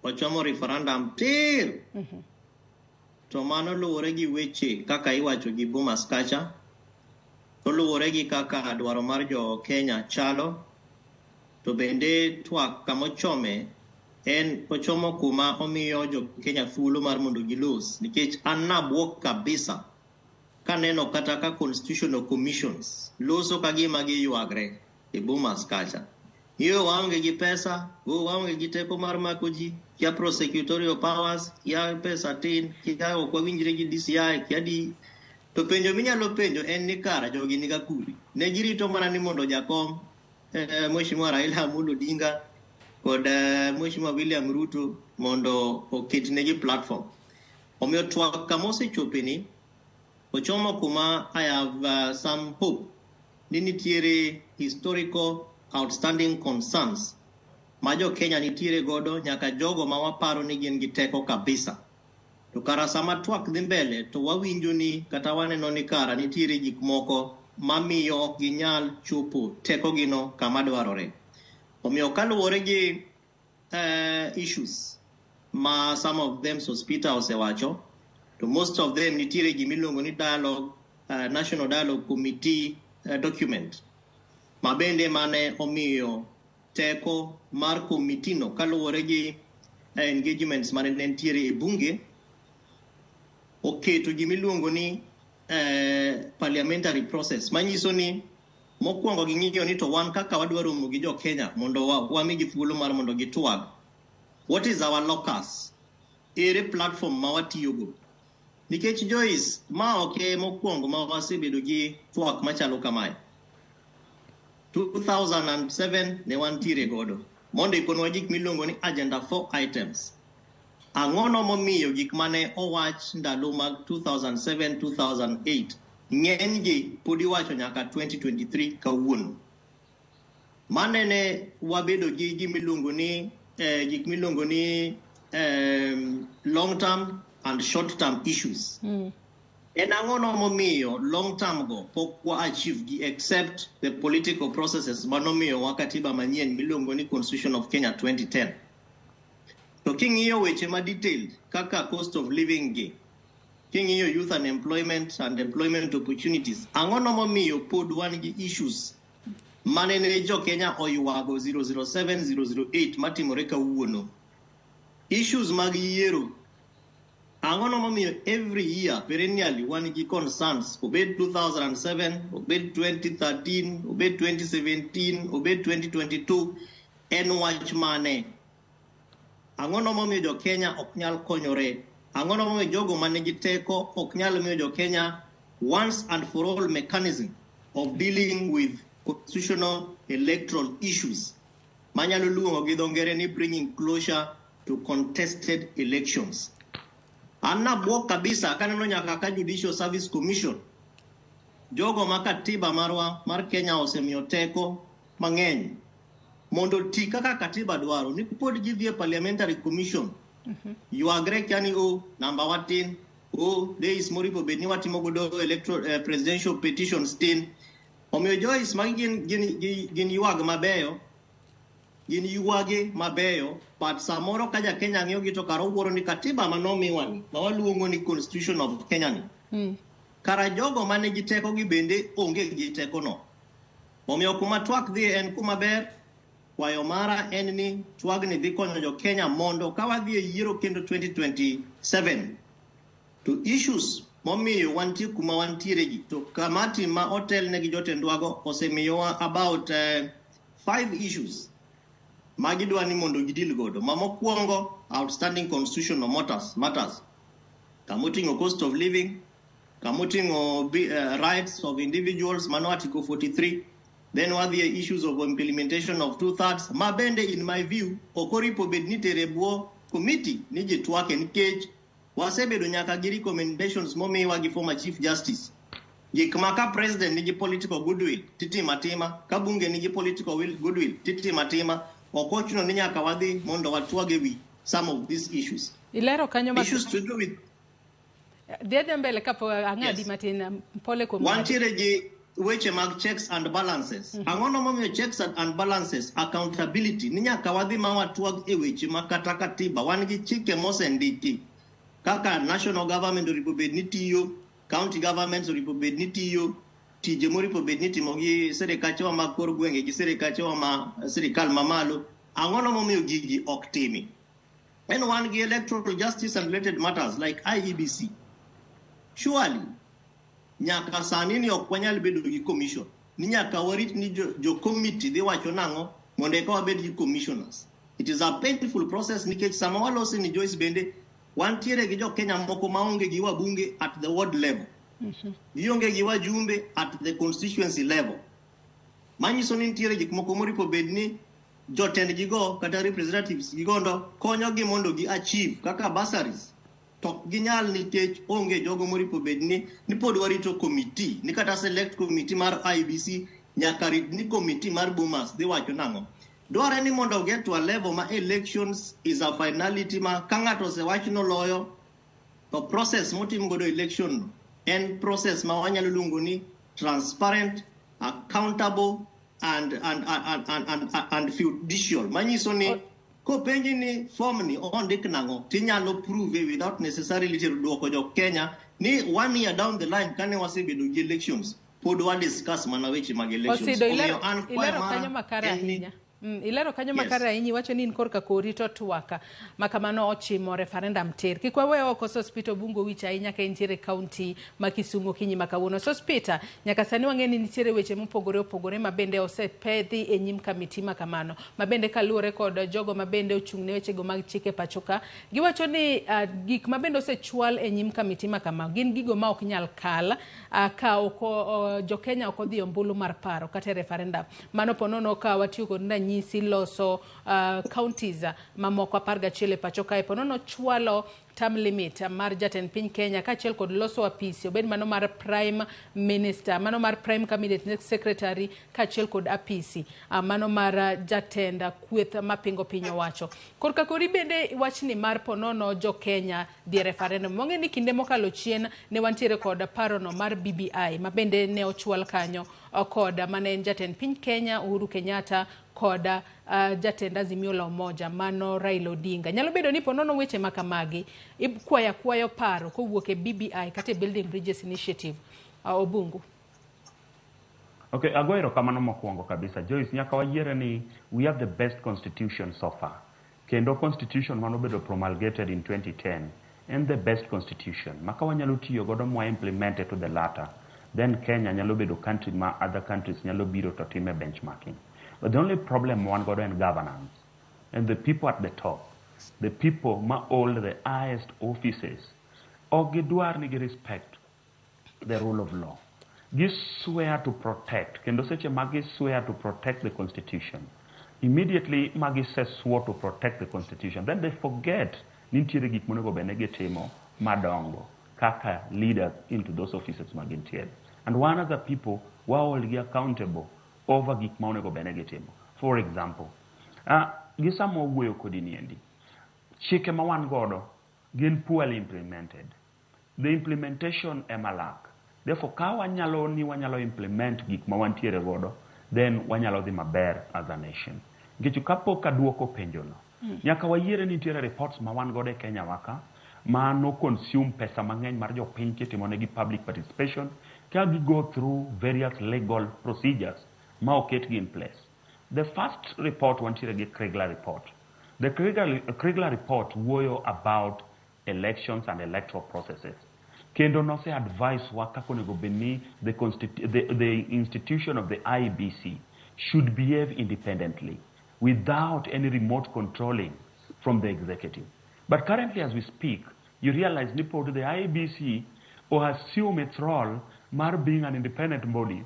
ochomo referendum tir. To mano luwore gi weche kaka iwacho gi Bomas kacha. To luwore gi kaka dwaro mar jo Kenya chalo. To bende twak kamochome en ochomo kuma omiyo jo Kenya thuolo mar mondo gilos. Nikech an nabuok kabisa kaneno kata ka constitutional commissions loso kagima giyuagre. e Bomas kacha. Hiyo waonge gi pesa, waonge gi teko mar mako ji, kia prosecutorial powers, kia pesa tin, kia okwa winjre gi DCI, kia di. To penjo minyalo penjo en ni kara jogi niga kuri. Ne girito mana ni mondo jakom, Mheshimiwa Raila Amolo Odinga, kod Mheshimiwa William Ruto mondo oket negi platform. Omiyo twak kamose chopeni, ochomo kuma I have some hope. Ni nitiere historical outstanding concerns. Majo Kenya nitiere godo nyaka jogo mawaparo ni gin gi teko kabisa. To kara sama twak dhi mbele to wawinjo ni kata waneno ni kara nitiere gik moko mamiyo ok ginyal chopo teko gino kama dwarore. Omiyo kaluwore gi issues ma some of them Sospita osewacho, to most of them nitiere gimiluongo ni dialogue, National Dialogue Committee document. Mabende mane omiyo teko mar committee no kaluwore gi engagements mane nitiere e bunge oketo gimiluongo ni parliamentary process. Manyiso ni mokwongo ging'iyo ni to wan kaka wadwaro romo gi jo Kenya mondo wamigi thuolo mar mondo gitwag. What is our locus? Ere platform ma watiyogo. Nikech Joyce ma oke mokwongo ma wasebedo gi twak machalo kamae. 2007 ne wantiere godo. Mondo ikonwa gik miluongo ni agenda 4 items. Ang'ono momiyo gik mane owach ndalo mag 2007-2008 ng'enygi podi wacho nyaka 2023 kawuono. Mane ne wabedo gi gik miluongo ni long term and short term issues. En ang'ono momiyo long term go pok wa achieve gi except the political processes manomiyo wa katiba manyien miluongo ni Constitution of Kenya 2010. To king'iyo weche ma detailed kaka cost of living gi, king'iyo youth unemployment and employment opportunities, ang'ono momiyo pod wan gi issues mane ne jo Kenya oywago 007-008 matimore kawuono. Issues mag yiero, ang'ono momiyo every year perennially wan gi concerns, obed 2007, obed 2013, obed 2017, obed 2022, en wach mane. Ang'ono momiyo jo Kenya ok nyal konyore. Ang'ono momiyo jogo mane gi teko ok nyal miyo jo Kenya once and for all mechanism of dealing with constitutional electoral issues. Manyalo luongo gi dho ngere ni bringing closure to contested elections. Anna buok kabisa kaneno nyaka ka Judicial Service Commission. Jogo ma katiba marwa mar Kenya osemiyo teko mang'eny mondo ti kaka katiba dwaro ni pod gidhie parliamentary commission. Yuagre kiani number watin there is moripo bedni watimo godo electoral presidential petitions tin. Omiyo Joyce magi gin yuag mabeyo, gin yuage mabeyo, but samoro ka ja Kenya ng'iyo gi to karo wuoro ni katiba manomiwa ni ma waluongo ni Constitution of Kenya ni. Kara jogo mane gi teko gi bende onge gi teko no. Omiyo kuma twak dhi en kuma ber. Kwayo mara en ni twag ni dhi konyo jo Kenya mondo ka wadhi e yiero kendo 2027 to issues momiyo wantie kuma wantiere gi to kamati ma hotel ne gi jotendwago osemiyowa about 5 issues magidwa ni mondo gidil godo. Mokwongo outstanding constitutional matters. Kamoting'o cost of living, kamoting'o rights of individuals, mano article 43. Then what the issues of implementation of 2/3. Mabende in my view, okoripo bedni terebuo committee ni jitwake nikech wasebedo nyaka gi recommendations momiwa gi former chief justice. Gik maka president ni gi political goodwill titimatima, ka bunge ni gi political goodwill titimatima, okochuno ni nyaka wadhi mondo watwage wi some of these issues. Ilero kanyo issues to do with Dede mbele kapo ang'adi matina pole kwa wantiere gi weche mag checks and balances. Ang'ono momiyo checks and balances accountability ni nyaka wadhi ma watwag e weche makata katiba wan gi chike mosendiki kaka national government oripo bed ni tiyo, county governments oripo bed ni tiyo, tije moripo bed ni timo gi serikachewa mag kor gwenge gi serikachewa ma serikal mamalo. Ang'ono momiyo gigi ok timi. En wan gi electoral justice and related matters like IEBC. Surely nyaka sani ni ok wanyal bedo gi commission. ni nyaka warit ni jo committee dhi wacho nang'o mondo eka wabed gi commissioners. It is a painful process nikech sama walosi ni Joyce bende wantiere gi jo Kenya moko maonge gi wabunge at the ward level. Gionge gi wajumbe at the constituency level. Manyiso ni nitiere gik moko moripo bed ni jotend gigo kata representatives gigondo konyo gi mondo gi achieve kaka bursaries. To ginyal nikech onge jogo moripo bed ni pod warito committee ni kata select committee mar IBC nyaka rit ni committee mar Bomas dhi wacho nang'o. Dware ni mondo get to a level ma elections is a finality ma ka ng'ato osewach noloyo to process motim godo election en process ma wanyalo luongo ni transparent, accountable and judicial. Manyiso ni kopenji ni form ni ondik nang'o tinyalo prove without necessarily tero duoko jo Kenya ni 1 year down the line kane wasebedo gi elections pod wa discuss mana weche mag elections. Ilero kanyo makara ahinya. Ilero kanyo makara ahinya iwacho ni in korka korito twaka makamano ochimo referendum tir. Kik wawe oko Sospita Bungo wicha ahinya ka intiere county ma Kisumu kinyi makawuono. Sospita, nyaka sani wang'eni nitiere weche mopogore opogore mabende osepedhi e nyim kamiti makamano. Mabende kaluwore kod jogo mabende ochung'ne weche go mag chike pachoka. Giwacho ni gik mabende osechwal e nyim kamiti makama gin gigo ma ok nyal kal ka oko jo Kenya ok odhi ombulu mar paro kata referendum. Mano ponono ka watiyo kod nyisi loso counties mamoko 11 pacho kae ponono chwalo term limit mar jatend piny Kenya kaachiel kod loso apisi obed mano mar prime minister, mano mar prime cabinet secretary kaachiel kod apisi mano mar jatend kweth mapingo piny owacho. Korka kori bende wachni mar ponono jo Kenya di referendum. Monge ni kinde mokalo chien ne wantiere kod parono mar BBI mabende ne ochwal kanyo kod mane jatend piny Kenya Uhuru Kenyatta koda jatend Azimio la Umoja mano Raila Odinga. Nyalo bedo ni ponono weche makamagi kwayo paro kowuok e BBI kata Building Bridges Initiative. Obungu. Okay, agoero kamano mokwongo kabisa. Joyce, nyaka wayiere ni we have the best constitution so far. Kendo constitution mano bedo promulgated in 2010 and the best constitution. Maka wanyalo tiyo godo mwa implemented to the latter. Then Kenya nyalo bedo country ma other countries nyalo biro to time benchmarking. But the only problem one got in governance and the people at the top, the people ma hold the highest offices, ogidwar ni respect the rule of law. They swear to protect. Kendo seche magi swear to protect the constitution. Immediately magi says swore to protect the constitution. Then they forget nitiere gik monego benege timo madongo kaka leaders into those offices magintiere. And one of the people who are accountable over gik ma onego benege timo. For example, gisamo wuoyo kodi niendi. Chike ma wan godo gin poorly implemented. The implementation emalak. Therefore, ka wanyalo implement gik ma wantiere godo, then wanyalo dhi maber as a nation. Nikech kapok aduoko penjono, nyaka wayiere ni nitiere reports ma wan godo e Kenya waka ma no consume pesa mang'eny mar jopiny kitimonegi public participation ka gi go through various legal procedures ma oketgi in place. The first report wantiere gi Kriegler report. The Kriegler report wuoyo about elections and electoral processes. Kendo no se advise waka konego beni the institution of the IBC should behave independently without any remote controlling from the executive. But currently as we speak, you realize Nipo the IBC or assume its role mar being an independent body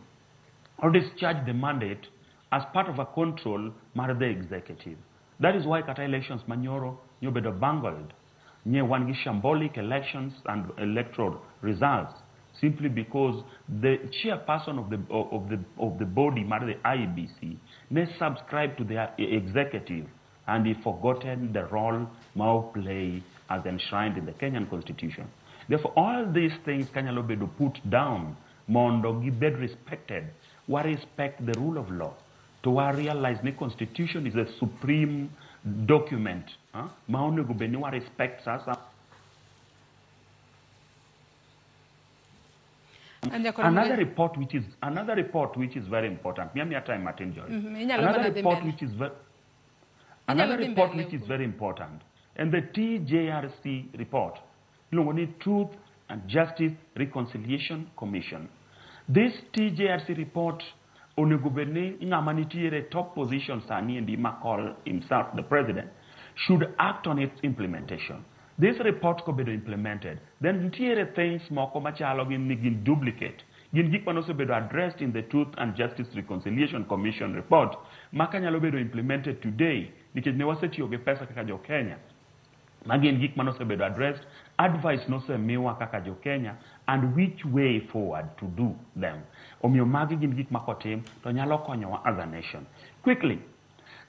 or discharge the mandate as part of a control mar the executive. That is why kata elections manyoro nyobedo bungled. Nye one shambolic elections and electoral results simply because the chairperson of the body, the IBC, they subscribe to the executive and he forgotten the role Mao play as enshrined in the Kenyan constitution. Therefore, all these things Kenya Lobedo put down, mondo gibed respected, wa respect the rule of law. To realize the constitution is the supreme document. Respects us. Another report which is very important. Another report which is very important. And the TJRC report, Truth and Justice Reconciliation Commission. This TJRC report onego bedni ng'ama nitiere top position sani endi ma call himself the president should act on its implementation. This report could be implemented. Then nitiere things moko machalo gin duplicate. Gin gik manosebedo addressed in the Truth and Justice Reconciliation Commission report makanyalo bedo implemented today nikech ne wasetiyo gi pesa kaka jo Kenya. Magin gik manosebedo addressed, advice nosemiwa kaka jo Kenya and which way forward to do them. Omiyo magi gin gik makotim to nyalo konyowa as a nation. Quickly,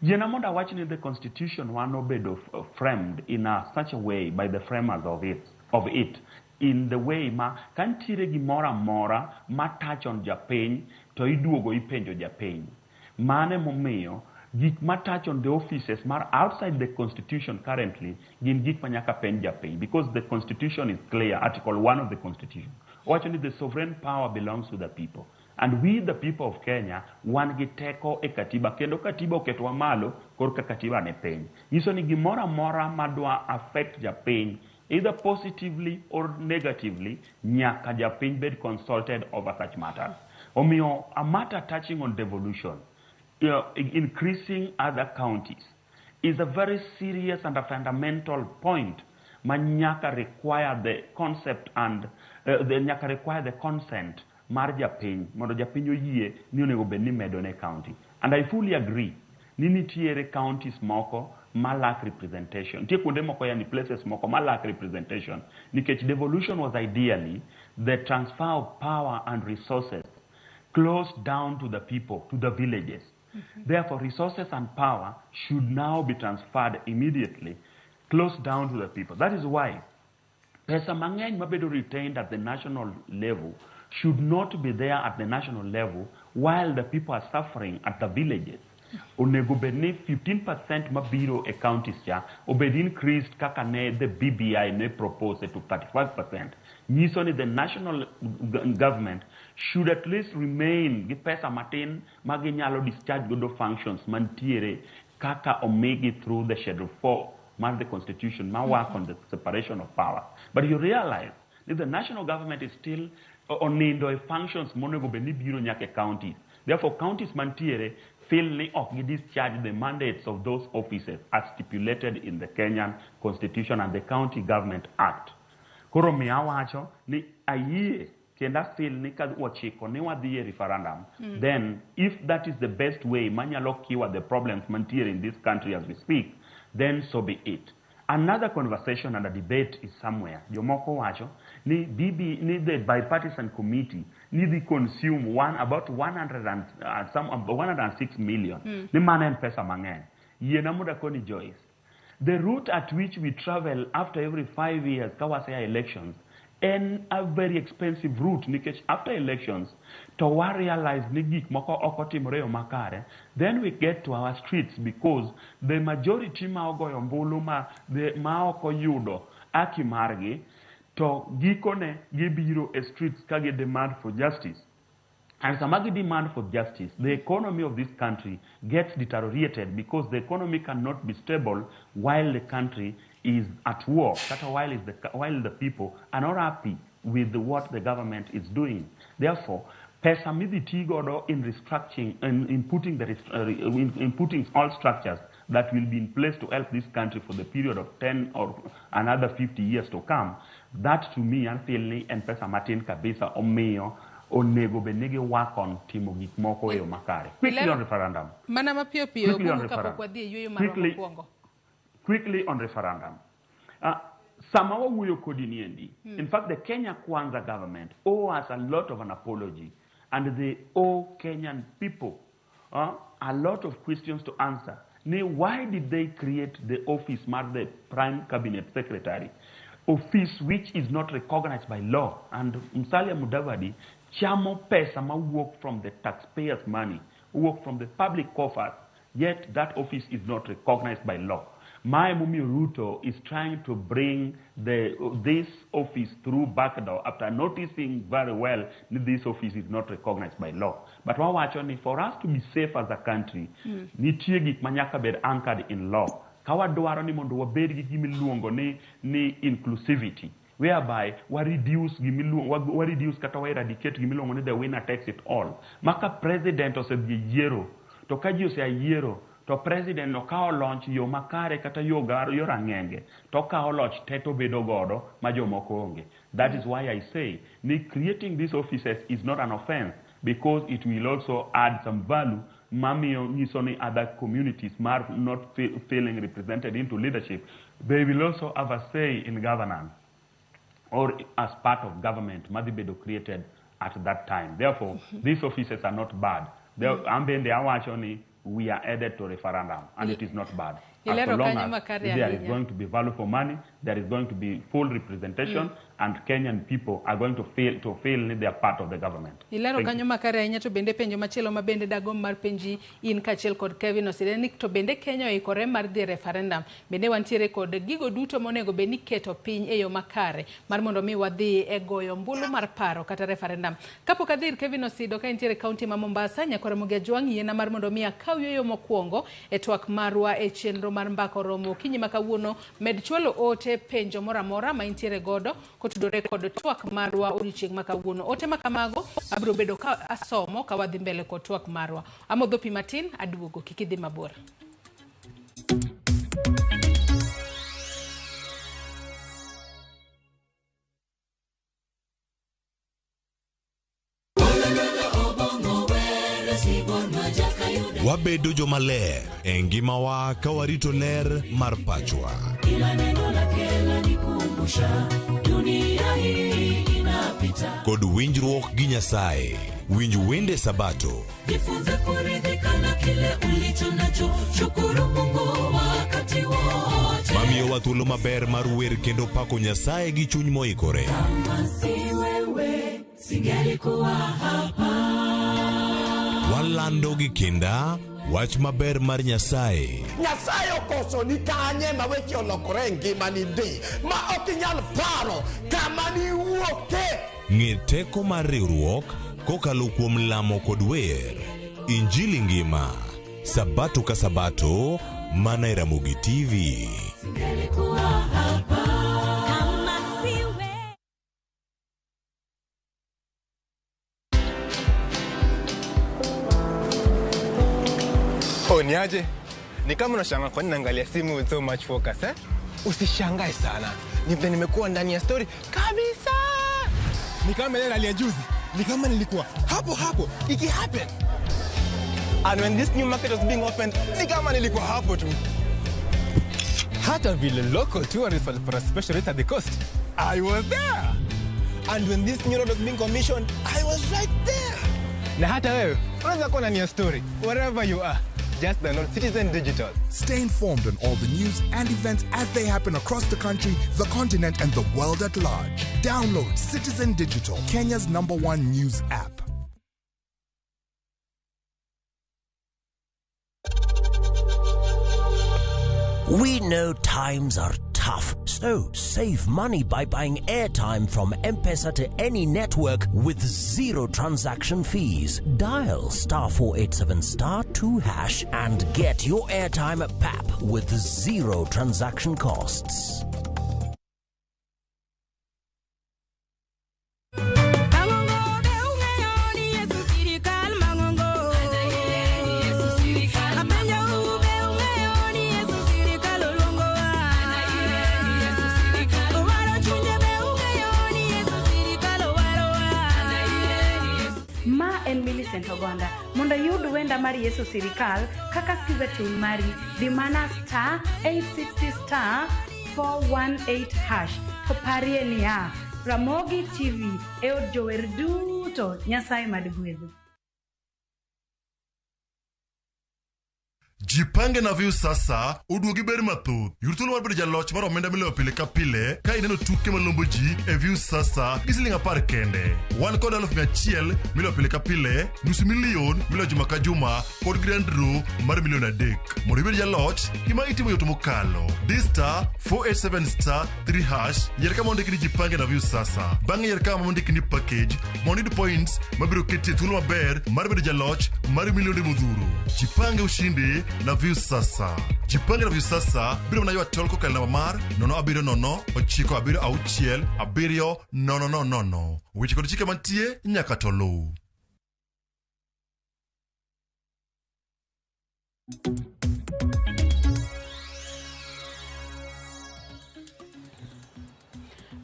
Jena Monda watching the Constitution one obedo framed in such a way by the framers of it in the way ma kantire gimora mora ma touch on Japan to iduogo ipenjo Japan. Mane momiyo gik ma touch on the offices mar outside the Constitution currently gin gik manyaka pen Japan because the Constitution is clear. Article 1 of the Constitution. Actually, the sovereign power belongs to the people. And we, the people of Kenya, wan gi teko e katiba. Kendo katiba oketwa malo korka katiba ne piny. Nyiso ni gimora mora madwa affect Japan, either positively or negatively, nyaka Japan bed consulted over such matters. Omiyo, a matter touching on devolution, increasing other counties, is a very serious and a fundamental point. Manyaka require the concept and nyaka require the consent mar Japiny mondo Japiny oyie ni onego bed ni medone county. And I fully agree ni nitiere counties moko ma lack representation. Nitie kuonde moko yani places moko ma lack representation nikech devolution was ideally the transfer of power and resources close down to the people, to the villages. Therefore, resources and power should now be transferred immediately close down to the people. That is why pesa mang'eny mabedo retained at the national level should not be there at the national level while the people are suffering at the villages. Onego bedni 15% mabiro e counties cha obed increased kaka ne the BBI ne propose to 35%. Nyiso ni the national government should at least remain gi pesa matin maginyalo discharge godo functions mantiere kaka omigi through the Schedule 4 man the Constitution, man work on the separation of power. But you realize that the national government is still onindo functions monego bedni biro nyake counties. Therefore, counties mantiere feel ni ok discharge the mandates of those offices as stipulated in the Kenyan Constitution and the County Government Act. Koro miawacho ni ayie kenda feel ni ka wachiko ni wadhi referendum, then if that is the best way manyalo kiwa the problems mantiere in this country as we speak, then so be it. Another conversation and a debate is somewhere. Jomoko wacho ni the bipartisan committee need to consume about 106 million. Ni manen pesa mangen. Yena muda koni Joyce. The route at which we travel after every 5 years, kawasaya elections, and a very expensive route nikech after elections to realize ni gik moko okotimore yo makare, then we get to our streets because the majority ma ogoyo mbulu ma okoyudo aki margi to gikone gibiro e streets kage demand for justice. And samagi demand for justice, the economy of this country gets deteriorated because the economy cannot be stable while the country is at war. That's while the people are not happy with what the government is doing. Therefore, pesa miditi godo in restructuring and in putting all structures that will be in place to help this country for the period of 10 or another 50 years to come. That to me, I feel ni en pesa matin kabisa omiyo onego benegi work on timo gik moko e makare. Quickly on referendum. Mana mapio pio Quickly on referendum. Sama wawuoyo kodi niendi. In fact, the Kenya Kwanza government owe us a lot of an apology, and they owe Kenyan people a lot of questions to answer. Why did they create the office, the Prime Cabinet Secretary, office which is not recognized by law? And Musalia Mudavadi chamo pesa ma work from the taxpayers' money, work from the public coffers, yet that office is not recognized by law. Mumi Ruto is trying to bring this office through backdoor after noticing very well that this office is not recognized by law. But for us to be safe as a country, nitie gik manyaka bed anchored in law. Kawa dwaro ni mondo wabed gi gimiluongo ni inclusivity. whereby we reduce kata we eradicate gimiluongo ni the winner takes it all. Maka president osedhi yiero, to ka ji oseyiero, to president no kao launch yo makare kata yo rang'enge, to kao loch te to bedo godo ma jomoko onge. That is why I say, creating these offices is not an offense, because it will also add some value. Mamiyo nisoni other communities not feeling represented into leadership. They will also have a say in governance, or as part of government, Madibedo created at that time. Therefore, these offices are not bad. We are added to referendum, and it is not bad. As long as there is going to be value for money, there is going to be full representation, and Kenyan people are going to feel they are part of the government. Ilero kanyo makare ahinya to bende penjo machielo ma bende dagom mar penji in kachiel kod Kevin Osidenik to bende Kenya oikore mar dhi referendum. Bende wantiere kod gigo duto monego beni keto piny e yo makare mar mondo mi wadhi e goyo mbulu mar paro kata referendum. Kapok adhi Kevin Osido ka intiere kaunti ma Mombasa, nyaka Ramogi Ajwang' yiena mar mondo mi akaw yo mokwongo e twak marwa e chenro mar mbako romo kinyi makawuono med chwalo ote penjo moramora ma intiere godo kotudore kod twak marwa odiochieng' makawuono. Ote makamago abiro bedo ka asomo ka wadhi mbele kod twak marwa. Amodho pi matin aduogo, kik idhi mabor. Wabedo jomaler e ngimawa ka warito ler mar pachwa. Kod winjruok gi Nyasaye, winj wende Sabato. Mamiyo wa thuolo maber mar wer kendo pako Nyasaye gi chuny moikore. Walando gi kinda wach maber mar Nyasaye. Nyasaye okoso ni kanye ma weche olokore ngima ni di ma ok inyal paro kama ni wuoke. Ng'e teko mar riwruok kokalo kuom lamo kod wer. Injili ngima, Sabato ka Sabato, mana e Ramogi TV. Niaje? Ni kama unashangaa kwa nini naangalia simu with so much focus, eh? Usishangae sana. Nimekuwa ndani ya story kabisa. Ni kama ile hali ya juzi. Ni kama nilikuwa hapo. Iki happen. And when this new market was being opened, ni kama nilikuwa hapo tu. Hata vile local tourists for a special rate at the coast, I was there. And when this new road was being commissioned, I was right there. Na hata wewe, unaweza kuwa ndani ya story wherever you are. Just download Citizen Digital. Stay informed on all the news and events as they happen across the country, the continent, and the world at large. Download Citizen Digital, Kenya's #1 news app. We know times are tough, so save money by buying airtime from M-Pesa to any network with zero transaction fees. Dial *487*2# and get your airtime PAP with zero transaction costs. Ogonda mondo yud wenda mar Yesu Sirikal kaka skiza tune mari di mana *860*418# koparie niya Ramogi TV e od jower duto Nyasaye madgwedho. Jipange na view sasa uduogi ber mathoth. Yurthuolo mar bedo jaloch mar omenda miloyo pile ka pile ka ineno tuke malombo ji e view sasa gi siling 10 kende. Wan kod 100,000 miloyo pile ka pile, $500,000 miloyo juma ka juma kod grand draw mar $1,300,000. Mondo ibed jaloch, gima itimo yot mokalo. Dista *487*3# yier kama ondikni jipange na view sasa. Bang'e yier kama ondikni package mondo iyud points mabiro ketie thuolo maber mar bedo jaloch mar milionde modhuro. Jipange ushindi na Viusasa. Jipange na Viusasa biro mnayua tol kokal na mar 07096 Weche kod chike mantie nyaka to lu.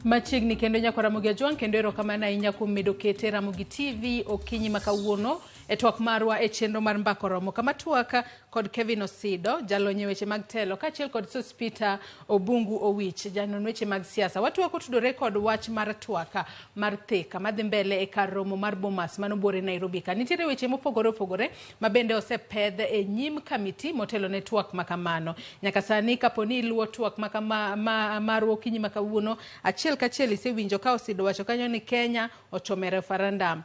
Machiegni kendo nyako Ramogi Ajwang kendo erokamano ahinya kuom medo kete Ramogi TV okinyi makawuono e twak marwa e chenro mar mbako romo kama twaka kod Kevin Osido jalonye weche mag telo kaachiel kod Sospita Obungu Owich janon weche mag siasa. Watwako tudore kod wach mar twaka mar theka madhi mbele e kar romo mar Bomas manobore Nairobi ka. Nitiere weche mopogore opogore mabende osepedh e nyim kamiti motelo ne twak makamano. Nyaka sani kaponi iluwo twak mar okinyi makawuono achiel kachiel isewinjo ka Osido wacho kanyo ni Kenya ochome referendum.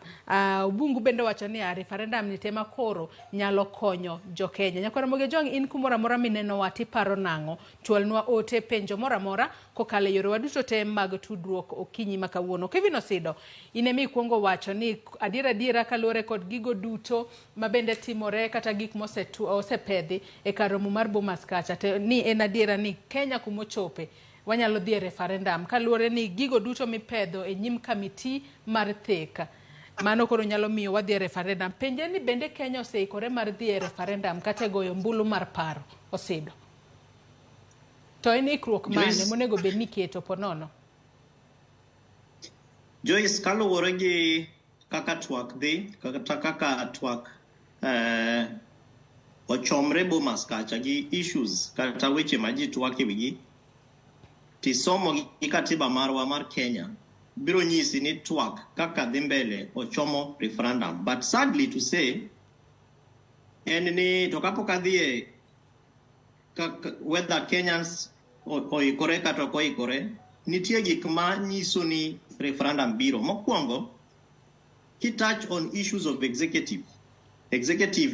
Obungu bende wacho ni referendum ni tema koro nyalo konyo jo Kenya. Nyako Ramogi Ajwang in kumora mora mineno wati paro nango tuolnwa ote penjo mora mora kokale yore waduto te mag tudruok okinyi makawuono. Kevin Osido inemi kuongo wacho ni adiera kalore kod gigo duto mabende timore kata gik osepedhi e kar romo mar Bomas kacha ni en adiera ni Kenya kumochope wanyalo dhi referendum kaluore ni gigo duto mipedho e nyim kamiti mar theka. Mano koro nyalo miyo wadhi referendum. Penje ni bende Kenya oseikore mar dhi referendum kata goyo mbulu mar paro Osido. To en ikruok mane monego bed ni keto ponono? Joyce kaluwore gi kaka twak dhi kaka twak ochomre Bomas kacha gi issues kata weche ma ji twak wigi tisomo gi katiba marwa mar Kenya biro nyisi ni twak kaka dhi mbele ochomo referendum. But sadly to say en ni to kapo kadhie whether Kenyans oikore kata ok oikore nitie gik ma nyiso ni referendum biro. Mokwongo ki touch on issues of executive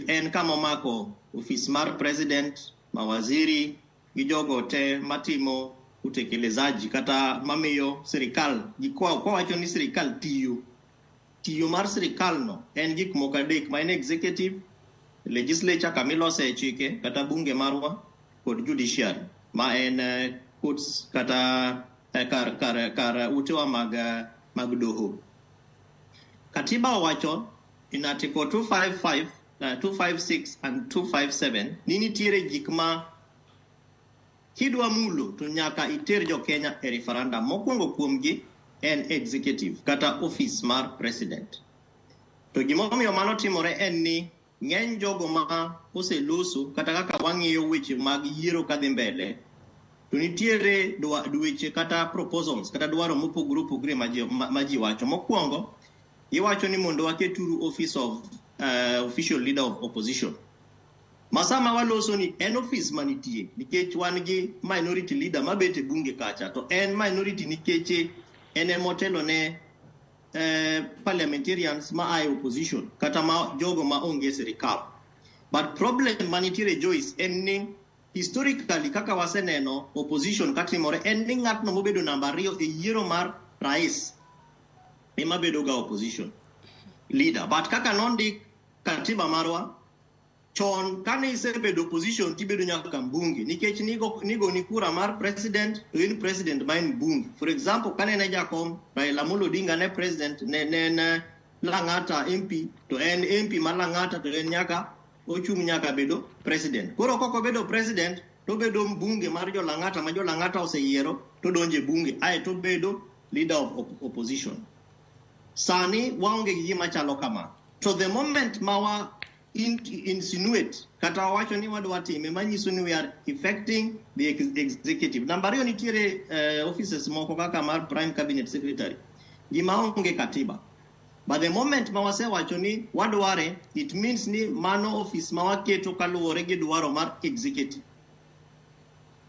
en kama mako office mar president, mawaziri gi jogo te matimo utekelezaji kata mamiyo serikal kwa wacho ni serikal tiyo mar serikal no en gik moko adek ma en executive, legislature kamilose chike kata bunge marwa kod judiciary ma en courts kata kar utewa mag doho. Katiba wacho in article 255, 256 and 257 nini tiere gik ma kidwa mulo to nyaka iter jo Kenya e referendum. Mokwongo kuomgi en executive kata office mar president. To gimomiyo mano timore en ni ng'eny jogo ma oseloso kata kaka wang'iyo weche mag yiero kadhi mbele to nitiere weche kata proposals kata dwaro mopogore opogore ma ji wacho. Mokwongo iwacho ni mondo waketuru office of official leader of opposition. Masama waloso ni en office manitie nikech wan gi minority leader mabete bunge kacha to en minority nikech en motelo ne parliamentarians ma ai opposition kata ma jogo ma onge serikal. But problem manitiere Joyce en ni historically kaka waseneno opposition katimore en ni ng'atno mobedo namba 2 e yiero mar rais ema bedo ga opposition leader. But kaka nondik katiba marwa chon kane isebedo opposition tibedo nyaka mbunge nikech nigo ni kura mar president to in president ma en bunge. For example kane ne jakom Raila Amolo Odinga ne president ne Lang'ata MP to en MP mar Lang'ata to en nyaka ochung nyaka bedo president. Koro koko bedo president to bedo mbunge mar jo Lang'ata ma jo Lang'ata oseyiero to donje bunge ae to bedo leader of opposition. Sani waonge gi gima chalo kama. To the moment mawa insinuate kata wacho ni wadwa time manyiso ni we are effecting the executive. Namba 2 nitiere offices moko kaka mar prime cabinet secretary gima onge katiba. But the moment mawase wacho ni wadware it means ni mano office mawaketo kaluwore gi dwaro mar executive.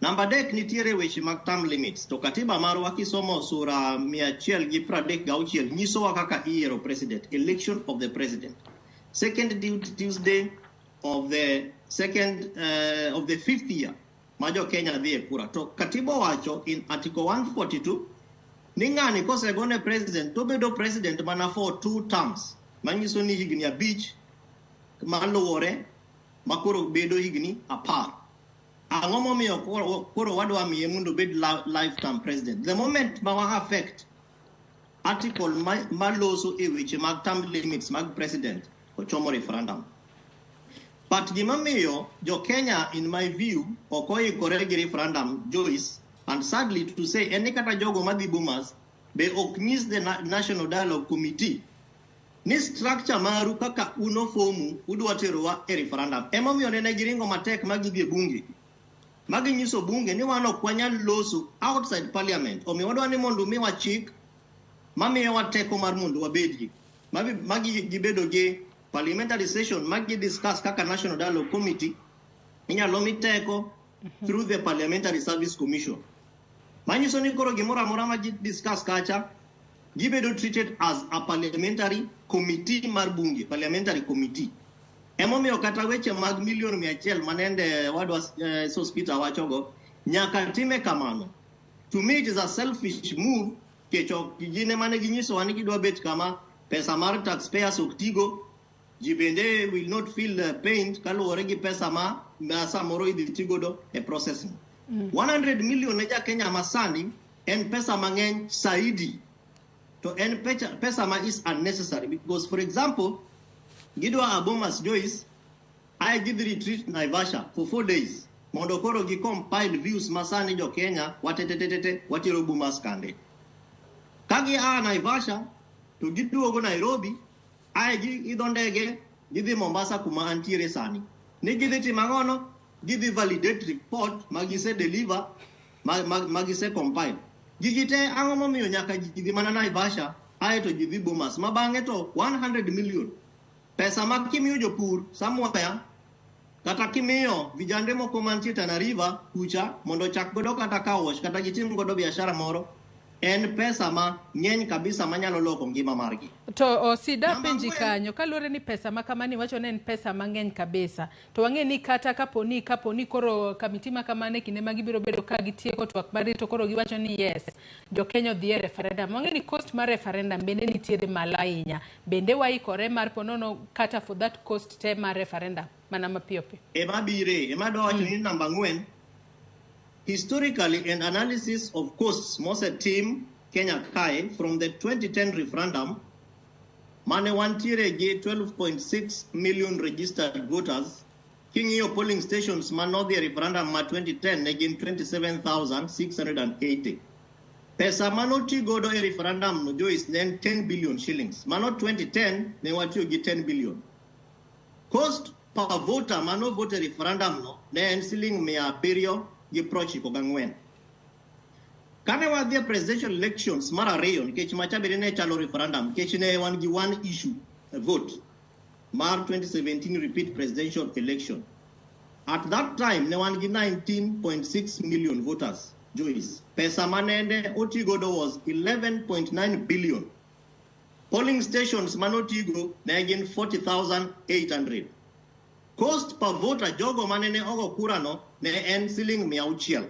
Namba 3 nitiere weche mag term limits to katiba marwa kisomo sura 136 nyisowa kaka iyiero president, election of the president. Second Tuesday of the fifth year majo Kenya dhie kura to katiba wacho in article 142 ni ng'ani kosegone president to bedo president mana for 2 terms manyiso ni higni 5 maluwore makoro bedo higni 10. Ang'o momiyo koro wadwa miye mondo bed lifetime president? The moment ma wa affect article maloso e weche mag term limits mag president ochomo referendum. But gimamiyo jo Kenya, in my view, okoikore gi referendum, Joyce, and sadly to say, any kata jogo madhi Bomas be ok nyis the National Dialogue Committee ni structure maru kaka uno fomu udwa terowa e referendum. Emomiyo nene giringo matek magidhi bunge. Maginyiso bunge ni wan ok wanyal loso outside parliament. Omiyo wadwa ni mondo miwa chik mamiyo wateko mar mondo wabedgi. Magi gibedo gi parliamentary session magi discuss kaka National Dialogue Committee inyalo miteko through the Parliamentary Service Commission. Manyiso ni koro gimoro amora ma discuss kacha gibedo treated as a parliamentary committee mar bunge, parliamentary committee. Emomiyo kata weche mag milion 100 manende wadwa Sospita wachogo nyaka time kamano. To me it is a selfish move kecho gine mane ginyiso wani gidwa bet kama pesa mar taxpayers oktigo. Jibende will not feel pain kaluwore gi pesa ma samoro idhi tigodo e processing. 100 million ne ja Kenya masani en pesa mang'eny saidi. To en pesa ma is unnecessary because, for example, gidwa Bomas, Joyce, I did retreat Naivasha for 4 days. Mondo koro gi compile views masani jo Kenya watetetetete watiro Bomas kande. Kagi Naivasha to giduogo Nairobi, idho ndege gidhi Mombasa kuma antiere sani. Ni gidhi timangono, gidhi validate report magise deliver, magise compile. Gigite ang'o momiyo nyaka gidhi mana Naivasha, to gidhi Bomas. Mabang'e to 100 million. Pesa ma kimiyo jopur somewhere, kata kimiyo vijande moko mantie Tana River kucha mondo chak godo kata car wash kata gitim godo biashara moro. En pesa ma ng'eny kabisa manyalo loko ngima margi. To sida penji kanyo kalore ni pesa ma kamani wacho ne en pesa mang'eny kabisa. To wang'e ni kata kaponi koro kamiti ma kamane kinde magibiro bedo ka gitieko twak mari to koro giwacho ni yes jo Kenya odhi e referendum. Wang'e ni cost mar referendum bende nitiere malo ahinya. Bende waikore mar ponono kata for that cost te mar referendum mana mapiyo piyo. Ema do wacho ni number 4. Historically, an analysis of costs Mose team Kenya Kai from the 2010 referendum, mane wantiere ge 12.6 million registered voters, king'iyo polling stations manodhi referendum ma 2010 ne gin 27,680. Pesa manoti godo e referendum no Joyce ne 10 billion shillings. Mano 2010 ne watiyo gi 10 billion. Cost per voter mano vote referendum no ne en siling 700 gi prochiko gang'wen. Kane wadhi presidential elections mar ariyo nikech machabiri ne chalo referendum nikech ne wan gi one issue a vote mar 2017 repeat presidential election. At that time ne wan gi 19.6 million voters. Joyce, pesa manende otigodo was 11.9 billion. Polling stations manotigo ne gin 40,800. Cost per voter jogo manene ogo kurano ne en siling 600.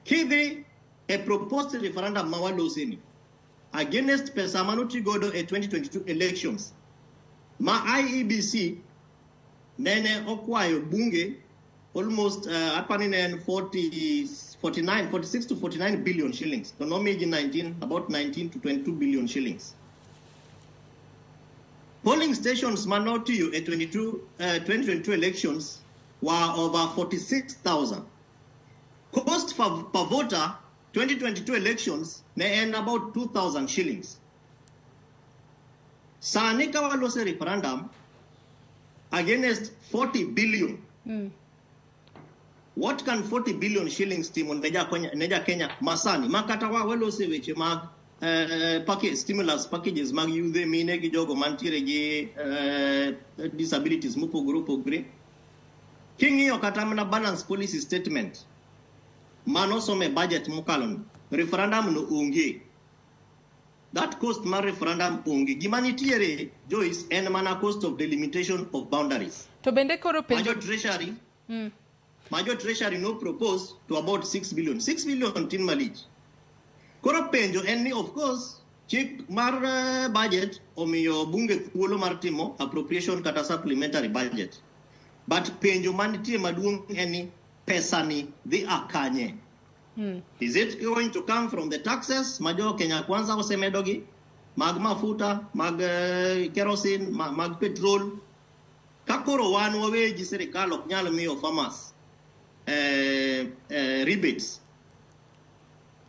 Kidhi a proposed referendum mawaloseni against pesa manotigodo e 2022 elections. Ma IEBC nene okwayo bunge almost apani ne 46 to 49 billion shillings. To no meji about 19 to 22 billion shillings. Polling stations manotiyo e 2022 elections were over 46,000. Cost per voter 2022 elections ne end about 2,000 shillings. Sani kawalose referendum against 40 billion. What can 40 billion shillings team on neja Kenya masani makata walose weche mag package stimulus packages mag youth mine gi jogo mantiere gi disabilities mopogore. King'iyo kata mana balance policy statement mano some budget mokalo referendum no onge. That cost mar referendum onge. Gima nitiere Joyce en mana cost of delimitation of boundaries. To bende koro penjo Major Treasury no propose to about 6 billion. 6 billion tin malich. Koro penjo en ni of course chik mar budget omiyo bunge thuolo mar timo appropriation kata supplementary budget. but penjo manitie maduong' en ni pesa ni dhi akanye. Is it going to come from the taxes majo Kenya Kwanza osemedogi mag mafuta, mag kerosene, mag petrol? Kakoro wan waweji sirikal ok nyalo miyo farmers rebates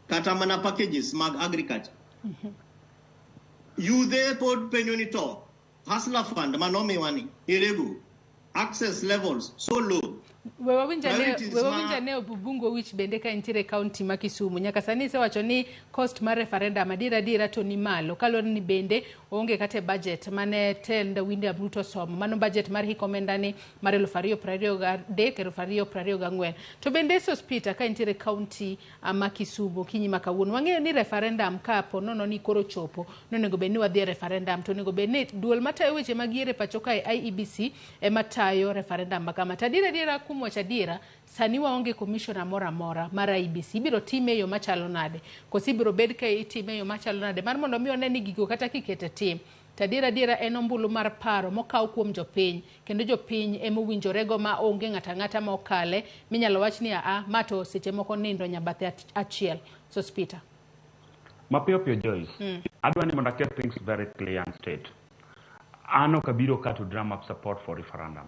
kata mana packages mag agriculture. Yudhe pod penyo ni to hustler fund manomiwani irego access levels so low. Wewe winja ne obubungo which bende ka intire county ma Kisumu nyaka sani se wacho ni cost mar referendum adira to ni malo kalore ni bende onge kate budget mane tenda William Ruto somo mano budget mar hikomenda ni mar 2023-2024 to bende sospita ka intire county ma Kisumu kinyi makawuono wang'eyo ni referendum ka po nono ni koro chopo nonego beni wadhi referendum to nego beni duol matayo weche magiere pacho ka IEBC matayo referendum makama tadira kumwachadira sani waonge commissioner mora mar IEBC biro time yo machalo nade kosi biro bed ka itime yo machalo nade mar mondo mi one ni gigo kata kikete tim tadira en ombulu mar paro mokaw kuom jopiny kendo jopiny emowinjorego ma onge ng'ata ma okale minyalo wach ni mato seche moko nindo nyabathe achiel so Peter Mapio Joyce adwani mondo aket things very clear and straight. Ano kabiro ka to drum up support for referendum.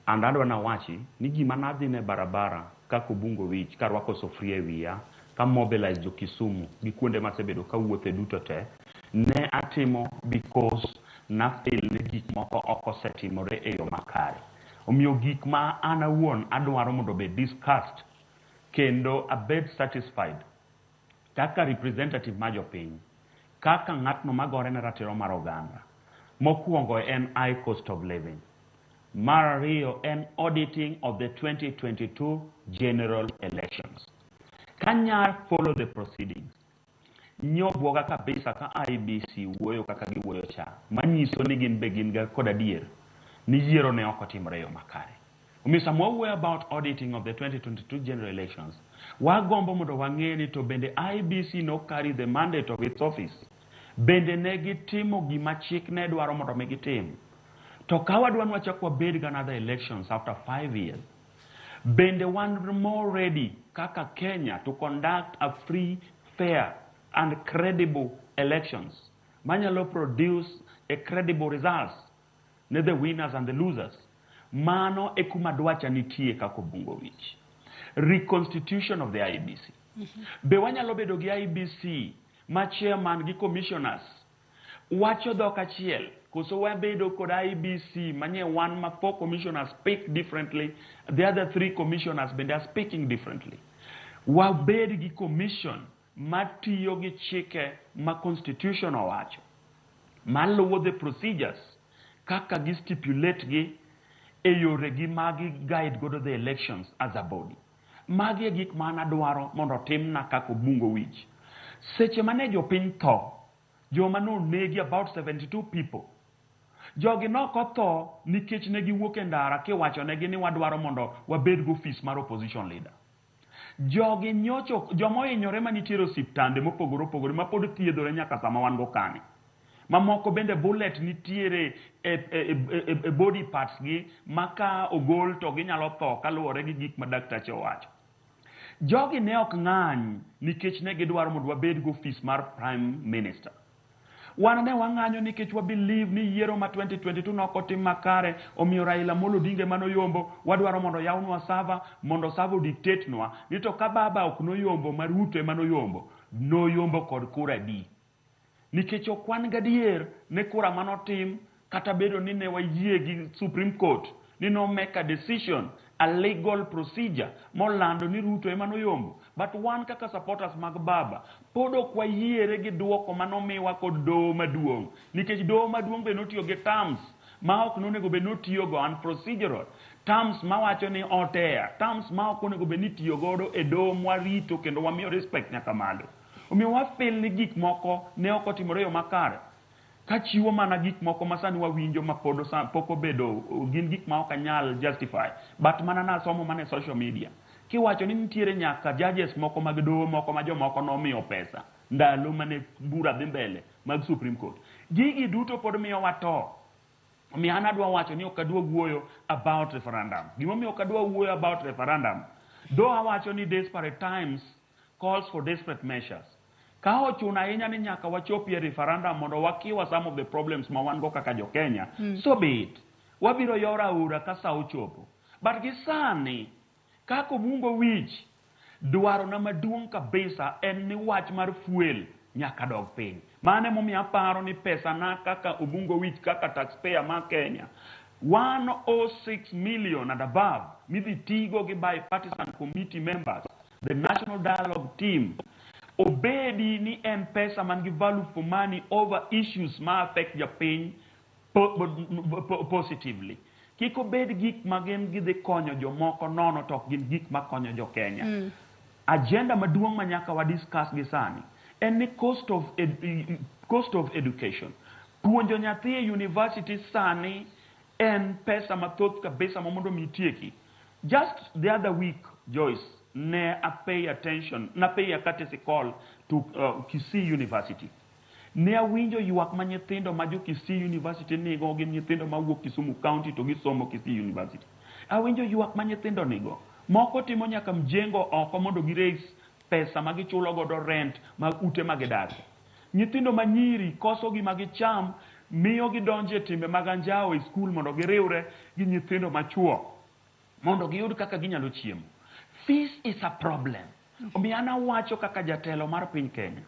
And adwana wachi ni gima nadhi ne barabara kako bungo wich karwako sofria wiya ka mobilize jo Kisumu gi kuonde masebedo ka wuothe duto te ne atimo because na feel ni gik moko oko setimore e yo makare. Omiyo gik ma ana wuon adwaro mondo be discussed kendo abed satisfied kaka representative ma jopiny kaka ng'atno magore ne ratiro mar oganda. Mokwongo en high cost of living. Marario and auditing of the 2022 general elections. Kanya follow the proceedings. Nyoboga kabisa ka IEBC wuoyo kaka giwuoyo cha. Manyiso ni gin begin ga koda dier. Ni yiero ne oko timore yo makare. Umisa mwa about auditing of the 2022 general elections. Wagombo mondo wang'e ni to bende IEBC no carry the mandate of its office. Bende negi timo gima chik ne dwaro mondo megi tim. To kawadwan wachakwa bed another elections after 5 years. Bende one more ready kaka Kenya to conduct a free, fair and credible elections. Manyalo produce a credible results. Ne the winners and the losers. Mano ekumadwacha nitie kako bungo wich. Reconstitution of the IEBC. Be wanyalo bedo gi IEBC ma chairman gi commissioners. Wacho dhok achiel. Koso wabedo kod IEBC manye one ma 4 commissioners speak differently, the other 3 commissioners bende are speaking differently. Wabed gi commission matiyo gi chike ma constitution owacho. Maluwo the procedures kaka gi stipulate gi e yore gi magi guide godo the elections as a body. Magi gik mana dwaro mondo timna kako bungo wich. Seche mane jopiny tho, joma no negi about 72 people. Jogi noko tho nikech ne giwuok e ndara kiwacho negi ni wadwaro mondo wabed go office mar opposition leader. Jogi nyocho jomo hinyore manitiere osiptande mopogore ma pod thiedhore nyaka sama wan go kani. Mamoko bende bullet nitiere e body parts gi maka ogol to ginyalo tho kaluwore gi gik ma daktache owacho. Jogi ne ok ng'any nikech ne gidwaro mondo wabed go office mar prime minister. Wan ne wang'anyo nikech wa believe ni yiero ma 2022 noko tim makare omiyo Raila Amolo Odinga manoyombo wadwaro mondo yawnwa sava mondo sava dictate nwa ni to ka baba ok noyombo ma Ruto emanoyombo noyombo kod kura di. Nikech okwan gadier ne kura manotim kata bedo ni ne wayie gi Supreme Court ni no make a decision, a legal procedure molando ni Ruto emanoyombo. But one kaka supporters mag baba podo kwa yiere gi duoko manomiwa kod doho maduong'. Nikech doho maduong' be notiyo gi terms ma ok nonego be notiyo go and procedural terms ma wacho ni otea, terms ma ok onego be nitiyo godo e doho mwarito kendo wamiyo respect nyaka malo. Omiyo wafil ni gik moko ne ok otimore yo makare. Kachiwo mana gik moko masani wawinjo ma podo poko bedo gin gik ma ok anyal justify. But mana na somo mana social media. Kiwacho ni nitiere nyaka judges moko mag doho moko ma jomoko nomiyo pesa ndalo mane bura dhi mbele mag Supreme Court. Gigi duto pod miyo wato. Omiyo an adwa wacho ni ok adwa wuoyo about referendum. Gimomiyo ok adwa wuoyo about referendum, though awacho ni desperate times calls for desperate measures. Ka ochuno ahinya ni nyaka wachopie referendum mondo wakiwa some of the problems ma wan go kaka jo Kenya, so be it. Wabiro yora ura ka sa ochopo. But gisani, kako mungo wich, dwaro na maduong' kabisa en ni wach mar fuel nyaka dog piny. Mane momiyo aparo ni pesa na kaka Ubungo wich kaka taxpayer ma Kenya 106 million and above midhi tigo gi bipartisan committee members, the national dialogue team, obedi ni en pesa man gi value for money over issues ma affect japiny positively. Kiko bed gik magin gidhi konyo jomoko nono tok gin gik makonyo jo Kenya. Agenda maduong' manyaka wa discuss gisani en ni cost of education. Puonjo nyathi e university sani en pesa mathoth kabisa mondo mitieki. Just the other week, Joyce, ne I pay attention, na pay a courtesy call to Kisii University. Ne awinjo ywak ma nyithindo ma jo Kisii University nigo gin nyithindo ma wuok Kisumu County to gisomo Kisii University. Awinjo ywak ma nyithindo nigo. Moko timo nyaka mjengo oko mondo gi raise pesa ma gichulo godo rent ma ute ma gidake. Nyithindo ma nyiri koso gi ma gicham miyo gidonje timbe mag anjawo e skul mondo giriwre gi nyithindo machuo mondo giyud kaka ginyalo chiemo. Fees is a problem. Omiyo an awacho kaka jatelo mar piny Kenya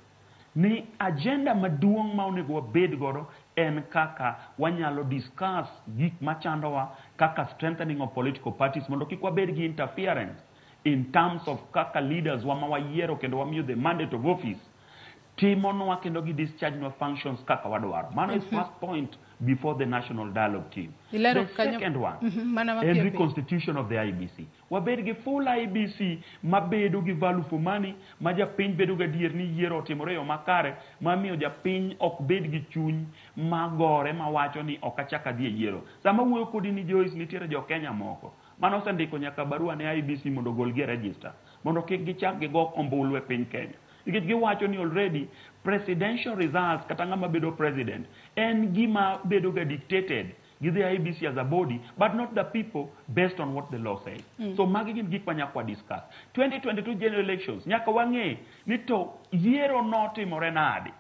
ni agenda maduong' ma onego wabed godo en kaka wanyalo discuss gik machandowa kaka strengthening of political parties mondo kik wabed gi interference in terms of kaka leaders wa ma wayiero kendo wamiyo the mandate of office timonwa kendo gi discharge no functions kaka wadwaro. Mano is first point before the national dialogue team. The second one, every constitution of the IBC. Wabed gi full IBC mabedo gi value for money, ma japiny bedo ga dier ni yiero otimore yo makare, mamiyo japiny ok bed gi chuny magore mawacho ni ok achaka dhi e yiero. Sama wuoyo kodi ni Joyce nitiere jo Kenya moko mano osendiko nyaka barua ne IBC mondo gol gi register mondo kik gichak gigo ombulu e piny Kenya. Nikech giwacho ni already presidential results kata ng'ama bedo president en gima bedo ga dictated with the IBC as a body, but not the people based on what the law says. So magi gin gik manyaka discuss. 2022 general elections nyaka wang'e ni to yiero notimore nade,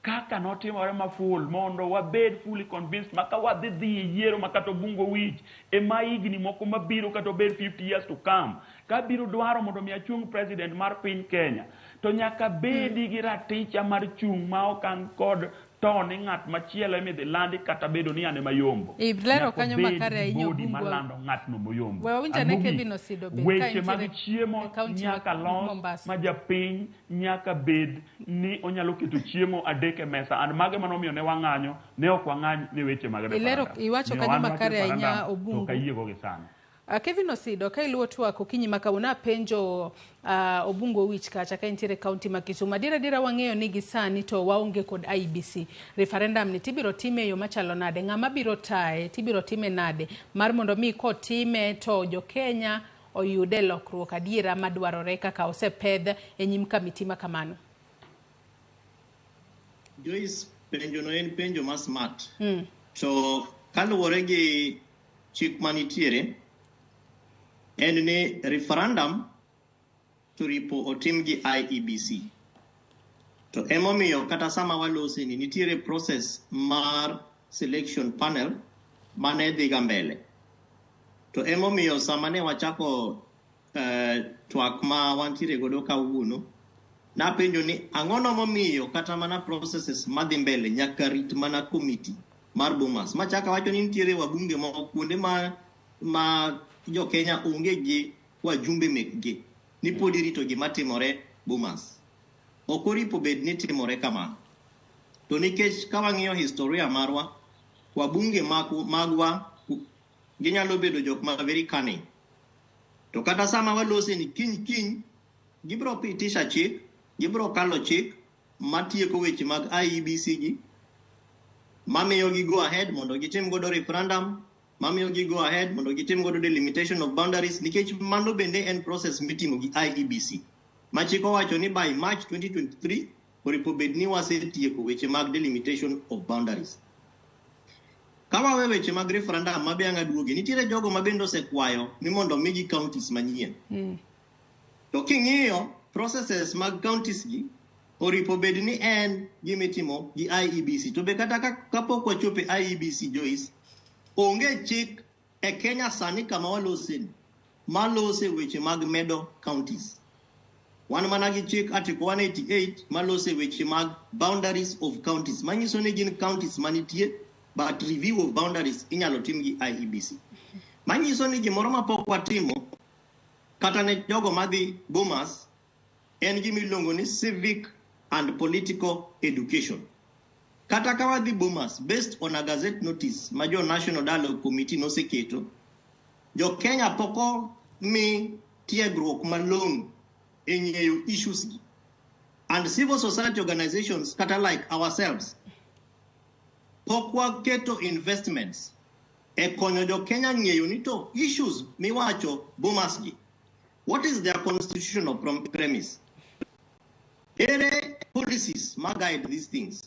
kaka notimore mafull mondo wabed fully convinced maka wadhi dhi yiero makato Ubungo wich e ma higni moko mabiro kato bed 50 years to come ka biro dwaro mondo mi achung president mar piny Kenya to nyaka bedi gi raticha mar chung ma okan kod toni ng'at machielo emidhi landi kata bedo ni ane mayombo. Iblero kanyo makare ahinya Ubungo malando ng'atno moyombo. Wewe winja ne Kevin Osido bed weche mag chiemo nyaka los ma japiny nyaka bed ni onyalo keto chiemo adek e mesa. An mage manomiyo ne wang'anyo ne ok wang'any ne weche mag referendum. Iwacho kanyo makare ahinya Ubungo. To kayiego gi sana. Kevin Osido, ka iluwo twak okinyi ma kawuono penjo Ubungo wich kacha ka intiere kaunti ma Kisumu. Adira wang'eyo ni gisani to waonge kod IBC. Referendum ni tibiro time yo machalo nade, ng'ama biro tae tibiro time nade mar mondo mi kotime to jo Kenya oyude lokruok adiera madwarore kaka osepedh e nyim kamiti ma kamano. Joyce, penjo no en penjo ma smart. To kaluwore gi chik manitiere en ni referendum to ripo otim gi IEBC. To emomiyo kata sama walose ni nitiere process mar selection panel mane dhiga mbele. To emomiyo sama ne wachako twak ma wantiere godo kawuono na penjo ni ang'ono momiyo kata mana processes madhi mbele nyaka rit mana committee mar Bomas. Machaka wacho ni nitiere wabunge moko kuonde ma jo Kenya onge gi wajumbe mekgi ni podi rito gima timore Bomas. Okoripo bed ni timore kama. To nikech ka wang'iyo historia marwa, wabunge magwa ginyalo bedo jok ma very cunning. To kata sama walose ni kiny gibro pitisha chik, gibro kalo chik matieko weche mag IEBC gi mamiyo gi go ahead mondo gitim godo referendum, mamiyo gi go ahead mondo gitim godo delimitation of boundaries, nikech mano bende en process mitimo gi IEBC. Machiko wacho ni by March 2023 oripo bed ni wasetieko weche mag delimitation of boundaries. Kawa weche mag referendum mabianga duoge nitiere jogo mabendo sekwayo ni mondo migi counties manyien. To king'iyo processes mag counties gi oripo bed ni en gimitimo gi IEBC. To be kata kapok wachope IEBC Joyce, onge chik e Kenya sani kama malose weche mag medo counties. Wan mana gi chik article 188 malose weche mag boundaries of counties. Manyiso ni gin counties manitie but review of boundaries inyalo tim gi IEBC. Manyiso ni gimoro mapok watimo kata ne jogo madhi Bomas en gimiluongo ni civic and political education. Kata ka wadhi Bomas based on a gazette notice ma jo National Dialogue Committee noseketo, jo Kenya poko mi tiegruok malong'o e ng'eyo issues gi. And civil society organizations kata like ourselves pok waketo investments e konyo jo Kenya ng'eyo ni to issues miwacho Bomas gi, what is their constitutional premise? Ere policies ma guide these things?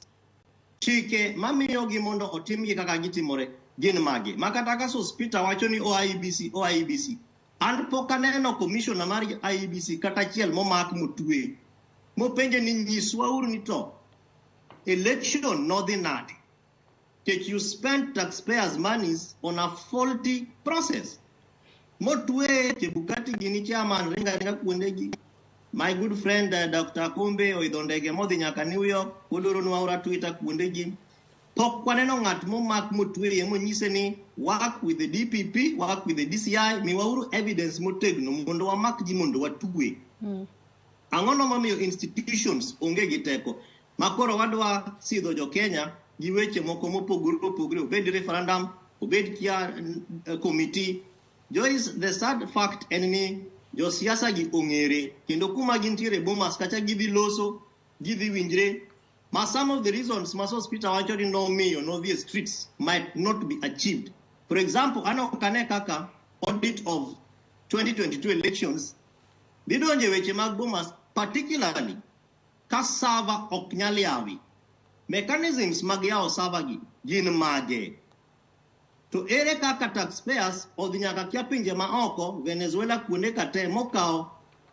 Chike mamiyo gi mondo otimgi kaka gitimore gin mage? Makata ka Sospita wacho ni OIEBC. And pok aneno commissioner mar IEBC kata achiel momak motwe. Mopenje ni nyiswa uru ni to election nodhi nade? You spend taxpayers' monies on a faulty process. Motwe Chebukati gini chairman ringa kuondegi. My good friend Dr. Kumbe oidondege modhi nyaka New York, kodoro nuaura Twitter kuondegi. Pok kwaneno ng'at momak motwe yemo nyise ni work with the DPP, work with the DCI, miwauru evidence motegno mondo wamak ji mondo watwe. Ang'ono mamiyo institutions onge gi teko. Makoro wadwa sidho jo Kenya gi weche moko mopogore obed referendum, obed kia committee. Joyce, the sad fact en ni jo siasa gi ong'ere kendo kuma gintiere Bomas kacha gidhi loso, gidhi winjre. Ma some of the reasons Masos Peter wacho ni nomiyo no the streets might not be achieved. For example, ano kane kaka audit of 2022 elections bidonje weche mag Bomas, particularly ka server ok nyal yawi. Mechanisms mag yawo server gi gin mage? To ere kaka taxpayers odhi nyaka kia pinje ma oko, Venezuela kuonde kate mokawo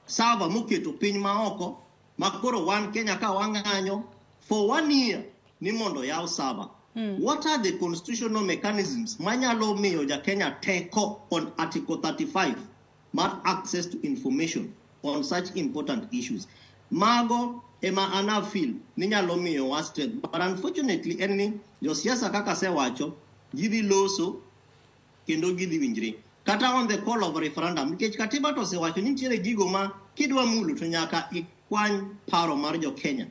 server moketo piny ma oko, makoro wan Kenya ka wang'anyo for 1 year ni mondo yaw server. What are the constitutional mechanisms manyalo miyo ja Kenya teko on Article 35 mar access to information on such important issues? Mago ema anafil ni nyalo miyo wasted. But unfortunately enni jo siasa kaka sewacho gidhi loso kendo gidhi winjre. Kata on the call of referendum, nikech katiba to sewacho ni nitiere gigo ma kidwa mulo to nyaka ikwany paro mar jo Kenya.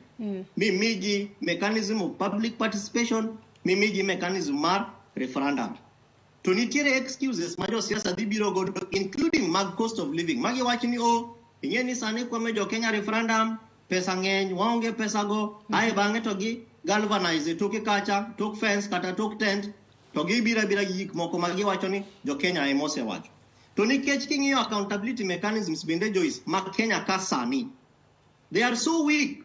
Mimigi mechanism of public participation, mimigi mechanism mar referendum. To nitiere excuses ma jo siasa dhi biro godo, including mag cost of living. Magi wacho ni ing'e ni sani kwame jo Kenya referendum, pesa ng'eny, waonge pesa go, ae bang'e to gi galvanize toke kacha, tok fence kata tok tent, to gi bira gi gik moko ma giwacho ni jo Kenya ema osewacho. To nikech king'iyo accountability mechanisms bende Joyce ma Kenya ka sani, they are so weak.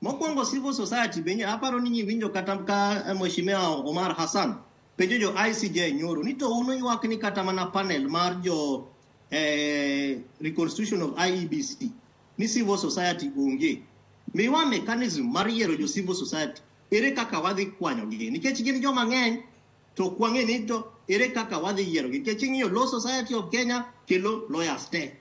Mokwongo civil society benye aparo ni winjo kata ka Mheshimiwa Omar Hassan penjo jo ICJ nyoro ni to uno ywak ni kata mana panel mar jo reconstitution of IEBC ni civil society onge. Miwa mechanism mar yiero jo civil society ere kaka wadhi kwanyo gi nikech gin joma ng'eny to kwang'e ni to ere kaka wadhi yiero gi nikech ing'iyo Law Society of Kenya kelo lawyers te.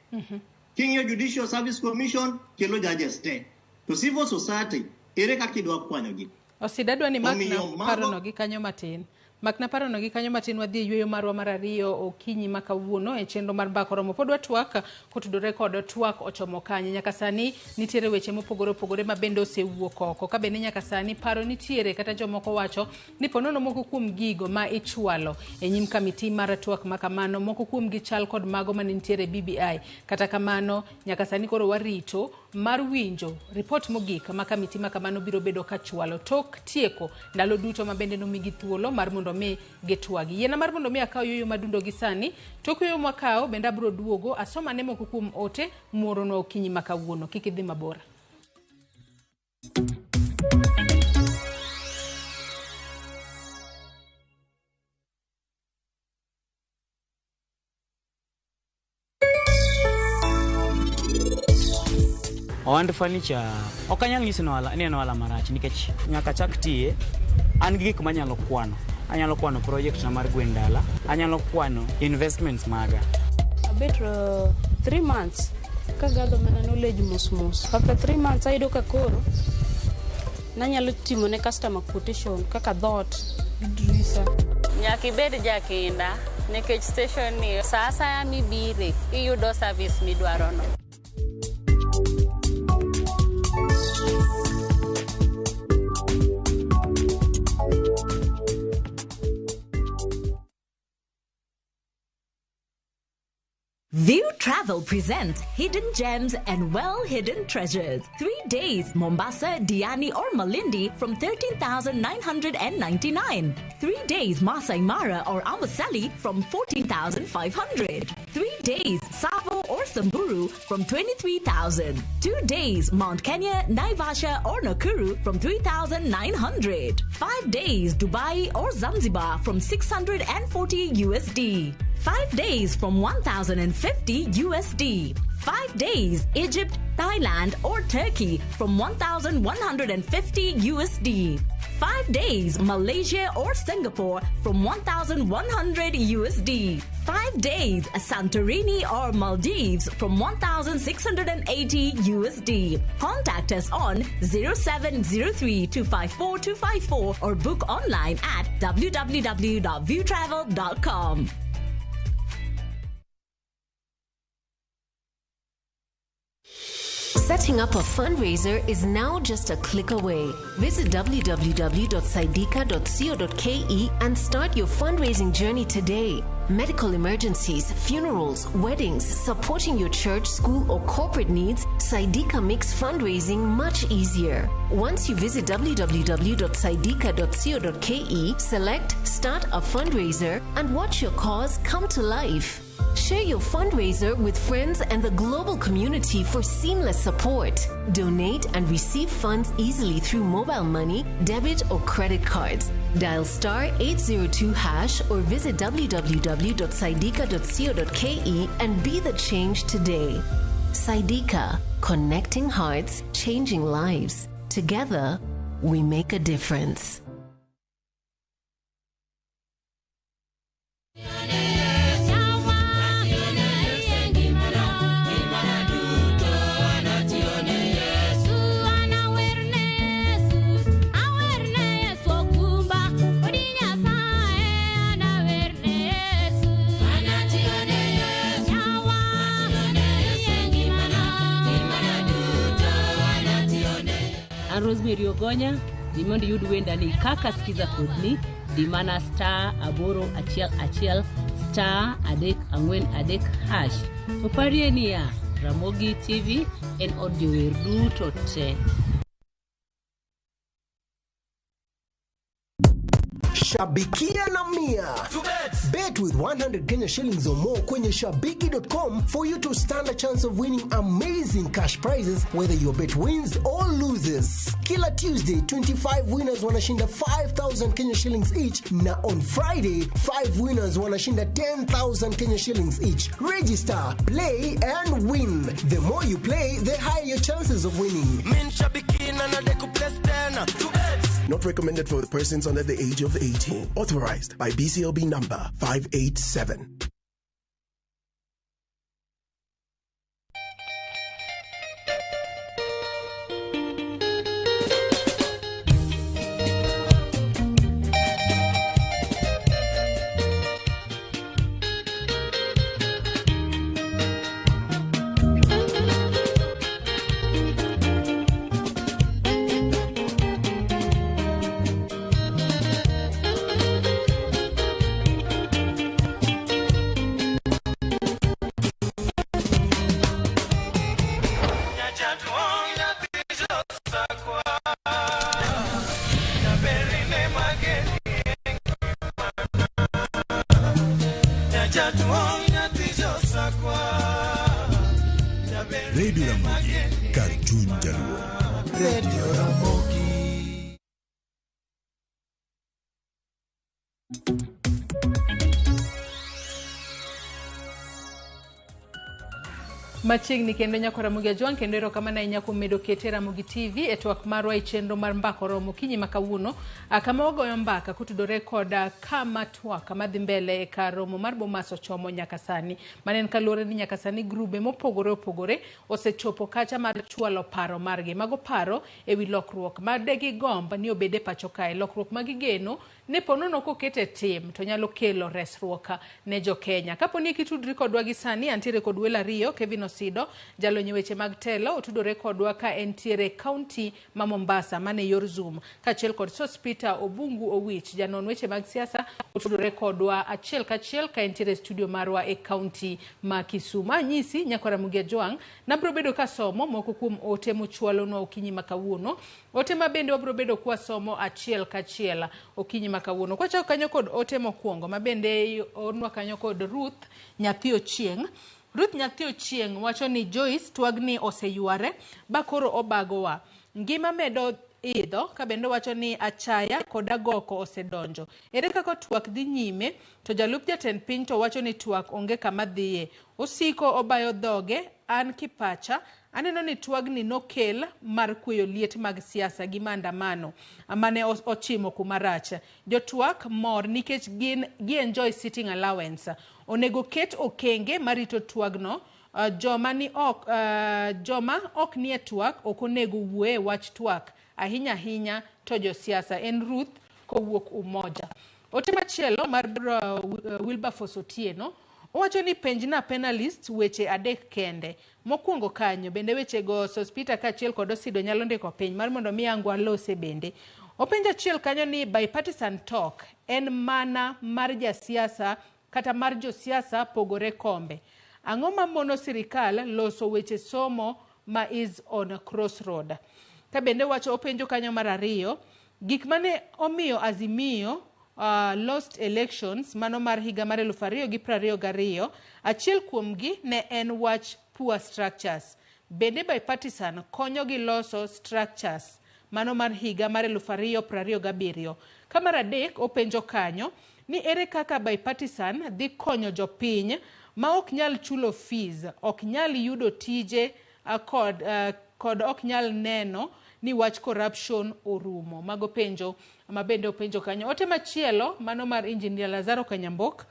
King'iyo Judicial Service Commission kelo judges te. To civil society ere kaka idwa kwanyo gi. Osidadwa ni parono gi kanyo matin. Makna parono gi kanyo matin wadhi yweyo marwa mar ariyo okinyi makawuono e chenro mar mbako romo. Pod watwak kotudore kod twak ochomo kanye. Nyaka sani nitiere weche mopogore ma bende osewuok oko. Ka bende nyaka sani paro nitiere kata jomoko wacho ni ponono moko kuom gigo ma ichwalo e nyim kamiti mar twak makamano, moko kuom gi chal kod mago ma nitiere BBI. Kata kamano nyaka sani koro warito mar winjo report mogik ma kamiti makamano biro bedo ka chwalo tok tieko ndalo duto ma bende nomigi thuolo mar mondo mi getwagi. Yiena mar mondo mi akaw yoyo madundo gi sani, tok yoyo mwakaw bende abro duogo asoma ne moko kuom ote muoro no okinyi makawuono. Kik idhi mabora. Ohand furniture okanyal nyiso ni en wala marach nikech nyaka chak tie an gik manyalo kwano. Anyalo kwano project na mar gwen dala, anyalo kwano investments maga. Abet 3 months kagado mana knowledge mos. After 3 months ayudo ka koro nanyalo timo ne customer quotation kaka dot drisa. Nyaka ibed jakinda nikech station ni sasa mibire iyudo service midwaro no. View Travel presents Hidden Gems and Well-Hidden Treasures. 3 days, Mombasa, Diani or Malindi from 13,999. 3 days, Masai Mara or Amboseli from 14,500. 3 days, Savo or Samburu from 23,000. 2 days, Mount Kenya, Naivasha or Nakuru from 3,900. 5 days, Dubai or Zanzibar from 640 USD. 5 days from 1,050 USD. 5 days, Egypt, Thailand or Turkey from 1,150 USD. 5 days, Malaysia or Singapore from 1,100 USD. 5 days, Santorini or Maldives from 1,680 USD. Contact us on 0703-254-254 or book online at www.viewtravel.com. Setting up a fundraiser is now just a click away. Visit www.saidika.co.ke and start your fundraising journey today. Medical emergencies, funerals, weddings, supporting your church, school, or corporate needs, Saidika makes fundraising much easier. Once you visit www.saidika.co.ke, select Start a Fundraiser and watch your cause come to life. Share your fundraiser with friends and the global community for seamless support. Donate and receive funds easily through mobile money, debit or credit cards. Dial *802# or visit www.saidika.co.ke and be the change today. Saidika, connecting hearts, changing lives. Together, we make a difference. Rosemary Ogonya, dimondi yud wenda ni kaka sikiza kodni, dimana *111 *343#. Uparie ni ya Ramogi TV en audio werdu tote. Shabikia na Mia. Bet with 100 Kenya shillings or more kwenye shabiki.com for you to stand a chance of winning amazing cash prizes whether your bet wins or loses. Kila Tuesday, 25 winners wanashinda 5,000 Kenya shillings each, na on Friday, 5 winners wanashinda 10,000 Kenya shillings each. Register, play and win. The more you play, the higher your chances of winning. Not recommended for the persons under the age of 18. Authorized by BCLB number 587. Radio Ramogi, Cartoon Jaluo. Radio Ramogi. Machiegni kendo nyako Ramogi Ajwang' kendo erokamano nyako medo kete Ramogi TV e twak marwa e chenro mar mbako romo kinyi makawuono kama wagoyo mbaka kutudore koda kama twak madhi mbele kar romo mar Bomas ochomo nyaka sani. Manen kaluore ni nyaka sani grube mopogore opogore osechopo kacha mar chwalo paro margi. Mago paro ewi lokruok madegi gomba ni obede pacho kae. Lokruok magigeno ne ponono kokete tim to nyalo kelo resruok ne jo Kenya. Kaponi kitudri kodwa gi sani antiere kod wela riyo Kevin Osido jalonyo weche mag telo otudore kodwa ka entiere county ma Mombasa mane yor Zoom kachiel kod Sospita Obungu Owich janon weche mag siasa otudore kodwa achiel kachiel ka entiere studio marwa e county ma Kisumu. Nyisi nyako Ramogi Ajwang' nabro bedo ka somo moko kuom ote mochwalo no okinyi makawuono. Ote mabende wabro bedo kwa somo achiel kachiel okinyi makawuono. Kwa chako kanyo kod ote mokwongo mabende onwa kanyo kod Ruth Nyathi Ochieng'. Ruth Nyathi Ochieng' wacho ni Joyce twagni oseyuare bakoro obagowa. Ngima medo idho kabendo wacho ni achaya kod agoko osedonjo. Ere kako twak dhi nyime to jalup jatend piny to wacho ni twak onge kama dhiye. Osiko obayo dhoge an kipacha aneno ni twagni nokel mar kweyo liet mag siasa gi maandamano mane ochimo kumarach. Jotwak mor nikech gi enjoy sitting allowance. Onego ket okenge marito twagno. Joma ok nie twak ok onego wuoye wach twak ahinya ahinya to jo siasa. En Ruth kowuok Umoja. Ote machielo mar Wilberforce Otieno owacho ni penjna penalist weche adek kende. Mokwongo kanyo bende weche go Sospita kachiel kod Osido nyalo ndiko piny mar mondo mi angwa lose bende. Openja achiel kanyo ni bipartisan talk en mana mar jasiasa kata mar josiasa pogore kombe. Ang'o ma mono sirikal loso weche somo ma is on a crossroad. Ka bende wacho openjo kanyo mar ariyo gik mane omiyo Azimio lost elections mano mar higa mar 2022 achiel kuomgi ne en wach poor structures. Bende bipartisan konyo gi loso structures mano mar higa mar 2027. Kamar adek openjo kanyo ni ere kaka bipartisan dhi konyo jopiny ma ok nyal chulo fees, ok nyal yudo tije kod ok nyal neno ni wach corruption orumo. Mago penjo mabende openjo kanyo. Ote machielo mano mar Engineer Lazaro Kanyambok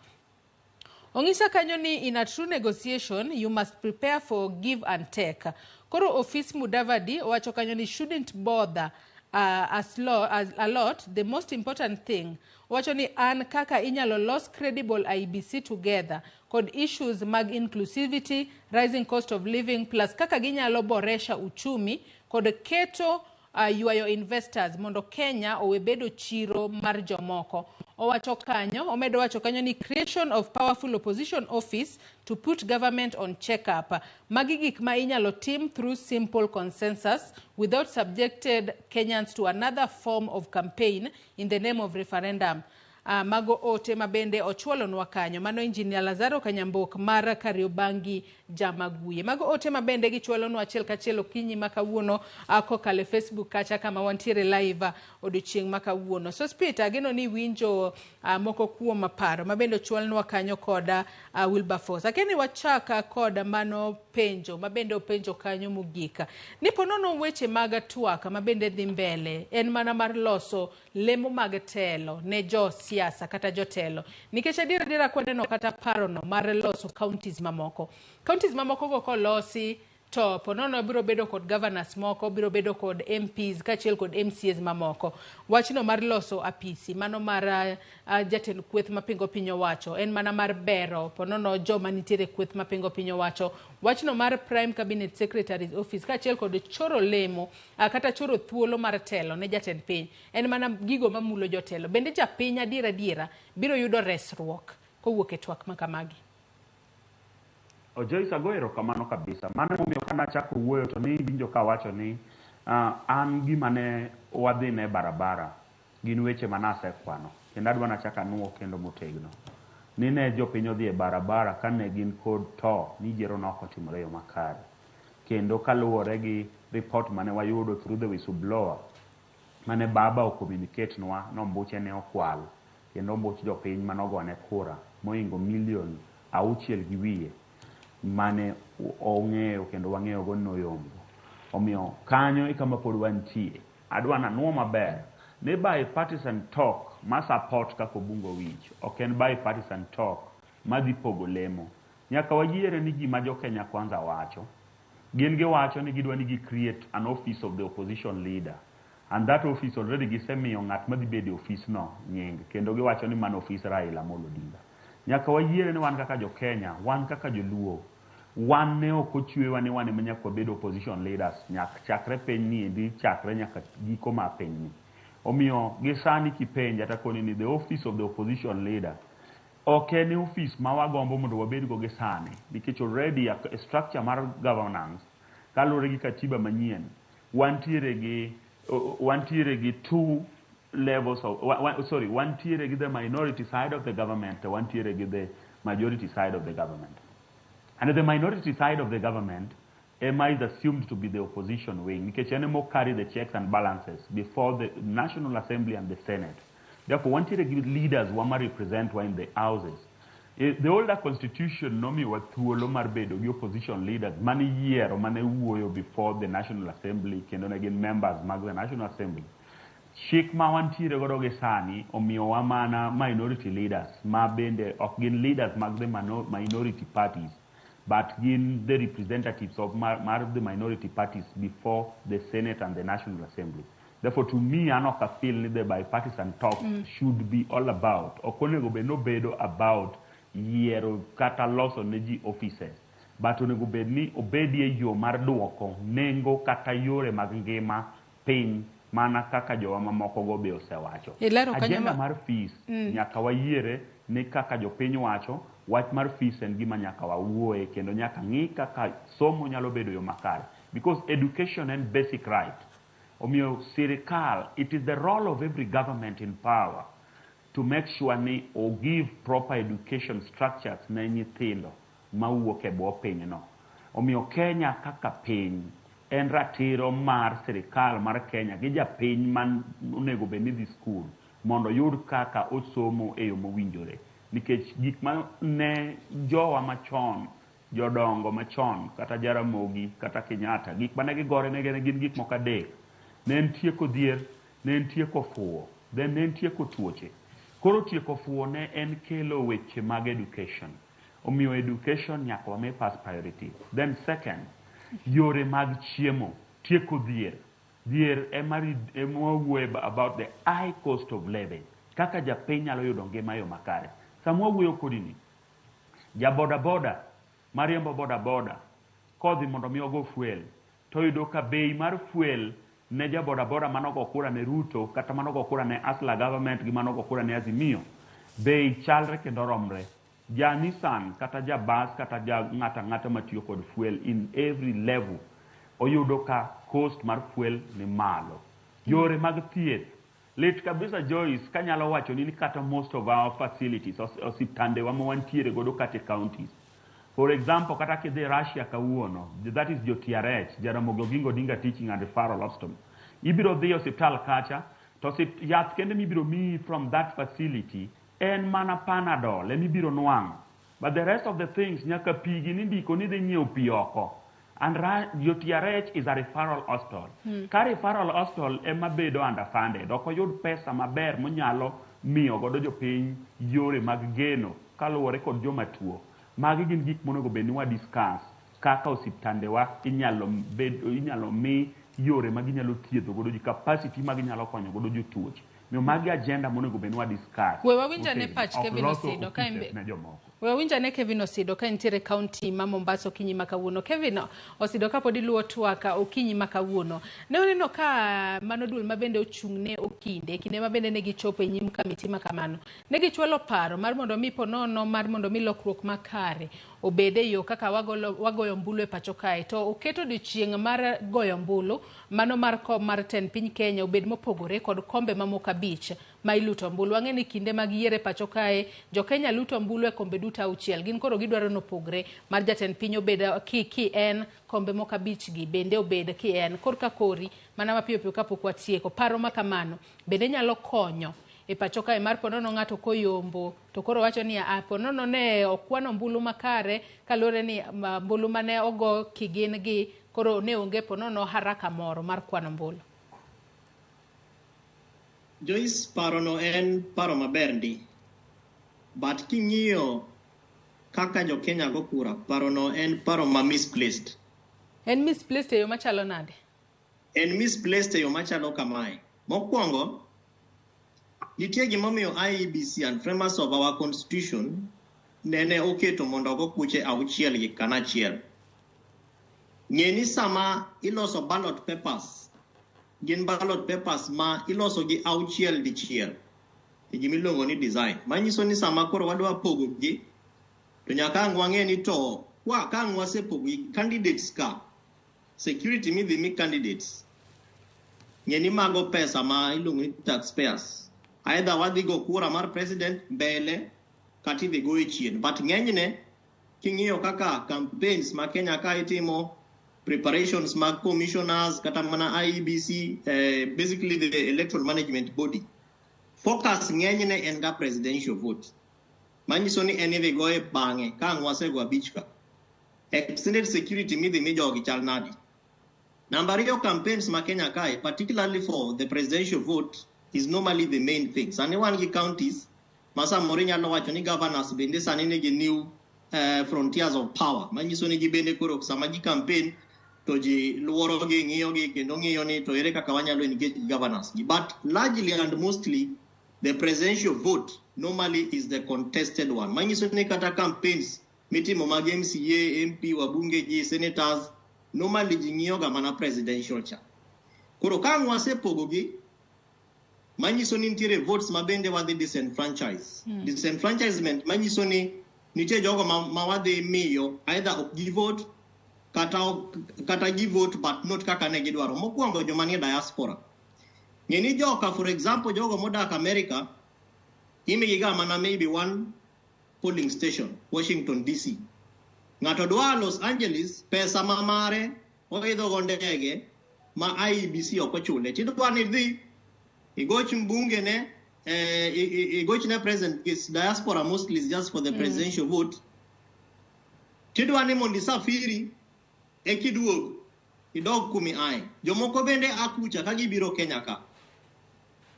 ong'isa kanyo ni in a true negotiation you must prepare for give and take. Koro office Mudavadi wacho kanyo ni shouldn't bother a lot. The most important thing wacho ni an kaka inyalo los credible IBC together kod issues mag inclusivity, rising cost of living plus kaka ginyalo boresha uchumi kod keto yuayo investors mondo Kenya owebedo chiro mar jomoko. Owacho kanyo, omedo wacho kanyo ni creation of powerful opposition office to put government on check-up. Magi gik ma inyalo tim through simple consensus without subjected Kenyans to another form of campaign in the name of referendum. Mago ote mabende ochwalo nwa kanyo mano Engineer Lazaro Kanyambok mar Kariobangi Jamaguye. Mago ote mabende gichwalo nwa achiel kachiel okinyi makawuono kokale Facebook kacha kama wantiere live odiochieng' makawuono. Sospita geno ni winjo moko kuom paro mabende ochwalo nwa kanyo koda Wilberforce. Akeni wachaka koda mano penjo mabende openjo kanyo mogika. Nipo nono weche mag twak mabende dhi mbele en mana mar loso lemo mag telo ne jo siasa kata jotelo. Nikech adira kwaneno kata parono mar loso counties mamoko. Counties mamoko go kolosi to ponono biro bedo kod governors moko, biro bedo kod MPs kachiel kod MCAs mamoko. Wachno mar loso apisi mano mar jatend kweth mapingo piny owacho en mana mar bero ponono joma nitiere kweth mapingo piny owacho. Wachno mar Prime Cabinet Secretary's Office kachiel kod choro lemo kata choro thuolo mar telo ne jatend piny en mana gigo mamulo jotelo. Bende japiny adiera biro yudo resruok kowuok e twak makamagi. Joyce agoero kamano kabisa. Mano momiyo kana chako wuoyo to ni winjo ka wacho ni an gima ne wadhine barabara gin weche manase kwano. Kendo adwa nachaka nuo kendo motegno. Ni ne jopiny odhi e barabara kane gin kod to ni jiero noko timore yo makare. Kendo kaluwore gi report mane wayudo through the whistleblower mane baba o communicate nwa nombuche ne okwal. Kendo ombuch jopiny manogone kura moingo milion 6 gi wiye. mane ong'eyo kendo wang'eyo go noyombo. Omiyo kanyo e kama pod wantie. Adwa nanuo maber ne bipartisan talk ma support kako bungo wich. Ok en bipartisan talk madhi pogo lemo. Nyaka wayiere ni gima jo Kenya Kwanza wacho. Gin giwacho ni gidwa ni gi create an office of the opposition leader. And that office already gisemiyo ng'at madhi bede office no nying. Kendo giwacho ni man office Raila Amolo Odinga. Nyaka wayiere ni wan kaka jo Kenya, wan kaka jo Luo, wan ne ok ochwewa ni wan ema nyaka wabed opposition leaders nyaka chakre piny ni endi chakre nyaka giko ma piny ni. Omiyo gisani kipenja takoni ni the office of the opposition leader ok en office ma wagombo mondo wabed go gisani nikech already a structure mar governance kaluwore gi katiba manyien wantiere gi two levels of wantiere gi the minority side of the government, wantiere gi the majority side of the government. And the minority side of the government is assumed to be the opposition wing because any carry the checks and balances before the National Assembly and the Senate. Therefore, wantiere gi leaders who represent in the houses. The older constitution nomi wa thuolo mar bedo gi opposition leaders mane yiero mane wuoyo before the National Assembly kendo ne gin members mag the National Assembly. Chik ma wantiere godo gi sani omiyo wa mana minority leaders ma bende ok gin leaders mag the minority parties but gin the representatives of the minority parties before the Senate and the National Assembly. Therefore, to me, I don't feel the bipartisan talk should be all about, or onego be no bedo about yero kata loso neji offices, but onego be ni obedie yo mar duoko nengo kata yore mag ngima piny mana kaka jowa mamoko go be osewacho. Agenda mar fees nyaka wayiere ni kaka jopiny wacho wach mar fees en gima nyaka wawuoye kendo nyaka ng'i kaka somo nyalo bedo yo makare because education and basic right. Omiyo sirikal, it is the role of every government in power to make sure ni or give proper education structures na nyithindo mawuok e bwo piny no. Omiyo Kenya kaka piny en ratiro mar sirikal mar Kenya gi japiny man onego bed ni dhi skul mondo yud kaka osomo e yo mowinjore. Nikech gik ma ne jowa machon, jodongo machon, kata Jaramogi, kata Kenyatta, gik ma ne gigore ne gin gik moko adek. Ne en tieko dhier, ne en tieko fuwo, then ne en tieko tuoche. Koro tieko fuwo ne en kelo weche mag education. Omiyo education nyaka wame pass priority. Then second, yore mag chiemo, tieko dhier. Dhier ema wuoyo about the high cost of living. Kaka japiny nyalo yudo ngima yo makare. Samwa wuoyo kodini, ja boda boda, mariembo boda boda, kodhi mondo mi ogo fuel, to yudo ka bei mar fuel ne ja boda boda manogo kura ne Ruto, kata manogo kura ne Asla government gi manogo kura ne Azimio, bei chalre kendo romre. Ja Nissan, kata ja bus, kata ja ng'ata matiyo kod fuel in every level, oyudo ka cost mar fuel ni malo. Yore mag thieth, lit kabisa Joyce, kanyalo wacho ni kata most of our facilities, osiptande wa wantiere godo kate counties. For example, kata kidhi Russia kawuono, that is jo TRH, Jaramogi Oginga Odinga Teaching and Referral Hospital. Ibiro dhi hospital kacha, to yath kende mibiro mi from that facility, en mana Panadol, emibiro nwang'. But the rest of the things, nyaka pigi nindiko ni dhi nyiew pi oko. And your TRH is a referral hospital. Ka referral hospital ema bedo underfunded. Oko yud pesa maber monyalo miyo godo jopiny yore mag geno kaluwore kod joma tuo. Magi gin gik monego bed ni wa discuss kaka osiptande wa inyalo mi yore mag inyalo thiedho godo ji capacity mag inyalo konyo godo jotuoche. Miyo magi agenda monego bed ni wa discuss. We wawinja ne pach Kevin Osido ka imbe. We winja ne Kevin Osido ka ntiere county ma Mombasa okinyi makawuono. Kevin Osido ka podi luwo twaka okinyi makawuono. Ne oneno ka mano dul mabende ochung'ne okinde, kinde mabende ne gichopo e nyim kamiti makamano. Ne gichwalo paro mar mondo mi ponono mar mondo mi lokruok makare obede yo kaka wagoyo mbulu e pacho kae. To oketo odiochieng' mar goyo mbulu, mano mar kom mar ten piny Kenya obed mopogore kod kombe mamoko abich ma iluto mbulu. Wang'e ni kinde mag yiere pacho kae, jo Kenya luto mbulu e kombe duto auchiel. Gin koro gidwaro nopogre mar jatend piny obed ki en kombe moko abich gi bende obed ki en korka kori mana mapiyo piyo kapok watieko. Paro makamano bende nyalo konyo e pachoka e mar ponono ng'ato koyombo to koro wacho ni ponono ne okwano mbulu makare kalore ni mbulu mane ogo kigin gi koro ne onge ponono haraka moro mar kwano mbulu. Joyce, parono en paro maber ndi, but king'iyo kaka jo Kenya go kura, parono en paro ma misplaced. En misplaced e yo machalo nade? En misplaced e yo machalo kamae. Mokwongo, nitie gimomiyo IEBC and framers of our constitution nene oketo mondo go kuche auchiel gi kanachiel. Ng'e ni sama iloso ballot papers, gin ballot papers ma iloso gi auchiel dichiel, gimiluongo ni design. Manyiso ni sama koro wadwa pogo gi, to nyaka ang' wang'e ni to ka ang' wasepogo gi candidates ka, security midhi mi candidates, ng'e ni mago pesa ma iluongo ni taxpayers. Either wadhi go kura mar president mbele kata idhi go e chien. But ng'enyne king'iyo kaka campaigns ma Kenya ka itimo, preparations mag commissioners kata mana IEBC, basically the electoral management body, focus ng'enyne en ga presidential vote. Manyiso ni en idhi go e bang'e ka ang' wasego abich ka. Extended security midhi mi jogi chal nadi. Number 2, campaigns ma Kenya ka, particularly for the presidential vote, is normally the main thing. Sani wan gi counties, masa mori nyalo wacho ni governors bende sani nigi new frontiers of power. Manyiso ni gibende koro sama gi campaign to ji luoro gi ng'iyo gi kendo ng'iyo ni to ere kaka wanyalo engage governors. But largely and mostly, the presidential vote normally is the contested one. Manyiso ni kata campaigns mitimo mag MCA, MP, wabunge gi senators, normally ji ng'iyo ga mana presidential cha. Koro ka ang' wasepogo gi, manyiso ni nitiere votes ma bende wadhi disenfranchise. Disenfranchisement manyiso ni nitie jogo ma wadhi miyo either ok gi vote kata gi vote but not kaka ne gidwaro. Mokwongo joma nie diaspora. Ng'e ni joka, for example, jogo modak America, imigi ga mana maybe one polling station, Washington DC. Ng'ato dwa Los Angeles, pesa ma mare oidho go ndege ma IEBC ok ochule. Tidwa ni dhi igoch mbunge ne, igoch ne president is diaspora mostly is just for the presidential vote. Tidwa ni mondi safiri kiduogo idog kumi ai. Jomoko bende akucha ka gibiro Kenya ka.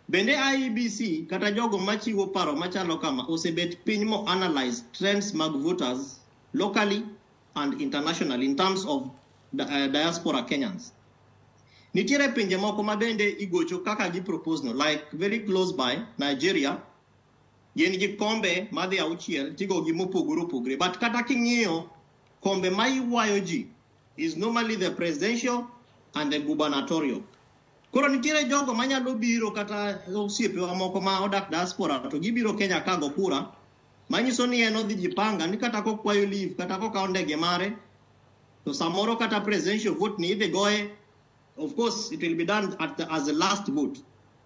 Bende IEBC kata jogo machiwo paro machalo kama osebet piny mo analyze trends mag voters locally and internationally in terms of diaspora Kenyans. Nitiere pinje moko ma bende igocho kaka gi propose no, like very close by Nigeria, yen gi kombe madhi auchiel tigo gi mopogore opogore. But kata king'iyo kombe ma iwayo ji is normally the presidential and the gubernatorial. Koro nitiere jogo manyalo biro kata osiepewa moko ma odak diaspora to gibiro Kenya ka go kura, manyiso ni en odhi jipanga ni kata kokwayo leave kata kokawo ndege mare to samoro kata presidential vote ni idhi goye. Of course, it will be done as the last vote.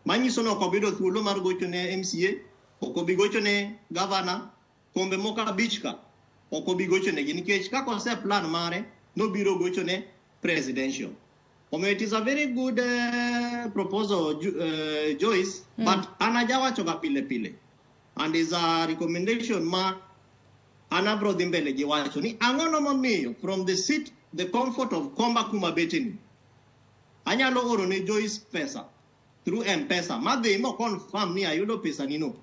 Manyiso no kobido thuolo mar gocho ne MCA, okobi gocho ne governor, kombe moka bichka, okobi gocho ne nikech ka concept plan mare no biro gocho ne presidential. It is a very good proposal, Joyce, but anajawacho ga pile pile. And is a recommendation ma anabro dimbele jiwacho ni angono mamiyo from the seat, the comfort of Komba Kuma Betini. Anyalo oro ne Joyce pesa through M-Pesa. Madhi mo confirm ni ayudo pesa nino.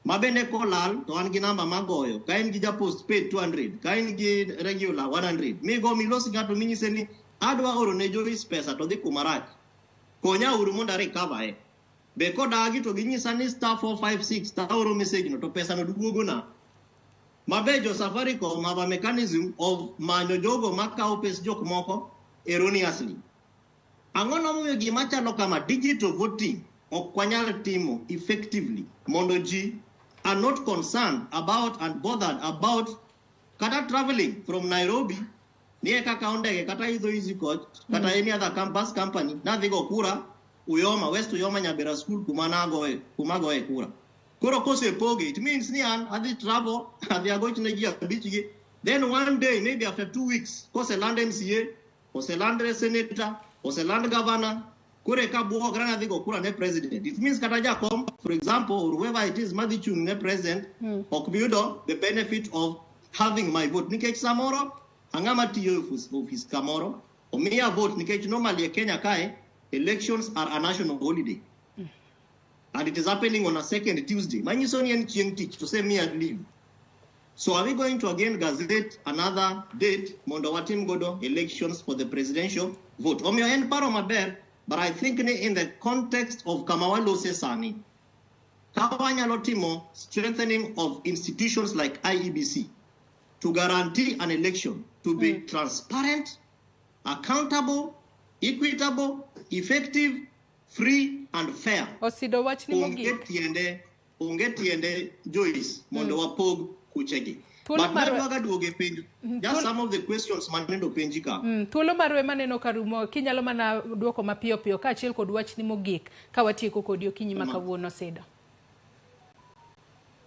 Mabende kolal to an gi namba magoyo. Kain gi ja postpaid 200. Kain gi regular 100. Mi go milosi gato minyise ni adwa oro ne Joyce pesa to dhi kumarach. Konya uru monda recover e. Be kodagi to ginyisa ni *456 ta oro message no to pesa no duogo na. Mabejo Safaricom have a mechanism of manyo jogo makao pes jok moko erroneously. Angono moyo gima chalo kama digital voting ok wanyal timo effectively mondo ji are not concerned about and bothered about kata traveling from Nairobi niye kaka ondege kata idho easy coach kata any other campus company na dhigo kura Uyoma West Uyoma Nyabera school kumagoe kura. Koro kose poge, it means ni an adhi travel adhi agoch ne ji abich. Then one day maybe after 2 weeks kose land MCA, kose land senator, kose land governor, kure ka buo grana dhigo kura ne president. It means kata jakom, for example, or whoever it is madhi chung ne president, okbiyudo the benefit of having my vote. Nikech samoro, angama tiyo office kamoro, omiya vote nikech normally Kenya kae, elections are a national holiday. And it is happening on a second Tuesday. Manyisoni en chieng tich to say me and leave. So are we going to again gazette another date, mondo watim godo elections for the presidential vote? Omio en paro maber, but I think in the context of Kamawalo Sesani, Kawanyalo Timo strengthening of institutions like IEBC to guarantee an election to be transparent, accountable, equitable, effective, free and fair. Osido wach ni Unge tiende Joyce mondo wapog kuchegi. But nadwaga duoge penjo. Just some of the questions manendo penji ka. Thuolo marwe maneno karumo kinyalo mana duoko mapiyo piyo ka achiel kod wach ni mogik ka watieko kodi okinyi makawuono Sida.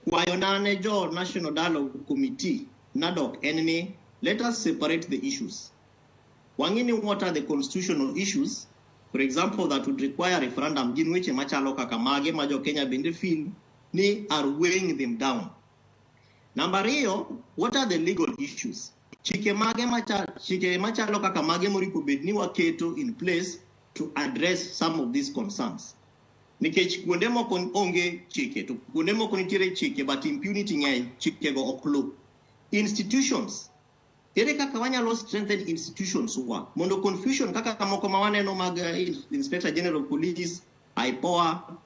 Kwayo nane jo National Dialogue Committee NADOC enemy, let us separate the issues. Wangini what are the constitutional issues? For example, that would require referendum gin weche machalo kaka mage ma jo Kenya bende feel ni are weighing them down. Number 2, what are the legal issues? Chike machalo kaka mage moripo bedni waketo in place to address some of these concerns. Nikech kuonde moko onge chike to kuonde moko nitiere chike but impunity ng'eny chike go oklo. Institutions. Ere kaka wanyalo strengthen institutions wa mondo confusion kaka moko mawaneno mag Inspector General of Police, IPOA,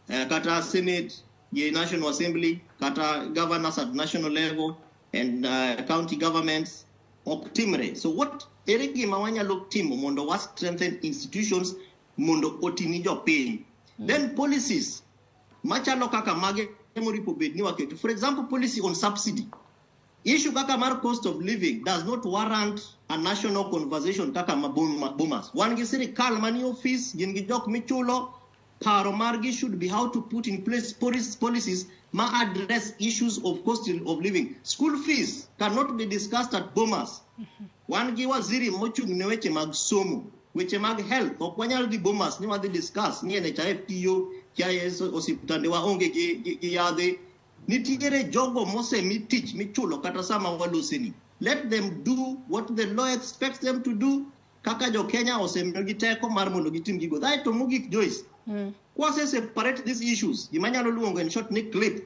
kata Senate, the National Assembly, kata governors at national level and county governments optimally. So what ere gima wanyalo timo mondo wa strengthen institutions mondo otini jo piny. Then policies machalo kaka mage moripo bedni waketo. For example, policy on subsidy. Issue kaka mar cost of living does not warrant a national conversation kaka boomers. Wan gi sirikal mani office gin gi jok michulo paro margi should be how to put in place policies ma address issues of cost of living. School fees cannot be discussed at boomers. Wan gi waziri mochung ne weche mag somo, weche mag health ok wanyal di boomers ni wadhi discuss ni NHIF tiyo KIS osiptande wa onge gi yadhe. Nitiere jogo mose mi teach michulo kata sama waloseni. Let them do what the law expects them to do. Kaka jo Kenya osemiyogi teko mar mondo gitim gigo. That to mogik Joyce. Kwase separate these issues. Gimanyalo luongo in short ni clip.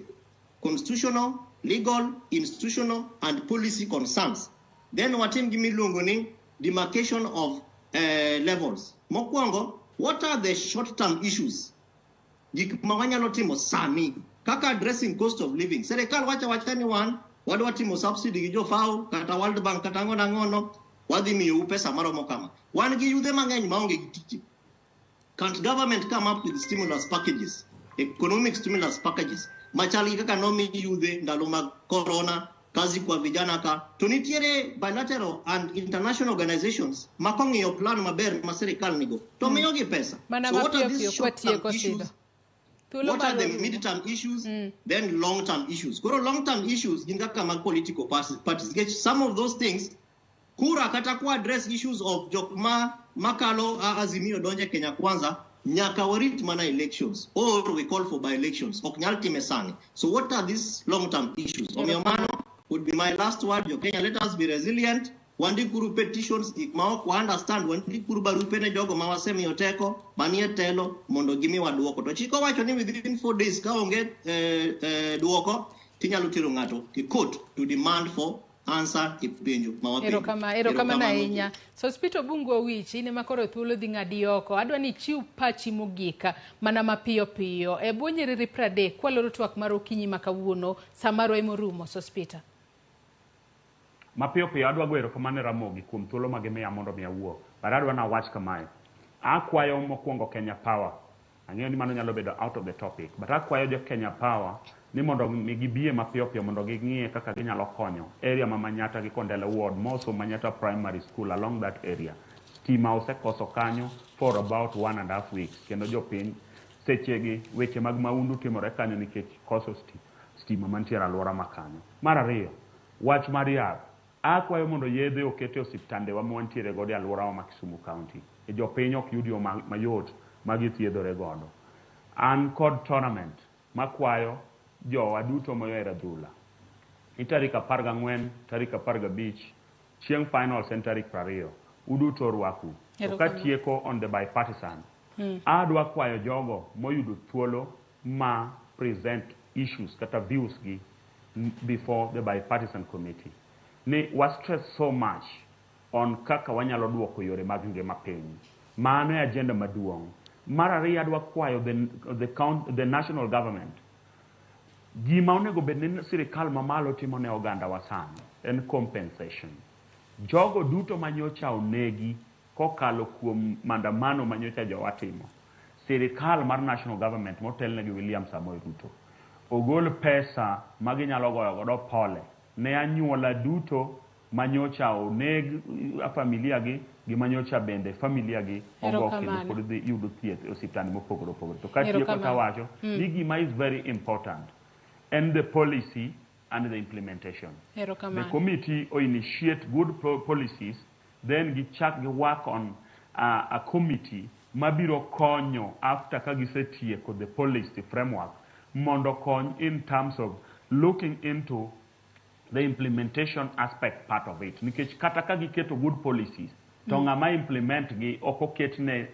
Constitutional, legal, institutional and policy concerns. Then watim gimi luongo ni demarcation of levels. Mokwongo, what are the short-term issues? Gik mawanyalo timo sani. Kaka addressing cost of living. Serikal wacha ni wadwa timo subsidy gi jo FAO kata World Bank kata ngono wadhi miyo pesa maromo kama. Wan gi yudhe mang'eny maonge gi tich. Can't government come up with stimulus packages, economic stimulus packages? Machali kaka nomi yudhe ndalo mag corona, kazi kwa vijana ka. To nitiere bilateral and international organizations makong'iyo plan maber ma serikal nigo. To miyogi pesa. So what are these short-term issues? What are the mid-term issues, then long-term issues? Kuro long-term issues, gingaka mag political parties. Some of those things, kura katakuwa address issues of jokma makalo azimio donje Kenya Kwanza, nyaka warit mana elections, or we call for by-elections, oknyal time sani. So what are these long-term issues? Omiomano would be my last word. Yo Kenya, let us be resilient. Wandi kuru petitions, ikmao ku understand, wandi kuru barupe ne jogo mawasemi yoteko, manie telo, mondo gimi wa duoko. To chiko wacho ni within 4 days, ka onge duoko, tinyalo tiro ng'ato, ki court to demand for answer ipenjo. Ero kama na inya. So Spito Bungu Owichi, ine makoro thuolo dhi ng'adi oko. Adwa ni chiw pachi mogika, mana mapiyo piyo. Buonyeri prade, kwa loro twak mar okinyi makawuono, samaro emorumo, so Spito. Mapiyo piyo adwa gwero kamane Ramogi kuom thuolo magimiya mondo miya wuo. But adwa na wach kamae. Akwayo mokwongo Kenya Power. Ang'eyo ni mano nyalo bedo out of the topic. But akwayo jo Kenya Power ni mondo gibie mapiyo piyo mondo ging'iye kaka ginyalo konyo area ma Manyata gi Kondele Ward, moso Manyata Primary School along that area. Stima osekoso kanyo for about 1.5 weeks. Kendo jopiny sechegi weche mag maundu timore kanyo nikech koso stima mantiere alwora makanyo. Mar ariyo, wach mar yath. Akwayo mondo yedhe okete osiptande wa mwantiere godo alwora wa Kisumu County. Jopiny ok yud yo mayot magithiedhore godo. An kod tournament makwayo jowa duto moyera dhula. Tarik 14, tarik 15, chieng' finals en tarik 20. Uduto rwaku. Katieko on the bipartisan. Adwa kwayo jogo moyudo thuolo ma present issues kata views gi before the bipartisan committee. Ne was stress so much on kaka wanyalo duoko yore mag ngima piny. Mano e agenda maduong'. Mar ariyo adwa kwayo the national government. Gima onego bed ni sirikal mamalo timo ne oganda wasani en compensation. Jogo duto manyocha onegi kokalo kuom maandamano manyocha jowatimo. Sirikal mar national government motelne gi William Samoei Ruto ogol pesa maginyalo goyo godo pole ne anyuola duto manyocha oneg familia gi manyocha bende familia gi ogo kendo pod yudo thieth e osiptande mopogore opogore. To katieko tawacho ni gima is very important and the policy and the implementation. The committee will initiate good policies, then we work on a committee mabiro konyo after kagisetieko the policy framework mondo kony in terms of looking into the implementation aspect part of it. Nikech kata kagiketo good policies to ng'ama implement gi okoketne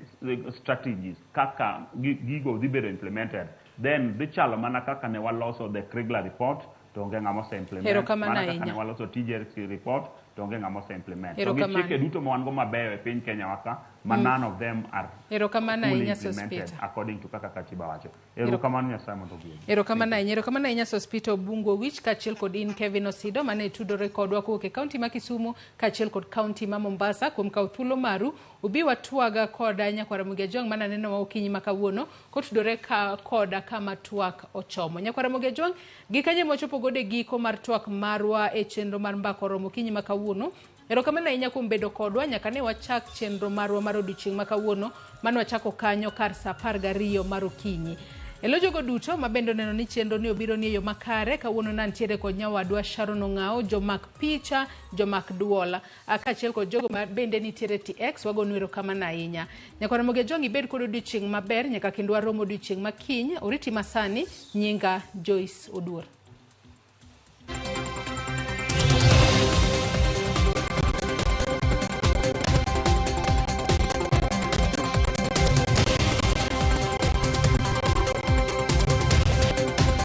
strategies kaka gigo dhibedo implemented, then dhi chalo mana kaka ne waloso the Kriegler report to onge ng'ama ose implement, mana kaka ne waloso TJRC report to onge ng'ama ose implement. To gi chike duto ma wan go mabeyo e piny Kenya waka, ma none of them are fully implemented according to kaka katiba wacho. Erokamano Nyasaye mondo ogwedhi. Erokamano ahinya Sospita Bungu Wich kaachiel kod in Kevin Osido mane tudore kodwa kowuok e kaunti ma Kisumu kaachiel kod kaunti ma Mombasa kuom kawo thuolo maru ubi watwaga koda nyakwara Mugejong mana neno ma okinyi ma kawuono kotudore koda kama twak ochomo. Nyakwara Mugejong gikanye mochopo gode giko mar twak marwa e chenro mar mbako romo okinyi ma kawuono. Erokamano ahinya kuom bedo kodwa nyaka ne wachak chenro marwa mar odiochieng' ma kawuono mane wachako kanyo kar saa 12 mar okinyi. Elo jogo duto mabendo neno ni chenro ni obiro ni yo makare kawuono nantiere kod nyawadwa Sharon Ong'ao, jomak picha, jomak duola. Kaachiel kod jogo mabende nitiere TX wagonu erokamano ahinya. Nyakwara Mugejong ibed kod odiochieng' maber nyaka kendo waromo odiochieng' ma kiny. Oriti masani nyinga Joyce Oduor.